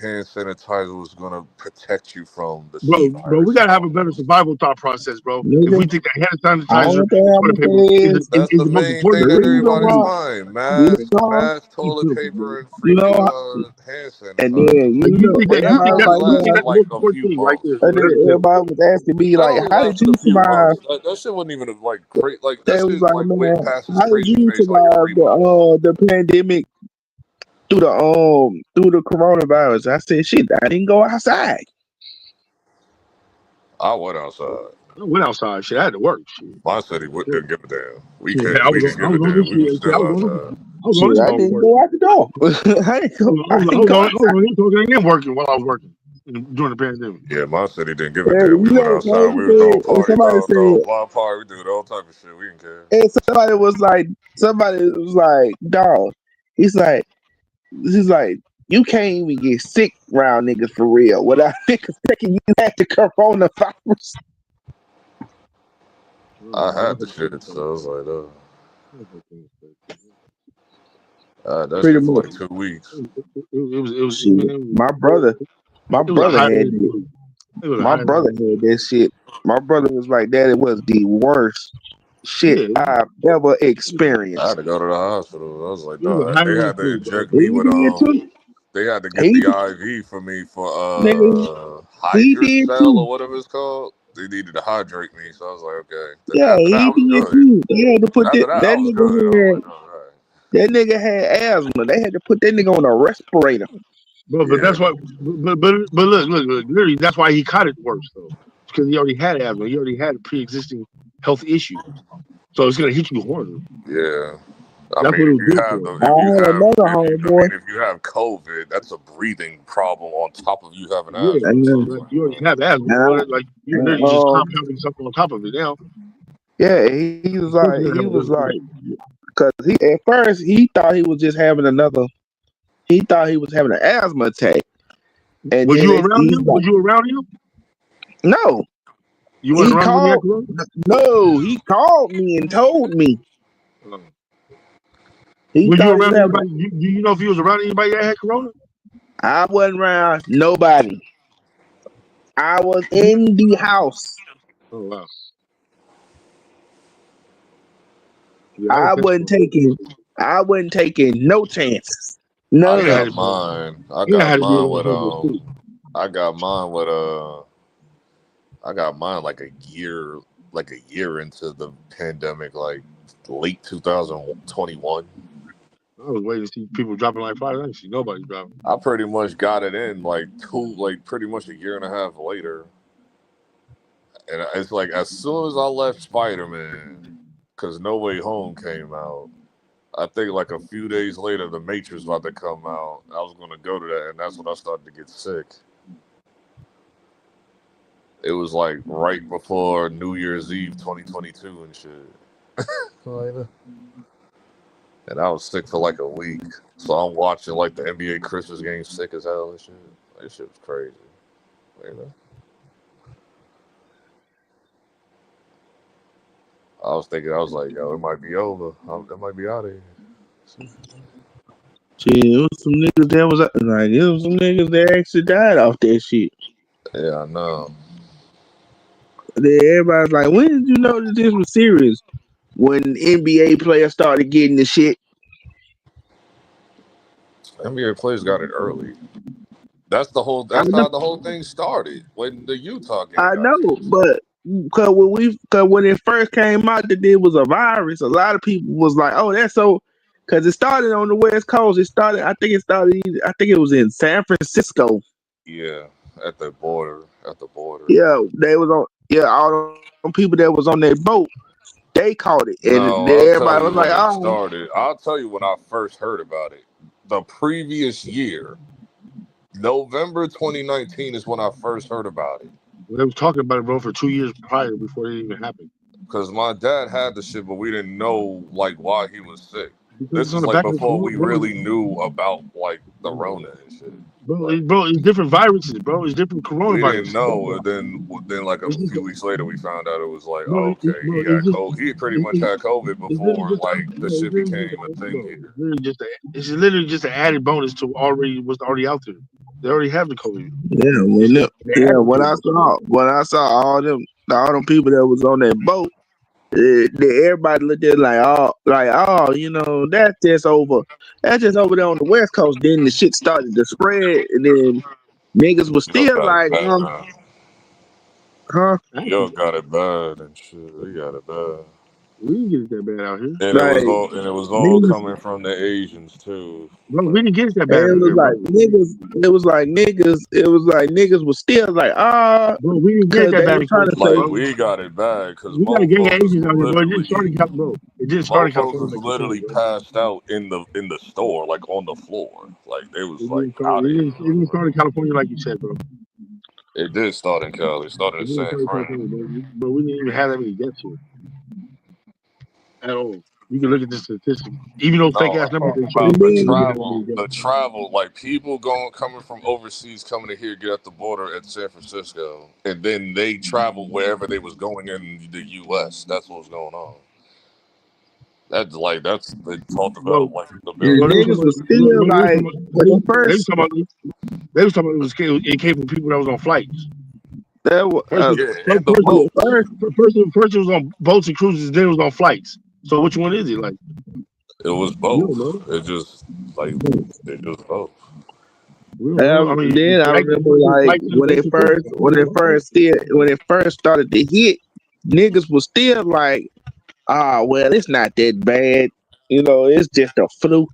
hand sanitizer was gonna protect you from the C Bro, we virus and gotta have a all better that. survival thought process, bro. If we nigga, think that hand sanitizer all thing and I'm toilet gonna paper say is, is is, That's is the the most main important thing the thing that that we reason can everybody's do, why buying: you mask, know it's toilet pitiful, paper, bro. and you know freaking hand and then sanitizer. Like But you that think everybody was only like, lasted that's the like most a important few thing right months. there, and bro. then That's pitiful. everybody was asking me That like, only how did lasted you a few survive? months. That shit wasn't even like crazy. Like They that was shit like, like went man, past its how did crazy you phase like in survive 3 months. the pandemic through the coronavirus? I said, shit, I didn't go outside. I went outside. I went outside, shit. I had to work, shit. My city didn't give a damn. We Yeah, couldn't. We didn't I give a was on damn. this We was shit. See, still outside. I was on Shit, this I mode didn't working. go out the door. I didn't go I outside. was on this talking and working while I was working during the pandemic. Yeah, my city didn't give a And damn. We you went know, outside. somebody We was throwing said, and parties, throwing block party. We did all type of shit. We didn't care. somebody was like, dog. He's like, you can't even get sick around niggas for real without niggas thinking you had the coronavirus. I had the shit, so I was like, that Pretty shit for much. like 2 weeks. Shit. My brother It was a had high it. it was a My high brother had that shit. My brother was like, that it was the worst shit yeah, I've ever I experienced. had to go to the hospital. I was like, it was a dog. high They had to flu, bro. inject me He with did too. They had to get He the IV for me for nigga, he did hydrocell too. or whatever it's called. They needed to hydrate me, so I was like, okay. Then Yeah, after that, I he was did good. too. They had to put After that, I that was good. I was like, all right. nigga had asthma. They had to put that nigga on a respirator. Bro, but Yeah, that's why but look, literally that's why he caught it worse though. Because he already had asthma. He already had pre existing health issues. So it's gonna hit you harder. yeah. I That's mean, what it was good for. I had another homeboy. if you have COVID, that's a breathing problem on top of you having Yeah, asthma. And So then, it's but like, you already have asthma. and, Well, like you're and, literally just compounding something on top of it now. yeah, Of course you're gonna have a worse day. because he at first he thought he was just having he thought he was having an asthma attack, and Was then you around he's him? like, Was you around him? no, You wasn't he around him when he had called, corona? no, he called me and told me he Was you thought he was around having. anybody? Do you know if he was around anybody that had corona? I wasn't around nobody. I was in the house. Oh wow. Yeah, I was I wasn't pissed. taking. I wasn't taking no chances. I Yeah, I had None. got to be. mine. Yeah, I had to be around homeboys too. I got mine with I got mine like a year into the pandemic, like late 2021. I was waiting to see people dropping like flies. I didn't see nobody dropping. I pretty much got it in like pretty much a year and a half later. And it's like as soon as I left Spider-Man, because No Way Home came out, I think like a few days later, The Matrix about to come out. I was gonna go to that, and that's when I started to get sick. It was like right before New Year's Eve 2022 and shit. And I was sick for like a week. So I'm watching like the NBA Christmas game sick as hell and shit. That shit was crazy. You know? I was thinking, I was like, yo, it might be over. It might be out of here. Shit, it was some niggas that was like, it was some niggas that actually died off that shit. Yeah, I know. Then everybody's like, when did you know that this was serious? When NBA players started getting the shit. NBA players got it early. That's how the whole thing started when the Utah game I got know, canceled. but cause when it first came out that there was a virus, a lot of people was like, "Oh, that's so." Cause it started on the West Coast. I think it was in San Francisco. Yeah, at the border. Yeah, they was on. Yeah, all them people that was on that boat, they caught it, and No, I'll tell everybody was you like, when it "Oh, started. I'll tell you when I first heard about it. The previous year, November 2019 is when I first heard about it. They was talking about it, bro, for 2 years prior before it even happened. Because my dad had the shit, but we didn't know like why he was sick. Because This it's on is the like back of the before phone, we bro. really knew about like the Rona and shit. Bro, it's different viruses, bro. It's different We didn't coronavirus. know, and then like a It's just, few weeks later, we found out it was like, bro, oh, okay, he got it's just, COVID. He pretty much it's, had COVID it's literally before just, like the bro, shit became a thing bro, here. it's literally just an added bonus to what's already out there. They already have the COVID. yeah, They yeah." added When to I saw all them people that was on that boat, everybody looked at it like, that's just over there on the West Coast. Then the shit started to spread, and then niggas was Yo still got it like, bad, man. huh? Yo got it bad and shit. We got it bad. We didn't get it that bad out here. And Like it was all niggas, coming from the Asians too. Bro, we Like, didn't get it that and bad it out was here, bro. like niggas was still like, Bro, we didn't get it because that they bad were in trying to California, say, like bro. we got it bad because We got a gang of mofos Asians out here, bro. literally It didn't start in mofos California was like you said, literally bro. passed out in the store, like on the floor. Like they was It like didn't start. out of here. It didn't start in California like you said, bro. It did start in Cali. It started It in didn't San start in California, Fran. bro. But we didn't even have that many deaths here at all. You can look at the statistics. Even though fake No, ass I'm numbers they talking show, and about we the didn't then even have that many travel. The deaths. travel, like people coming from overseas, coming to here, get at the border at San Francisco, and then they travel wherever they was going in the U.S. That's what was going on. That's they talked Bro, about like the and they billions. was talking niggas about, was still like when he they was first talking about, they was talking about it came from people that was on flights. that was Yeah, and the boats. First it was on boats and cruises, then it was on flights. So which one is it? Like, It was we both. don't know. It just like it just both. We don't know. I mean, then I remember like when it first started to hit, niggas was still like, well, it's not that bad, it's just a flu.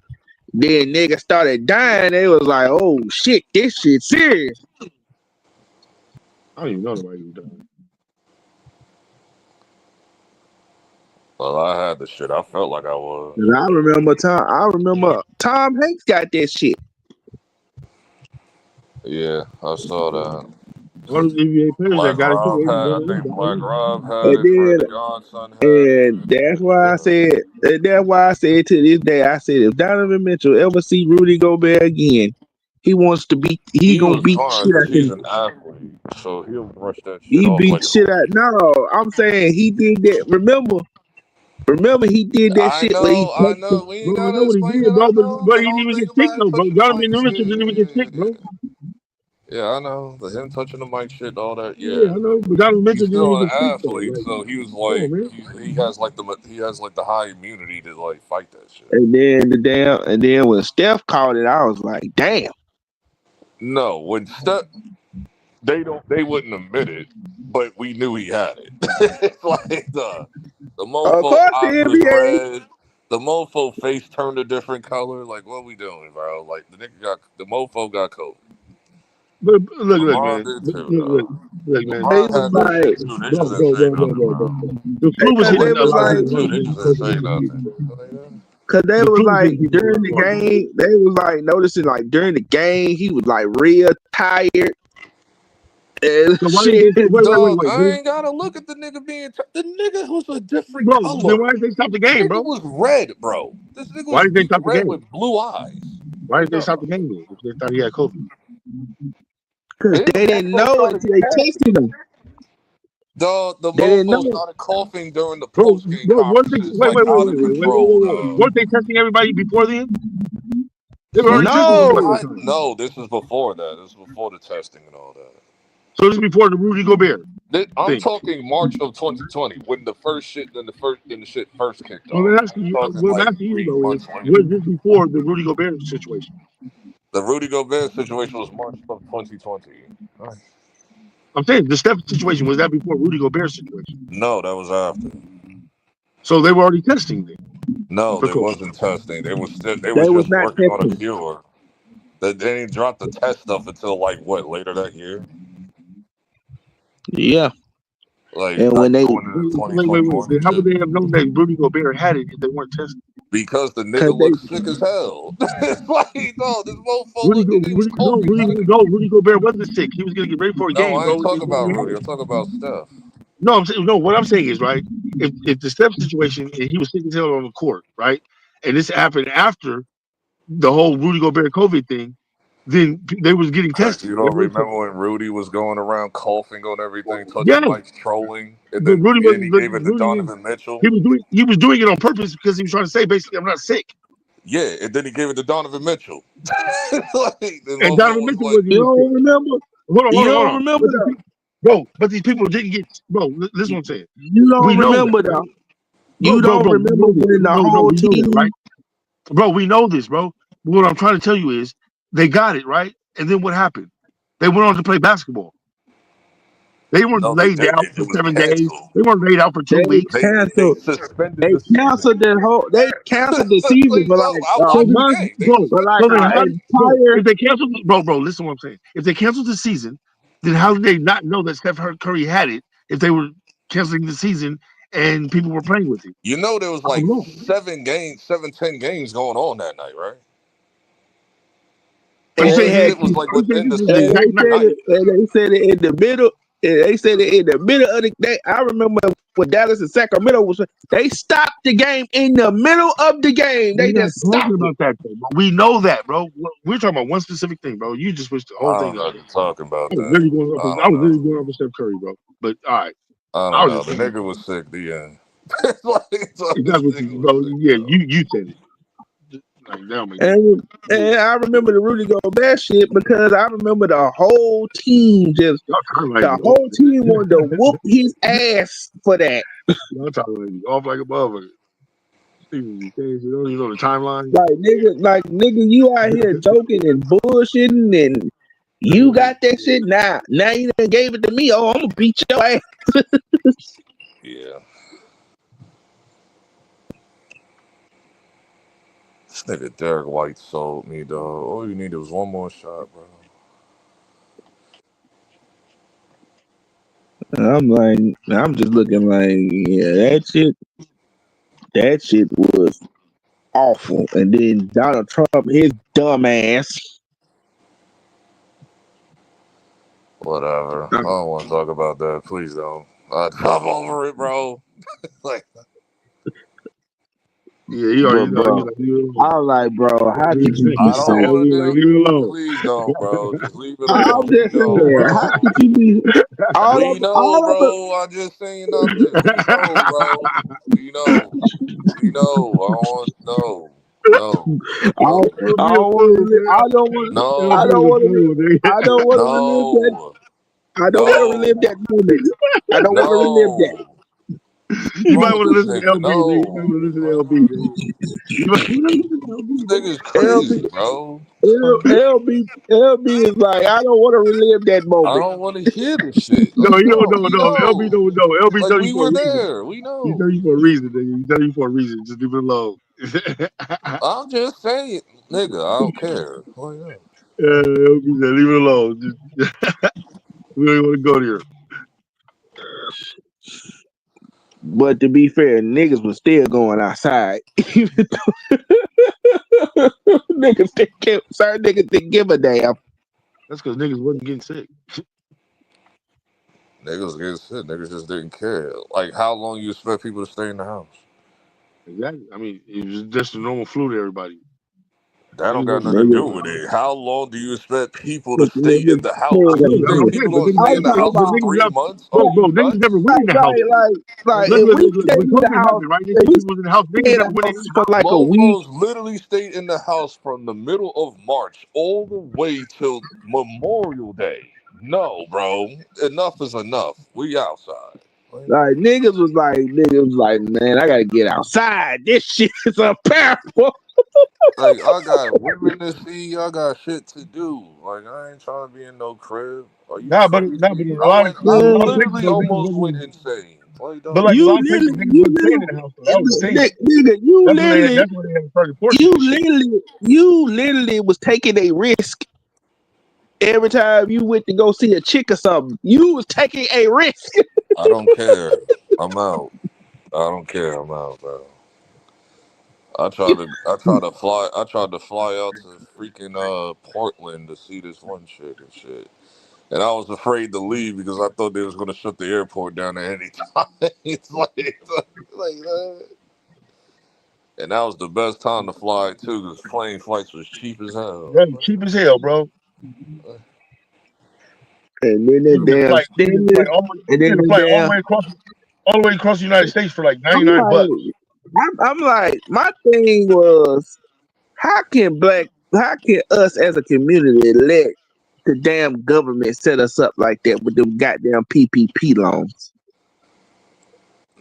Then niggas started dying. They was like, oh shit, this shit serious. I don't even know nobody who died. Well, I had the shit. I felt like I was. And I remember Tom Hanks got that shit. Yeah, I saw that. All the NBA players that Black got it too, Rob they had. I died. think Black Rob had And it. then Fred the Godson had and it. that's why I said to this day, I said if Donovan Mitchell ever see Rudy Gobert again, he He gonna was beat fine shit because out he's him. an athlete, so he'll brush that shit He off beat like it shit don't out. be. No, I'm saying he did that. Remember he did that I shit where he know, I touched him. know. We ain't Bro, I gotta know what he explain did, it. I bro, know but the he didn't whole even thing get sick about him though, bro. touching the Donovan mic Mitchell didn't even get sick, bro. shit. Yeah, I know. Him touching the mic shit, all that. Yeah, Yeah, I know, but but Donovan he's Mitchell didn't even still an get sick though. athlete, Like, so he was come on, like, man. he has like the high immunity to like fight that shit. And then when Steph called it, I was like, damn. No, when Steph, they wouldn't admit it, but we knew he had it. It's like the Of mofo course the eyes was NBA. red, the mofo face turned a different color. Like, what we doing, bro? Like the mofo got COVID. But look, LeBron man. did too, Look, though. look, man. They LeBron was had that like, shit too. They just Bro, didn't say nothing, bro. bro. The flu was because Jordan they hitting a was lot of had like, it people too. harder They than just didn't COVID say hit people, nothing. bro. cause they The was flu was like hitting people during the harder. game, they was like noticing like during the game he was like real tired and So why did shit. they say, Dog, I wait. ain't gotta look at the nigga the nigga was a different Bro, then color. why did they stop the The game, nigga bro? was red, bro. This nigga Why was did they deep stop the red game? with blue eyes. Why did they stop No. the game then if they thought he had COVID? Cause Then they the didn't mofo know started until they tested coughing. him. The They didn't mofo know. started coughing during the Bro, post game weren't they, conferences, like out of control, dog. weren't they testing everybody before then? They were already testing everybody No, at the time. No, this is before that. This is before the testing and all that. So this is before the Rudy Gobert. I'm thing. talking March of 2020 when the shit first kicked Well, off. then I ain't talking what I'm like asking you three though is, months later. was this before the Rudy Gobert situation? The Rudy Gobert situation was March of 2020. Right. I'm saying the Steph situation, was that before Rudy Gobert situation? No, that was after. So they were already testing then No, for they COVID. wasn't testing. They was They was just not working on a testing. cure. They didn't drop the test stuff until like what later that year, Yeah. like And when they going into Wait. 2021 Then and how would shit. they have known that Rudy Gobert had it if they weren't testing? Because the cause nigga they looks sick as hell. It's like, no, this motherfucker, and he was coughing kind of. Rudy Gobert wasn't sick. He was gonna get ready for a No, game, I ain't bro. talking about He had Rudy. it. I'm talking about Steph. No, I'm saying no. What I'm saying is right. If the Steph situation and he was sick as hell on the court, right, and this happened after the whole Rudy Gobert COVID thing, then they was getting Cause tested. you don't remember when Rudy was going around coughing on everything, touching Yes, mics, trolling, and but then Rudy was he but gave it to Rudy Donovan Mitchell. he was doing it on purpose because he was trying to say basically I'm not sick. Yeah, and then he gave it to Donovan Mitchell. Like, the And motherfucker Donovan was Mitchell like, wasn't you even sick. don't remember. You Hold don't on. remember though. But these people didn't get bro. Listen, what I'm saying. You We don't know that, remember right? though. You Bro. don't We remember know this. when the No, whole we know that, right? team. Bro, we know this, bro. What I'm trying to tell you is they got it, right? And then what happened? They went on to play basketball. They weren't no, they laid out didn't. for It was 7 days. canceled. They weren't laid out for They 2 weeks. They canceled. suspended They the season. canceled the whole. They canceled the Like, season for no, like I a So, watched the month, game. They bro, for suspended like so the then how? season. Bro, entire. if they canceled, bro, listen what I'm saying. If they canceled the season, then how did they not know that Steph Curry had it? If they were canceling the season and people were playing with him, You know there was I don't like know. 10 games going on that night, right? Are you And All they saying this had. shit he? was Are like you saying within this the was the And same exact night? night. they said it in the middle. And they said it in the middle of the day. I remember when Dallas and Sacramento was. They stopped the game in the middle of the game. They We're not just talking stopped it. about that, though. Bro. We know that, bro. We're talking about one specific thing, bro. You just switched the whole I thing don't know up. what you're talking about I was that. really going up. I I don't was really know. going up with Steph Curry, bro. But all right, I I don't was know. just The saying. nigga was sick. The end. It's like, That's this what nigga you, was bro. sick, Yeah, bro. you said it. Like that don't make And sense. I remember the Rudy Gobert shit because I remember the whole team just Y'all talking like the me off. whole team wanted to whoop his ass for that. Y'all talking like me off like a motherfucker. You don't even know the timeline. Like nigga, you out here joking and bullshitting and you got that shit now. Now you done gave it to me. Oh, I'm gonna beat your ass. Yeah. This nigga Derek White sold me, dog. All you needed was one more shot, bro. I'm just looking like, yeah, that shit was awful. And then Donald Trump, his dumb ass. Whatever. I don't want to talk about that. Please don't. I'm over it, bro. Like, Yeah, you already But know. bro, I'm like, bro, how could you be I don't so? want to Like, do. leave it alone. Please don't, bro. Just leave it I'm alone. We just know, saying, how bro. could you be We know, all of bro. I just saying nothing. We know, bro. We know. We know. I don't want no. No. No. LB a fool, man. I don't want I LB No. don't a want to fool, nigga. I don't want to relive that. No. I don't want to relive No. that moment. I don't want to relive that. No. What's You might wrong with want to this listen to nigga? LB, nigga. You might No. want to listen to Like, LB, nigga. You might want to listen to this LB, nigga's LB, crazy, bro. LB is like, I don't want to relive that I moment. don't want to hear this shit. No, Like, you don't no, know. we No, LB know. don't know. LB Like, know you we for a were reason. there. We He know. know you for a reason, nigga. He know you for a reason. Just leave it alone. I'm just saying, nigga, I don't care. Why not? LB said, leave it alone. Just, we don't even want to go there. But to be fair, niggas was still going outside. Even though niggas certain niggas didn't give a damn. That's because niggas wasn't getting sick. Niggas get sick. Niggas just didn't care. Like, how long you expect people to stay in the house? Exactly. I mean, it was just a normal flu to everybody. That don't Niggas got wasn't nothing to getting do Niggas, with it. How long do you expect people to stay in niggas the house? I know, You still that's think what I'm going. people saying. But gonna niggas, stay I'm in the talking house for about niggas 3 months? Are you niggas nuts? never went in the house. like if Look, we stay when in the COVID house, happened, right? They if said we people was in the house. stay Niggas in never the went in house the for house. like a week, Mofos literally stayed in the house from the middle of March all the way till Memorial Day. No, bro. Enough is enough. We outside. Like niggas was like, man, I gotta get outside. This shit is unbearable. Like, I got women to see. I got shit to do. Like, I ain't trying to be in no crib. Are you crazy? but a lot of I a lot of places literally though, niggas almost went wasn't. insane. Like, But dog. like a You lot of places, literally, niggas wasn't staying in the house. Though. That was the thing. nigga, That's when they had started forcing you this shit. literally was taking a risk every time you went to go see a chick or something. You was taking a risk. I don't care. I'm out. I don't care. I'm out, bro. I tried to fly out to freaking Portland to see this one chick and shit. And I was afraid to leave because I thought they was gonna shut the airport down at any time. It's like that. And that was the best time to fly too, because plane flights was cheap as hell. Yeah, cheap as hell, bro. And then You that get a damn flight, stimulus, and then that all damn. the way across the United States for like I'm $99. I'm like, my thing was, how can us as a community let the damn government set us up like that with them goddamn PPP loans?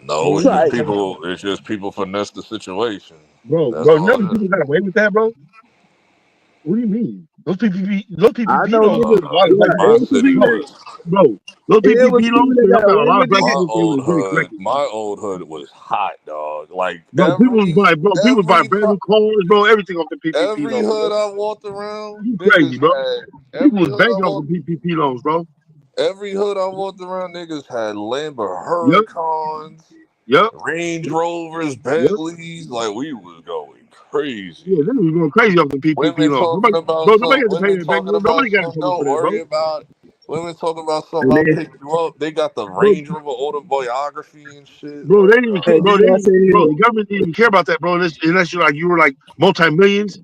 No, It's like, it's just people finesse the situation. Bro, That's you know all the it is. people got away with that, bro? What do you mean? Those PPP I know loans niggas, a lot of black yeah, My people. city Bro, was those it was PPP people loans that could help got out a away lot of with black that. people if they was really collected. my old hood was hot, dog. Like People was buying brand new cars, bro, everything off the PPP every loans, bro. hood I walked around, You niggas crazy, bro. had People was banking off the PPP loans, bro. every hood I walked around, niggas had Lambo Yep, Huracans, yep, Range Rovers, yep. Bentleys. Like we was going crazy. Yeah, they was going crazy off the PPP Women loans. talking about Nobody had to pay women that back. talking about Nobody got in something. trouble for Don't that, bro. worry about it. Women talking about something. And I'll then, pick you up. They got the Bro, Range Rover autobiography and shit. Bro, they Like, didn't even care, and then I said, bro, the government didn't even care about that, bro. Unless you were like multi-millions,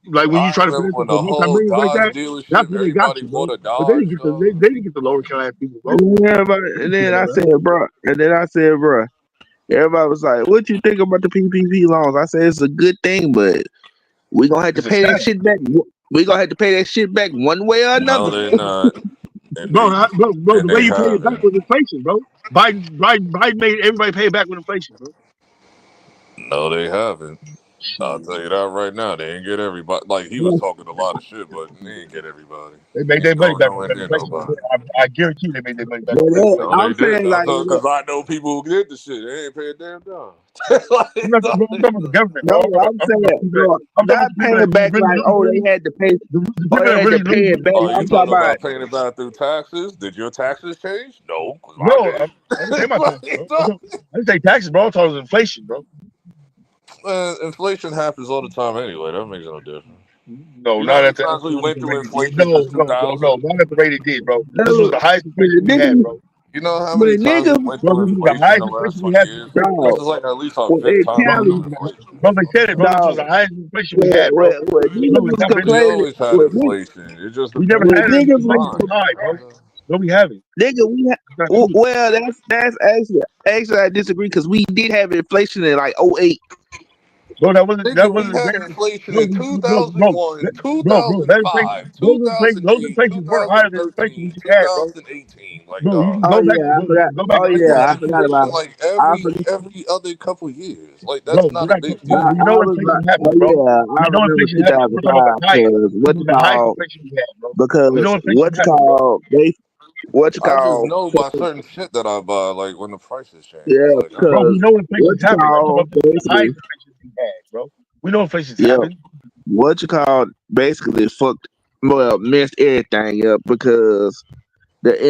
like when you I try to remember finance when for the whole multi-millions like Dodge that, that's dealership, when they got everybody you, bro. bought a But they Dodge, didn't get dog. the lower class people, bro. and then I said, bro, everybody was like, what you think about the PPP loans? I said, it's a good thing, but we gonna have to It's a pay that sad, shit back. We gonna have to pay that shit back one way or No, another. they're not, and bro. they The way you pay it back haven't. with inflation, bro. Biden made everybody pay it back with inflation, bro. No, they haven't. I'll Shit. tell you that right now. They ain't get everybody. Like he was talking a lot of shit, but they ain't get everybody. They made He their ain't money go back with nowhere that near inflation. nobody. I guarantee you they made their money back But with that No, inflation. they I'm saying didn't. like, Because I know people who did the shit. They ain't pay a damn dime. I'm talking about the government, no, bro. I'm I'm talking about saying, the people that bro, I'm talking about not the people that paying back really like, lose oh, money. they had to pay, The or people they that had to really pay lose it money. back. Oh, you I'm talking talking about, about paying it back through taxes? Did your taxes change? No, because I No, did. I didn't pay my taxes, bro. Like, I didn't pay taxes, bro. I'm talking about inflation, bro. inflation happens all the time anyway. That makes no difference. No, You know how not many at the times we went the through rate it did. inflation No, since no, 2000? not at the rate it did, bro. This was no, the highest but inflation we had, bro. You know how many but times we niggas, went Bro, through this was the inflation in highest the last inflation we 20 had since years? the This dog, is like at least our what fifth they time bro, tell going through you, inflation. bro, they said it, bro. This was dog, the highest inflation we had, bro. what No, niggas it's was not been We this. complaining, always had inflation. It just We never depends what had on an niggas the was, inflation this time. high, bro. No, we haven't. nigga, It's not true. well, that's actually I disagree because we did have inflation in like '08. Bro, Nigga, we a had great inflation bro, in 2001, that inflation 2005, those 2008, inflations weren't higher than the inflation we 2013, just had, bro. 2018. Like, Bro, you can dog. Oh go back, yeah, I bro, forgot. go back Oh and We look at yeah, the had I forgot inflation about. like I every other couple years. Like, that's bro, not a big I, deal. we know I was inflation like, happens, oh bro. yeah, I We know remember inflation happens. We're talking about 2005 the highest. because This was the highest inflation we had, bro. We know inflation happens, bro. what you I just call know by certain shit that I buy, like when the prices change. yeah Like, I Bro, we because know inflation's what you happening. I'm talking call about the highest basically inflation we had, bro. We know inflation's yeah happened. what you call basically fucked messed everything up because I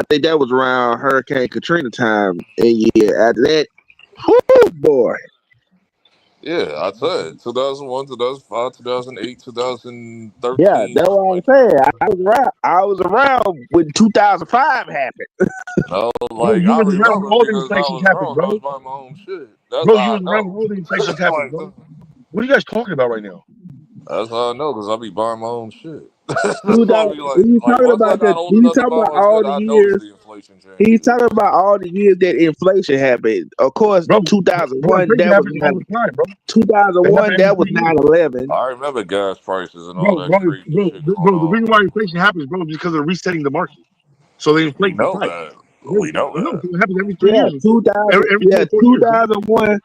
think that was around Hurricane Katrina time and yeah after that whoo boy yeah, I said 2001, 2005, 2008, yeah 2013. that's what I'm saying I was around when 2005 happened. No, Bro, like you I was around when remember all the because I inflations was happened, grown. I bro. was buying my own shit. That's Bro, you how was I around when know. all the inflations happened, Like, bro. What are you guys talking about right now? that's how I know because I be buying my own shit. That's why I 2000 be when like, you talking once I about got old enough to buy my shit, all the I years noticed the inflation. inflation He's changes. talking about all the years that inflation happened. Of course, bro. 2001 Inflation that was happens all the time, bro. That happens 2001 every that was 3 years. 9/11. I remember gas prices and all Bro, that bro, crazy bro, shit going bro, the on. reason why inflation happens, bro, is because they're resetting the market. So they We inflate the know price. that. No, We know that. it happens every 3 Yeah, years. 2000. Every Yeah, 3 or 4 years, bro. 2001.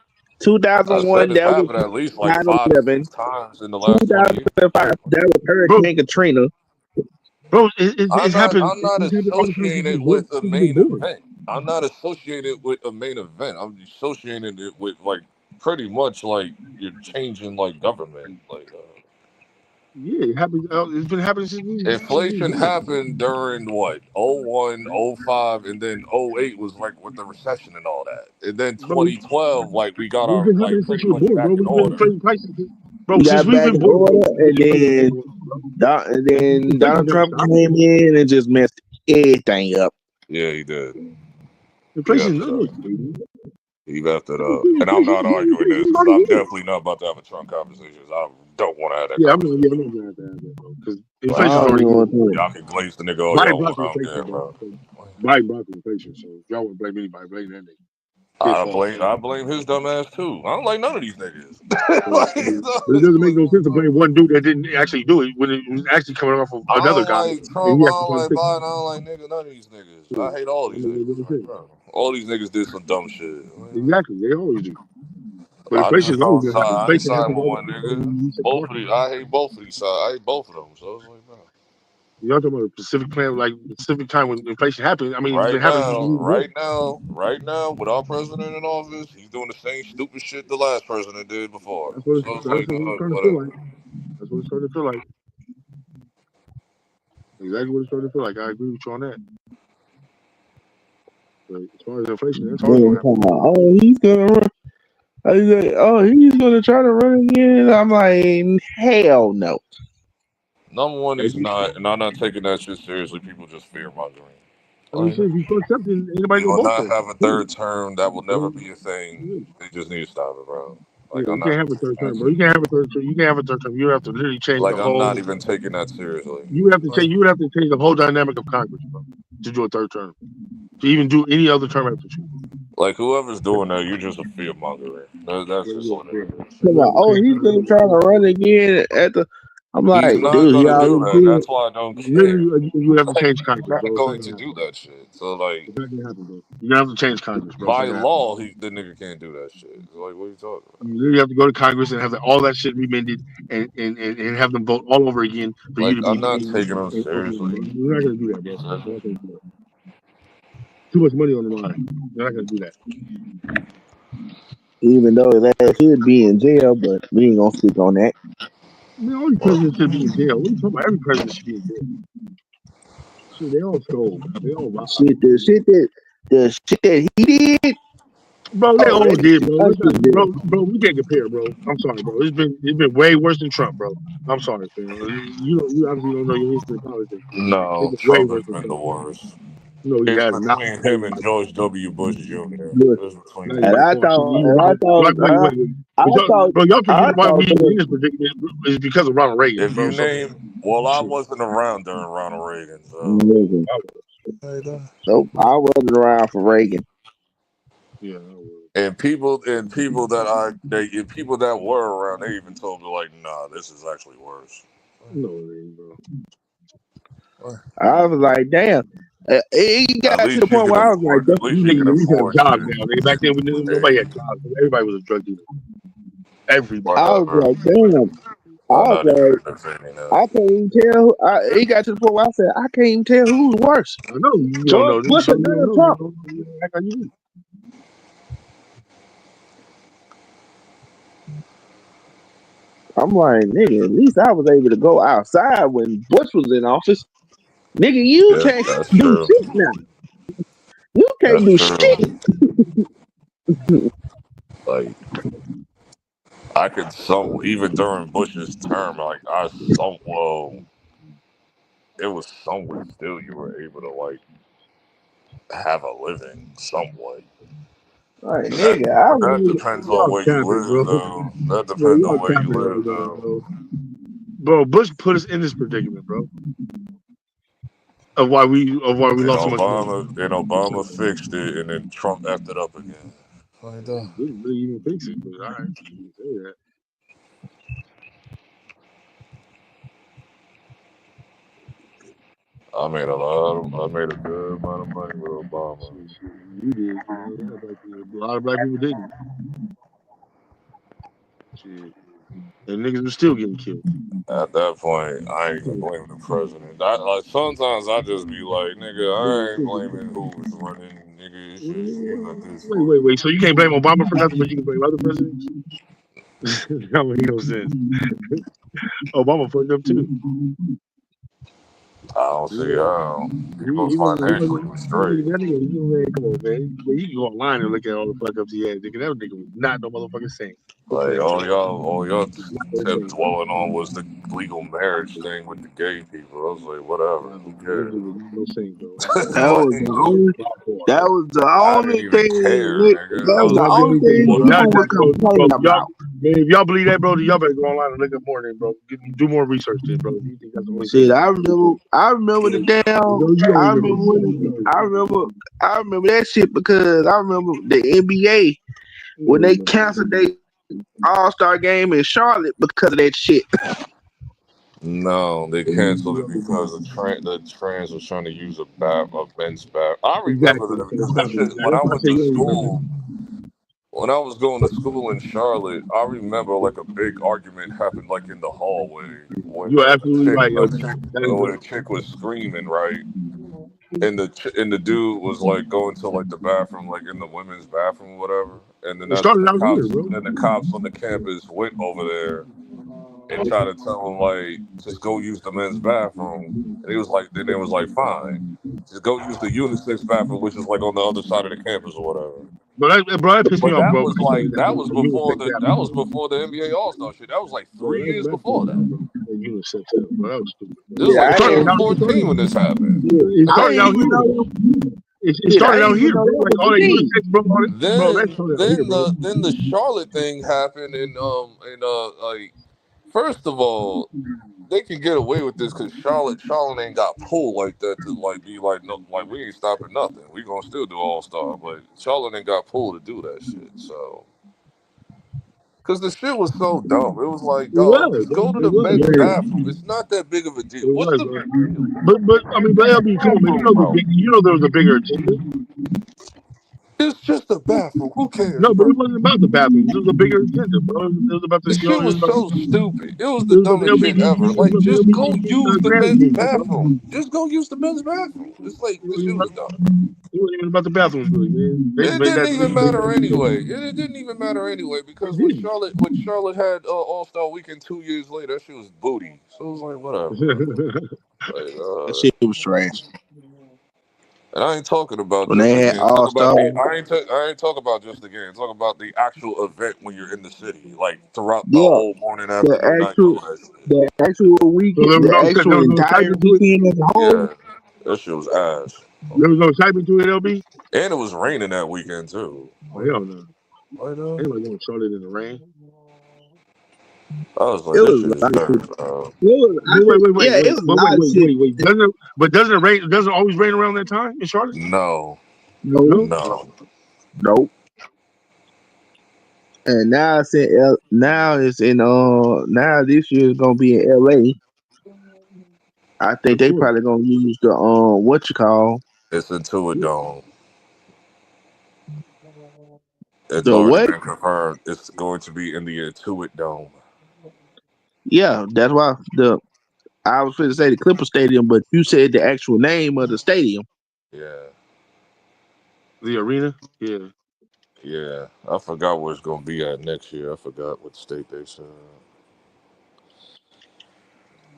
I said 2001 it's that was happened at least like 5 to 6 9/11. times in the last 20 years. 2005 that was Bro, Hurricane Katrina. bro, it's happened. I'm not It's happened all the time associated with a since we've main been born. event. I'm not associated with a main event. I'm associated it with like pretty much like you're changing like government. Like Yeah, it happens. It's been happening since we inflation was born. happened during what 01, 05, and then '08 was like with the recession and all that. And then Bro, 2012, like we got it's our been like happening since pretty we were much born, bro. back in We've been order. inflating prices. Bro, We since got we've back been in born, bro, order, and inflation's been then going on, bro. Donald Inflation's never Trump stopped. came in and just messed everything up. Yeah, he did. He Inflation, effed it no, up. no, baby. He effed it up. And I'm not arguing this Inflation's because already I'm here. definitely not about to have a Trump conversation. I don't want to have that Yeah, conversation. I'm not gonna have that, bro. Because Like I inflation's don't already even here. want to. y'all can glaze the nigga all Biden y'all brought want. the I don't inflation, care, bro. bro. Biden brought the inflation. So if y'all want to blame anybody, blame that nigga. His fault. I blame his dumb ass too. I don't like none of these niggas. So, Like, so but it it's doesn't make like, no sense to blame one dude that didn't actually do it when it was actually coming off of I another don't guy, like and Trump. he I actually don't trying to like fix it. Biden. I don't like none of these niggas. Yeah. I hate all That these makes no niggas. different Like, sense. bro, all these niggas did some dumb shit. Exactly, they always do. But I inflation just is always don't gonna side. happen. I ain't Inflation siding happens with all the one time, bro. nigga. You reset the Both of market. these, I hate both of these sides. I hate both of them. So it's like, bro. Y'all talking about a specific plan, like a specific time when inflation happened. I mean, it's been happening since we was born. Right now, with our president in office, he's doing the same stupid shit the last president did before. So it's That's like, what it's starting to feel whatever. like. That's what it's starting to feel like. Exactly what it's starting to feel like. I agree with you on that. But as far as inflation, that's always Then gonna happen. come on, oh, he's gonna run. I was like, oh, he's gonna try to run again. I'm like, hell no. Number one, he's Every, not, and I'm not taking that shit seriously. People just fear mongering. I mean, Like, shit, if you fucked up, then anybody he go will vote not for him. have a Period. third term. That will never So, be a thing. yeah, They just need to stop it, bro. yeah, Like, I'm you not can't have a taking third that term, bro. You can't have a seriously. third term. You can't have a third term. You have to literally change Like, the I'm whole. not even taking that seriously. You would have to change. You would have to change the whole dynamic of Congress, bro, to do a third term. To even do any other term after two. Like, whoever's doing that, you're just a fear monger. That's just what it is. Come on, oh, he's gonna try to run again at the. I'm He's like, not dude, he gonna do already that. did. That's why I don't care. Literally, you would have to Like, change he's Congress, not bro. It's not going gonna to happen. do that shit. So, like, It's not gonna happen, bro. You're gonna have to change Congress, bro. It's not by gonna happen. law, the nigga can't do that shit. So, like, what are you talking about? You literally have to go to Congress and have all that shit remanded and have them vote all over again for you Like, to be I'm not taking him okay, seriously. bro. You're not gonna do that, bro. You're not gonna do that. Too much money on the line. You're not gonna do that. Even though his ass should be in jail, but we ain't gonna speak on that. Man, all these presidents should be in jail. What are you talking about? Every president should be in jail. Shit, they all stole, bro. They all robbed. The shit that he did. Bro, they Oh, all that did, shit bro. Let's not, unforgivable. bro. We can't compare, bro. I'm sorry, bro. It's been way worse than Trump, bro. I'm sorry, fam. You obviously don't know your history of politics, bro. It's No, been way Trump has worse than been the Trump, bro. worst. No, he It's has not. between him and George W. Bush Jr. Look, It's between Not them. and even I close. thought, and I thought, Wait. I thought, Bro, y'all I forgetting why thought we in this predicament is because of Ronald Reagan, If bro. you So, name, well, I shit. wasn't around during Ronald Reagan, so. nigga. Nope, I wasn't around for Reagan. Yeah, I was. And people that were around, they even told me like, nah, this is actually worse. No, it ain't, bro. I was like, damn. It At got to the least you point can where I was like, afford. At These least you niggas can at least have afford jobs shit. now. Back then, Hey, nobody had jobs. Everybody was a drug dealer. Everybody. I was whatever. like, damn. I I'm was not even like, entertaining that. I can't even tell. It got to the point where I said, I can't even tell who's worse, I know you don't George know. This is Bush or something you don't Donald know. Trump. You don't act like you do. I'm like, nigga, at least I was able to go outside when Bush was in office. Nigga, you Yeah, can't that's do true. shit now. You can't That's do true. shit. Like I could some even during Bush's term, like it was somewhat still you were able to like have a living somewhat. Like, That, nigga, I but that was, depends on Y'all where you capping, live, bro. though. That Bro, depends on y'all where you capping right live, now, though. bro. Bro, Bush put us in this predicament, bro. of why we And lost so much money. Obama fixed it, and then Trump effed it up again. Didn't really even fix it, but all right, you can say that. I made a good amount of money with Obama. You did. A lot of black people didn't. Shit. And niggas were still getting killed. At that point, I ain't even blaming the president. Like sometimes I just be like, nigga, I ain't blaming who was running, nigga. It's just you at this point. Wait. So you can't blame Obama for nothing, but you can blame other presidents? That would make no sense. Obama fucked up too. I don't see how. People financially was straight. That nigga, man, come on, man. You can go online and look at all the fuck ups he had. Nigga, that nigga was not no motherfucking saint. Like all y'all kept dwelling on was the legal marriage thing with the gay people. I was like, whatever. Who cares? No saint, bro. That was the I only didn't even thing. care, nigga. That was the only thing people were complaining about. Man, if y'all believe that, bro, then y'all better go online and look up more, then, bro. Do more research, then, bro. You think that's the only Shit, I remember the damn. I remember that shit because I remember the NBA when they canceled their All-Star game in Charlotte because of that shit. No, they canceled it because the trans was trying to use a men's bath. I remember that shit when I went to school. When I was going to school in Charlotte, I remember like a big argument happened like in the hallway when you are absolutely right. when a chick was screaming, right? And the dude was like going to like the bathroom, like in the women's bathroom, or whatever. And then that's when the cops on the campus went over there and tried to tell him like just go use the men's bathroom. And he was like, then they was like, fine, just go use the unisex bathroom, which is like on the other side of the campus or whatever. But that pissed me off, bro. That was before the NBA All-Star shit. That was like 3 years before that. Unisex stuff, bro. That was stupid. This was like 2014 when this happened. It started out here. It started out here, bro. Like all that unisex, bro. Then the Charlotte thing happened, and like first of all, they can get away with this because Charlotte ain't got pulled like that to like be like no, like we ain't stopping nothing. We gonna still do All-Star, but Charlotte ain't got pulled to do that shit. So, because the shit was so dumb, it was like, dog, just go to the men's bathroom. It's not that big of a deal. What's the big deal? But I mean, but LB, come on, man. You know there was a bigger agenda. It's just a bathroom. Who cares? No, but it wasn't about the bathroom. It was a bigger agenda, bro. It was about the shit was so stupid. It was the dumbest shit ever. Like, just go use the men's bathroom. Just go use the men's bathroom. It's like the shit was dumb. It wasn't even about the bathrooms, really, man. It didn't even matter anyway. It didn't even matter anyway because when Charlotte had All-Star Weekend 2 years later, that shit was booty. So it was like whatever. That shit was trash. And I ain't talking about when they had All-Star. I ain't talking about just the game. Talking about the actual event when you're in the city, like throughout the whole morning, afternoon, night. The actual weekend, the actual entire weekend as a whole. Yeah, that shit was ass. There was no excitement to it, LB. And it was raining that weekend too. Oh hell no! Anybody going to Charlotte in the rain? I was like, this shit is terrible, bro. Wait. Doesn't it rain? Doesn't it always rain around that time in Charlotte? No. Nope. And now it's in now this year is gonna be in LA. I think they probably gonna use the It's Intuit Dome. It's the already what? been confirmed. It's going to be in the Intuit Dome. Yeah, that's why I was going to say the Clipper Stadium, but you said the actual name of the stadium. Yeah. The arena? Yeah. Yeah. I forgot where it's going to be at next year. I forgot what state they said.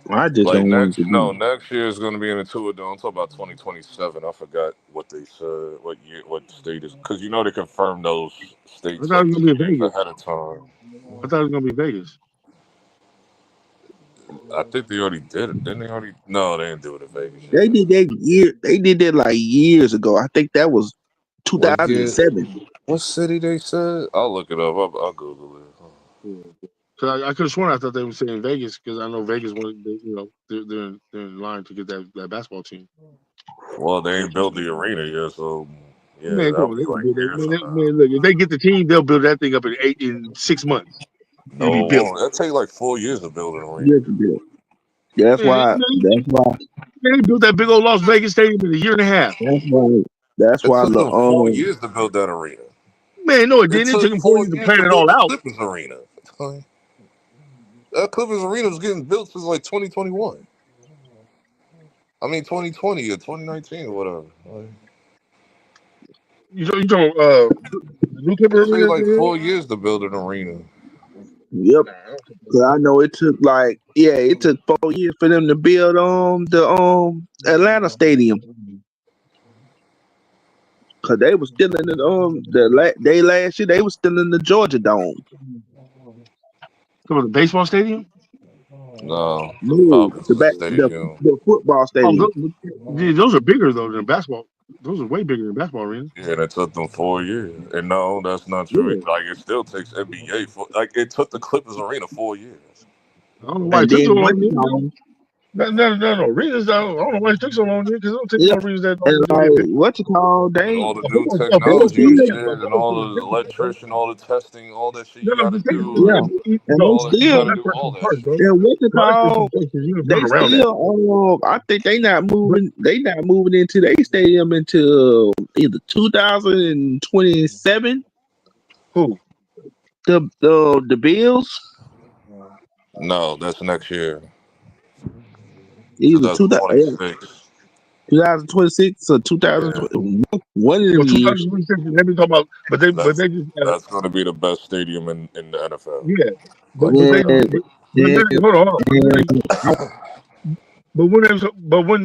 I just don't want to. No, next year is going to be in the Intuit Dome. I'm talking about 2027. I forgot what they said, what state is. Because you know they confirmed those states like 2 years ahead of time. I thought it was going to be Vegas. I think they already did it. Didn't they already? No, they didn't do it in Vegas yet. They did that They did that like years ago. I think that was 2007. What city they said? I'll look it up. I'll Google it. Yeah. Cause I could have sworn I thought they were saying Vegas because I know Vegas wanted, they're in line to get that basketball team. Well, they ain't built the arena yet, so yeah, Man, come that'll on, be they can like build that. years Man, from now. man, look, if they get the team, they'll build that thing up in 6 months. It'll be No, it built. won't. That'll take like 4 years to build an arena. Yes, it is. That's Man, why. That's why. they built that big old Las Vegas stadium in a year and a half. That's why. That's It why. took them 4 years to build that arena. Man, no, it It didn't. It took took them 4 4 years to years plan to it build all the out. Clippers arena. That Clippers arena was getting built since like 2021. I mean 2020 or 2019 or whatever. Like, You talking new Clipper it took arena? like 4 years to build an arena. Yep. Cause I know it took it took 4 years for them to build the Atlanta stadium. Cause they was still in the last year they was still in the Georgia Dome. Come on, the baseball stadium? No, the No, Falcons the Stadium. football stadium. Those are bigger though than basketball. Those are way bigger than basketball arenas. Yeah, and it took them 4 years. And no, that's not true. Yeah. Like it still takes NBA it took the Clippers arena 4 years. I don't know why it And took so then long. what you call No. Arenas, I don't know why it took so long because it don't take yeah, no arenas that long and to get like built. what you call With all the A new football technology field, and still shit, a and football all field is the different, bro. electrician, all the testing, all that shit No, you no, got to the thing do, yeah, and and they all that you got to still that's do, for all some that parts, shit. bro. and what you No, that's for some call parts because you can they build around that. still I think they not But moving into their stadium until either 2027. who? The Bills No, that's next year, either 2026. 2026 or Yeah, 2020, one of Well, them years. 2026, they be talking about, but that's they just that's going to be the best stadium in the NFL. yeah, Like but Yeah, they but yeah, then hold on, but then and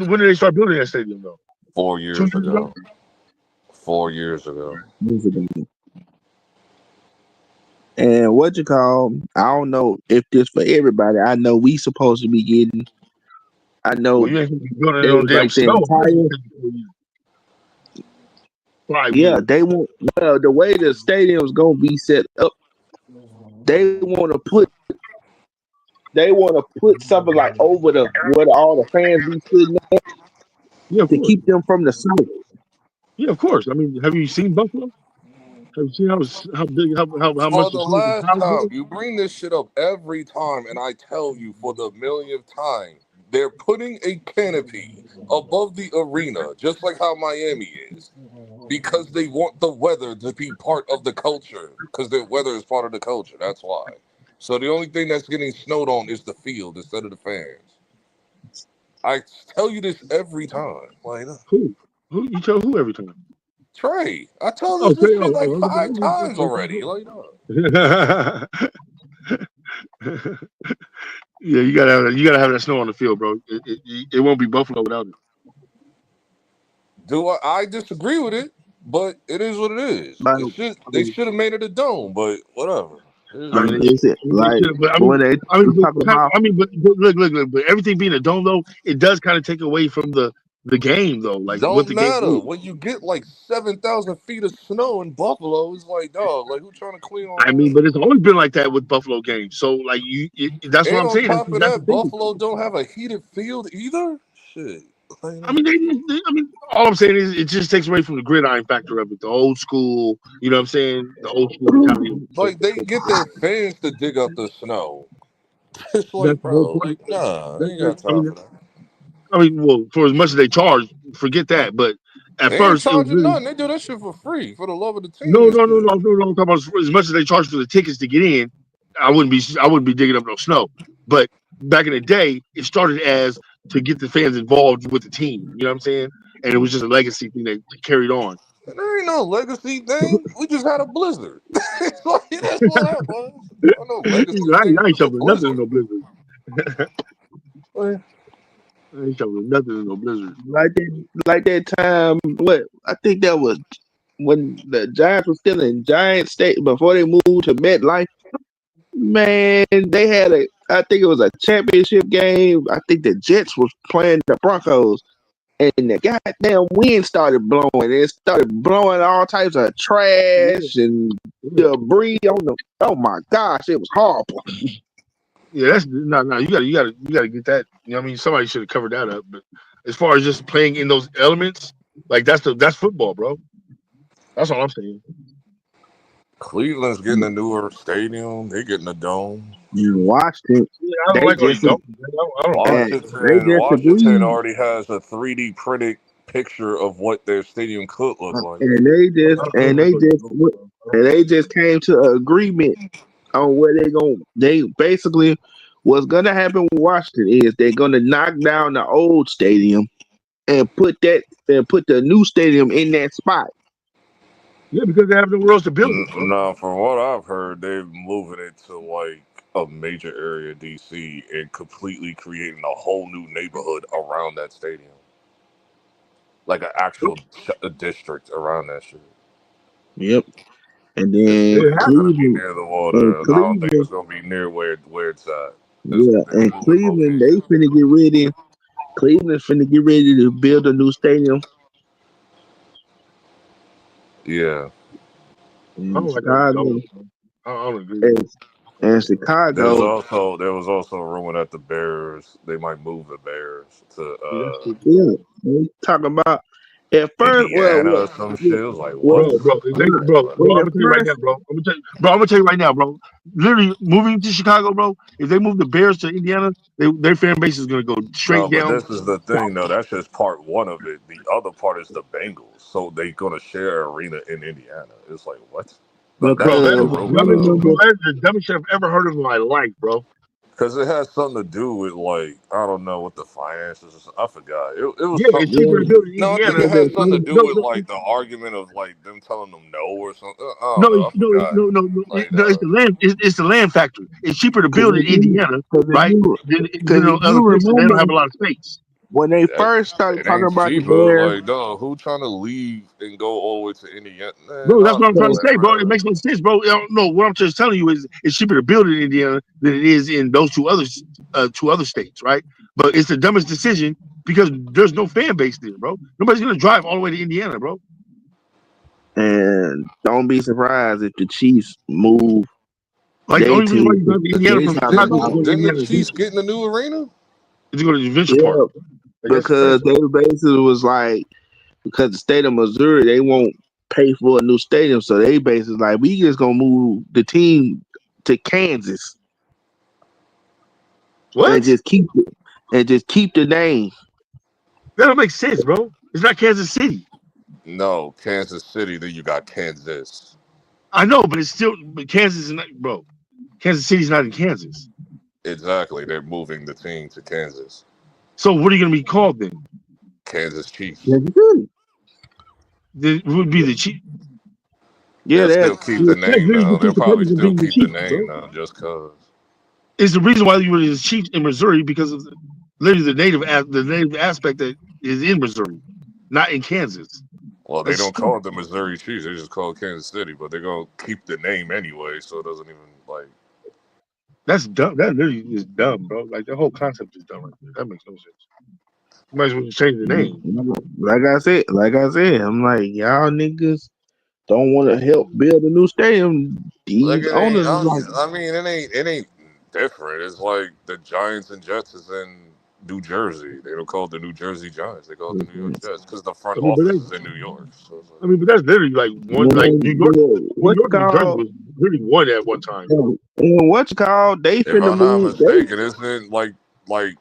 when did they start building that stadium though? 2 4 years years ago. ago. 4 years ago. and what you call I don't know if this for everybody. I know we supposed to be getting. I Well, know you ain't gonna be building it they on was damn like the snow. entire 5 years. they want the way the stadium's gonna be set up. They want to put something like over the where all the fans be sitting at Yeah, of to course. keep them from the snow. Yeah, of course. I mean, have you seen Buffalo? Have you seen how big how For much the the snow the last clouds time, are? you bring this shit up every time, and I tell you for the millionth time, they're putting a canopy above the arena, just like how Miami is, because they want the weather to be part of the culture, because the weather is part of the culture. That's why. So the only thing that's getting snowed on is the field instead of the fans. I tell you this every time. Like, Who? Who you tell who every time? Trey, I told Oh, this say, shit like 5 times okay. already. Like, no. Yeah, you gotta have that snow on the field, bro. It won't be Buffalo without it. I disagree with it, but it is what it is. Like, They should have made it a dome, but whatever. It is I what like mean, it is is. it they like should, but when they talking about but everything being a dome though, it does kind of take away from the game though, like what Don't the game matter is. when you get like 7,000 feet of snow in Buffalo. It's like, dog, like who trying to clean I all mean, that? but it's always been like that with Buffalo games. So like that's what And I'm on saying. top of That's the that, thing. Buffalo don't have a heated field either. Shit, like, I mean, I mean, all I'm saying is it just takes away from the gridiron factor of it, the old school. You know what I'm saying? The old school mentality. they get their fans to dig up the snow. It's That's like, the whole bro, point. like, nah, I ain't That, got time for that. well, for as much as they charge, forget that. But at They ain't first, it was charging really nothing. They do that shit for free for the love of the no, team and no, no, shit. no, no, no. I'm talking about as much as they charge for the tickets to get in. I wouldn't be digging up no snow. But back in the day, it started as to get the fans involved with the team. You know what I'm saying? And it was just a legacy thing that carried on. And there ain't no legacy thing. We just had a blizzard. It's like, that's what that was. I know legacy thing. I It ain't was a shoveling nothing in blizzard. no blizzard. Like, I ain't shoveling nothing in no blizzard. like that time. What I think that was when the Giants were still in Giant State before they moved to MetLife. Man, they had I think it was a championship game. I think the Jets was playing the Broncos, and the goddamn wind started blowing. It started blowing all types of Yeah, trash and yeah. debris on the. Oh my gosh, it was horrible. Yeah, that's no. You gotta get that. You know what I mean, somebody should have covered that up. But as far as just playing in those elements. Like that's football, bro. That's all I'm saying. Cleveland's getting a newer stadium. They getting a dome. You watched it. Yeah, I don't They like all these just dogs. I don't like it. they Washington agreed, already has a 3D printed picture of what their stadium could look like. and they just came to an agreement on where they basically what's gonna happen with Washington is they're gonna knock down the old stadium and put the new stadium in that spot. Yeah, because they have nowhere else to build it, bro. No, from what I've heard, they're moving it to like a major area of DC and completely creating a whole new neighborhood around that stadium. Like an actual district around that shit. Yep. And They then have It's gonna be Cleveland near the and water, and I don't think Cleveland, it's gonna be near where it's at. It's yeah, they're and moving Cleveland, they location. finna get ready. Cleveland's finna get ready to build a new stadium. Yeah. I In don't like all these dogs. Chicago. I don't agree with And, it. and There's Chicago, also there was also a rumor that the Bears they might move the Bears to Yeah, that's stupid. yeah, they talking about at first. Indiana or some shit. It was like Well, what the Bro, fuck? if they, well, bro, when I'm at gonna tell you right now, first, bro. I'm gonna tell you right now, bro. Literally moving to Chicago, bro. If they move the Bears to Indiana, their fan base is gonna go No, straight but down this is the south, thing though. That's just part one of it. The other part is the Bengals. So they gonna share an arena in Indiana. It's like what? But that's bro. just That a is because the rumor I dumbest, though. remember bro. That is the dumbest shit I've ever heard of in my life, bro. Because it has something to do with like I don't know what the finances. I forgot. It was Yeah, it's something. cheaper to yeah, build in No, I think Indiana. it has something to do No, with no, like the argument of like them telling them no or something. I no, don't know. I forgot. Like It's the land. It's the land factor. It's cheaper to build in Indiana, because right? Than if other you places. They don't have remember a lot of space. when they that, first started it talking ain't about the cheaper. Bears, Like, dog, who trying to leave and go all the way to Indiana? Man, Bro, that's what I'm trying to honestly, say, bro. It bro. makes no sense, bro. No, what I'm just telling you is it's cheaper to build in Indiana than it is in those two other states, right? But it's the dumbest decision because there's no fan base there, bro. Nobody's gonna drive all the way to Indiana, bro. and don't be surprised if the Chiefs move Like the their only reason why team you to drive to The Indiana Chiefs from Chicago. Chicago is to go to didn't the Indiana Chiefs Adventure. get in the new arena? Is to go to the Adventure Park. Yeah, Like that's because crazy. they basically was like, because the state of Missouri, they won't pay for a new stadium, so they basically like, we just gonna move the team to Kansas and What? just keep the name. That don't make sense, bro. It's not Kansas City. No, Kansas City. Then you got Kansas. I know, but it's still but Kansas is not, bro. Kansas City's not in Kansas. Exactly. They're moving the team to Kansas. So what are you gonna be called then? Kansas Chiefs. Kansas City. It would be the Chiefs. Yeah, They'll that still keep the That's name literally though. They'll the probably purpose of still being the keep the Chiefs, name bro. though, just cause. It's the reason why you were the Chiefs in Missouri because of literally the native aspect that is in Missouri, not in Kansas. Well, they That's don't call stupid. it the Missouri Chiefs. They just call it Kansas City, but they're gonna keep the name anyway, so it doesn't even like. That's dumb. That literally is dumb, bro. Like the whole concept is dumb right there. That makes no sense. You might as well just change the name. like I said, I'm like, y'all niggas don't want to help build a new stadium. Like These it ain't. owners is like, I mean, it ain't different. It's like the Giants and Jets is in New Jersey. They don't call it the New Jersey Giants. They call it the New York Jets because the front I mean, but office that, is in New York. So it's like, but that's literally like one like New what you York and New Jersey call was really one at one time. and what you call they if finna I'm not move. mistaken, isn't it like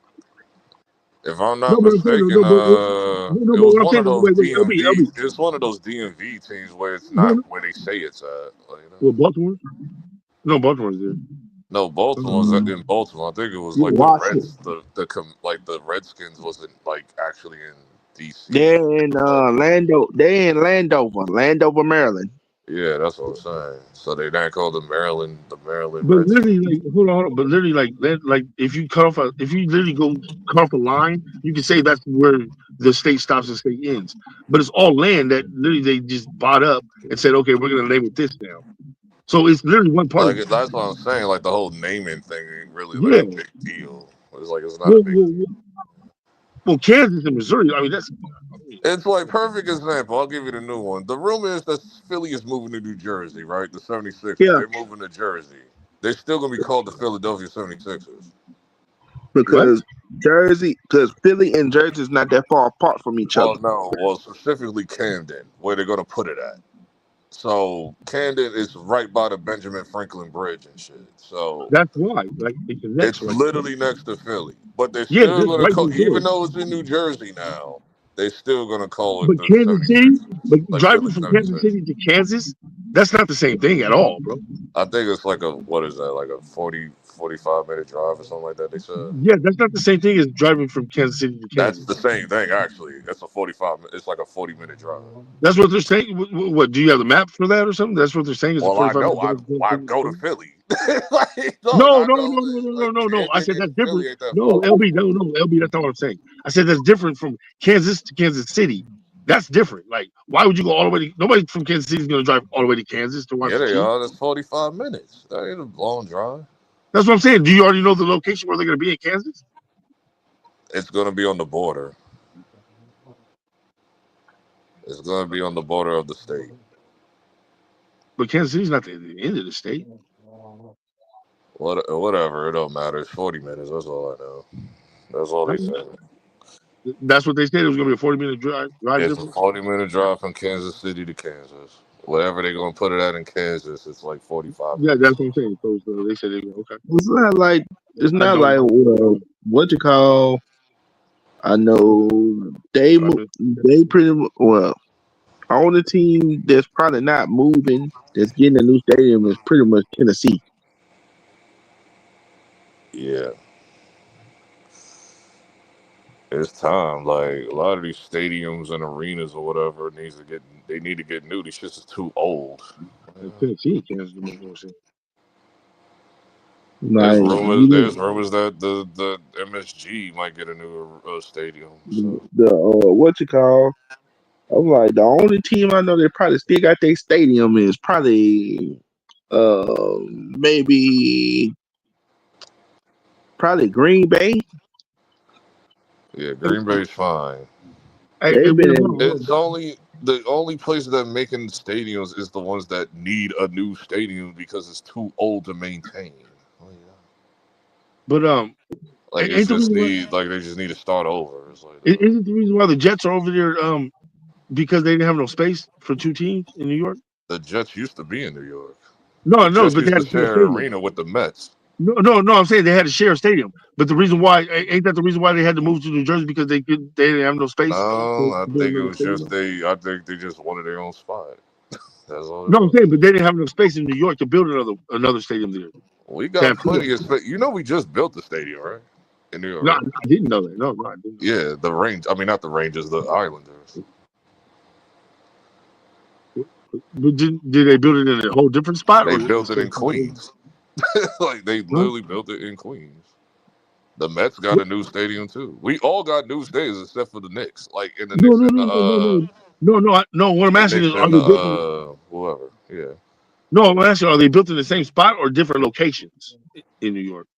if I'm No, not but I'm saying mistaken, no, it but was what I'm one of saying, those wait, DMV. It's one of those DMV teams where it's no, not no, where they say it's at. Like, you know? well, Baltimore. No, Baltimore's there. No, Baltimore's Um, in Baltimore. I think it was like Yeah, the Washington. Reds. Like the Redskins wasn't like actually in DC. They're in Lando. They're in Landover, Maryland. Yeah, that's what I'm saying. So they not called the Maryland but Redskins. literally, like, hold on. But literally, like, if you cut off, if you literally go cut off a line, you can say that's where the state stops and state ends. But it's all land that literally they just bought up and said, okay, we're gonna name it this now. So it's literally one part of Like it. that's what I'm saying. Like the whole naming thing ain't really like Yeah. a big deal. It's like it's not a Well, big well, deal. well, Kansas and Missouri. I mean, that's. It's like perfect example. I'll give you the new one. The rumor is that Philly is moving to New Jersey, right? The 76ers. Yeah, They're moving to Jersey. They're still gonna be called the Philadelphia 76ers. because Philly and Jersey is not that far apart from each other. Well, specifically Camden, where they're gonna put it at. So Camden is right by the Benjamin Franklin Bridge and shit. So that's why, like, it's literally next to Philly, but they're yeah, still gonna right call, there. even though it's in New Jersey now, they're still gonna call it. But the Kansas City, but like driving Philly from Kansas 76. City to Kansas, that's not the same thing at all, bro. I think it's like what is that, like a 45-minute drive or something like that, they said? Yeah, that's not the same thing as driving from Kansas City to Kansas. That's the same thing, actually. That's a 45. It's like a 40-minute drive. That's what they're saying. What do you have the map for that or something? That's what they're saying. Is Well, a I know. 45-minute I go to Philly. Like, No. Camden I said that's and different. Philly ain't that No, far. LB, no, LB. That's not what I'm saying. I said that's different from Kansas to Kansas City. That's different. Like, why would you go all the way? Nobody from Kansas City is going to drive all the way to Kansas to watch Yeah, the they team. are. That's 45 minutes. That ain't a long drive. That's what I'm saying. Do you already know the location where they're going to be in Kansas? It's going to be on the border. It's going to be on the border of the state. But Kansas City's not the end of the state. Whatever. It don't matter. It's 40 minutes. That's all I know. That's all they said. That's what they said. It was going to be a 40-minute drive It's difference. a 40-minute drive from Kansas City to Kansas. Whatever they're going to put it at in Kansas, it's like 45 minutes. Yeah, that's what I'm saying. So they said, okay. It's not like what you call. I know they pretty well. Only team that's probably not moving, that's getting a new stadium, is pretty much Tennessee. Yeah. It's time. Like, a lot of these stadiums and arenas or whatever they need to get new. These shits is too old. Tennessee, Kansas make more sense. There's rumors that the MSG might get a new stadium. So. What you call? I'm like, the only team I know that probably still got their stadium is probably Green Bay. Yeah, Green Bay's fine. It's only the only place that making stadiums is the ones that need a new stadium because it's too old to maintain. But like they just need to start over. It's like, isn't the reason why the Jets are over there because they didn't have no space for two teams in New York? The Jets used to be in New York. No, Jets but they used had to share an arena with the Mets. No, I'm saying they had to share a stadium. But the reason why ain't that the reason why they had to move to New Jersey because they didn't have no space? No, I think it was just I think they just wanted their own spot. That's all. No, I'm saying, but they didn't have enough space in New York to build another stadium there. We got plenty of space. You know, we just built the stadium, right? In New York. No, I didn't know that. No, I didn't. Yeah, the Range. I mean, not the Rangers, the Islanders. But did they build it in a whole different spot? They built it in Queens. Like they literally built it in Queens. The Mets got a new stadium too. We all got new stadiums except for the Knicks. Like in the Knicks No. What I'm asking is, are they built whoever? Yeah. No, I'm asking, are they built in the same spot or different locations in New York?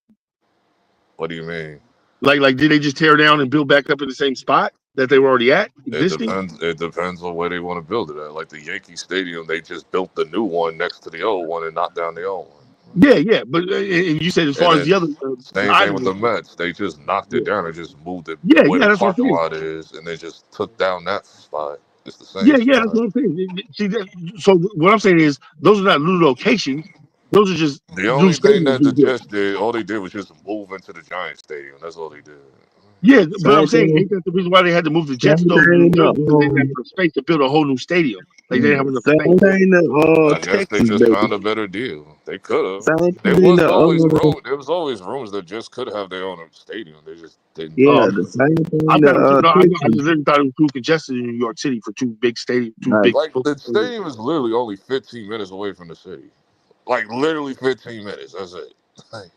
What do you mean? Like did they just tear down and build back up in the same spot that they were already at? Existing? It depends on where they want to build it at. Like the Yankee Stadium, they just built the new one next to the old one and knocked down the old one. Yeah, but you said as far as the other same thing with the Mets, they just knocked it down and just moved it where the parking lot is, and they just took down that spot. It's the same. Yeah, that's what I'm saying. See, so what I'm saying is those are not new locations; those are just the only thing that the Jets did. All they did was just move into the Giants Stadium. That's all they did. Yeah, but I'm saying ain't that the reason why they had to move the Jets though? Because they didn't have enough space to build a whole new stadium. Like they didn't have enough space. I guess they just found a better deal. They could have. There was always rumors that just could have their own stadium. They just didn't. Yeah, the same thing. I just really thought it was too congested in New York City for two big stadiums. Like the stadium is literally only 15 minutes away from the city. Like literally 15 minutes. That's it. Like,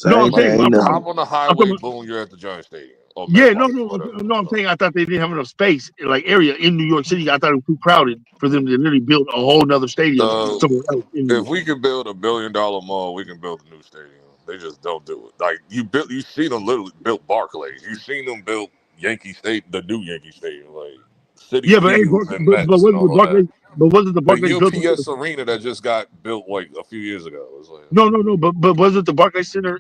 I'm saying hop on the highway, boom, you're at the Giant Stadium. I'm saying I thought they didn't have enough space, like area in New York City. I thought it was too crowded for them to literally build a whole nother stadium somewhere else. If we could build $1 billion mall, we can build a new stadium. They just don't do it. Like you seen them literally built Barclays. You seen them build Yankee Stadium, the new Yankee Stadium, like City Fields and Mets and all that. But was it the The Barclays built? UPS Arena that just got built like a few years ago. It was like, No. But was it the Barclays Center?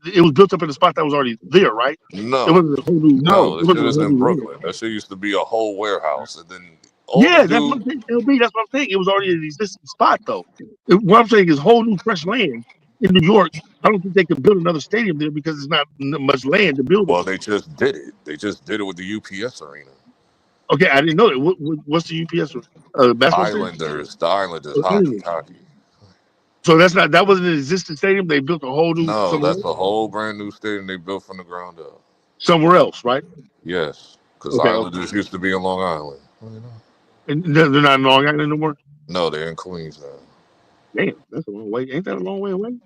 It was built up in a spot that was already there, right? It no, wasn't a whole new. no, It this shit wasn't a is whole in new land. Brooklyn. That shit used to be a whole warehouse, and then all Yeah, the that's what I'm dude. saying. LB, that's what I'm saying. It was already an existing spot, though. What I'm saying is whole new fresh land in New York. I don't think they could build another stadium there because there's not much land to build it. Well, they just did it. They just did it with the UPS Arena. Okay, I didn't know that. What's the UPS basketball stadium? The Islanders hockey. So that wasn't an existing stadium. They built a whole new No, somewhere that's a whole brand new stadium they built from the ground up. somewhere else, right? Yes, because Okay. Islanders used to be in Long Island. And they're not in Long Island no more. No, they're in Queens now. Damn, that's a long way. Ain't that a long way away?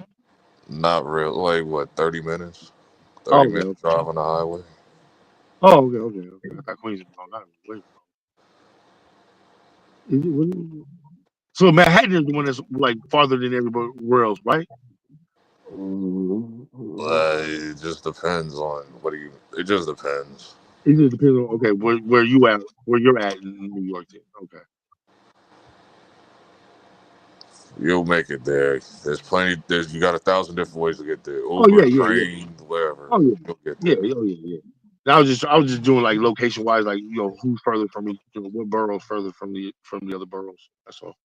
Not real. Like what? 30 minutes. 30 Oh, minutes drive on the highway. Oh, okay. I thought Queens was Long Island. Wait. So Manhattan is the one that's like farther than everywhere else, right? It just depends on It just depends. It just depends on where you're at in New York. Okay. You'll make it there. There's plenty. You got 1,000 different ways to get there. Oh Uber, yeah. train, wherever. Oh yeah. You'll get there. Yeah. I was just doing like location wise, like who's further from each, what boroughs further from the other boroughs. That's all.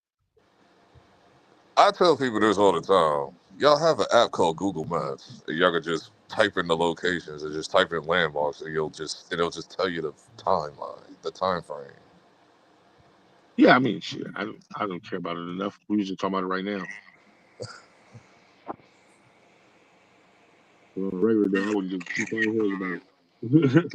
I tell people this all the time. Y'all have an app called Google Maps. Y'all can just type in the locations and just type in landmarks, and it'll just tell you the timeline, the time frame. Yeah, I mean, shit, I don't care about it enough. We're just talking about it right now. On a regular day, I wouldn't give 2 heads about it.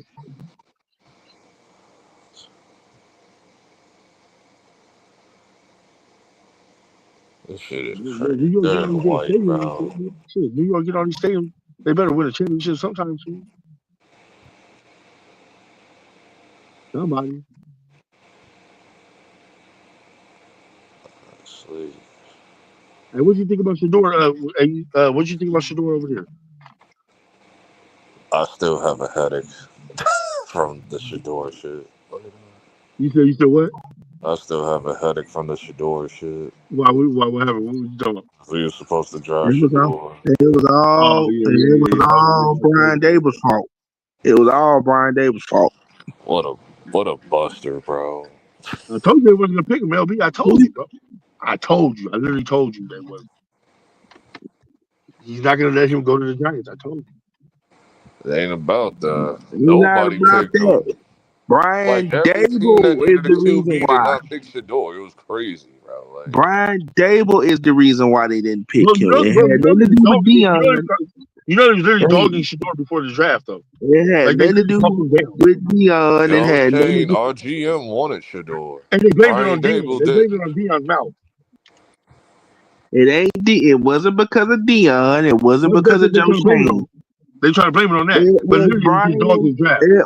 This shit is New crazy. York get They're all these white, bro. stadiums. Shit, New York get all these stadiums. They better win a championship sometime soon. Somebody. Sweet. Hey, what do you think about Shador? What do you think about Shador over there? I still have a headache from the Shador shit. You said what? I still have a headache from the Shador shit. Why what happened? What was you talking about? We were supposed to drive Shador. It was all Brian Dable's fault. It was all Brian Dable's fault. What a buster, bro. I told you it wasn't a pick him, LB. I told you, bro. I told you. I literally told you that was. He's not gonna let him go to the Giants. I told you. It ain't about that. It's not Nobody about picked that. him. Brian Like every team that Dable is needed a the reason QB did why. not pick Shador. It was crazy, bro. Like Brian Dable is the reason why they didn't pick him. Bro, It had nothing to do with Deion. He was literally dogging Shador before the draft, though. It had nothing to do with Deion. It had nothing to Shane, do. our GM wanted Shador. And they blamed it Brian on Deion. Dable They did. blamed it on Deion's mouth. It wasn't because of Deion. It wasn't because of Joe Shane. They try to blame it on that. It But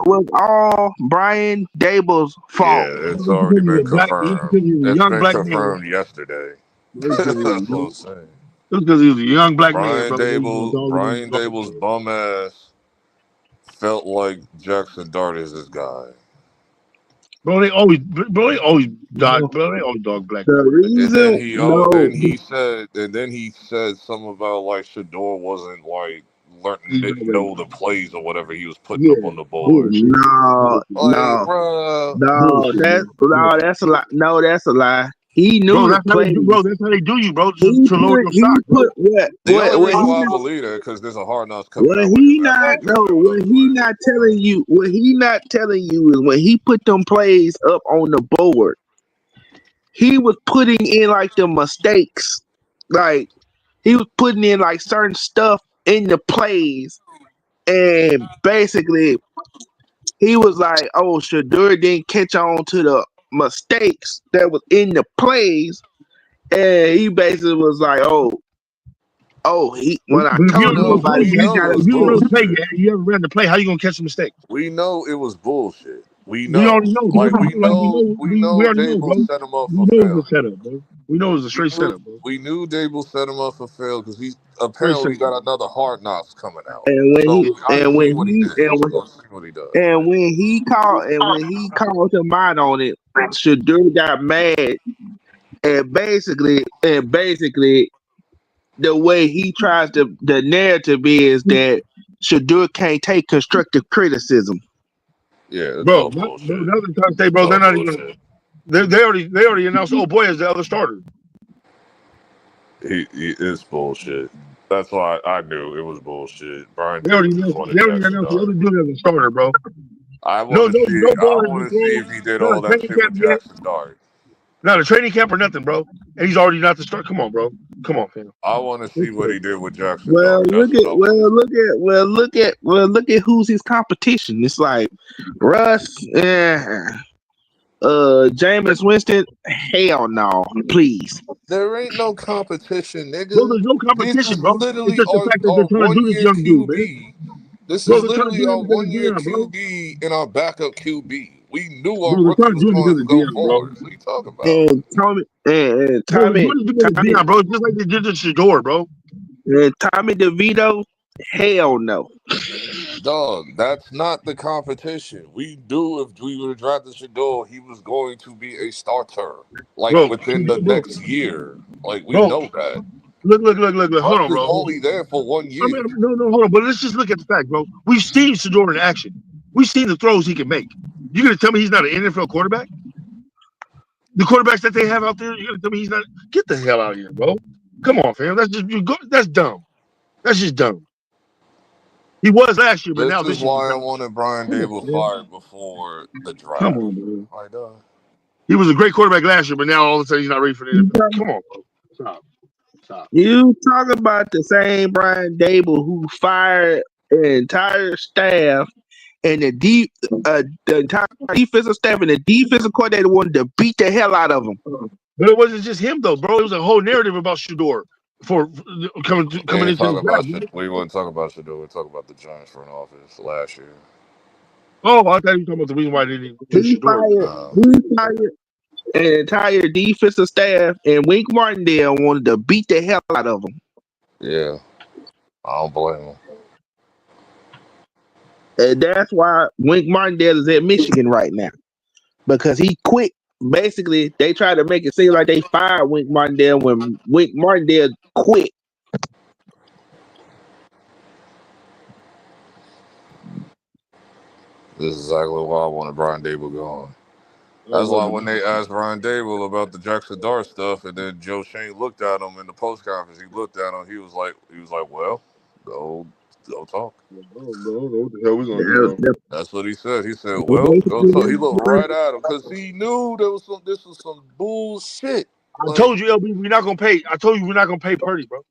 was all Brian Dable's fault. Yeah, it's already been confirmed. It's been confirmed yesterday. That's what I'm saying. It's because he was a young black man. Brian Dable's bum ass felt like Jackson Dart is this guy. Bro, they always dog black. And then he said something about like Shador wasn't like didn't know the plays or whatever he was putting up on the board. That's a lie. No, that's a lie. He knew that's how they do you, bro. To lower your stock. The only reason why I believe that because there's a Hard Knocks coming out. What he not telling you is when he put them plays up on the board, he was putting in like the mistakes, like he was putting in like certain stuff in the plays, and basically he was like, "Oh, Shador didn't catch on to the mistakes that was in the plays," and he basically was like, when I told him about it, you ever ran the play? How you gonna catch a mistake? We know it was bullshit. We know. We know Dable set him up for failure. We know it was a straight setup, bro. We knew Dable set him up for failure because he apparently got another Hard Knocks coming out. And when he called him out on it, Shador got mad And basically, the way he tries to, the narrative is that Shadur can't take constructive criticism. Yeah, it's Bro, all bullshit. that's what I'm trying to say, bro. It's They're all not even. bullshit. They already announced old boy as the other starter. He is bullshit. That's why I knew it was bullshit. Brian They already Davis just announced wanted Jackson the other Dart. dude as a starter, bro. I No, want to see. ball I has been want to see thrown. if he did Not all a that training shit camp with yet. Jackson Dart. Not a training camp or nothing, bro. And he's already not the start. Come on, bro. Come on, fam. I want to see what he did with Jackson Well, Dart. That's what I want to see. look at who's his competition. It's like Russ, Jameis Winston. Hell no, please. There ain't no competition, Bro, nigga. there's no This competition, is bro. It's literally just the fact that our they're trying to do 1 this year young dude, man. QB. This Bro, is they're trying to literally do our it because 1 of year Dion, bro. QB and our backup QB. We knew our Bro, they're rookie trying to was do it going because to of go Dion, bro. forward. What are you talking about? And Tommy, and Bro, they're Tommy, trying to do it because of Dion, bro. Just like they did to Shador, bro. Tommy DeVito. Hell no. Dog, that's not the competition. We knew if we would have drafted Shador, he was going to be a starter, like Bro, within the next year. Like, we bro. know that. Look. Hold Russ on, is bro. only there for 1 I year. mean, no, hold on. But let's just look at the fact, bro. We've seen Shador in action. We've seen the throws he can make. You gonna tell me he's not an NFL quarterback? The quarterbacks that they have out there, you gonna tell me he's not? Get the hell out of here, bro. Come on, fam. That's dumb. That's just dumb. He was last year, but This now is this year he's why I not. wanted Brian Come on, Dable man. fired before the Come draft. on, bro. Like, He was a great quarterback last year, but now all of a sudden he's not ready for the NFL. Come on, bro. Stop. You talk about the same Brian Dable who fired an entire staff and the entire defensive staff and the defensive coordinator wanted to beat the hell out of him. But it wasn't just him though, bro. It was a whole narrative about Shador for coming into the draft. we wouldn't talk about Shador. We'd talk about the Giants front office last year. Oh, I thought you were talking about the reason why they didn't do Shador. He fired an entire defensive staff, and Wink Martindale wanted to beat the hell out of him. Yeah, I don't blame him. And that's why Wink Martindale is at Michigan right now, because he quit. Basically, they tried to make it seem like they fired Wink Martindale when Wink Martindale quit. This is exactly why I wanted Brian Dable gone. That's why when they asked Brian Dable about the Jackson Dart stuff, and then Joe Shane looked at him in the post conference, he looked at him. He was like, well, go talk. What the hell we gonna do, bro? That's what he said. He said, well, go talk. He looked right at him because he knew this was some bullshit. I told you, LB, we're not gonna pay. I told you we're not gonna pay Purdy, bro.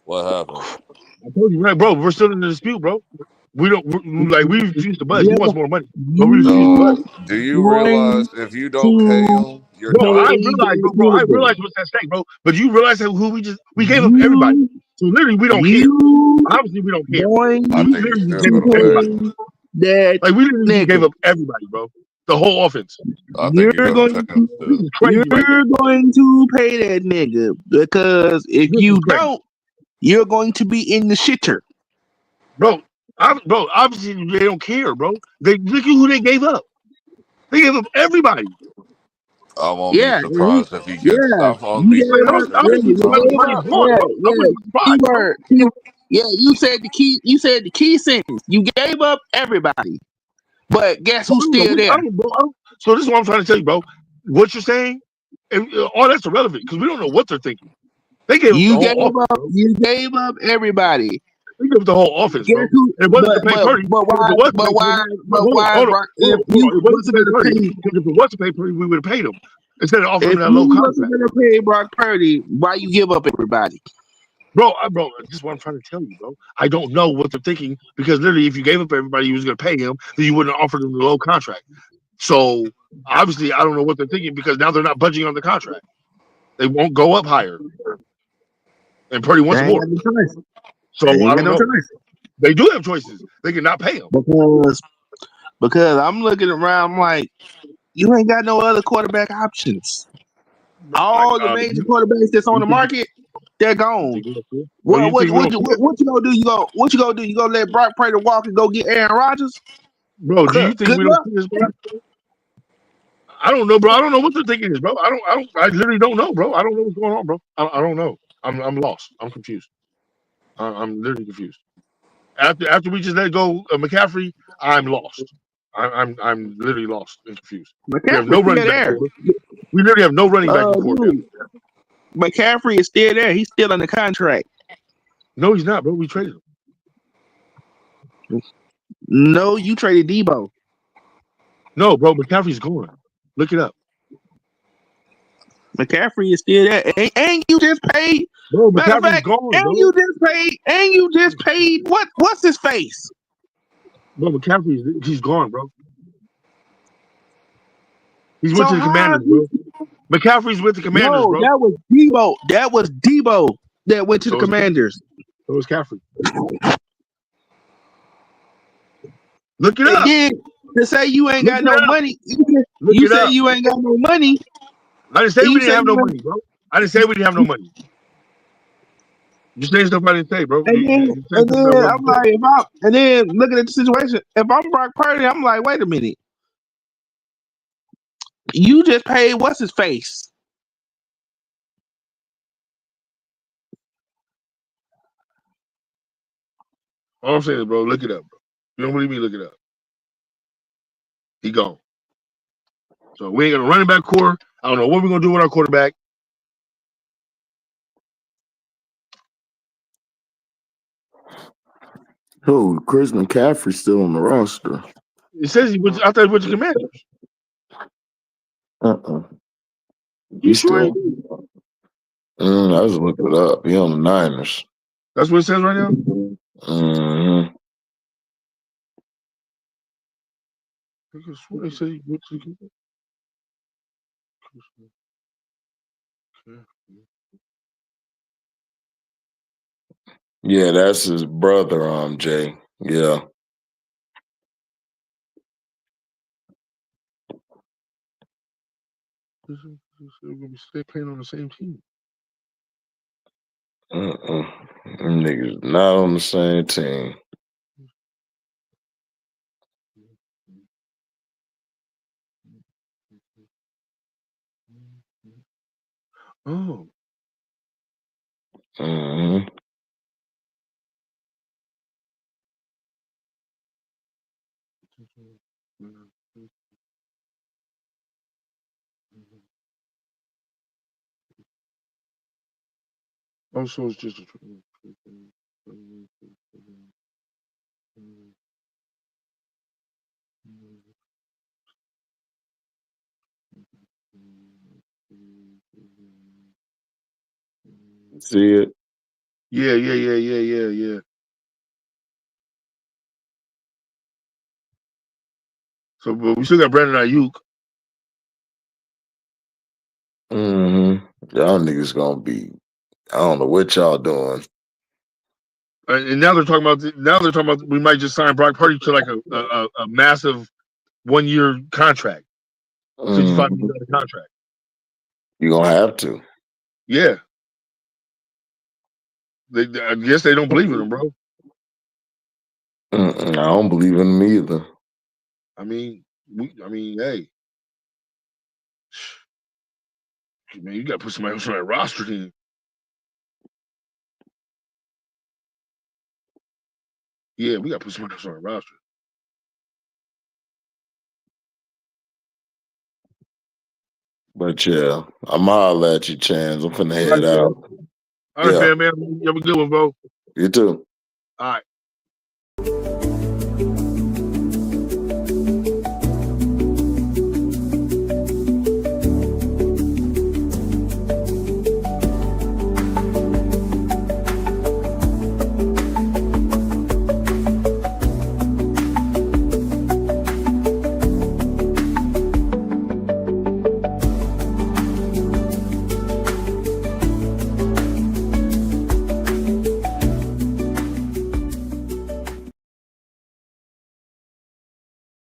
What happened? I told you, right, bro. We're still in the dispute, bro. We refuse to budge. He wants more money, but we refuse to budge. Do you realize if you don't pay him, you're bro, done? I realize what's at stake, bro. But you realize who we gave up everybody. So literally, we don't care. Obviously, we don't care. I think you still gonna pay. That like we literally gave up everybody, bro. The whole offense. I think you're going to pay that nigga, because if you don't, you're going to be in the shitter, bro. Obviously they don't care, bro. They look at who they gave up. They gave up everybody. I won't be surprised if he gets. I won't be surprised if he gets you said the key sentence. You gave up everybody, but guess who's still there? So this is what I'm trying to tell you, bro. What you're saying, all that's irrelevant because we don't know what they're thinking. They gave you gave up everybody. They gave up the whole offense, bro. It wasn't to pay Purdy. But why? If it was to pay Purdy, we would have paid him instead of offering that low contract. If you wasn't going to pay Brock Purdy, why you give up everybody? Bro, this is what I'm trying to tell you, bro. I don't know what they're thinking because literally, if you gave up everybody, you was going to pay him, then you wouldn't have offered him the low contract. So obviously, I don't know what they're thinking because now they're not budging on the contract. They won't go up higher, and Purdy wants more. So I don't know. They do have choices. They cannot pay him because I'm looking around I'm like, you ain't got no other quarterback options. All the major quarterbacks that's on the market, they're gone. Well, what you gonna do? What you gonna do? You gonna let Brock Purdy walk and go get Aaron Rodgers? Bro, do you think we don't see this, bro? I don't know, bro. I don't know what they're thinking is, bro. I literally don't know, bro. I don't know what's going on, bro. I don't know. I'm lost. I'm confused. I'm literally confused. After we just let go of McCaffrey, I'm lost. I'm literally lost and confused. We have no running back core. We literally have no running back core. McCaffrey is still there. He's still under contract. No, he's not, bro. We traded him. No, you traded Debo. No, bro. McCaffrey's gone. Look it up. McCaffrey is still there, and you just paid. Bro, McCaffrey's gone, and bro. you just paid. What's his face? Bro, he's gone, bro. He's went to the Commanders, bro. McCaffrey's with the Commanders, bro. That was Debo. That was Debo that went to the Commanders. So was Caffrey. Look it up. Again, to say you ain't got no money. You say you ain't got no money. I didn't say we didn't have no money, bro. I didn't say we didn't have no money. You saying stuff I didn't say, bro. And then I'm like, and then looking at the situation, if I'm Brock Purdy, I'm like, wait a minute. You just paid what's his face? All I'm saying is, bro, look it up, bro. You don't believe me? Look it up. He gone. So we ain't got a running back core. I don't know what we're gonna do with our quarterback. Who? Chris McCaffrey's still on the roster. It says he went. I thought he went to Commanders. You sure? I just looked it up. He on the Niners. That's what it says right now. Because what they say he went to the Yeah, that's his brother, Jay. Yeah. We're gonna stay playing on the same team. Them niggas not on the same team. Oh. Also, it's just a See it? Yeah. So, but we still got Brandon Ayuk. Y'all niggas gonna be. I don't know what y'all doing. And now they're talking about we might just sign Brock Purdy to like a massive 1 year contract, $55 million contract. You're gonna have to. Yeah. I guess they don't believe in him, bro. I don't believe in him either. I mean, hey, man, you got to put somebody else on that roster team. Yeah, we got to put somebody else on that roster. But yeah, I'm holler at you, Chance. I'm finna head out. All right, man. You have a good one, bro. You too. All right.